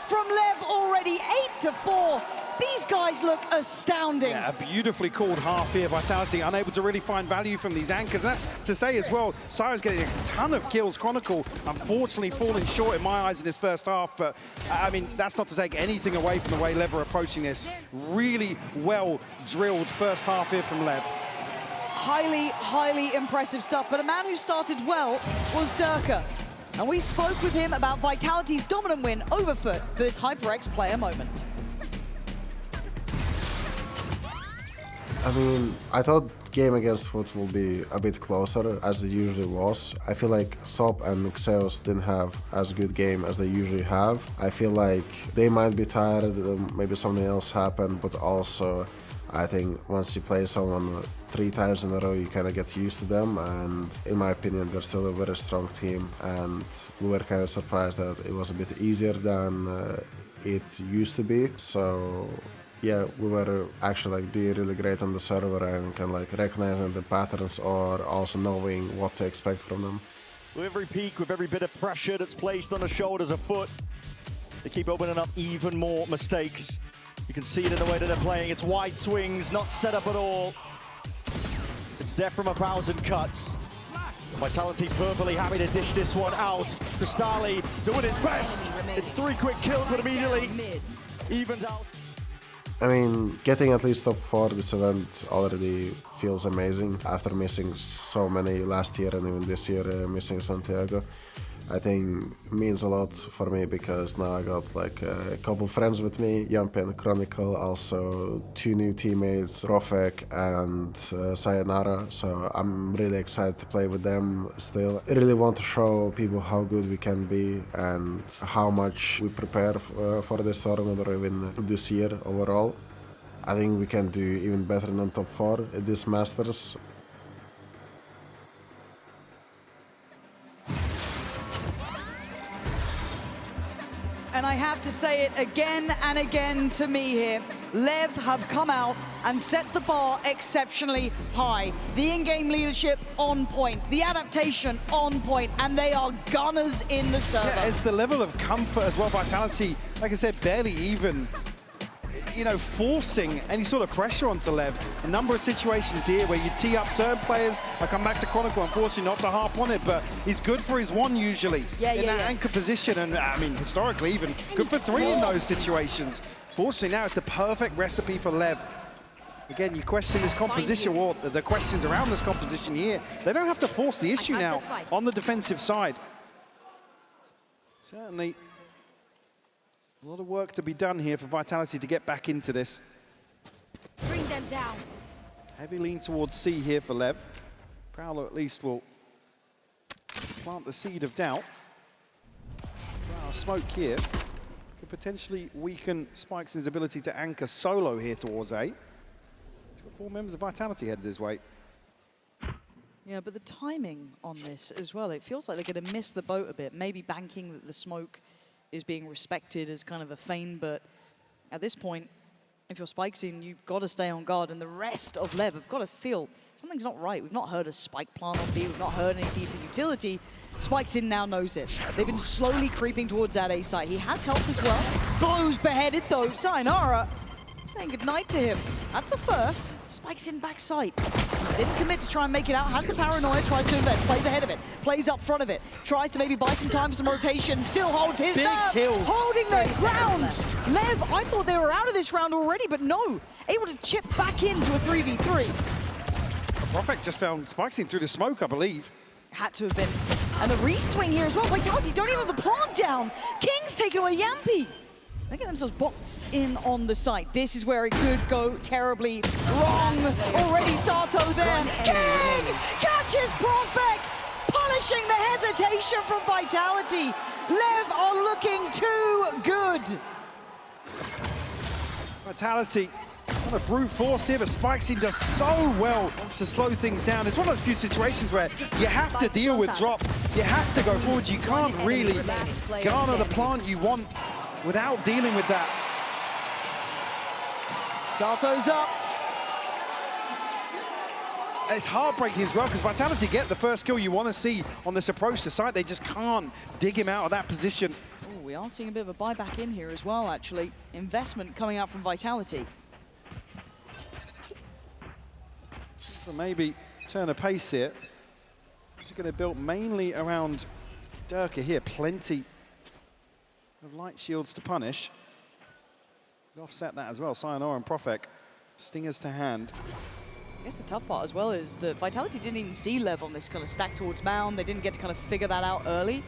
from Lev already, 8-4. These guys guys look astounding. Yeah, a beautifully called half here. Vitality unable to really find value from these anchors. And that's to say as well, Cyro's getting a ton of kills. Chronicle, unfortunately, falling short in my eyes in his first half. But, I mean, that's not to take anything away from the way Lev are approaching this. Really well drilled first half here from Lev. Highly, highly impressive stuff. But a man who started well was Durka. And we spoke with him about Vitality's dominant win over Foot for this HyperX player moment. I mean, I thought game against Foot will be a bit closer, as it usually was. I feel like Sop and Xeos didn't have as good game as they usually have. I feel like they might be tired, maybe something else happened, but also I think once you play someone 3 times in a row, you kind of get used to them, and in my opinion, they're still a very strong team, and we were kind of surprised that it was a bit easier than it used to be. So yeah, we were actually like doing really great on the server and kind of like recognizing the patterns or also knowing what to expect from them. With every peak, with every bit of pressure that's placed on the shoulders of Foot, they keep opening up even more mistakes. You can see it in the way that they're playing. It's wide swings, not set up at all. It's death from 1,000 cuts. Vitality perfectly happy to dish this one out. Cristali doing his best. It's 3 quick kills, but immediately evens out. I mean, getting at least top 4 this event already feels amazing after missing so many last year and even this year missing Santiago. I think means a lot for me because now I got like a couple friends with me, Yampi and Chronicle, also 2 new teammates, Rofek and Sayonara, so I'm really excited to play with them still. I really want to show people how good we can be and how much we prepare for this tournament or even this year overall. I think we can do even better than top 4 at this Masters. And I have to say it again and again to me here. Lev have come out and set the bar exceptionally high. The in-game leadership on point, the adaptation on point, and they are gunners in the server. Yeah, it's the level of comfort as well. Vitality, like I said, barely even, you know, forcing any sort of pressure onto Lev. A number of situations here where you tee up certain players. I come back to Chronicle, unfortunately not to harp on it, but he's good for his 1 usually in that anchor position. And I mean, historically even good for 3 in those situations. Fortunately now it's the perfect recipe for Lev. Again, you question this composition, or the questions around this composition here. They don't have to force the issue now on the defensive side. Certainly a lot of work to be done here for Vitality to get back into this. Bring them down. Heavy lean towards C here for Lev. Prowler at least will plant the seed of doubt. Smoke here could potentially weaken Spikes' ability to anchor solo here towards A. He's got 4 members of Vitality headed his way. Yeah, but the timing on this as well, it feels like they're going to miss the boat a bit. Maybe banking that the smoke is being respected as kind of a feign, but at this point, if you're Spikesing, you've got to stay on guard, and the rest of Lev have got to feel something's not right. We've not heard a spike plant on B, we've not heard any deeper utility. Spikesing now knows it. They've been slowly creeping towards that A site. He has help as well. Blows beheaded though. Sayonara saying goodnight to him. That's the first. Spikesing backside. Didn't commit to try and make it out. Has the paranoia, tries to invest, plays ahead of it, plays up front of it, tries to maybe buy some time for some rotation, still holds his nerve, holding their ground. Lev, I thought they were out of this round already, but no, able to chip back into a 3v3. Rofek just found Spikesing through the smoke, I believe. Had to have been. And the re-swing here as well. Vitality don't even have the plant down. King's taking away Yampi. They get themselves boxed in on the site. This is where it could go terribly wrong. Already Sato there. King catches Profek, punishing the hesitation from Vitality. Lev are looking too good. Vitality on a brute force here, but Spikesing does so well to slow things down. It's one of those few situations where you have to deal with drop. You have to go forward. You can't really garner the plant you want without dealing with that. Sato's up. It's heartbreaking as well because Vitality get the first kill you want to see on this approach to site. They just can't dig him out of that position. Ooh, we are seeing a bit of a buyback in here as well, actually. Investment coming out from Vitality. So maybe turn a pace here. This is going to build mainly around Durka here. Plenty of light shields to punish. Offset that as well. Sayonara and Profek. Stingers to hand. I guess the tough part as well is that Vitality didn't even see Lev on this kind of stack towards Mound. They didn't get to kind of figure that out early.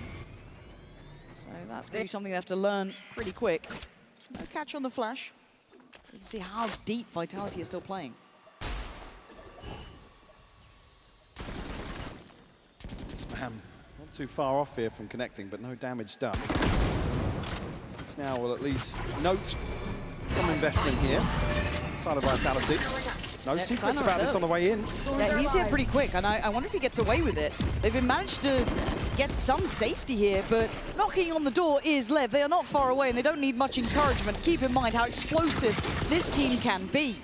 So that's going to be something they have to learn pretty quick. No catch on the flash. Let's see how deep Vitality is still playing. Spam not too far off here from connecting, but no damage done. This now will at least note some investment here. Side of Vitality. No secrets about this on the way in. Yeah, he's here pretty quick, and I wonder if he gets away with it. They've managed to get some safety here, but knocking on the door is Lev. They are not far away, and they don't need much encouragement. Keep in mind how explosive this team can be.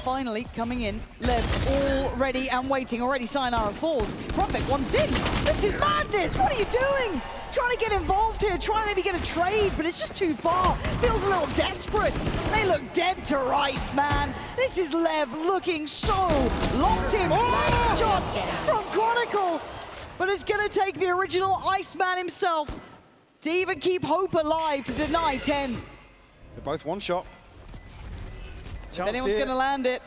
Finally coming in, Lev all ready and waiting. Already Sayonara falls. Profek wants in. This is madness. What are you doing? Trying to get involved here, trying to maybe get a trade, but it's just too far. Feels a little desperate. They look dead to rights, man. This is Lev looking so locked in. Oh! Shots from Chronicle, but it's going to take the original Iceman himself to even keep hope alive to deny 10. They're both one shot. If anyone's going to land it.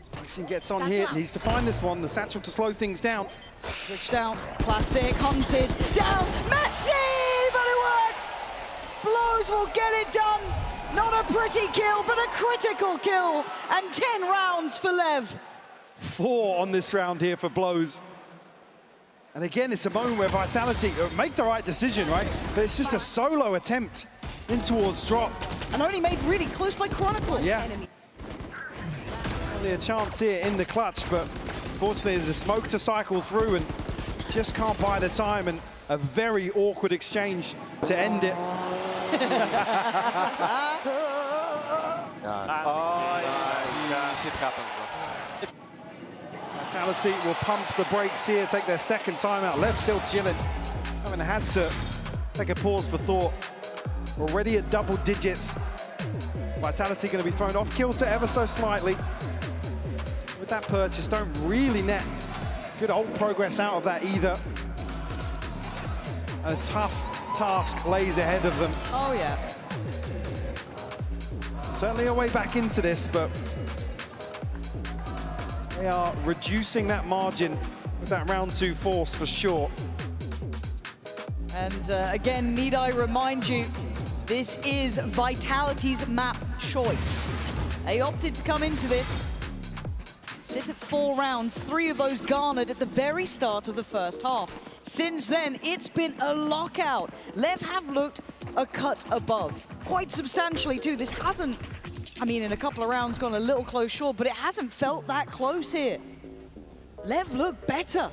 Spicing gets on here, needs to find this one. The satchel to slow things down. Switch down, classic, hunted, down, Messi, but it works! Blows will get it done. Not a pretty kill, but a critical kill. And 10 rounds for Lev. 4 on this round here for Blows. And again, it's a moment where Vitality make the right decision, right? But it's just a solo attempt in towards drop. And only made really close by Chronicle. Yeah. Only a chance here in the clutch, but unfortunately there's a smoke to cycle through and just can't buy the time, and a very awkward exchange to end it. Vitality will pump the brakes here, take their second timeout. Lev still chilling. Haven't had to take a pause for thought. Already at double digits. Vitality going to be thrown off kilter ever so slightly. With that purchase, don't really net good old progress out of that either. A tough task lays ahead of them. Oh yeah. Certainly a way back into this, but they are reducing that margin with that round 2 force for sure. And again, need I remind you, this is Vitality's map choice. They opted to come into this, sit at 4 rounds, 3 of those garnered at the very start of the first half. Since then, it's been a lockout. Lev have looked a cut above, quite substantially too. This hasn't, I mean, in a couple of rounds gone a little close short, but it hasn't felt that close here. Lev looked better.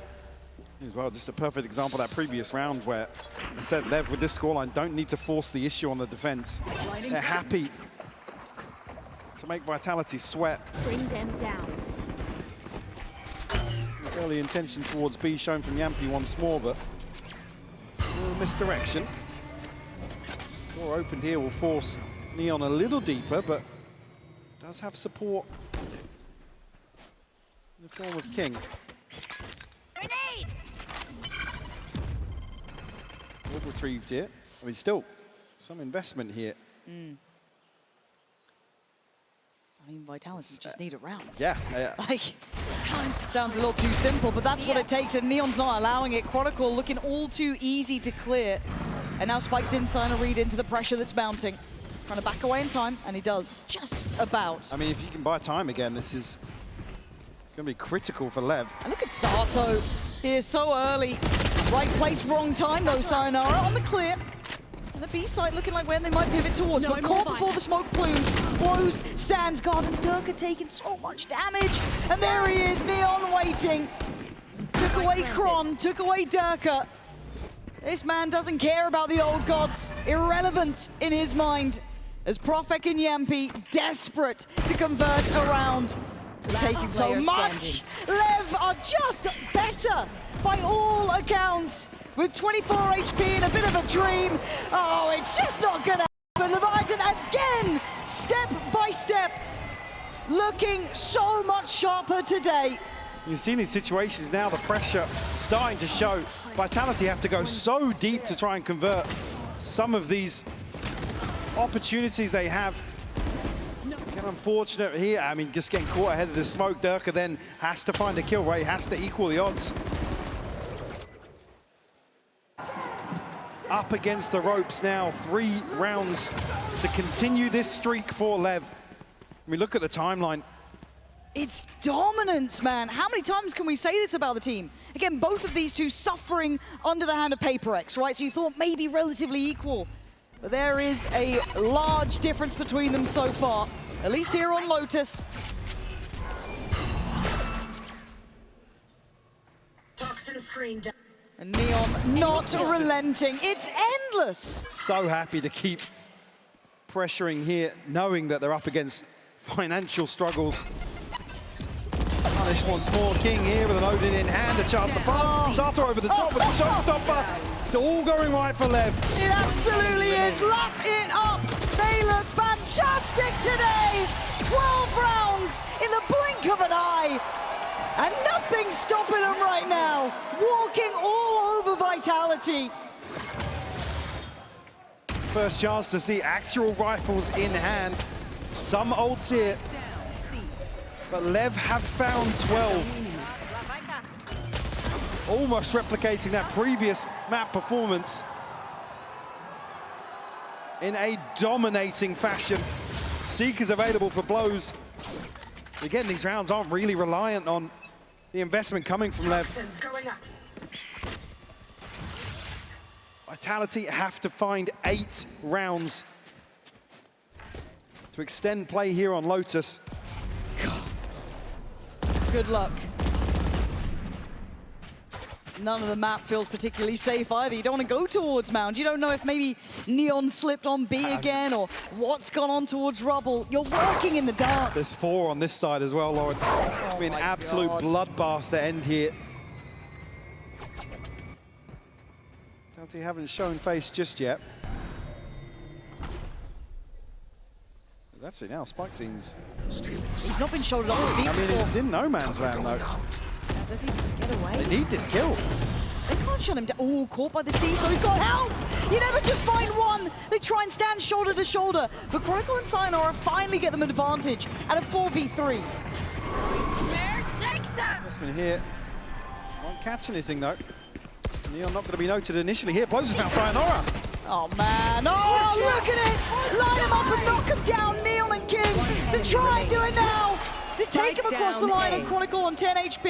As well, just a perfect example of that previous round where I said Lev with this scoreline don't need to force the issue on the defense. They're happy to make Vitality sweat. Bring them down. This early intention towards B shown from Yampi once more, but a little misdirection. Door opened here will force Neon a little deeper, but does have support in the form of King. Grenade! Well retrieved here. I mean, still some investment here. I mean, Vitality just need a round. Yeah. Like, sounds a little too simple, but that's what it takes, and Neon's not allowing it. Chronicle looking all too easy to clear. And now Spike's inside a read into the pressure that's mounting. Trying to back away in time, and he does, just about. I mean, if you can buy time again, this is going to be critical for Lev. And look at Sato here so early. Right place, wrong time though, Sayonara on the clear. And the B side looking like where they might pivot towards, but caught before the smoke plume. Blows, stands guard, and Durka taking so much damage. And there he is, Neon waiting. Took away Kron, took away Durka. This man doesn't care about the old gods. Irrelevant in his mind. As Profek and Yampi desperate to convert around. Taking so much. Lev are just better by all accounts. With 24 HP and a bit of a dream. Oh, it's just not gonna happen. Leviathan again, step by step, looking so much sharper today. You've seen these situations now, the pressure starting to show. Vitality have to go so deep to try and convert some of these opportunities they have. Again, unfortunate here. I mean, just getting caught ahead of the smoke. Durka then has to find a kill, right? He has to equal the odds. Up against the ropes now, 3 rounds to continue this streak for Lev. We look at the timeline. It's dominance, man. How many times can we say this about the team? Again, both of these two suffering under the hand of HyperX, right? So you thought maybe relatively equal. But there is a large difference between them so far, at least here on Lotus. Toxin screen down. And Neon not relenting. It's endless. So happy to keep pressuring here, knowing that they're up against financial struggles. Punish once more. King here with an Odin in hand, a chance to pump. Sato over the top with a showstopper. It's all going right for Lev. It absolutely is. Lap it up. They look fantastic today. 12 rounds in the blink of an eye. And nothing's stopping them right now. Walking all over Vitality. First chance to see actual rifles in hand. Some ults here. But Lev have found 12. Almost replicating that previous map performance in a dominating fashion. Seekers available for blows. Again, these rounds aren't really reliant on the investment coming from Lev. Vitality have to find 8 rounds to extend play here on Lotus. Good luck. None of the map feels particularly safe either. You don't want to go towards Mound. You don't know if maybe Neon slipped on B again or what's gone on towards Rubble. You're working in the dark. There's 4 on this side as well, Lauren. It'll be an absolute bloodbath to end here. Vitality haven't shown face just yet. That's it now, Spike Scene's... He's not been shouldered on his feet I mean, before. it's in no man's land, though. Does he get away? They need this kill. They can't shut him down. Oh, caught by the C's, though. He's got help! You never just find one. They try and stand shoulder to shoulder. But Chronicle and Sayonara finally get them an advantage at a 4v3. Investment here. Won't catch anything, though. Neon not going to be noted initially here. Blows us now, Sayonara. Oh, man. Oh, look at it! Line him up and knock him down, Neon and King, to try and do it now! To take him across the line on Chronicle on 10 HP.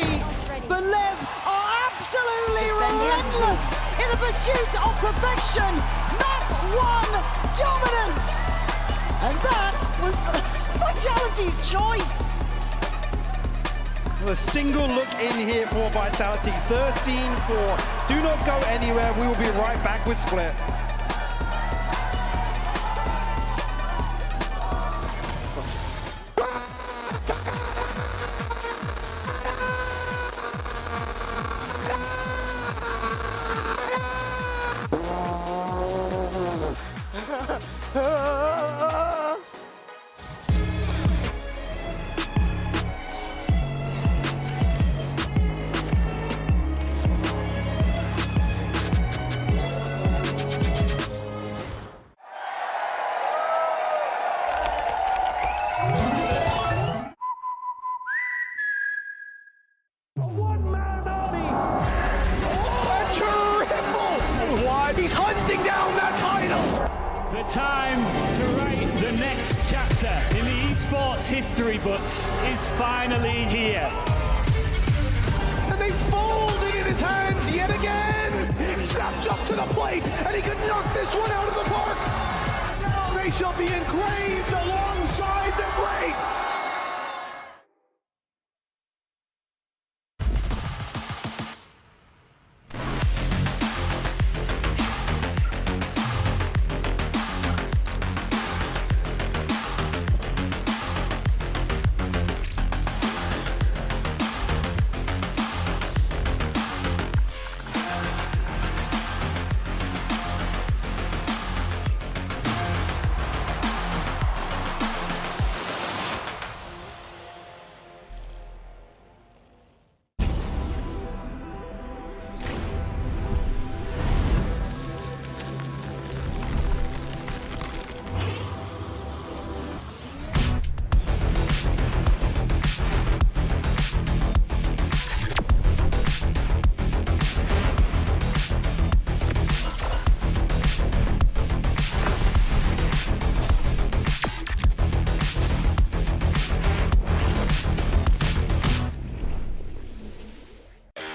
But Lev are absolutely relentless in the pursuit of perfection. Map 1 dominance! And that was Vitality's choice. Well, a single look in here for Vitality. 13-4. Do not go anywhere. We will be right back with Split. He's hunting down that title! The time to write the next chapter in the esports history books is finally here. And they fold it in his hands yet again! He steps up to the plate and he can knock this one out of the park! Now they shall be engraved alongside the greats!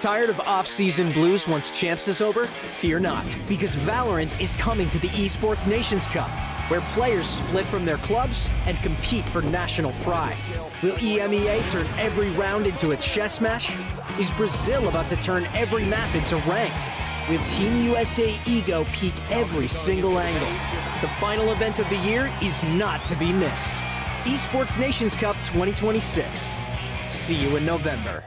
Tired of off-season blues once Champs is over? Fear not, because Valorant is coming to the Esports Nations Cup, where players split from their clubs and compete for national pride. Will EMEA turn every round into a chess match? Is Brazil about to turn every map into ranked? Will Team USA ego peak every single angle? The final event of the year is not to be missed. Esports Nations Cup 2026. See you in November.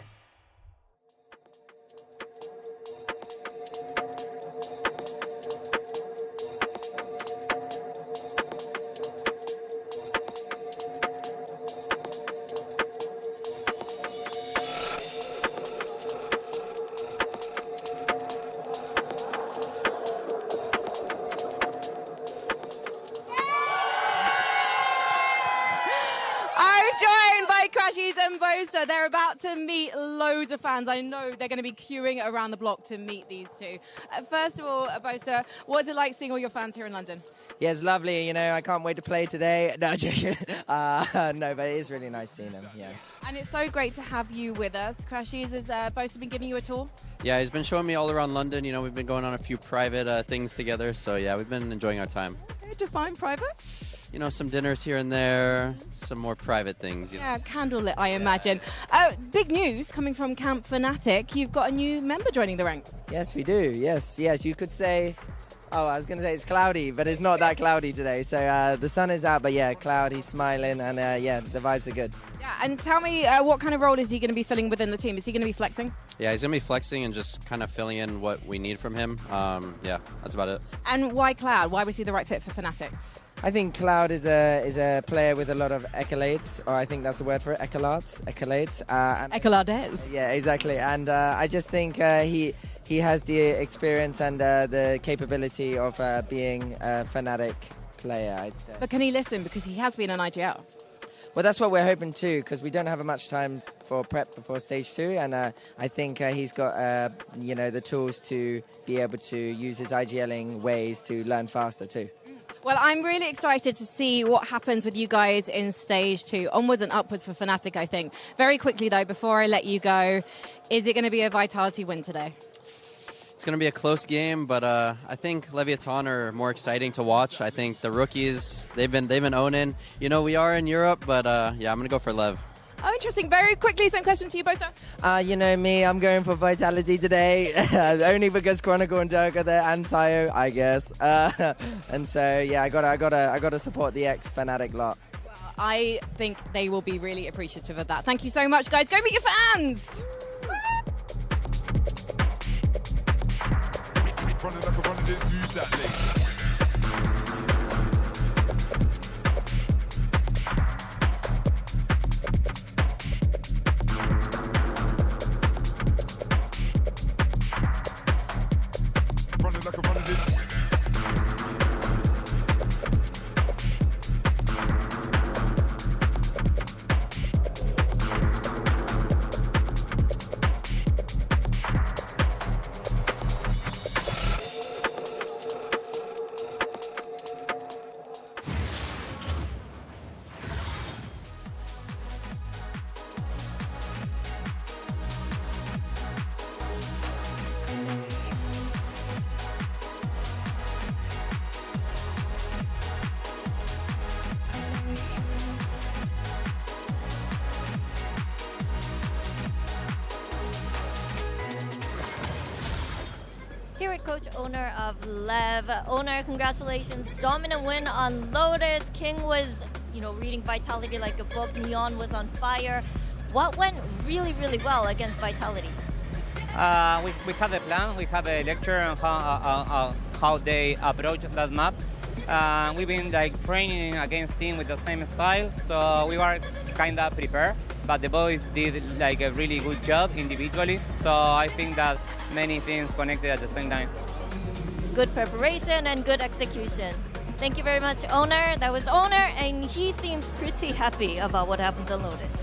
So they're about to meet loads of fans. I know they're going to be queuing around the block to meet these two. First of all, Bosa, what's it like seeing all your fans here in London? Yeah, it's lovely. You know, I can't wait to play today. No, joking. No, but it is really nice seeing them. Yeah. And it's so great to have you with us. Crashies, has Bosa been giving you a tour? Yeah, he's been showing me all around London. You know, we've been going on a few private things together. So yeah, we've been enjoying our time. Okay, define private? You know, some dinners here and there, some more private things. You know. Yeah, candlelit, I imagine. Big news coming from Camp Fnatic. You've got a new member joining the ranks. Yes, we do. Yes, you could say... Oh, I was going to say it's cloudy, but it's not that cloudy today. So the sun is out, but yeah, cloud, he's smiling, and yeah, the vibes are good. Yeah, and tell me, what kind of role is he going to be filling within the team? Is he going to be flexing? Yeah, he's going to be flexing and just kind of filling in what we need from him. Yeah, that's about it. And why Cloud? Why was he the right fit for Fnatic? I think Cloud is a player with a lot of accolades, or I think that's the word for it, accolades. Accolades. Yeah, exactly. And I just think he has the experience and the capability of being a Fnatic player, I'd say. But can he listen? Because he has been an IGL. Well, that's what we're hoping too, because we don't have much time for prep before stage 2, and I think he's got the tools to be able to use his IGLing ways to learn faster too. Well, I'm really excited to see what happens with you guys in stage 2. Onwards and upwards for Fnatic, I think. Very quickly, though, before I let you go, is it going to be a Vitality win today? It's going to be a close game, but I think Leviathan are more exciting to watch. I think the rookies, they've been owning. You know, we are in Europe, but yeah, I'm going to go for Lev. Oh, interesting. Very quickly, same question to you, Bosa. You know me, I'm going for Vitality today, only because Chronicle and Dirk are there, and Sayo, I guess. And so, yeah, I gotta support the ex-Fnatic lot. Well, I think they will be really appreciative of that. Thank you so much, guys. Go meet your fans. Running like a runner, didn't use that leg. Here with Coach Owner of Lev. Owner, congratulations. Dominant win on Lotus. King was, reading Vitality like a book. Neon was on fire. What went really, really well against Vitality? We had a plan. We had a lecture on how they approach that map. We've been training against team with the same style, so we were kind of prepared. But the boys did a really good job individually. So I think that many things connected at the same time. Good preparation and good execution. Thank you very much, Owner. That was Owner, and he seems pretty happy about what happened to Lotus.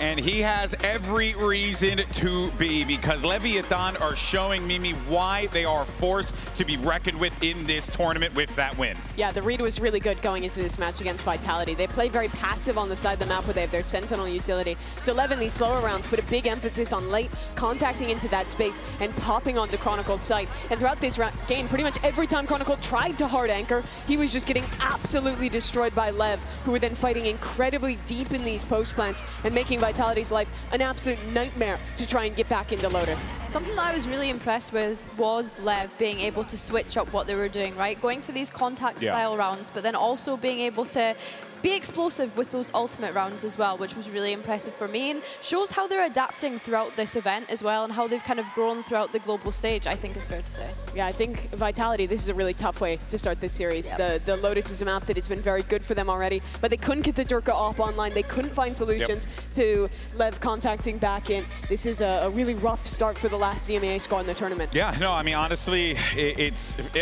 And he has every reason to be, because Leviathan are showing Mimi why they are forced to be reckoned with in this tournament with that win. Yeah, the read was really good going into this match against Vitality. They play very passive on the side of the map where they have their Sentinel utility. So Lev in these slower rounds put a big emphasis on late, contacting into that space and popping onto Chronicle's site. And throughout this game, pretty much every time Chronicle tried to hard anchor, he was just getting absolutely destroyed by Lev, who were then fighting incredibly deep in these post plants and making Vitality's life an absolute nightmare to try and get back into Lotus. Something that I was really impressed with was Lev being able to switch up what they were doing, right? Going for these contact style rounds, but then also being able to be explosive with those ultimate rounds as well, which was really impressive for me and shows how they're adapting throughout this event as well and how they've kind of grown throughout the global stage, I think is fair to say. Yeah, I think Vitality, this is a really tough way to start this series. Yep. The Lotus is a map that has been very good for them already, but they couldn't get the Durka off online. They couldn't find solutions to Lev contacting back in. This is a really rough start for the last CMA squad in the tournament. Yeah, no, I mean, honestly,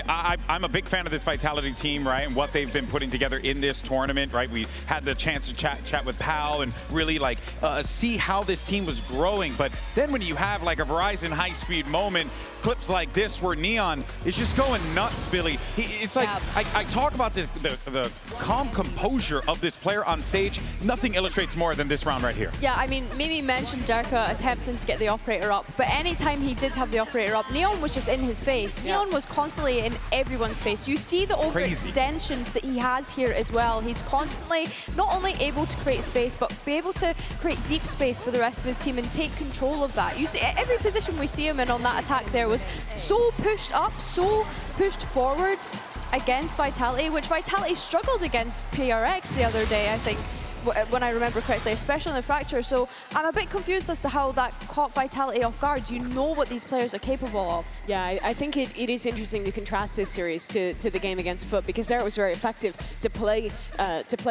I'm a big fan of this Vitality team, right, and what they've been putting together in this tournament, right? We had the chance to chat with Pal and really like see how this team was growing. But then when you have like a Verizon high-speed moment, clips like this where Neon is just going nuts, Billy. It's like, I talk about this, the calm composure of this player on stage. Nothing illustrates more than this round right here. Yeah, I mean, Mimi mentioned Durka attempting to get the operator up, but anytime he did have the operator up, Neon was just in his face. Neon was constantly in everyone's face. You see the overextensions that he has here as well. He's constantly not only able to create space, but be able to create deep space for the rest of his team and take control of that. You see, every position we see him in on that attack there was so pushed up, so pushed forward against Vitality, which Vitality struggled against PRX the other day, I think, when I remember correctly, especially in the Fracture. So I'm a bit confused as to how that caught Vitality off guard. You know what these players are capable of. Yeah, I think it is interesting to contrast this series to the game against Foot, because there it was very effective to play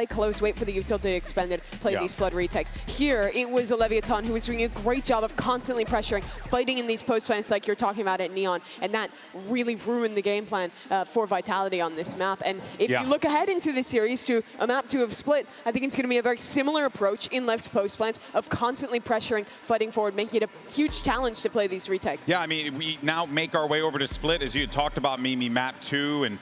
close, wait for the utility expended, play these flood retakes. Here, it was a Leviathan who was doing a great job of constantly pressuring, fighting in these post plants like you're talking about at Neon, and that really ruined the game plan for Vitality on this map. And if you look ahead into this series to a map 2 of Split, I think it's going to be a very similar approach in Lev's post plants of constantly pressuring, fighting forward, making it a huge challenge to play these retakes. Yeah, I mean, we now make our way over to Split, as you had talked about, Mimi, map 2, and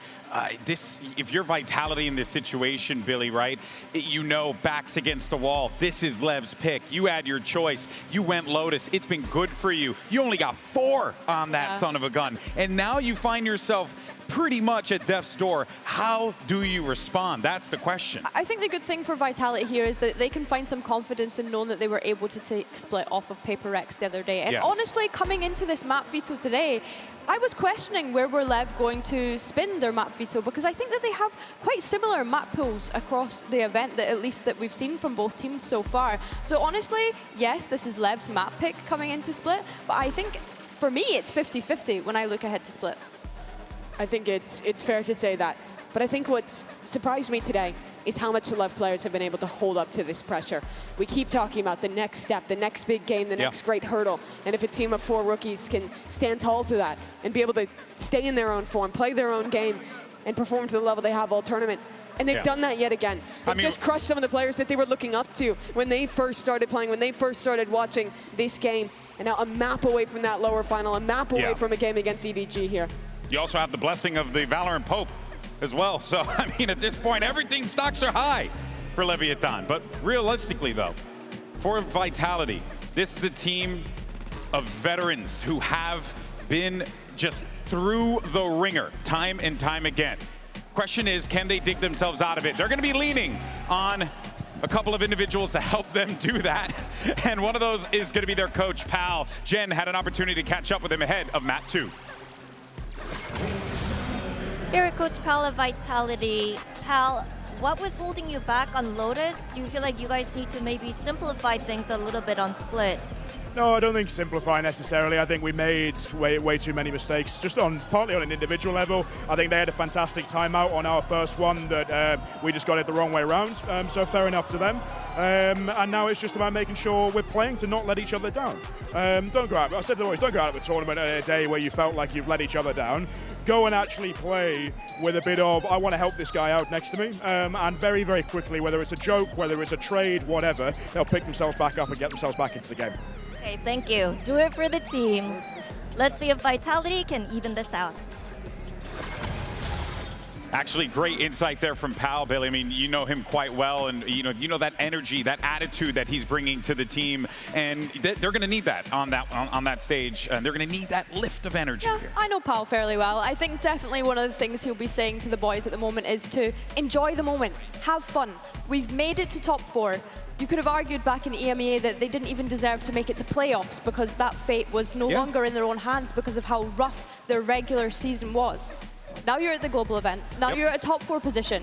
if you're Vitality in this situation, Billy, right, you know, backs against the wall. This is Lev's pick. You had your choice. You went Lotus. It's been good for you. You only got 4 on that son of a gun. And now you find yourself pretty much at death's door. How do you respond? That's the question. I think the good thing for Vitality here is that they can find some confidence in knowing that they were able to take Split off of HyperX the other day. And honestly, coming into this map veto today, I was questioning where were Lev going to spin their map veto, because I think that they have quite similar map pools across the event, that at least that we've seen from both teams so far. So honestly, yes, this is Lev's map pick coming into Split, but I think for me it's 50-50 when I look ahead to Split. I think it's fair to say that. But I think what's surprised me today is how much the Lev players have been able to hold up to this pressure. We keep talking about the next step, the next big game, the next great hurdle. And if a team of 4 rookies can stand tall to that and be able to stay in their own form, play their own game, and perform to the level they have all tournament, and they've done that yet again. They've just crushed some of the players that they were looking up to when they first started playing, when they first started watching this game. And now a map away from that lower final, a map away from a game against EDG here. You also have the blessing of the Valorant Pope as well. So, I mean, at this point, everything stocks are high for Leviathan. But realistically, though, for Vitality, this is a team of veterans who have been just through the ringer time and time again. Question is, can they dig themselves out of it? They're going to be leaning on a couple of individuals to help them do that. And one of those is going to be their coach, Pal. Jen had an opportunity to catch up with him ahead of map 2. Here at Coach Pal of Vitality. Pal, what was holding you back on Lotus? Do you feel like you guys need to maybe simplify things a little bit on Split? No, I don't think simplify necessarily. I think we made way too many mistakes, just partly on an individual level. I think they had a fantastic timeout on our first one that we just got it the wrong way around, so fair enough to them. And now it's just about making sure we're playing to not let each other down. Don't go out, I said to the boys, don't go out of the tournament on a day where you felt like you've let each other down. go and actually play with a bit of, I want to help this guy out next to me. And very, very quickly, whether it's a joke, whether it's a trade, whatever, they'll pick themselves back up and get themselves back into the game. Okay, thank you. Do it for the team. Let's see if Vitality can even this out. Actually, great insight there from Pal, Billy. I mean, you know him quite well, and you know that energy, that attitude that he's bringing to the team, and they're going to need that on that stage, and they're going to need that lift of energy. Yeah, here. I know Pal fairly well. I think definitely one of the things he'll be saying to the boys at the moment is to enjoy the moment, have fun. We've made it to top 4. You could have argued back in EMEA that they didn't even deserve to make it to playoffs because that fate was no longer in their own hands because of how rough their regular season was. Now you're at the global event. Now you're at a top 4 position.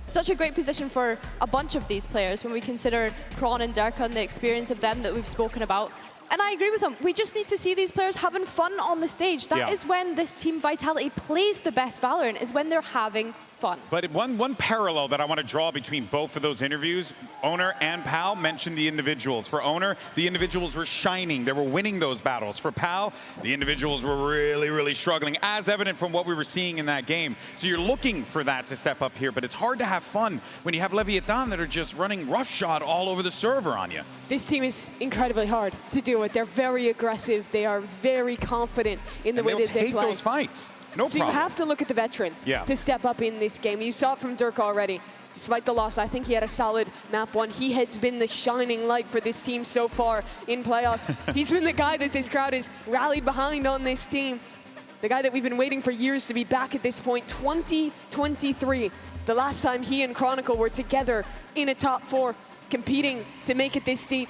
Such a great position for a bunch of these players when we consider Kron and Derka and the experience of them that we've spoken about. And I agree with them. We just need to see these players having fun on the stage. That is when this team Vitality plays the best Valorant, is when they're having fun. But one parallel that I want to draw between both of those interviews, Owner and Pal mentioned the individuals. For Owner, the individuals were shining. They were winning those battles. For Pal, the individuals were really, really struggling, as evident from what we were seeing in that game. So you're looking for that to step up here, but it's hard to have fun when you have Leviathan that are just running roughshod all over the server on you. This team is incredibly hard to deal with. They're very aggressive. They are very confident in the way that they play. They'll take those fights. No problem. So you have to look at the veterans to step up in this game. You saw it from Dirk already. Despite the loss, I think he had a solid map 1. He has been the shining light for this team so far in playoffs. He's been the guy that this crowd has rallied behind on this team. The guy that we've been waiting for years to be back at this point. 2023, the last time he and Chronicle were together in a top 4, competing to make it this deep.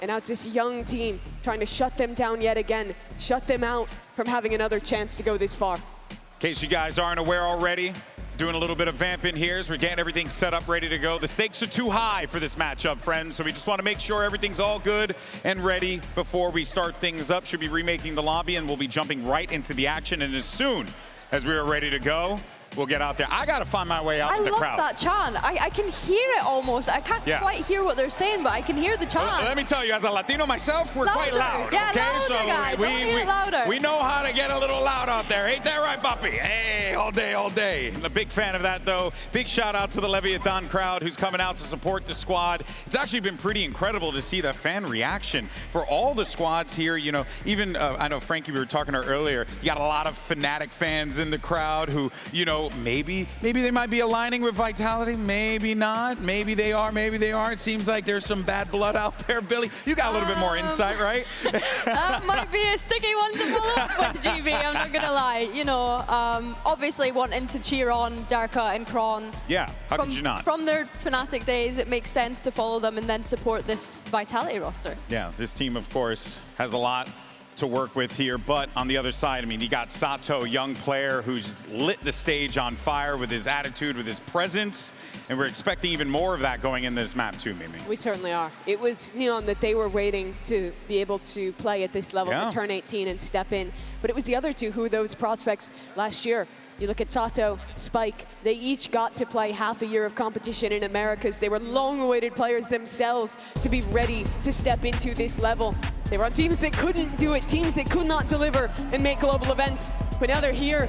And now it's this young team trying to shut them down yet again, shut them out from having another chance to go this far. In case you guys aren't aware already, doing a little bit of vamping here as we're getting everything set up, ready to go. The stakes are too high for this matchup, friends, so we just want to make sure everything's all good and ready before we start things up. Should be remaking the lobby, and we'll be jumping right into the action, and as soon as we are ready to go, we'll get out there. I got to find my way out with the crowd. I love that chant. I can hear it almost. I can't quite hear what they're saying, but I can hear the chant. Well, let me tell you, as a Latino myself, we're quite loud. Yeah, okay? louder, so guys. Louder. We know how to get a little loud out there. Ain't that right, Buppy? Hey, all day, all day. I'm a big fan of that, though. Big shout out to the Leviathan crowd who's coming out to support the squad. It's actually been pretty incredible to see the fan reaction for all the squads here. You know, even, I know, Frankie, we were talking to her earlier. You got a lot of Fnatic fans in the crowd who, you know, maybe they might be aligning with Vitality, maybe not. Maybe they are, maybe they aren't. Seems like there's some bad blood out there. Billy, you got a little bit more insight, right? That might be a sticky one to pull up with, GB, I'm not going to lie. You know, obviously wanting to cheer on Derka and Kron. Yeah, how could you not? From their Fnatic days, it makes sense to follow them and then support this Vitality roster. Yeah, this team, of course, has a lot to work with here, but on the other side, I mean, you got Sato, young player who's lit the stage on fire with his attitude, with his presence, and we're expecting even more of that going in this map too, Mimi. We certainly are. It was Neon that they were waiting to be able to play at this level, to turn 18 and step in, but it was the other two who were those prospects last year. You look at Sato, Spike, they each got to play half a year of competition in Americas. They were long-awaited players themselves to be ready to step into this level. They were on teams that couldn't do it, teams that could not deliver and make global events. But now they're here,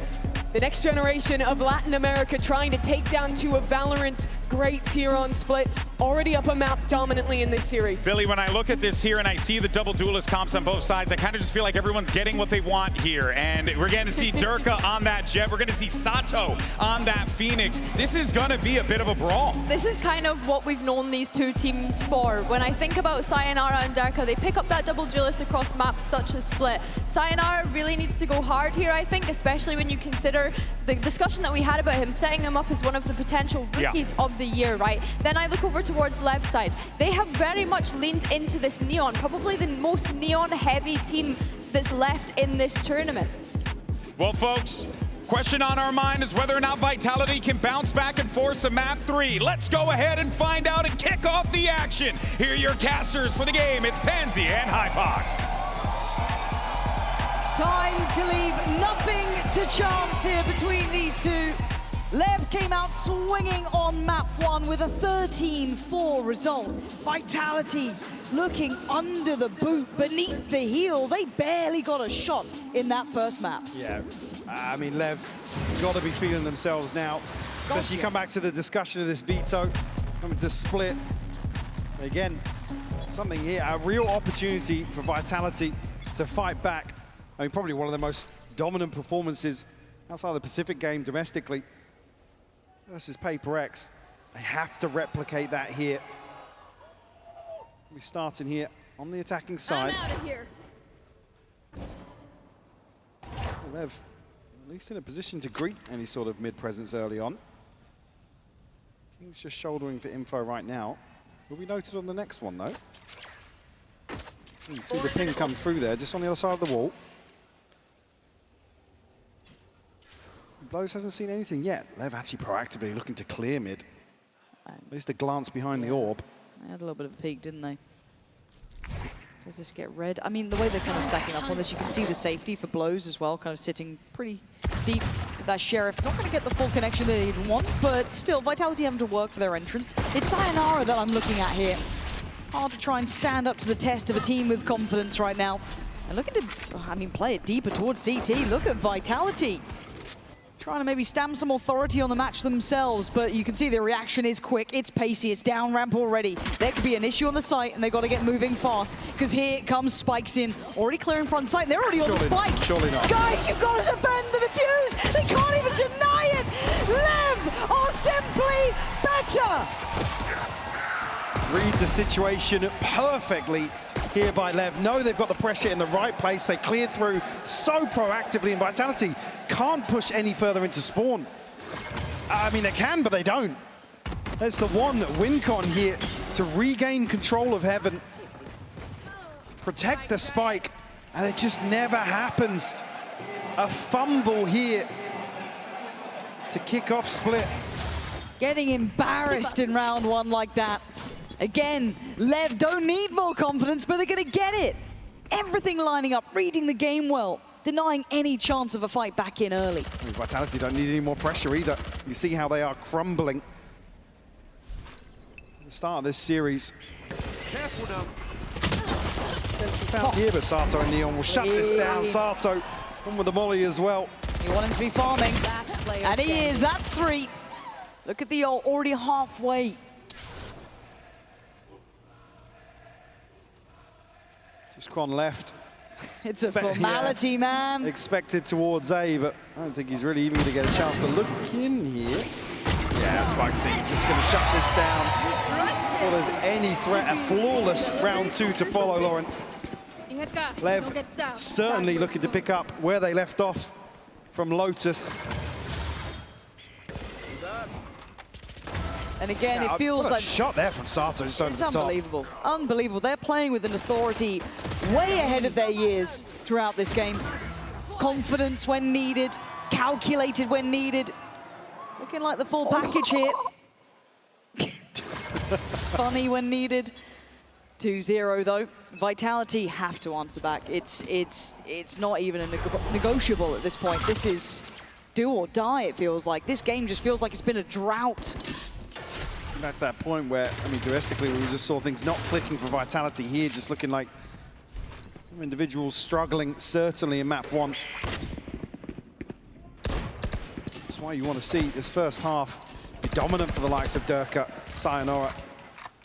the next generation of Latin America trying to take down two of Valorant's greats here on Split, already up a map dominantly in this series. Billy, when I look at this here and I see the double duelist comps on both sides, I kind of just feel like everyone's getting what they want here. And we're going to see Derka on that Jet. We're going to see Sato on that Phoenix. This is going to be a bit of a brawl. This is kind of what we've known these two teams for. When I think about Sayonara and Derka, they pick up that double duelist across maps such as Split. Sayonara really needs to go hard here, I think, especially when you consider the discussion that we had about him, setting him up as one of the potential rookies of the year, right? Then I look over towards left side. They have very much leaned into this Neon, probably the most Neon-heavy team that's left in this tournament. Well, folks, question on our mind is whether or not Vitality can bounce back and force a map 3. Let's go ahead and find out and kick off the action. Here are your casters for the game. It's Pansy and HyperX. Time to leave nothing to chance here between these two. Lev came out swinging on map 1 with a 13-4 result. Vitality looking under the boot, beneath the heel. They barely got a shot in that first map. Yeah, I mean, Lev got to be feeling themselves now. Especially you come back to the discussion of this veto, with the split. Again, something here, a real opportunity for Vitality to fight back. I mean, probably one of the most dominant performances outside of the Pacific game domestically versus HyperX. They have to replicate that here. We're starting here on the attacking side. I'm out of here. Lev, at least in a position to greet any sort of mid-presence early on. King's just shouldering for info right now. Will be noted on the next one, though. You can see the ping come through there, just on the other side of the wall. Blows hasn't seen anything yet. Lev actually proactively looking to clear mid. At least a glance behind the orb. They had a little bit of a peek, didn't they? Does this get red? I mean, the way they're kind of stacking up on this, you can see the safety for Blows as well, kind of sitting pretty deep with that Sheriff. Not going to get the full connection they even want, but still, Vitality having to work for their entrance. It's Sayonara that I'm looking at here. Hard to try and stand up to the test of a team with confidence right now. And looking to, I mean, play it deeper towards CT. Look at Vitality. Trying to maybe stamp some authority on the match themselves, but you can see the reaction is quick, it's pacey, it's down ramp already. There could be an issue on the site, and they've got to get moving fast, because here comes Spikes in, already clearing front site, they're already on the spike. Surely not. Guys, you've got to defend the defuse! They can't even deny it! Lev are simply better! Read the situation perfectly here by Lev. Know they've got the pressure in the right place. They cleared through so proactively, and Vitality can't push any further into spawn. I mean, they can, but they don't. There's the one win con here to regain control of Heaven, protect the spike, and it just never happens. A fumble here to kick off split. Getting embarrassed in round one like that. Again, Lev don't need more confidence, but they're going to get it. Everything lining up, reading the game well, denying any chance of a fight back in early. Vitality don't need any more pressure either. You see how they are crumbling at the start of this series. Careful now. Found here, but Sato and Neon will shut this down. Sato on with the molly as well. You want him to be farming, and he is. That's 3. Look at the ult, already halfway. Just Quan left. It's a formality, man. Expected towards A, but I don't think he's really even going to get a chance to look in here. Yeah, Spike's just going to shut this down. Before there's any threat, a flawless round 2 to follow, Lauren. Lev certainly looking to pick up where they left off from Lotus. And again, it feels like... shot there from Sato just over the top. It's unbelievable. Unbelievable. They're playing with an authority way ahead of their years throughout this game. Confidence when needed, calculated when needed. Looking like the full package here. Funny when needed. 2-0 though. Vitality have to answer back. It's not even a negotiable at this point. This is do or die, it feels like. This game just feels like it's been a drought. That's that point where, I mean, domestically, we just saw things not clicking for Vitality here, just looking like some individuals struggling, certainly in map 1. That's why you want to see this first half be dominant for the likes of Durka, Sayonara,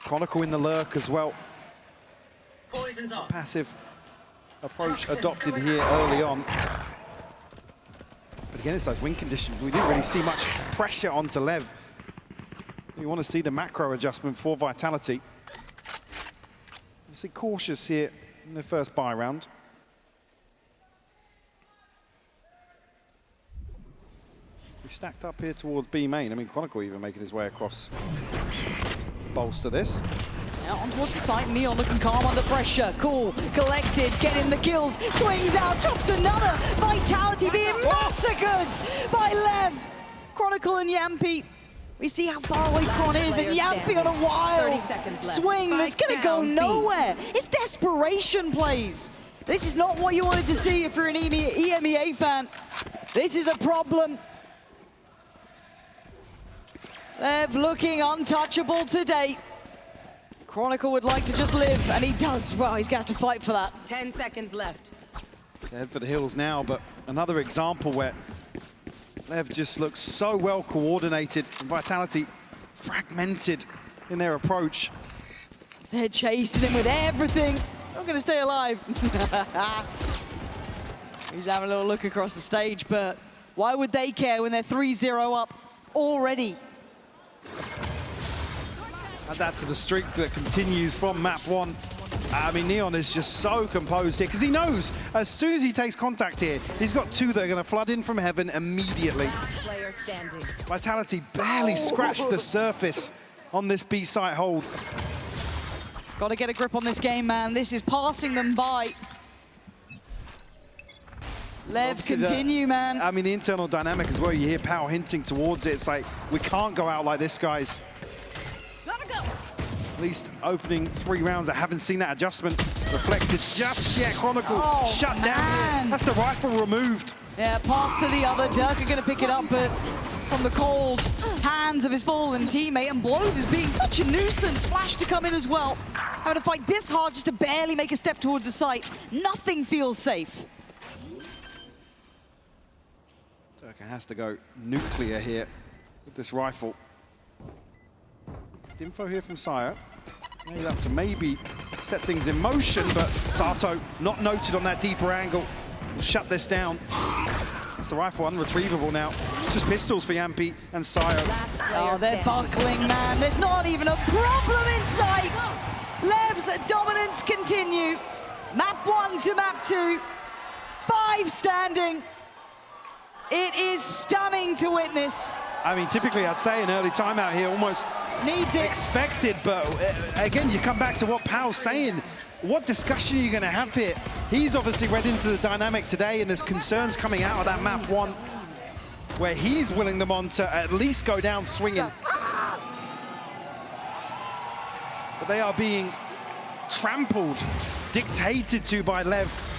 Chronicle in the lurk as well. Passive approach adopted here early on. But again, it's those win conditions. We didn't really see much pressure onto Lev. You want to see the macro adjustment for Vitality. Obviously cautious here in the first buy round. We stacked up here towards B main. I mean, Chronicle even making his way across to bolster this. Out on towards the site, Neon looking calm under pressure. Cool, collected, getting the kills, swings out, drops another. Vitality being massacred by Lev. Chronicle and Yampi. We see how far away Kron is, and Yampi on a wild swing that's going to go nowhere. It's desperation plays. This is not what you wanted to see if you're an EMEA fan. This is a problem. Lev looking untouchable today. Chronicle would like to just live, and he does. Well, he's going to have to fight for that. 10 seconds left. Head for the hills now, but Another example where Lev just looks so well coordinated and Vitality fragmented in their approach. They're chasing him with everything. Not going to stay alive. He's having a little look across the stage, but why would they care when they're 3-0 up already? Add that to the streak that continues from map 1. I mean, Neon is just so composed here because he knows as soon as he takes contact here, he's got 2 that are going to flood in from heaven immediately. Player standing. Vitality barely scratched the surface on this B site hold. Got to get a grip on this game, man. This is passing them by. Lev, Obviously continue, man. I mean, the internal dynamic as well. You hear Pao hinting towards it. It's like, we can't go out like this, guys. Gotta go. At least opening 3 rounds. I haven't seen that adjustment reflected just yet. Chronicle shut down here. That's the rifle removed. Yeah, pass to the other. Dirk are going to pick it up, but from the cold hands of his fallen teammate, and Blows is being such a nuisance. Flash to come in as well. Having to fight this hard just to barely make a step towards the site. Nothing feels safe. Dirk has to go nuclear here with this rifle. Info here from Sire. He'll have to maybe set things in motion, but Sato not noted on that deeper angle. Will shut this down. It's the rifle unretrievable now. Just pistols for Yampi and Sire. Oh, they're buckling, man. There's not even a problem in sight. Lev's dominance continue. Map 1 to map 2. 5 standing. It is stunning to witness. I mean, typically I'd say an early timeout here almost needs it. Expected, but again, you come back to what Pal's saying. What discussion are you going to have here? He's obviously read into the dynamic today, and there's concerns coming out of that map 1 where he's willing them on to at least go down swinging. But they are being trampled, dictated to by Lev.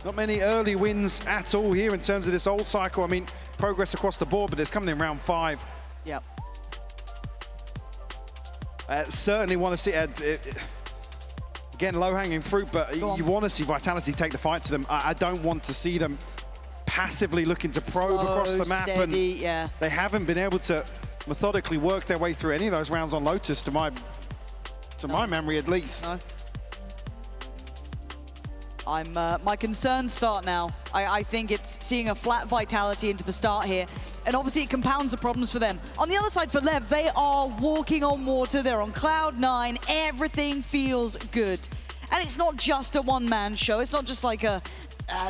Not many early wins at all here in terms of this old cycle. I mean, progress across the board, but it's coming in round 5. Yep. Certainly want to see, again, low-hanging fruit, but you want to see Vitality take the fight to them. I don't want to see them passively looking to probe across the map. Steady, and they haven't been able to methodically work their way through any of those rounds on Lotus, to my memory at least. No. My concerns start now. I think it's seeing a flat Vitality into the start here. And obviously it compounds the problems for them. On the other side for Lev, they are walking on water. They're on cloud 9. Everything feels good. And it's not just a one-man show. It's not just like a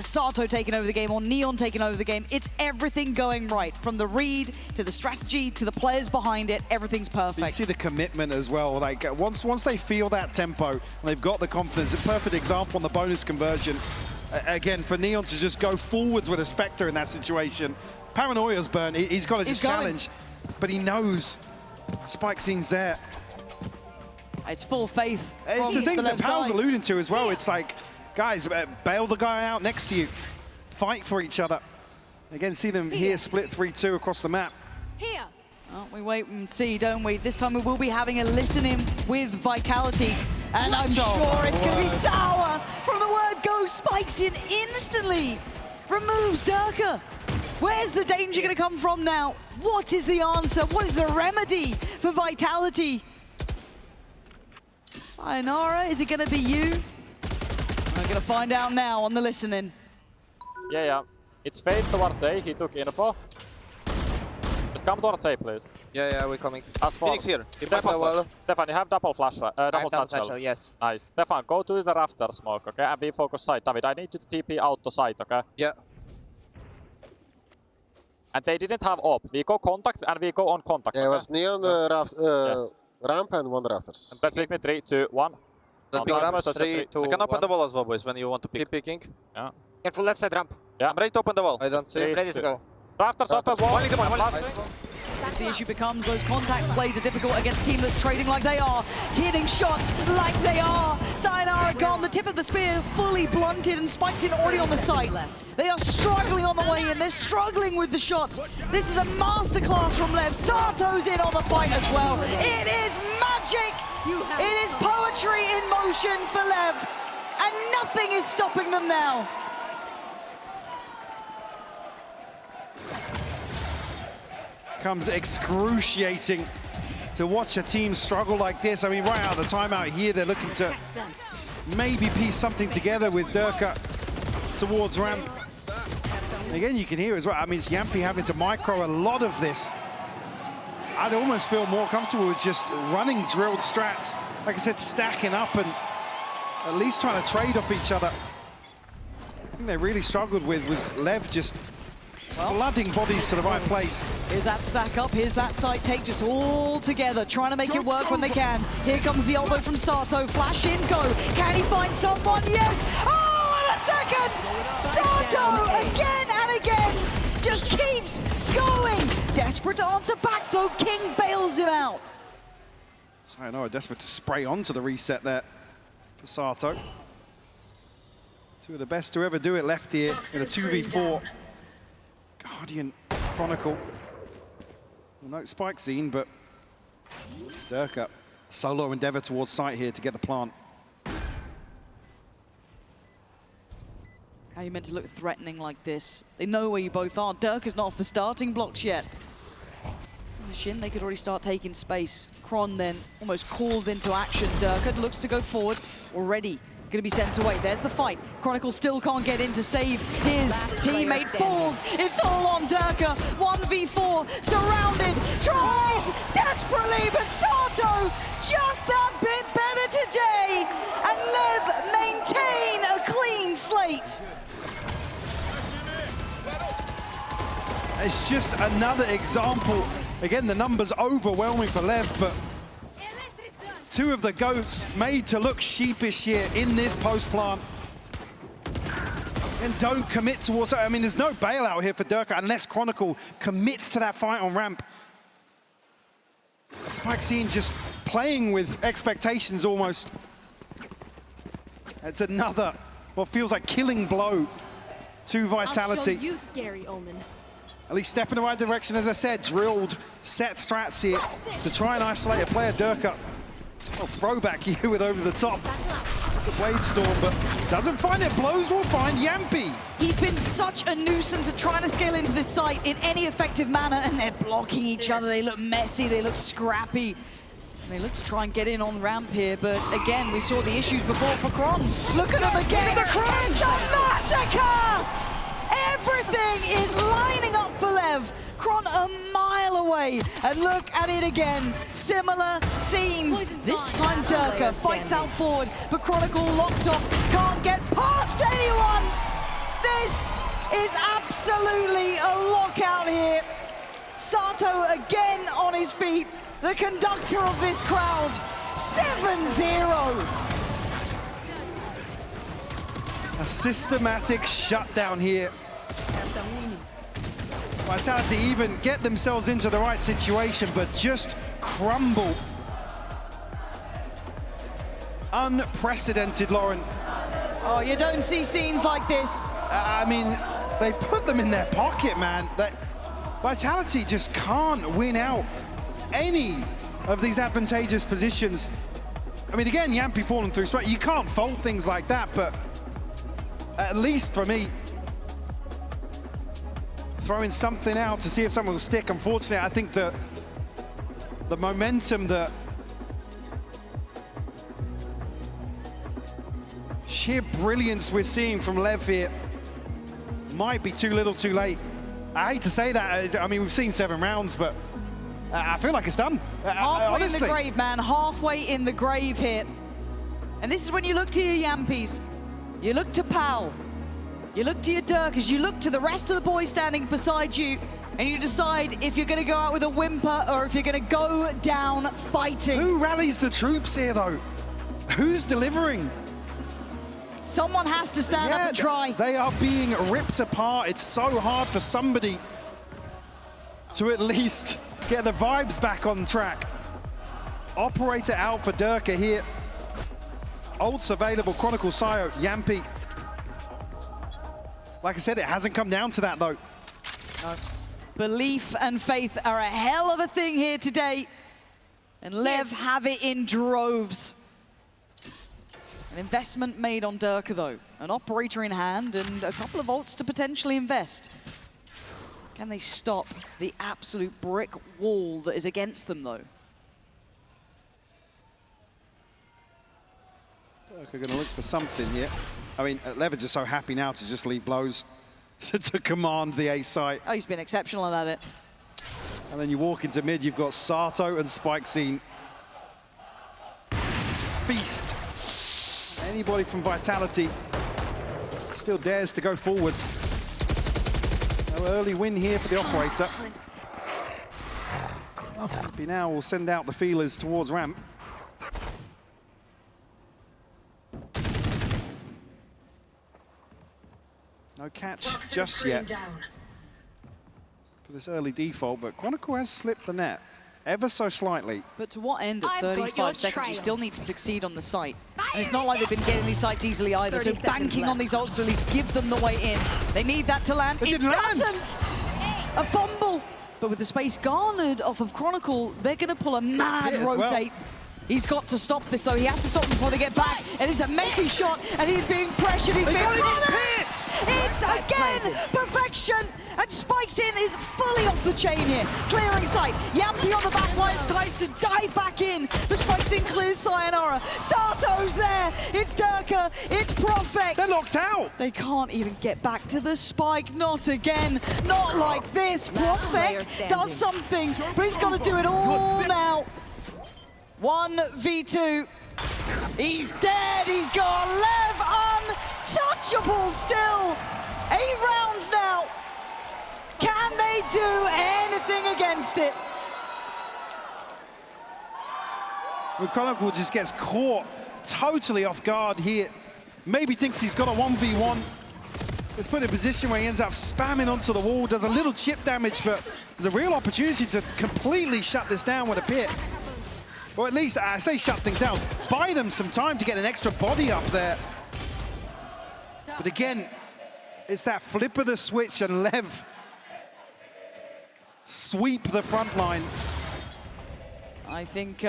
Sato taking over the game or Neon taking over the game. It's everything going right. From the read to the strategy to the players behind it, everything's perfect. You see the commitment as well. Like once they feel that tempo and they've got the confidence, a perfect example on the bonus conversion. Again, for Neon to just go forwards with a Spectre in that situation. Paranoia's burnt. He's got to just challenge, but he knows Spike scene's there. It's full faith. It's the things that Pal's alluding to as well. It's like, guys, bail the guy out next to you. Fight for each other. Again, see them here split 3-2 across the map. Here. Oh, we wait and see, don't we? This time we will be having a listening with Vitality. And I'm sure it's going to be sour. From the word go, spikes in instantly. Removes Durka. Where's the danger going to come from now? What is the answer? What is the remedy for Vitality? Sayonara, is it going to be you? We're going to find out now on the listening. Yeah. It's Fade towards A. He took info. Just come towards A, please. Yeah, we're coming. As for Phoenix here. Stefan, you have double flash, double satchel. Yes. Nice. Stefan, go to the rafter smoke, okay? And we focus side. David, I need you to TP out to side, okay? Yeah. And they didn't have op. We go contact and we go on contact. Yeah, it was Neon ramp and 1 rafters. And let's pick me 3, 2, 1. Let's go ramp, 3, 2, 1. You can open the wall as well, boys, when you want to pick. Keep picking. Yeah. Careful left side ramp. Yeah. I'm ready to open the wall. I don't see. Ready to go. Rafters open wall. As the issue becomes, those contact plays are difficult against a team that's trading like they are, hitting shots like they are. Sayonara gone, the tip of the spear fully blunted, and Spike's in already on the site. They are struggling on the way in, they're struggling with the shots. This is a masterclass from Lev. Sato's in on the fight as well. It is magic! It is poetry in motion for Lev. and nothing is stopping them now. Comes excruciating to watch a team struggle like this. I mean, right out of the timeout here, they're looking to maybe piece something together with Durka towards ramp. Again, you can hear as well, I mean, it's Yampi having to micro a lot of this. I'd almost feel more comfortable with just running drilled strats. Like I said, stacking up and at least trying to trade off each other. I think they really struggled with was Lev just flooding bodies to the right place. Here's that stack up, here's that site take just all together, trying to make it work when they can. Here comes the elbow from Sato, flash in, go. Can he find someone? Yes! Oh, and a second! Sato again and again, just keeps going. Desperate to answer back though, King bails him out. So I know, desperate to spray onto the reset there for Sato. Two of the best to ever do it left here in a 2v4. Guardian Chronicle. Well, no spike scene, but Durka solo endeavor towards site here to get the plant. How are you meant to look threatening like this? They know where you both are. Durka's not off the starting blocks yet. Shin, they could already start taking space. Kron then almost called into action. Durka looks to go forward already. Going to be sent away. There's the fight. Chronicle still can't get in to save his teammate. Falls. It's all on Durka. 1v4. Surrounded. Tries desperately, but Sato just that bit better today. And Lev maintain a clean slate. It's just another example. Again, the numbers overwhelming for Lev, but two of the GOATs made to look sheepish here in this post plant. And don't commit towards it. I mean, there's no bailout here for Durka unless Chronicle commits to that fight on ramp. Spike scene just playing with expectations almost. It's another, what feels like killing blow to Vitality. I'll show you, scary Omen. At least step in the right direction, as I said, drilled set strats here to try and isolate a player. Durka, oh, throwback here with over the top. The Blade Storm, but doesn't find it. Blows will find Yampi. He's been such a nuisance at trying to scale into this site in any effective manner, and they're blocking each other. They look messy, they look scrappy. And they look to try and get in on ramp here, but again, we saw the issues before for Kron. Look at him again. The crunch! It's a massacre! Everything is lining up for Lev. Kron a mile away, and look at it again. Similar scenes. This time Durka fights out forward, but Chronicle locked off, can't get past anyone. This is absolutely a lockout here. Sato again on his feet, the conductor of this crowd. 7-0. A systematic shutdown here. Vitality even get themselves into the right situation, but just crumble. Unprecedented, Lauren. Oh, you don't see scenes like this. I mean, they put them in their pocket, man. Vitality just can't win out any of these advantageous positions. I mean, again, Yampi falling through sweat. You can't fold things like that, but at least for me, throwing something out to see if someone will stick. Unfortunately, I think the momentum, the sheer brilliance we're seeing from Lev here might be too little too late. I hate to say that. I mean, we've seen 7 rounds, but I feel like it's done. Halfway honestly. in the grave, man. Halfway in the grave here. And this is when you look to your Yampis. You look to Pal. You look to your Durkas, you look to the rest of the boys standing beside you, and you decide if you're going to go out with a whimper or if you're going to go down fighting. Who rallies the troops here, though? Who's delivering? Someone has to stand up and try. They are being ripped apart. It's so hard for somebody to at least get the vibes back on track. Operator out for Durka here. Ults available, Chronicle, Sayo, Yampi. Like I said, it hasn't come down to that, though. Belief and faith are a hell of a thing here today. And Lev have it in droves. An investment made on Durka, though. An operator in hand and a couple of ults to potentially invest. Can they stop the absolute brick wall that is against them, though? Durka going to look for something here. I mean, Lev is just so happy now to just leave blows to command the A site. Oh, he's been exceptional at it. And then you walk into mid, you've got Sato and Spike Scene. Feast. Anybody from Vitality still dares to go forwards. No early win here for the operator. Happy now will send out the feelers towards ramp. No catch just yet for this early default, but Chronicle has slipped the net ever so slightly. But to what end at 35 seconds? You still need to succeed on the site. And it's not like they've been getting these sites easily either, so banking on these ults to at least give them the way in. They need that to land. It doesn't! A fumble! But with the space garnered off of Chronicle, they're going to pull a mad rotate. He's got to stop this, though. He has to stop them before they get back. And it's a messy shot, and he's being pressured. He's being punished. It's again perfection. And Spikes in is fully off the chain here. Clearing sight. Yampy on the back lines tries to dive back in, but Spikes in clears Sayonara. Sato's there. It's Durka. It's Prophet. They're locked out. They can't even get back to the spike. Not again. Not like this. Prophet does something, but he's got to do it all now. 1v2. He's dead. He's gone. Lev untouchable still. 8 rounds now. Can they do anything against it? Chronicle just gets caught totally off guard here. Maybe thinks he's got a 1v1. It's put in a position where he ends up spamming onto the wall, does a little chip damage, but there's a real opportunity to completely shut this down with a pit. Or at least, I say shut things down, buy them some time to get an extra body up there. But again, it's that flip of the switch and Lev sweep the front line. I think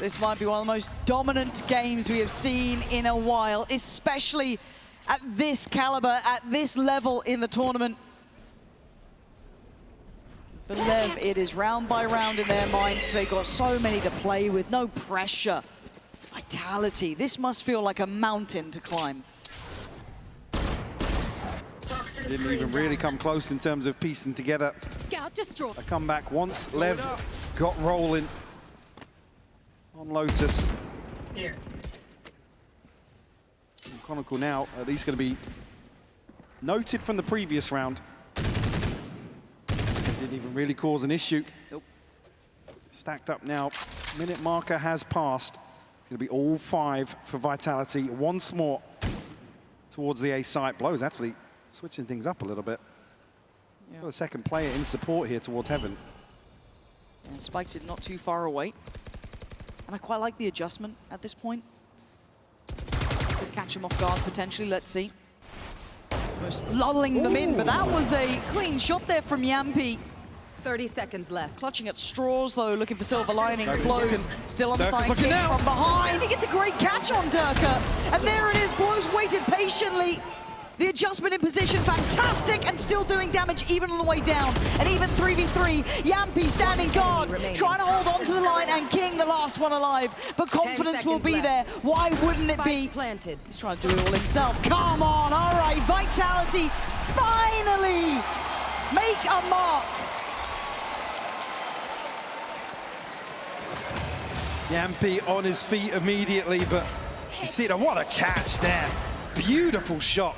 this might be one of the most dominant games we have seen in a while, especially at this caliber, at this level in the tournament. For Lev, it is round by round in their minds because they've got so many to play with, no pressure. Vitality, this must feel like a mountain to climb. Didn't even really come close in terms of piecing together Scout destroy. a comeback once Lev got rolling on Lotus. Here. And Chronicle now at least going to be noted from the previous round. Didn't even really cause an issue. Nope. Stacked up now. Minute marker has passed. It's going to be all 5 for Vitality once more towards the A site. Blows actually switching things up a little bit. Got a second player in support here towards Heaven. And Spikes it not too far away. And I quite like the adjustment at this point. Could catch him off guard potentially, let's see. Almost lulling them in, but that was a clean shot there from Yampy. 30 seconds left. Clutching at straws, though, looking for silver linings. Blows still on the Durka's side, looking kick out. from behind. He gets a great catch on Durka. And there it is, Blows waited patiently. The adjustment in position, fantastic, and still doing damage even on the way down. And even 3v3, Yampy standing guard, trying to hold on to the line, and King, the last one alive. But confidence will be there. Why wouldn't it be? Planted. He's trying to do it all himself. Come on, all right, Vitality, finally make a mark. Yampy on his feet immediately, but you see that, what a catch there. Beautiful shot.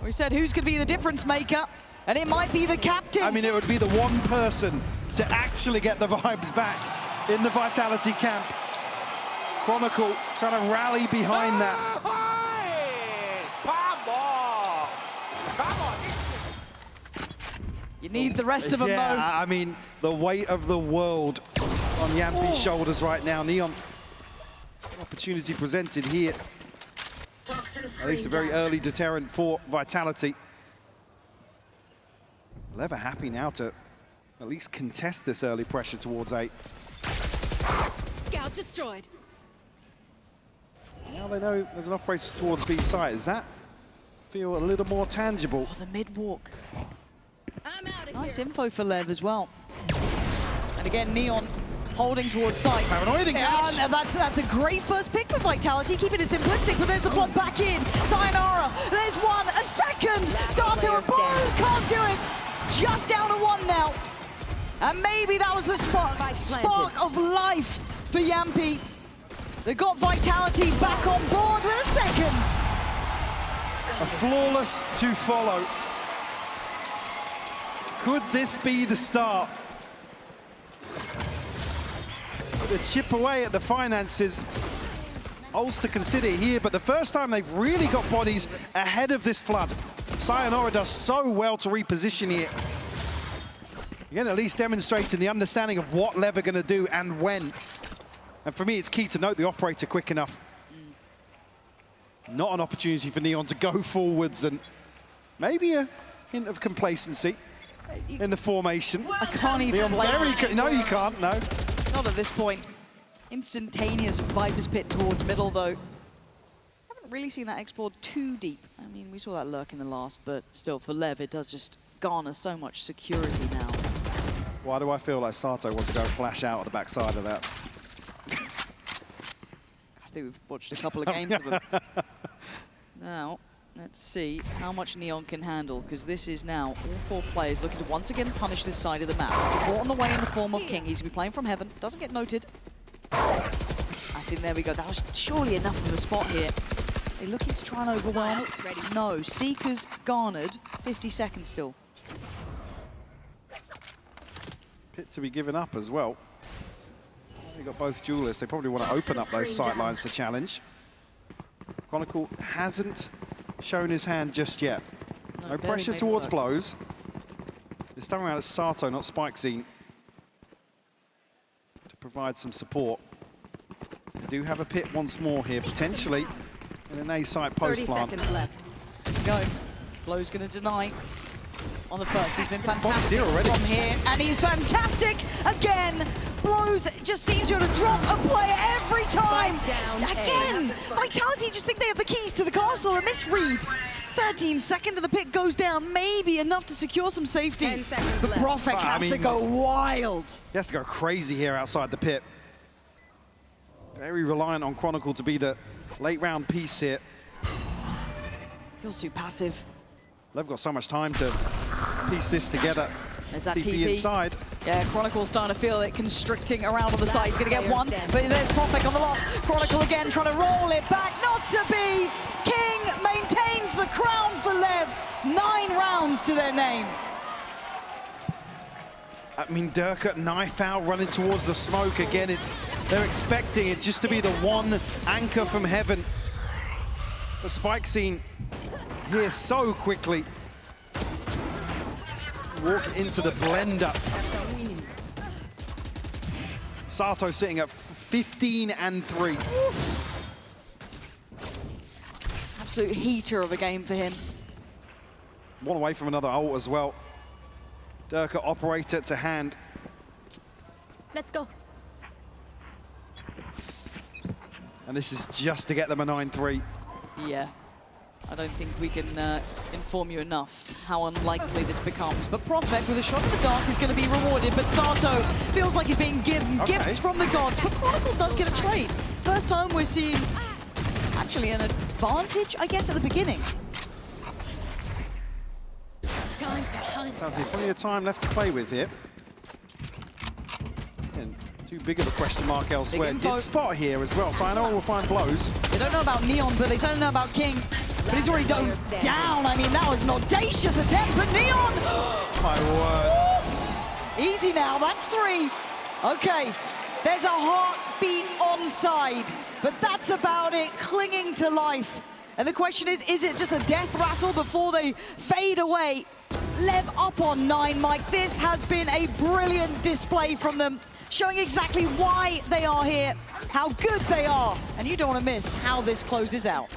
We said who's going to be the difference maker, and it might be the captain. I mean, it would be the one person to actually get the vibes back in the Vitality camp. Chronicle trying to rally behind that. You need the rest of them, though. I mean, the weight of the world on Yampy's shoulders right now. Neon, opportunity presented here. At least a very early deterrent for Vitality. Lever happy now to at least contest this early pressure towards 8. Scout destroyed. Now they know there's an operator towards B site. Does that feel a little more tangible? Oh, the mid-walk. Nice info for Lev as well. And again, Neon holding towards site. Paranoid engage. And that's a great first pick for Vitality, keeping it simplistic, but there's the flood back in. Sayonara, there's one, a second. Sato and Blows can't do it. Just down to one now. And maybe that was the spark of life for Yampi. They got Vitality back on board with a second. A flawless to follow. Could this be the start? The chip away at the finances. Ulster consider here, but the first time they've really got bodies ahead of this flood. Sayonara does so well to reposition here. Again, at least demonstrating the understanding of what Lev are going to do and when. And for me, it's key to note the operator quick enough. Not an opportunity for Neon to go forwards, and maybe a hint of complacency in the formation. I can't even blame No, you can't, no. Not at this point. Instantaneous Viper's Pit towards middle, though. Haven't really seen that explored too deep. I mean, we saw that lurk in the last, but still, for Lev, it does just garner so much security now. Why do I feel like Sato wants to go flash out of the backside of that? I think we've watched a couple of games of them. Now, let's see how much Neon can handle, because this is now all four players looking to once again punish this side of the map. Support on the way in the form of King. He's going to be playing from heaven. Doesn't get noted. I think there we go. That was surely enough of a spot here. They're looking to try and overwhelm. No, Seeker's garnered 50 seconds still. Pit to be given up as well. They've got both duelists. They probably want to open up those sight lines to challenge. Chronicle hasn't shown his hand just yet. No pressure towards Blows. This time around it's Sato, not Spikezine, to provide some support. They do have a pit once more here, potentially, in an A-site post plant. 30 seconds left. Go. Blows going to deny on the first. He's been fantastic already from here, and he's fantastic again. Blows just seems to drop a player every time. Again, Vitality just think they have the keys to the castle. A misread. 13 seconds of the pit goes down, maybe enough to secure some safety. But Profek has to go wild. He has to go crazy here outside the pit. Very reliant on Chronicle to be the late round piece here. Feels too passive. They've got so much time to piece this together. There's that TP inside. Yeah, Chronicle's starting to feel it constricting around on the side. He's going to get one, but there's Profek on the loss. Chronicle again trying to roll it back. Not to be. King maintains the crown for Lev. 9 rounds to their name. I mean, Durka, knife out, running towards the smoke again. They're expecting it just to be the one anchor from heaven. The Spikezine here so quickly. Walk into the blender. Sato sitting at 15-3. Absolute heater of a game for him. One away from another ult as well. Durka operator to hand. Let's go. And this is just to get them a 9-3. Yeah. I don't think we can inform you enough how unlikely this becomes. But Profek with a shot in the dark is going to be rewarded. But Sato feels like he's being given gifts from the gods. But Chronicle does get a trade. First time we're seeing actually an advantage, I guess, at the beginning. Sounds like plenty of time left to play with here. And too big of a question mark elsewhere. Did spot here as well, so I know we'll find Blows. They don't know about Neon, but they certainly know about King. But he's already dove down. I mean, that was an audacious attempt, but Neon! My word. Easy now, that's 3. Okay, there's a heartbeat onside, but that's about it, clinging to life. And the question is it just a death rattle before they fade away? Lev up on 9, Mike. This has been a brilliant display from them, showing exactly why they are here, how good they are. And you don't want to miss how this closes out.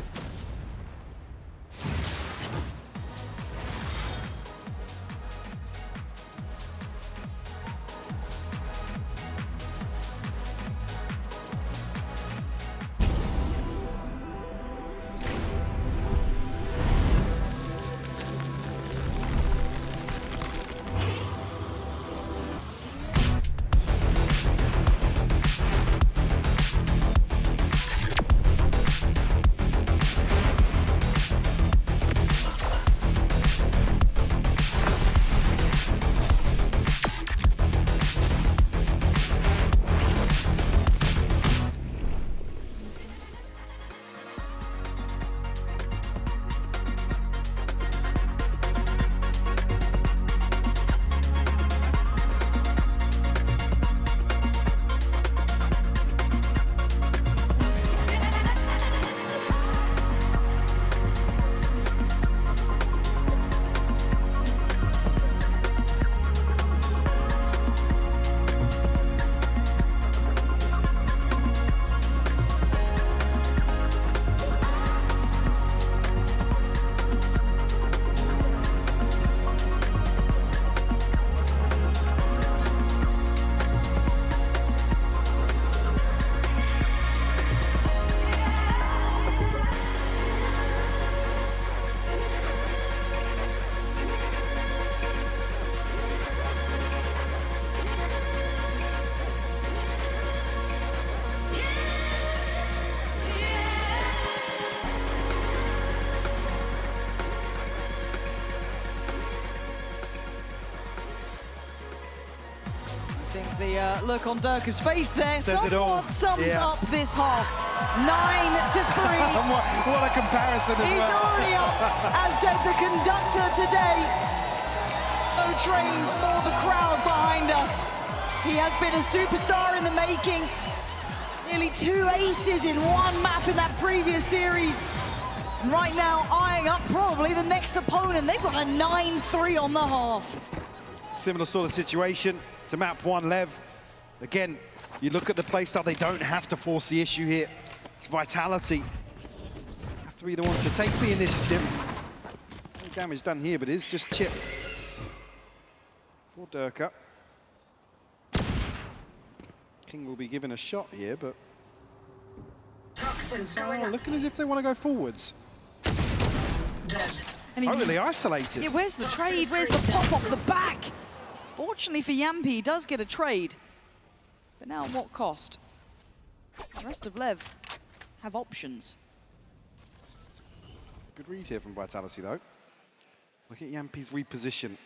I think the look on Durka's face there Says it all. sums Yeah. up this half. 9-3. what a comparison as He's well. already up, as said the conductor today. No trains, more the crowd behind us. He has been a superstar in the making. Nearly 2 aces in one map in that previous series. And right now, eyeing up probably the next opponent. They've got a 9-3 on the half. Similar sort of situation to map 1, Lev. Again, you look at the playstyle, they don't have to force the issue here. It's Vitality. Have to be the ones to take the initiative. No damage done here, but it is just chip for Durka. King will be given a shot here, but looking as if they want to go forwards. Totally isolated. Yeah, where's the trade? Where's the pop off the back? Fortunately for Yampi, he does get a trade. But now at what cost? The rest of Lev have options. Good read here from Vitality, though. Look at Yampi's reposition.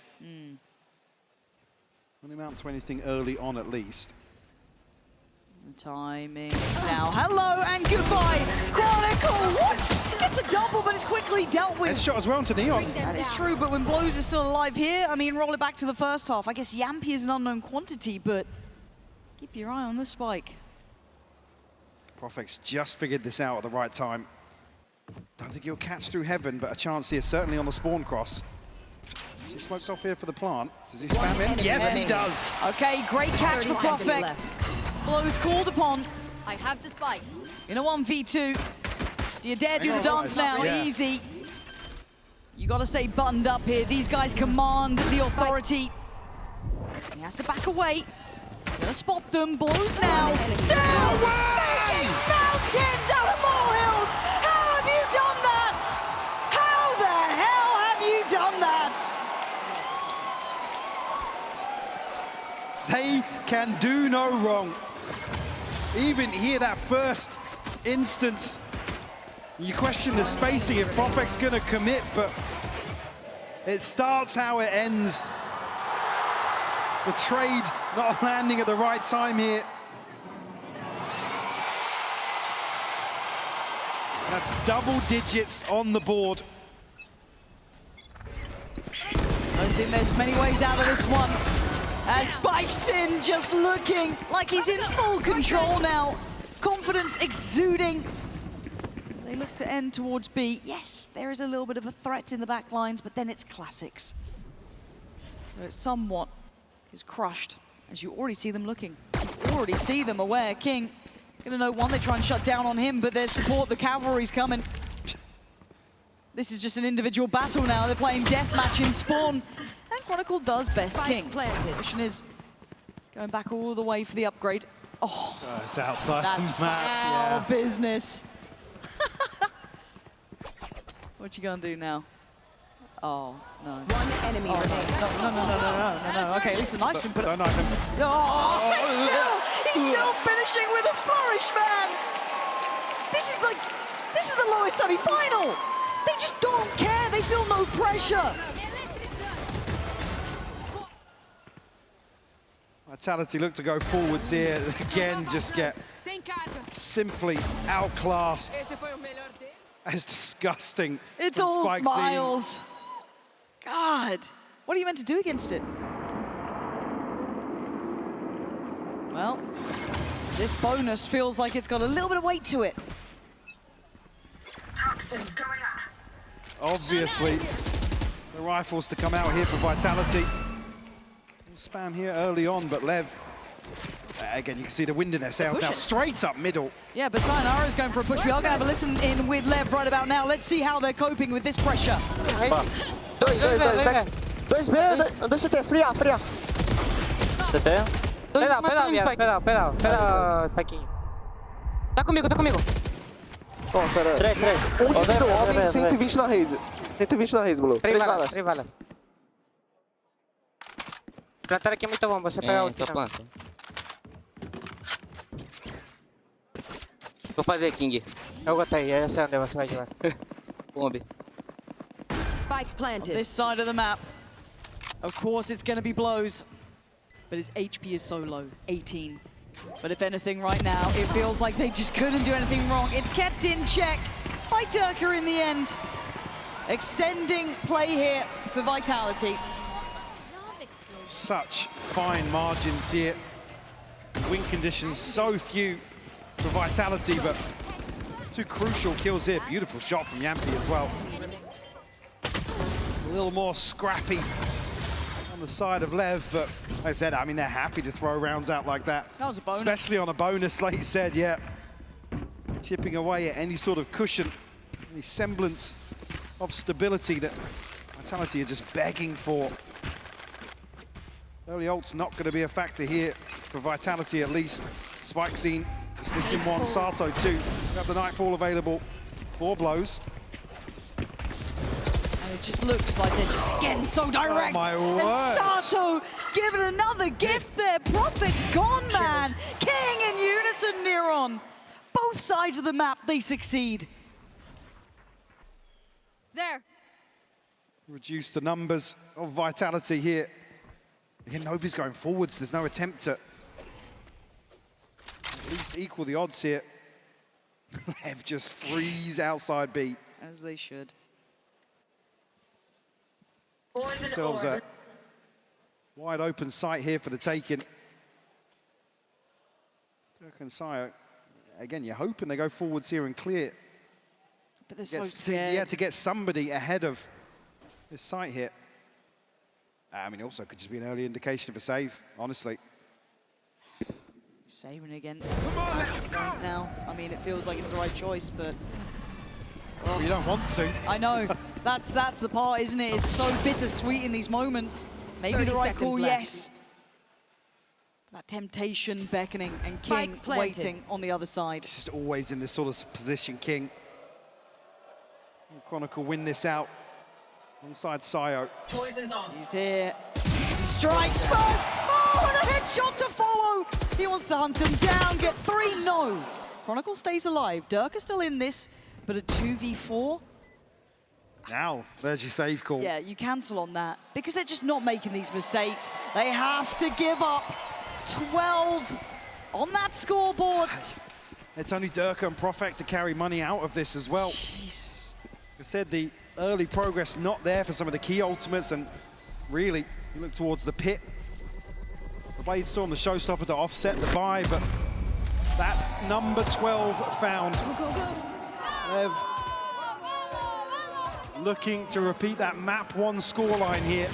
Won't amount to anything early on, at least. Timing now. Hello and goodbye. Chronicle, what? Gets a double, but it's quickly dealt with. Headshot as well to Neon. That is true, but when Blows is still alive here, I mean, roll it back to the first half. I guess Yampi is an unknown quantity, but keep your eye on the spike. Profex just figured this out at the right time. Don't think he'll catch through heaven, but a chance here, certainly on the spawn cross. Is he smoked off here for the plant? Does he spam in? Yes, he does. Okay, great catch for Profex. Blows called upon. I have the spike. In a 1v2. Do you dare do the dance now? Yeah. Easy. You got to stay buttoned up here. These guys command the authority. He has to back away. Gonna spot them. Blows now. Still making mountains out of molehills. How have you done that? How the hell have you done that? They can do no wrong. Even here, that first instance, you question the spacing if Profec's gonna commit, but it starts how it ends. The trade not landing at the right time here. That's double digits on the board. I don't think there's many ways out of this one. As Spike's in, just looking like he's in full control now. Confidence exuding. As they look to end towards B. Yes, there is a little bit of a threat in the back lines, but then it's classics. So it somewhat is crushed, as you already see them looking. You already see them aware. King, gonna know one, they try and shut down on him, but there's support, the cavalry's coming. This is just an individual battle now. They're playing deathmatch in spawn. And Chronicle does best King. Mission is going back all the way for the upgrade. Oh, it's outside that's the map. foul Yeah. business. What you gonna do now? Oh, no. One enemy remaining. No. Okay, at least the knife's been put up. Don't knife him. Oh, he's still finishing with a flourish, man. This is the lowest semi-final. They just don't care. They feel no pressure. Vitality look to go forwards here. Again, just get simply outclassed. It's disgusting. It's from all Spike smiles. God, what are you meant to do against it? Well, this bonus feels like it's got a little bit of weight to it. Toxins going up. Obviously, the rifles to come out here for Vitality. Spam here early on, but Lev, again, you can see the wind in their sails now, straight up middle. Yeah, but Sayonara is going for a push. We are going to have a listen in with Lev right about now. Let's see how they're coping with this pressure. Dois CT, fria. CT. Pedal, Paquinho. Tá comigo. Bom, sério. 3. Onde do homem, 120 na raise. 120 na raise, Blue. 3 balas. Plantar aqui é muito bom, você pega o planta. Vou fazer, King. Eu gostei, eu sei onde você vai jogar. Bombe. Spike planted. On this side of the map, of course, it's going to be Blows. but his HP is so low, 18. But if anything right now, it feels like they just couldn't do anything wrong. It's kept in check by Durka in the end. Extending play here for Vitality. Such fine margins here. Win conditions so few for Vitality, but 2 crucial kills here. Beautiful shot from Yampi as well. A little more scrappy on the side of Lev, but like I said, I mean, they're happy to throw rounds out like that. That was a bonus. Especially on a bonus, like you said, yeah. Chipping away at any sort of cushion, any semblance of stability that Vitality are just begging for. Early ult's not going to be a factor here for Vitality, at least. Spike scene, just missing one. Sato too. We have the Nightfall available. 4 blows. And it just looks like they're just getting so direct. Oh my word. And Sato giving another gift there. Prophet's gone, man. King in unison, Neron. Both sides of the map, they succeed. There. Reduce the numbers of Vitality here. Again, nobody's going forwards. There's no attempt to at least equal the odds here. Lev just freeze outside B. As they should. Themselves a wide open sight here for the taking. Dirk and Sire, again, you're hoping they go forwards here and clear. But they're so scared. To get somebody ahead of this site here. I mean, also could just be an early indication of a save, honestly. Saving against right now. I mean, it feels like it's the right choice, but... Oh. You don't want to. I know. That's the part, isn't it? It's so bittersweet in these moments. Maybe the right call, yes. That temptation beckoning and King waiting on the other side. It's just always in this sort of position, King. Will Chronicle win this out alongside Sayo. Poison's off. He's here. He strikes first. Oh, and a headshot to follow. He wants to hunt him down, get 3, no. Chronicle stays alive. Dirk is still in this, but a 2v4. Now, there's your save call. Yeah, you cancel on that because they're just not making these mistakes. They have to give up 12 on that scoreboard. It's only Durka and Profek to carry money out of this as well. Jesus. Like I said, the early progress not there for some of the key ultimates, and really, you look towards the pit. The Blade Storm, the showstopper to offset the buy, but that's number 12 found. Lev looking to repeat that map 1 scoreline here.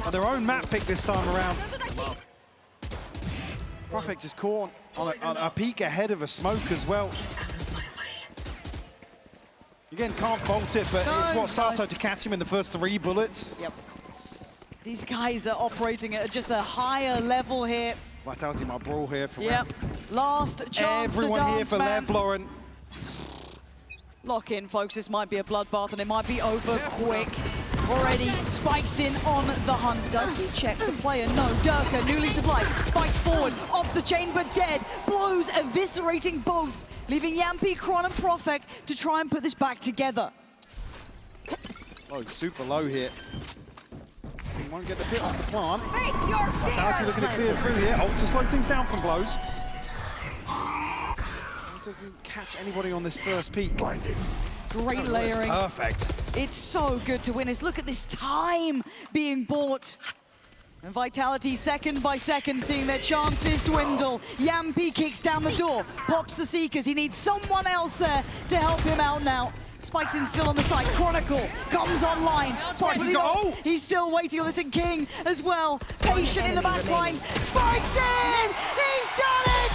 And their own map pick this time around. Profek just caught on a peak ahead of a smoke as well. Again, can't fault it, but it's what Sato to catch him in the first 3 bullets. Yep. These guys are operating at just a higher level here. Vitality might brawl here for round. Last chance Everyone to dance, here for man. Lev, Lauren. Lock in, folks. This might be a bloodbath, and it might be over quick. Already spikes in on the hunt. Does he check the player? No. Durka, newly supplied, fights forward, off the chain, but dead. Blows eviscerating both, leaving Yampi, Kron, and Profek to try and put this back together. Oh, super low here. He won't get the pit off the plant. Face your fear. Vitality looking to clear through here. Ult to slow things down from blows. Doesn't catch anybody on this first peak. Great layering. Perfect. It's so good to witness. Look at this time being bought. And Vitality, second by second, seeing their chances dwindle. Yampi kicks down the door, pops the Seekers. He needs someone else there to help him out now. Spikes in still on the side. Chronicle comes online. He's still waiting on this, and King as well. Patient in the back lines. Spikes in! He's done it!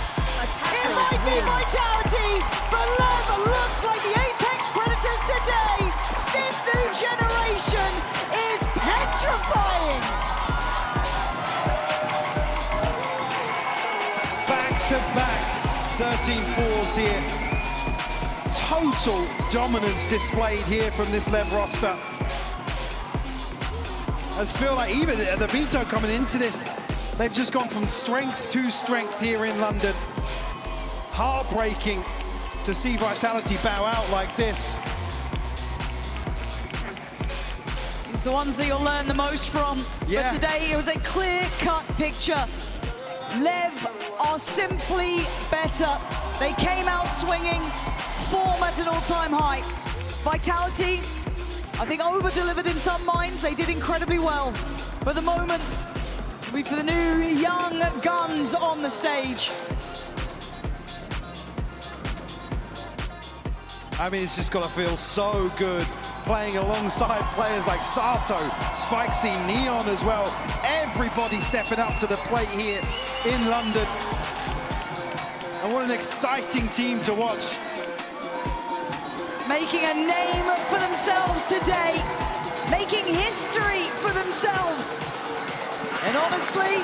It might be Vitality, but Lev looks like the Apex Predators today. This new generation is petrifying. Back-to-back 13-4s here. Total dominance displayed here from this Lev roster. I just feel like even the Vito coming into this, they've just gone from strength to strength here in London. Heartbreaking to see Vitality bow out like this. Is the ones that you'll learn the most from. Yeah. But today it was a clear-cut picture. Lev are simply better. They came out swinging, form at an all-time high. Vitality, I think, over-delivered in some minds. They did incredibly well. But the moment will be for the new young guns on the stage. I mean, it's just got to feel so good playing alongside players like Sato, Spikesy, Neon as well. Everybody stepping up to the plate here in London. And what an exciting team to watch. Making a name for themselves today. Making history for themselves. And honestly,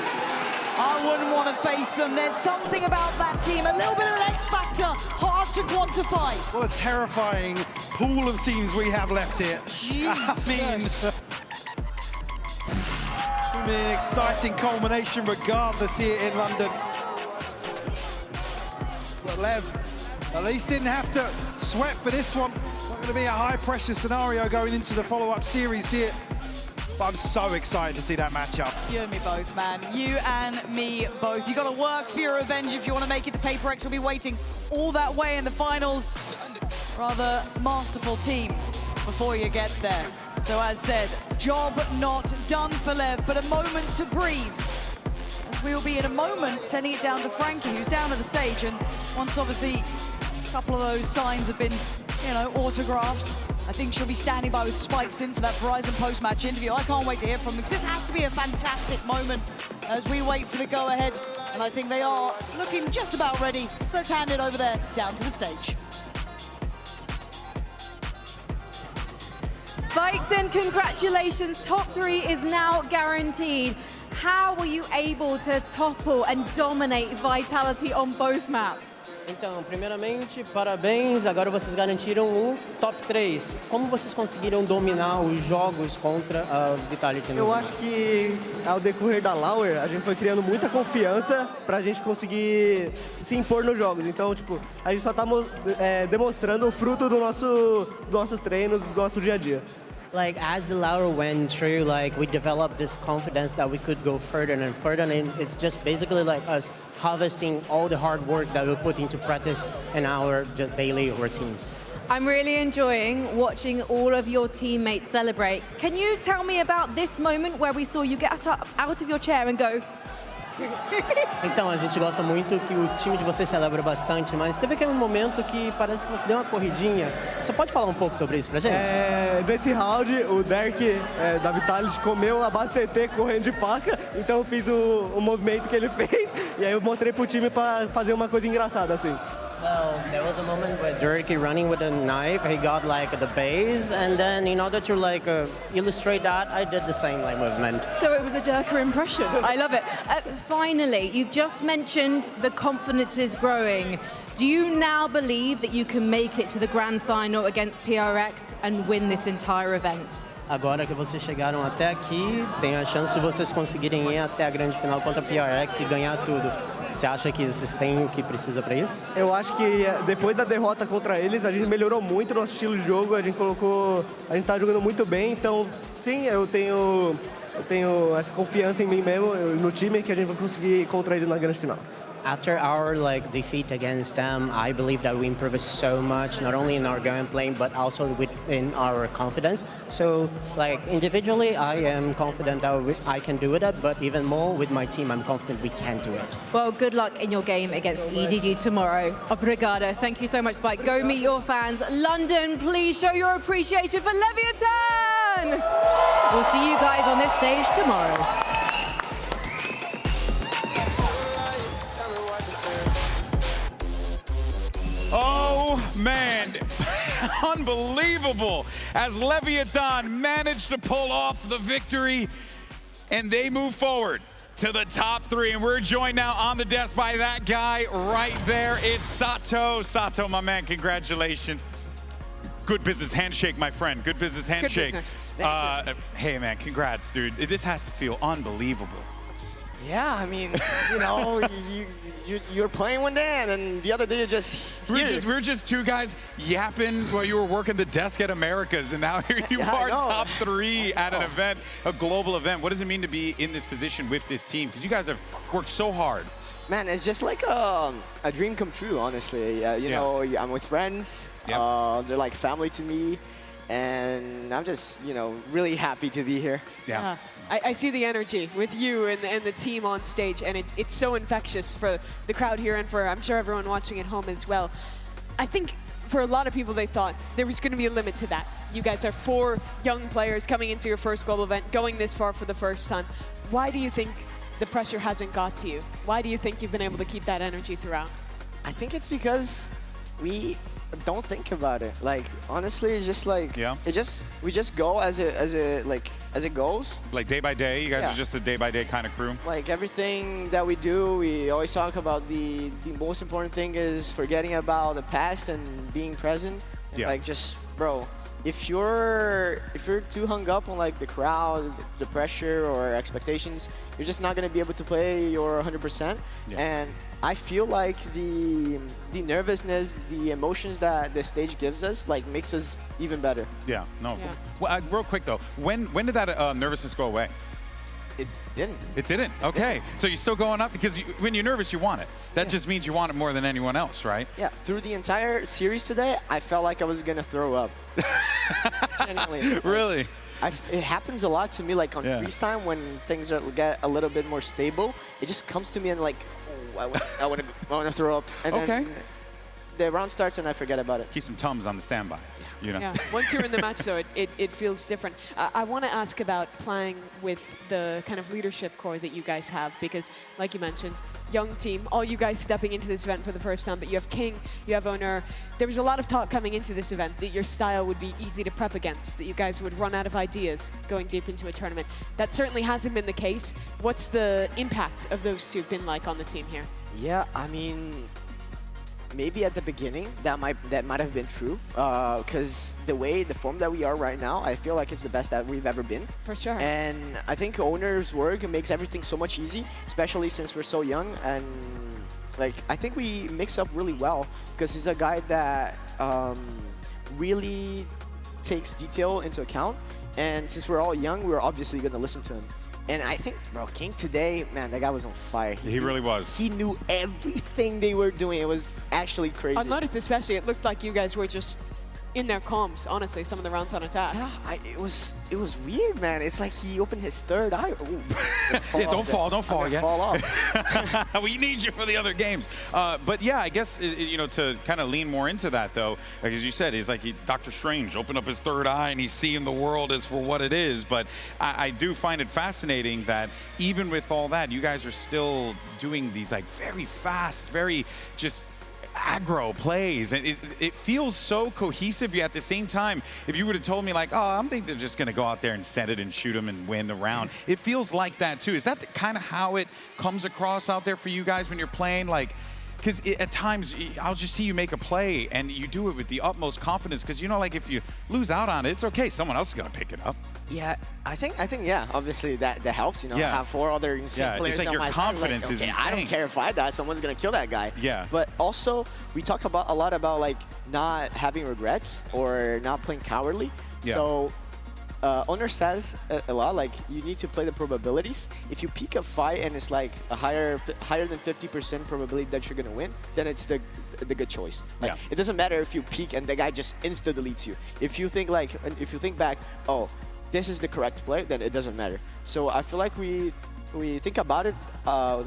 I wouldn't want to face them. There's something about that team, a little bit of an X factor, hard to quantify. What a terrifying pool of teams we have left here. Jesus. I mean, an exciting culmination regardless here in London. But Lev at least didn't have to sweat for this one. Not going to be a high-pressure scenario going into the follow-up series here. But I'm so excited to see that matchup. You and me both, man. You and me both. You got to work for your revenge if you want to make it to HyperX. We'll be waiting all that way in the finals. Rather masterful team before you get there. So as said, job not done for Lev, but a moment to breathe. As we will be in a moment sending it down to Frankie, who's down at the stage. And once obviously a couple of those signs have been, you know, autographed, I think she'll be standing by with Spikes in for that Verizon post-match interview. I can't wait to hear from them, because this has to be a fantastic moment as we wait for the go-ahead. And I think they are looking just about ready. So let's hand it over there, down to the stage. Spikes, and congratulations. Top 3 is now guaranteed. How were you able to topple and dominate Vitality on both maps? Então, primeiramente, parabéns. Agora vocês garantiram o top 3. Como vocês conseguiram dominar os jogos contra a Vitality? Eu acho que ao decorrer da Lauer, a gente foi criando muita confiança pra gente conseguir se impor nos jogos. Então, tipo, a gente só tá demonstrando o fruto dos nossos treinos, do nosso dia a dia. Like, as the Lauer went through, like, we developed this confidence that we could go further and further, and it's just basically like us harvesting all the hard work that we put into practice in our just daily routines. I'm really enjoying watching all of your teammates celebrate. Can you tell me about this moment where we saw you get out of your chair and go? Então, a gente gosta muito que o time de vocês celebra bastante, mas teve aquele momento que parece que você deu uma corridinha. Você pode falar um pouco sobre isso pra gente? Nesse round, o Derek da Vitality comeu a base CT correndo de faca, então eu fiz o movimento que ele fez, e aí eu mostrei pro time pra fazer uma coisa engraçada assim. Well, there was a moment where Dirk running with a knife, he got like the base, and then in order to like illustrate that, I did the same like movement. So it was a Dirker impression. I love it. Finally, you've just mentioned the confidence is growing. Do you now believe that you can make it to the grand final against PRX and win this entire event? Agora que vocês chegaram até aqui, tem a chance de vocês conseguirem ir até a grande final contra a PRX e ganhar tudo. Você acha que vocês têm o que precisa para isso? Eu acho que depois da derrota contra eles, a gente melhorou muito o nosso estilo de jogo, a gente tá jogando muito bem, então sim, eu tenho essa confiança em mim mesmo, no time, que a gente vai conseguir contra eles na grande final. After our like defeat against them, I believe that we improved so much, not only in our gameplay but also in our confidence. So, like individually, I am confident that I can do it, but even more with my team, I'm confident we can do it. Well, good luck in your game against EDG tomorrow. Obrigado. Thank you so much, Spike. Go meet your fans. London, please show your appreciation for Leviathan. We'll see you guys on this stage tomorrow. Oh, man. Unbelievable. As Leviathan managed to pull off the victory, and they move forward to the top 3. And we're joined now on the desk by that guy right there. It's Sato. Sato, my man, congratulations. Good business handshake, my friend. Good business handshake. Good business. Hey, man, congrats, dude. This has to feel unbelievable. Yeah, I mean, you know, you're playing one day and then the other day you're just here. We're just two guys yapping while you were working the desk at Americas, and now here you are, top 3 at an event, a global event. What does it mean to be in this position with this team? Because you guys have worked so hard. Man, it's just like a dream come true, honestly. You know, I'm with friends. They're like family to me. And I'm just, you know, really happy to be here. Yeah. I see the energy with you and the team on stage, and it's so infectious for the crowd here and for, I'm sure, everyone watching at home as well. I think for a lot of people, they thought there was going to be a limit to that. You guys are 4 young players coming into your first global event, going this far for the first time. Why do you think the pressure hasn't got to you? Why do you think you've been able to keep that energy throughout? I think it's because we don't think about it. Like, honestly, it's just like we just go as it goes. Like day by day, you guys are just a day by day kind of crew. Like everything that we do, we always talk about the most important thing is forgetting about the past and being present. And like, just, bro, if you're too hung up on like the crowd, the pressure or expectations, you're just not gonna be able to play your 100%. And I feel like the nervousness, the emotions that the stage gives us, like, makes us even better. Yeah, no. Yeah. Well, real quick though, when did that nervousness go away? It didn't. It didn't? Okay. So you're still going up? Because when you're nervous, you want it. That just means you want it more than anyone else, right? Yeah. Through the entire series today, I felt like I was going to throw up. Genuinely. Really? It happens a lot to me, like on freestyle, when things get a little bit more stable. It just comes to me and like, oh, I want to throw up. And then the round starts and I forget about it. Keep some Tums on the standby. You know? Yeah. Once you're in the match, though, it feels different. I want to ask about playing with the kind of leadership core that you guys have, because, like you mentioned, young team, all you guys stepping into this event for the first time, but you have King, you have Owner. There was a lot of talk coming into this event that your style would be easy to prep against, that you guys would run out of ideas going deep into a tournament. That certainly hasn't been the case. What's the impact of those two been like on the team here? Yeah, I mean, maybe at the beginning that might have been true, because the form that we are right now, I feel like it's the best that we've ever been. For sure. And I think Owner's work makes everything so much easy, especially since we're so young. And like, I think we mix up really well, because he's a guy that really takes detail into account. And since we're all young, we're obviously going to listen to him. And I think, bro, King today, man, that guy was on fire. He really was. He knew everything they were doing. It was actually crazy. I've noticed especially, it looked like you guys were just in their comms, honestly, some of the rounds on attack. Yeah, it was weird, man. It's like he opened his third eye. Don't fall yet. Fall off. We need you for the other games. But yeah, I guess, you know, to kind of lean more into that, though, like as you said, he's like Dr. Strange, opened up his third eye and he's seeing the world as for what it is. But I do find it fascinating that even with all that, you guys are still doing these like very fast, very just aggro plays, and it feels so cohesive. Yet at the same time, if you would have told me like, oh, I'm thinking they're just going to go out there and set it and shoot them and win the round, it feels like that too. Is that kind of how it comes across out there for you guys when you're playing? Like, because at times I'll just see you make a play and you do it with the utmost confidence, because you know, like if you lose out on it, it's okay. Someone else is going to pick it up. Yeah, I think yeah, obviously that helps, you know. Have 4 other insane players it's like on your my confidence side. is Like, okay, insane. I don't care if I die, someone's gonna kill that guy. Yeah. But also, we talk a lot about like not having regrets or not playing cowardly. Yeah. So Owner says a lot, like, you need to play the probabilities. If you peek a fight and it's like a higher than 50% probability that you're gonna win, then it's the good choice. Like, it doesn't matter if you peek and the guy just insta deletes you. If you think back, oh, this is the correct play, then it doesn't matter. So I feel like we think about it.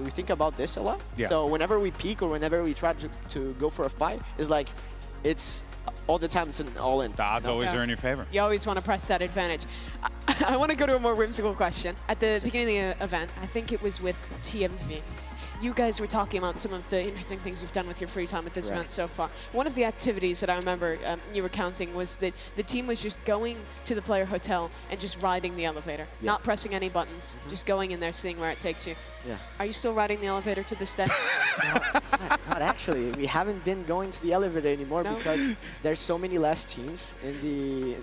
We think about this a lot. Yeah. So whenever we peek or whenever we try to go for a fight, it's like it's all the time. It's an all-in. The odds always are in your favor. You always want to press that advantage. I want to go to a more whimsical question. At the beginning of the event, I think it was with TMV. You guys were talking about some of the interesting things you've done with your free time at this event so far. One of the activities that I remember you were counting was that the team was just going to the player hotel and just riding the elevator, not pressing any buttons, just going in there, seeing where it takes you. Yeah. Are you still riding the elevator to the step? Not actually. We haven't been going to the elevator anymore No? because there's so many less teams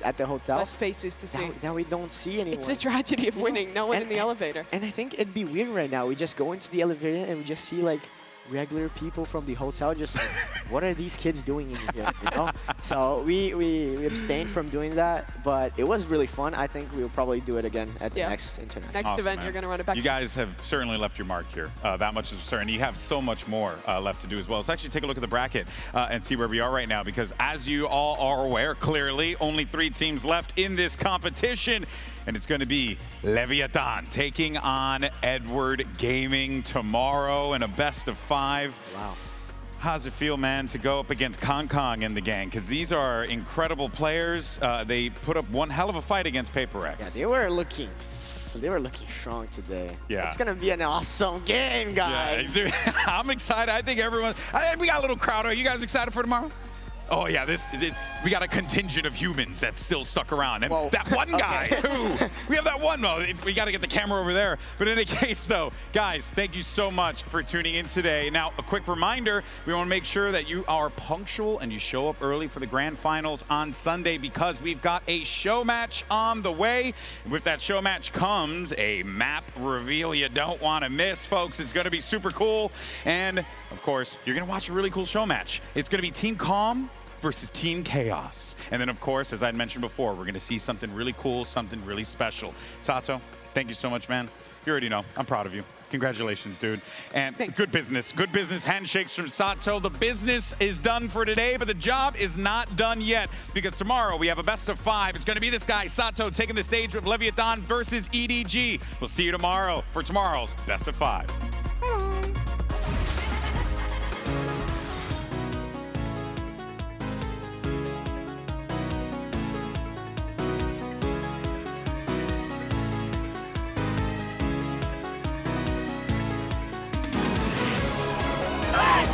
at the hotel. Less faces to see. Now we don't see anyone. It's a tragedy of winning. No one in the elevator. And I think it'd be weird right now. We just go into the elevator and we just see like regular people from the hotel just like, what are these kids doing in here, you know? So we abstained from doing that, but it was really fun. I think we'll probably do it again at the next international. Next event, you're going to run it back. You guys have certainly left your mark here. That much is certain. You have so much more left to do as well. Let's actually take a look at the bracket and see where we are right now, because as you all are aware, clearly only 3 teams left in this competition. And it's going to be Leviathan taking on Edward Gaming tomorrow in a best of 5. Wow. How's it feel, man, to go up against Kong Kong and the gang? Because these are incredible players. They put up one hell of a fight against HyperX. Yeah, they were looking strong today. Yeah. It's going to be an awesome game, guys. Yeah, I'm excited. I think we got a little crowd. Are you guys excited for tomorrow? Oh, yeah, we got a contingent of humans that's still stuck around. And that one guy, too. We have that one, though. We got to get the camera over there. But in any case, though, guys, thank you so much for tuning in today. Now, a quick reminder, we want to make sure that you are punctual and you show up early for the grand finals on Sunday, because we've got a show match on the way. With that show match comes a map reveal you don't want to miss, folks. It's going to be super cool. And, of course, you're going to watch a really cool show match. It's going to be Team Calm versus Team Chaos. And then, of course, as I mentioned before, we're going to see something really cool, something really special. Sato, thank you so much, man. You already know. I'm proud of you. Congratulations, dude. And good business. Good business handshakes from Sato. The business is done for today, but the job is not done yet, because tomorrow we have a best of 5. It's going to be this guy, Sato, taking the stage with Leviathan versus EDG. We'll see you tomorrow for tomorrow's best of 5. Bye-bye.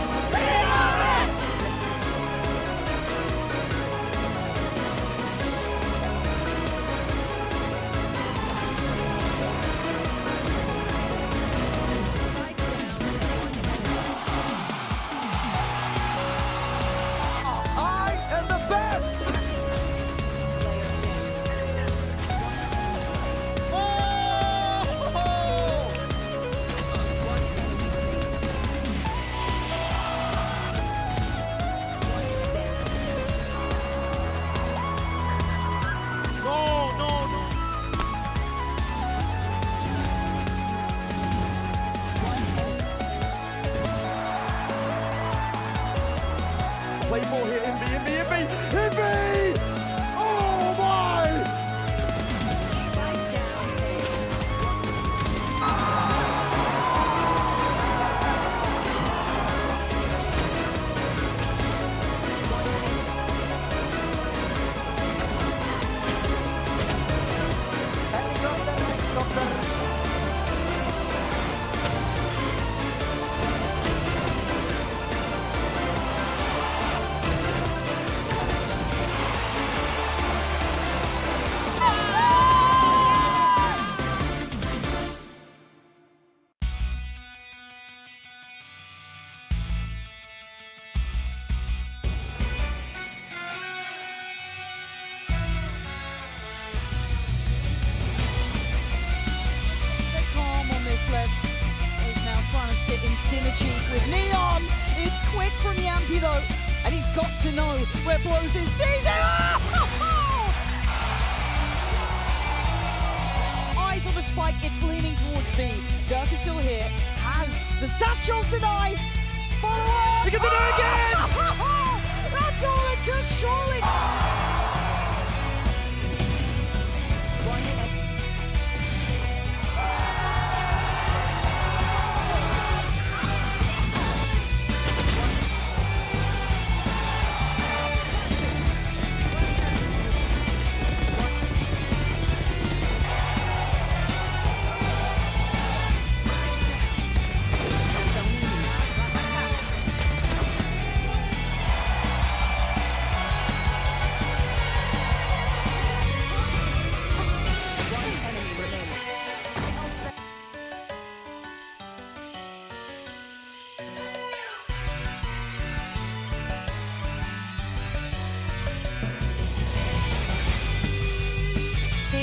Play ball here, Envy! Oh my! Synergy with Neon. It's quick from Yampi though, and he's got to know where Blows is. Sees it! Eyes on the spike, it's leaning towards B. Dirk is still here, has the satchels denied. Follow up! He gets it again! That's all it took, surely!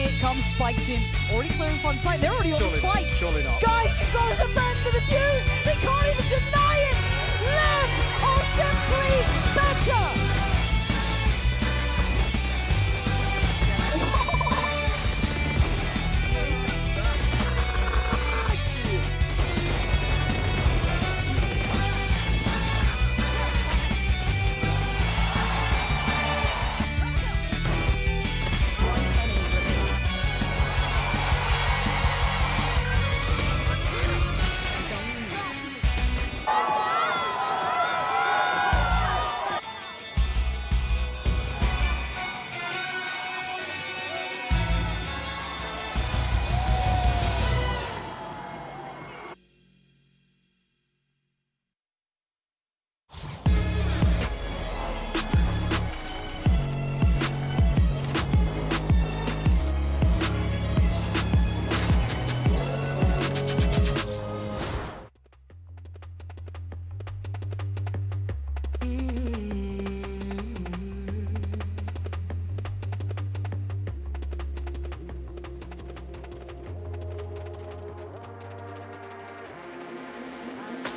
here comes Spikes in. Already clearing front side. They're already on the spike. Surely not. Guys, you've got to defend the defuse. They can't even deny it. Lev are simply better.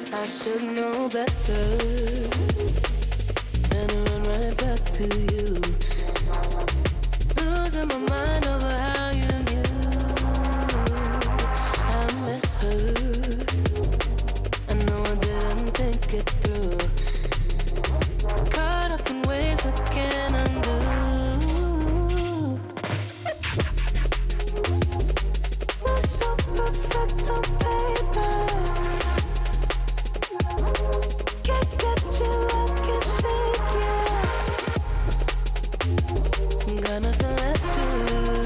I should know better than to run right back to you. Losing my mind over how you knew I met her. I know I didn't think it through. Caught up in ways I can't undo. We're so perfect on paper. Can't get you, I can shake you. Got nothing left to lose.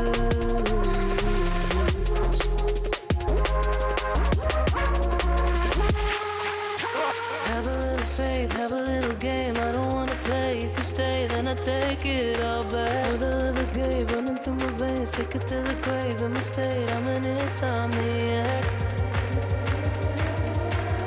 Have a little faith, have a little game. I don't wanna play. If you stay, then I take it all back. With a little game running through my veins, take it to the grave. In my state, I'm an insomniac.